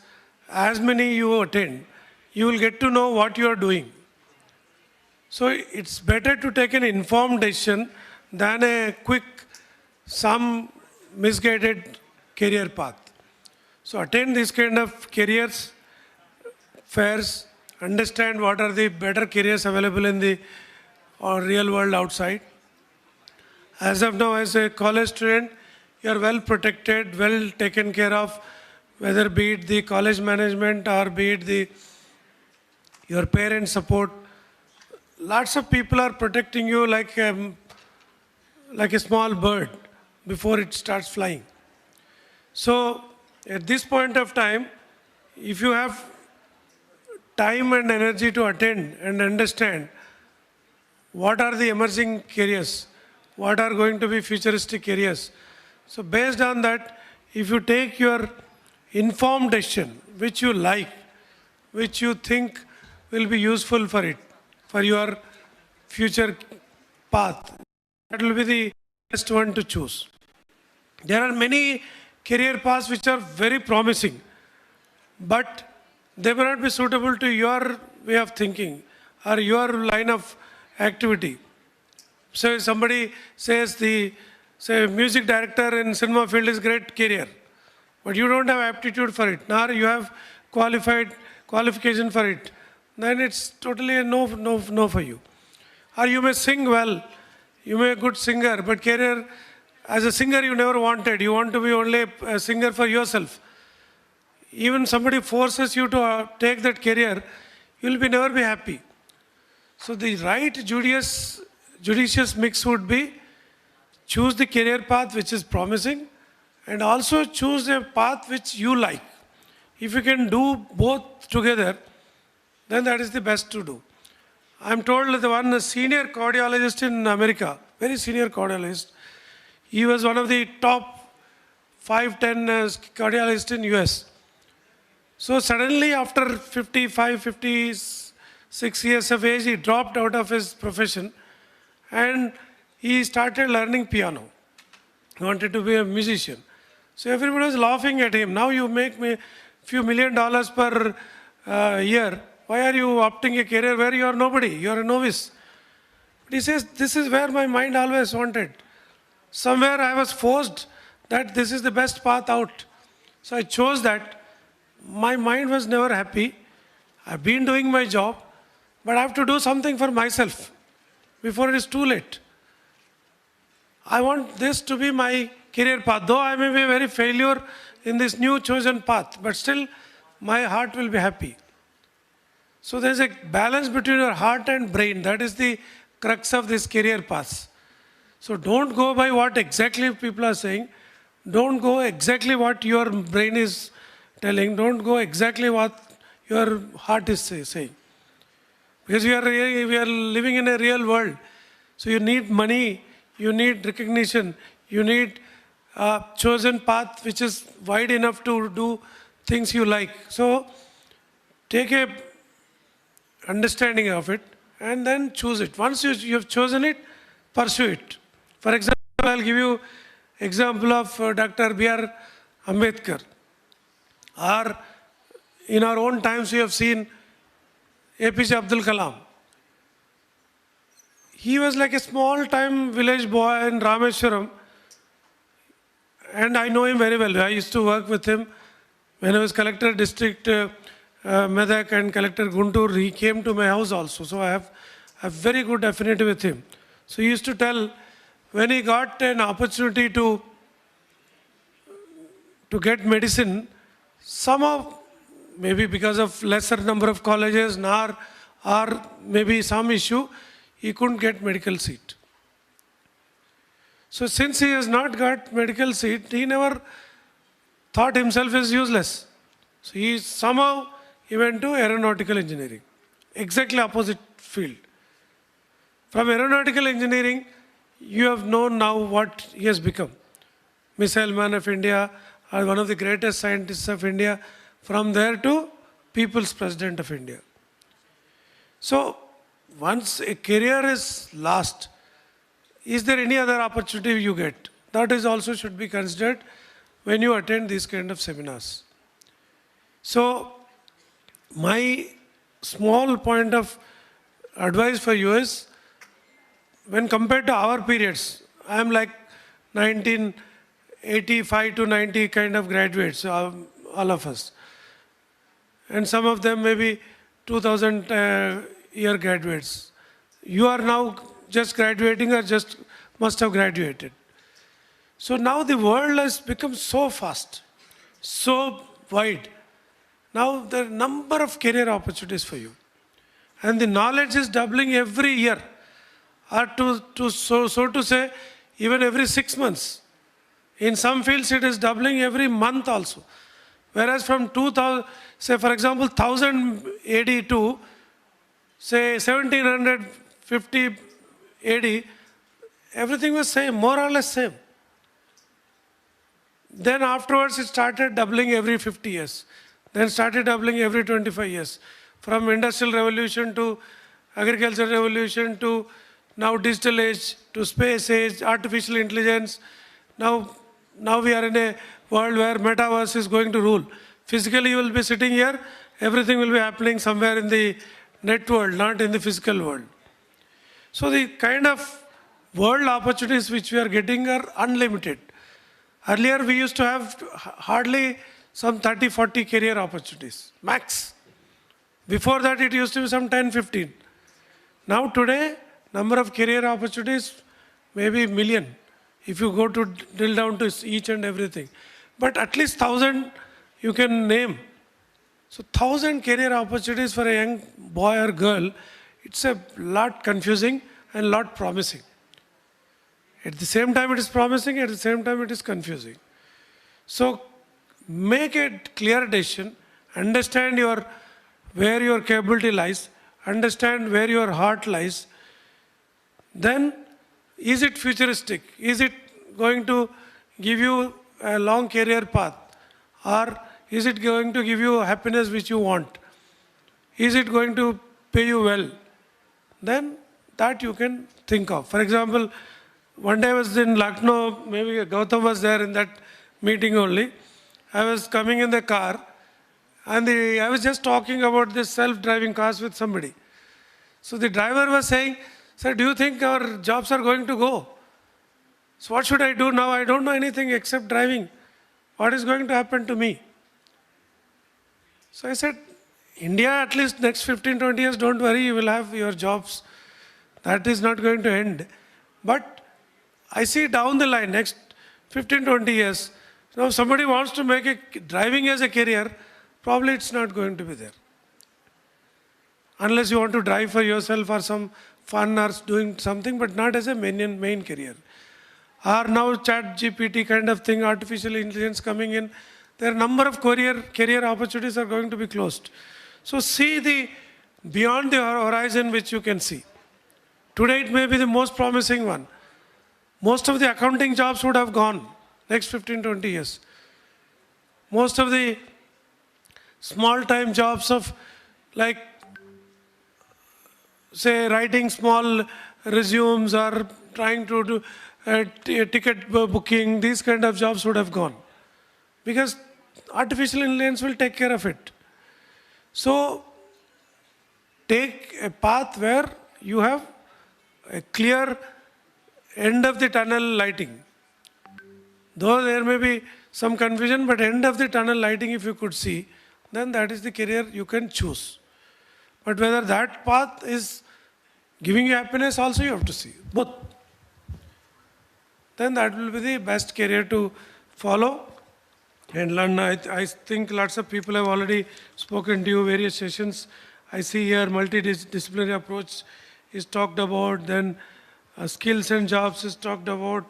as many you attend, you will get to know what you are doing. So it's better to take an informed decision than a quick, some misguided career path. So attend these kind of careers, fairs, understand what are the better careers available in the real world outside. As of now, as a college student, you are well protected, well taken care of, whether be it the college management or be it your parents' support. Lots of people are protecting you like a small bird before it starts flying. So at this point of time, if you have time and energy to attend and understand what are the emerging careers, what are going to be futuristic careers. So based on that, if you take your informed decision, which you like, which you think will be useful for it, for your future path, that will be the best one to choose. There are many career paths which are very promising, but they may not be suitable to your way of thinking or your line of activity. So somebody says say music director in cinema field is great career, but you don't have aptitude for it, nor you have qualification for it, then it's totally a no for you. Or you may sing well, you may be a good singer, but career, as a singer you never wanted, you want to be only a singer for yourself. Even somebody forces you to take that career, you will never be happy. So the right judicious mix would be choose the career path which is promising and also choose a path which you like. If you can do both together, then that is the best to do. I'm told that one senior cardiologist in America, very senior cardiologist, he was one of the top 5-10 cardiologists in US. So suddenly after 55, 56 years of age, he dropped out of his profession and he started learning piano. He wanted to be a musician. So everybody was laughing at him. Now you make me few $1 million per year. Why are you opting a career where you are nobody? You are a novice. But he says, this is where my mind always wanted. Somewhere I was forced that this is the best path out. So I chose that. My mind was never happy. I've been doing my job, but I have to do something for myself before it is too late. I want this to be my career path. Though I may be a very failure in this new chosen path, but still my heart will be happy. So there's a balance between your heart and brain. That is the crux of this career path. So don't go by what exactly people are saying. Don't go exactly what your brain is telling. Don't go exactly what your heart is saying. Because we are living in a real world. So you need money, you need recognition, you need a chosen path which is wide enough to do things you like. So take a understanding of it and then choose it. Once you have chosen it, pursue it. For example, I'll give you example of Dr. B.R. Ambedkar. Or in our own times we have seen APJ Abdul Kalam. He was like a small-time village boy in Rameshwaram, and I know him very well. I used to work with him When I was Collector District Medak and Collector Guntur, he came to my house also. So I have a very good affinity with him. So he used to tell, when he got an opportunity to get medicine, somehow, maybe because of lesser number of colleges, or maybe some issue, he couldn't get medical seat. So since he has not got medical seat, he never thought himself as useless. So he went to aeronautical engineering, exactly opposite field. From aeronautical engineering, you have known now what he has become. Missile Man of India, or one of the greatest scientists of India, from there to People's President of India. So once a career is lost, is there any other opportunity you get? That is also should be considered when you attend these kind of seminars. So my small point of advice for you is, when compared to our periods, I am like 1985 to 90 kind of graduates, all of us. And some of them maybe 2000 year graduates. You are now just graduating or just must have graduated. So now the world has become so fast, so wide. Now there are a number of career opportunities for you. And the knowledge is doubling every year. Or so to say, even every 6 months. In some fields, it is doubling every month also. Whereas from 2000, say for example, 1000 AD to say 1750 AD, everything was same, more or less same. Then afterwards, it started doubling every 50 years. Then started doubling every 25 years. From Industrial Revolution to Agricultural Revolution to now digital age, to space age, artificial intelligence. Now we are in a world where metaverse is going to rule. Physically you will be sitting here, everything will be happening somewhere in the net world, not in the physical world. So the kind of world opportunities which we are getting are unlimited. Earlier we used to have hardly some 30, 40 career opportunities, max. Before that it used to be some 10, 15. Now today, number of career opportunities, maybe million, if you go to drill down to each and everything. But at least 1000 you can name. So 1000 career opportunities for a young boy or girl, it's a lot confusing and lot promising. At the same time it is promising, at the same time it is confusing. So make a clear decision, understand where your capability lies, understand where your heart lies. Then, is it futuristic? Is it going to give you a long career path? Or is it going to give you happiness which you want? Is it going to pay you well? Then that you can think of. For example, one day I was in Lucknow, maybe Gautam was there in that meeting only. I was coming in the car and I was just talking about this self-driving cars with somebody. So the driver was saying, "Sir, do you think our jobs are going to go? So what should I do now? I don't know anything except driving. What is going to happen to me?" So I said, India, at least next 15, 20 years, don't worry, you will have your jobs. That is not going to end. But I see down the line, next 15, 20 years, now if somebody wants to make driving as a career, probably it's not going to be there. Unless you want to drive for yourself or some fun or doing something, but not as a main career. Or now chat GPT kind of thing, artificial intelligence coming in, there are a number of career opportunities are going to be closed. So see beyond the horizon which you can see. Today it may be the most promising one. Most of the accounting jobs would have gone next 15, 20 years. Most of the small-time jobs of like, say, writing small resumes or trying to do ticket booking, these kind of jobs would have gone. Because artificial intelligence will take care of it. So, take a path where you have a clear end of the tunnel lighting. Though there may be some confusion, but end of the tunnel lighting, if you could see, then that is the career you can choose. But whether that path is giving you happiness, also you have to see both. Then that will be the best career to follow and learn. I think lots of people have already spoken to you, various sessions. I see here multidisciplinary approach is talked about, then skills and jobs is talked about,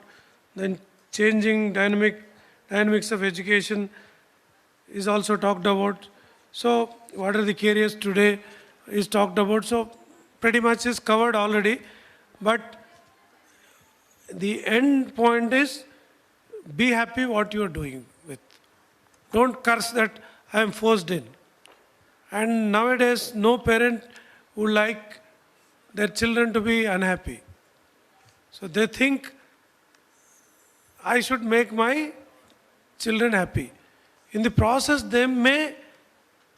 then changing dynamics of education is also talked about. So what are the careers today is talked about. So pretty much is covered already. But the end point is be happy what you are doing with. Don't curse that I am forced in. And nowadays, no parent would like their children to be unhappy. So they think I should make my children happy. In the process, they may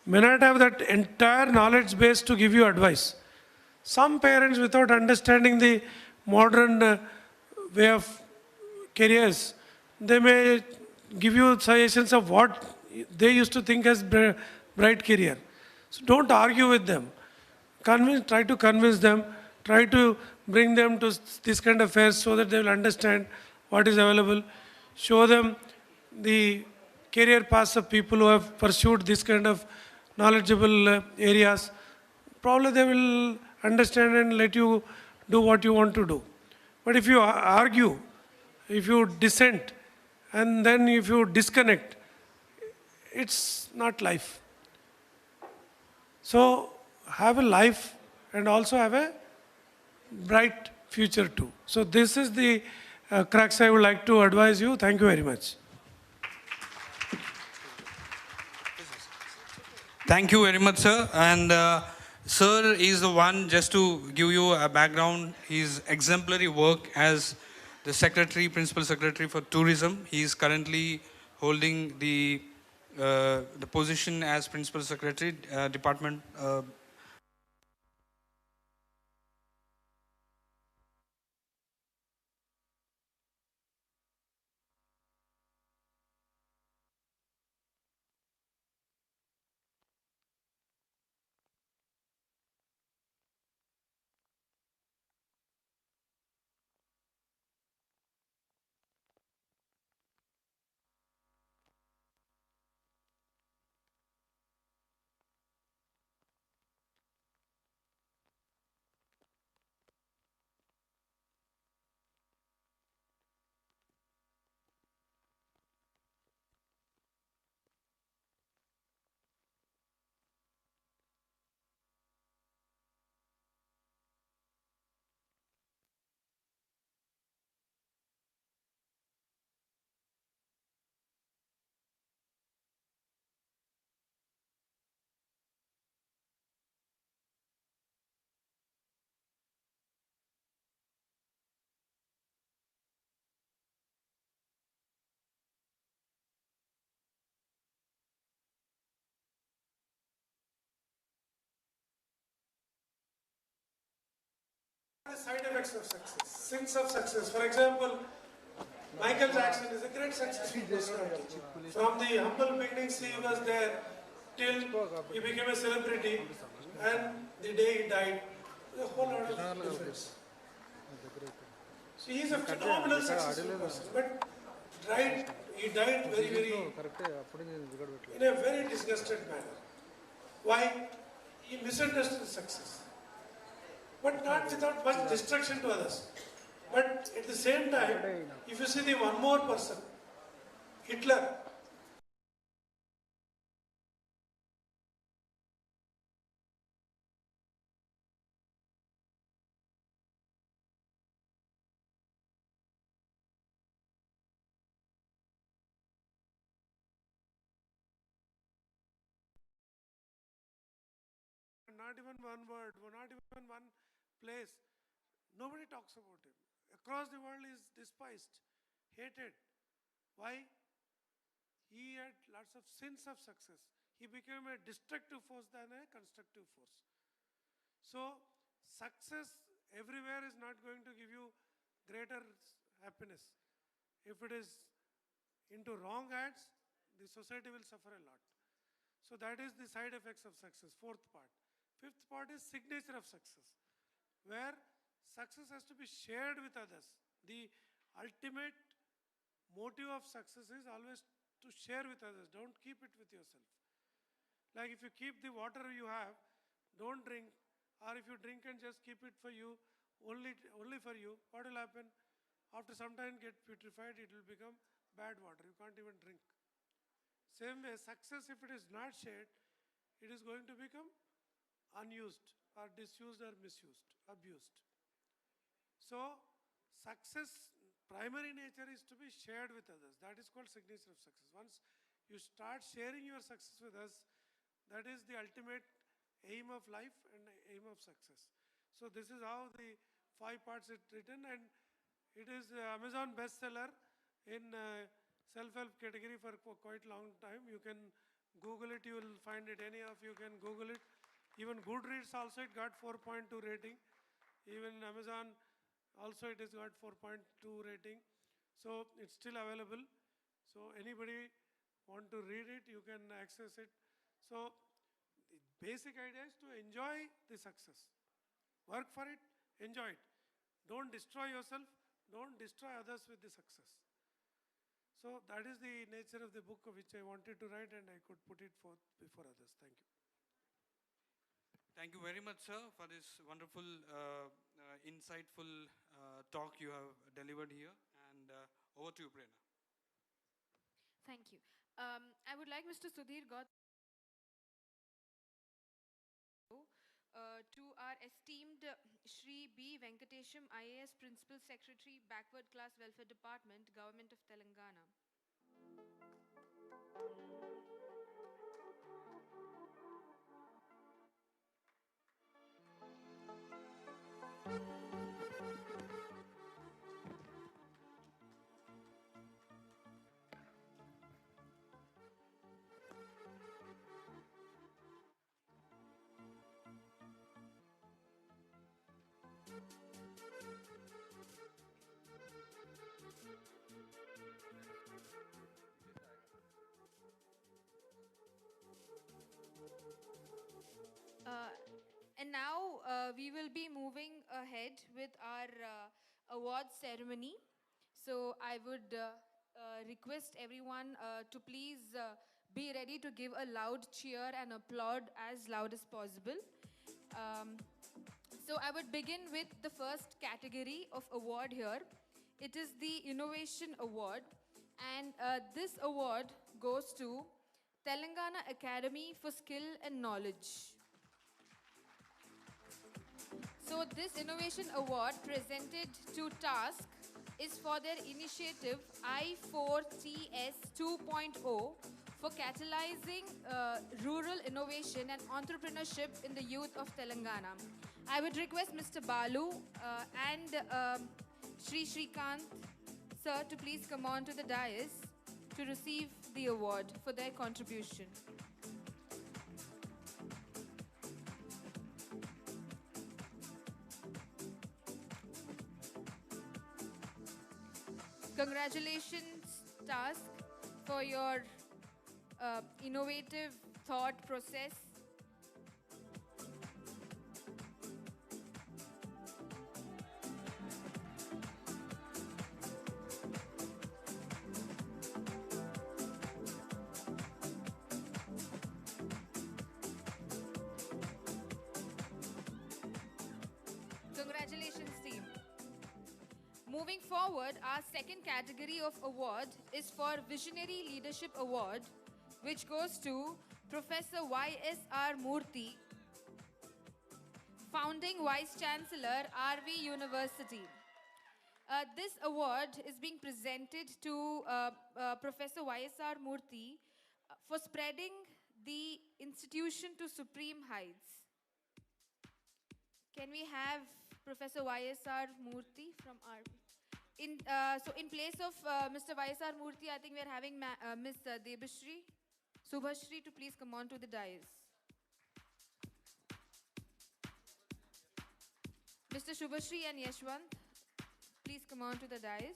not have that entire knowledge base to give you advice. Some parents, without understanding the modern way of careers, they may give you suggestions of what they used to think as bright career. So don't argue with them. Try to convince them, try to bring them to this kind of fairs so that they will understand what is available. Show them the career paths of people who have pursued this kind of knowledgeable areas. Probably they will understand and let you do what you want to do. But if you argue, if you dissent, and then if you disconnect, it's not life. So have a life and also have a bright future too. So this is the crux I would like to advise you. Thank you very much. Thank you very much, sir. And sir is the one, just to give you a background, his exemplary work as the secretary, principal secretary for tourism. He is currently holding the position as principal secretary, department. The side effects of success, sins of success. For example, Michael Jackson is a great successful personality. From the humble beginnings he was there till he became a celebrity, and the day he died, a whole lot of difference. So he is a phenomenal successful person, but he died in a very disgusted manner. Why? He misunderstood success. But not without much destruction to others. But at the same time, if you see the one more person, Hitler, not even one word, not even one place. Nobody talks about him. Across the world, he is despised, hated. Why? He had lots of sins of success. He became a destructive force than a constructive force. So, success everywhere is not going to give you greater happiness. If it is into wrong ads, the society will suffer a lot. So that is the side effects of success, fourth part. Fifth part is signature of success, where success has to be shared with others. The ultimate motive of success is always to share with others. Don't keep it with yourself. Like if you keep the water you have, don't drink, or if you drink and just keep it for you, only for you, what will happen? After some time get putrefied, it will become bad water. You can't even drink. Same way, success, if it is not shared, it is going to become unused or disused or misused, abused. So, success, primary nature is to be shared with others. That is called signature of success. Once you start sharing your success with us, that is the ultimate aim of life and aim of success. So this is how the 5 parts is written, and it is Amazon bestseller in self-help category for quite long time. You can Google it, you will find it. Any of you can Google it. Even Goodreads also, it got 4.2 rating. Even Amazon also, it has got 4.2 rating. So it's still available. So anybody want to read it, you can access it. So the basic idea is to enjoy the success. Work for it, enjoy it. Don't destroy yourself, don't destroy others with the success. So that is the nature of the book which I wanted to write, and I could put it forth before others. Thank you. Thank you very much, sir, for this wonderful, insightful talk you have delivered here. And over to you, Prerna. Thank you. I would like Mr. Sudhir Gautam to our esteemed Shri B. Venkatesham, IAS Principal Secretary, Backward Class Welfare Department, Government of Telangana. And now we will be moving ahead with our award ceremony. So I would request everyone to please be ready to give a loud cheer and applaud as loud as possible. So I would begin with the first category of award here. It is the Innovation Award. And this award goes to Telangana Academy for Skill and Knowledge. So this Innovation Award presented to TASK is for their initiative I4TS 2.0 for catalyzing rural innovation and entrepreneurship in the youth of Telangana. I would request Mr. Balu and Shri Shrikant sir to please come on to the dais to receive the award for their contribution. Congratulations, Task, for your innovative thought process. Congratulations, team. Moving forward, our second category of award is for Visionary Leadership Award, which goes to Professor Y.S.R. Murthy, Founding Vice Chancellor, RV University. This award is being presented to Professor Y.S.R. Murthy for spreading the institution to supreme heights. Can we have Professor Y.S.R. Murthy from our... So in place of Mr. Y.S.R. Murthy, I think we are having Ms. Debashri, Subhashri to please come on to the dais. Mr. Shubhashri and Yashwant, please come on to the dais.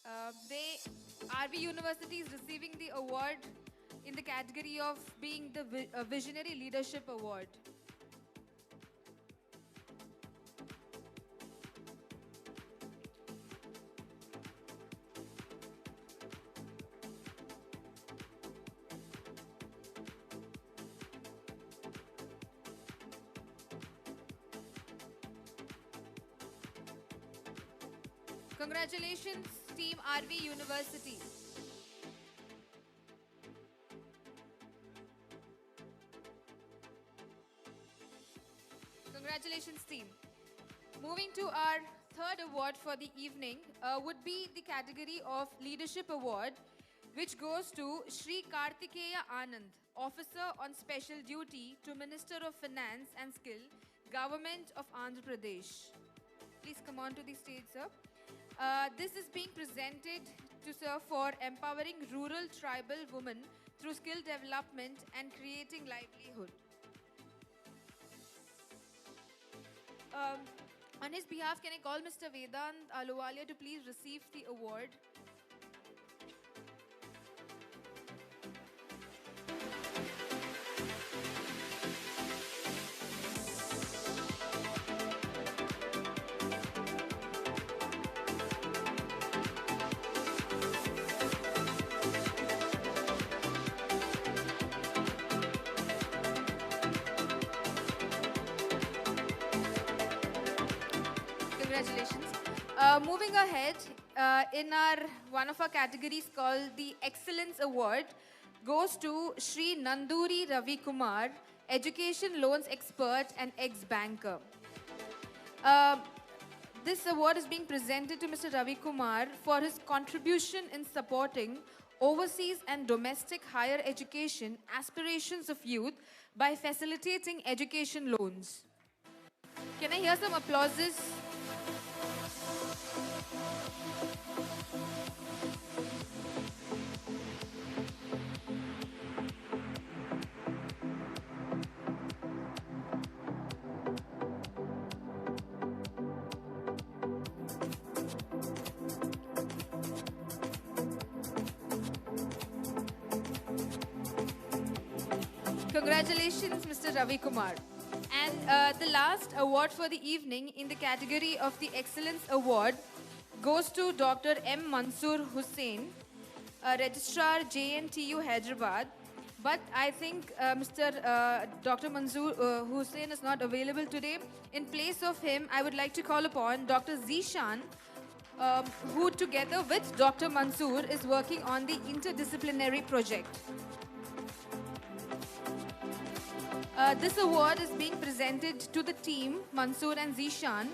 RV University is receiving the award in the category of being the Visionary Leadership Award. Congratulations, Team RV University. Congratulations, team. Moving to our third award for the evening would be the category of Leadership Award, which goes to Shri Kartikeya Anand, Officer on Special Duty to Minister of Finance and Skill, Government of Andhra Pradesh. Please come on to the stage, sir. This is being presented to sir for empowering rural tribal women through skill development and creating livelihood. On his behalf, can I call Mr. Vedant Aluwalia to please receive the award? Congratulations. Moving ahead, in one of our categories called the Excellence Award, goes to Shri Nanduri Ravi Kumar, Education Loans Expert and ex-banker. This award is being presented to Mr. Ravi Kumar for his contribution in supporting overseas and domestic higher education aspirations of youth by facilitating education loans. Can I hear some applauses? Congratulations, Mr. Ravi Kumar. And the last award for the evening in the category of the Excellence Award goes to Dr. M. Mansoor Hussain, Registrar JNTU Hyderabad. But I think Dr. Mansoor Hussain is not available today. In place of him, I would like to call upon Dr. Zishan, who together with Dr. Mansoor is working on the interdisciplinary project. This award is being presented to the team, Mansoor and Zishan,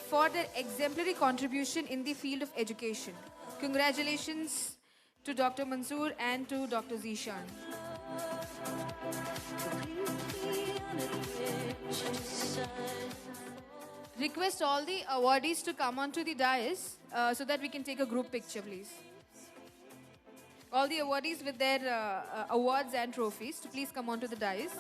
for their exemplary contribution in the field of education. Congratulations to Dr. Mansoor and to Dr. Zishan. Request all the awardees to come onto the dais so that we can take a group picture, please. All the awardees with their awards and trophies to please come onto the dais.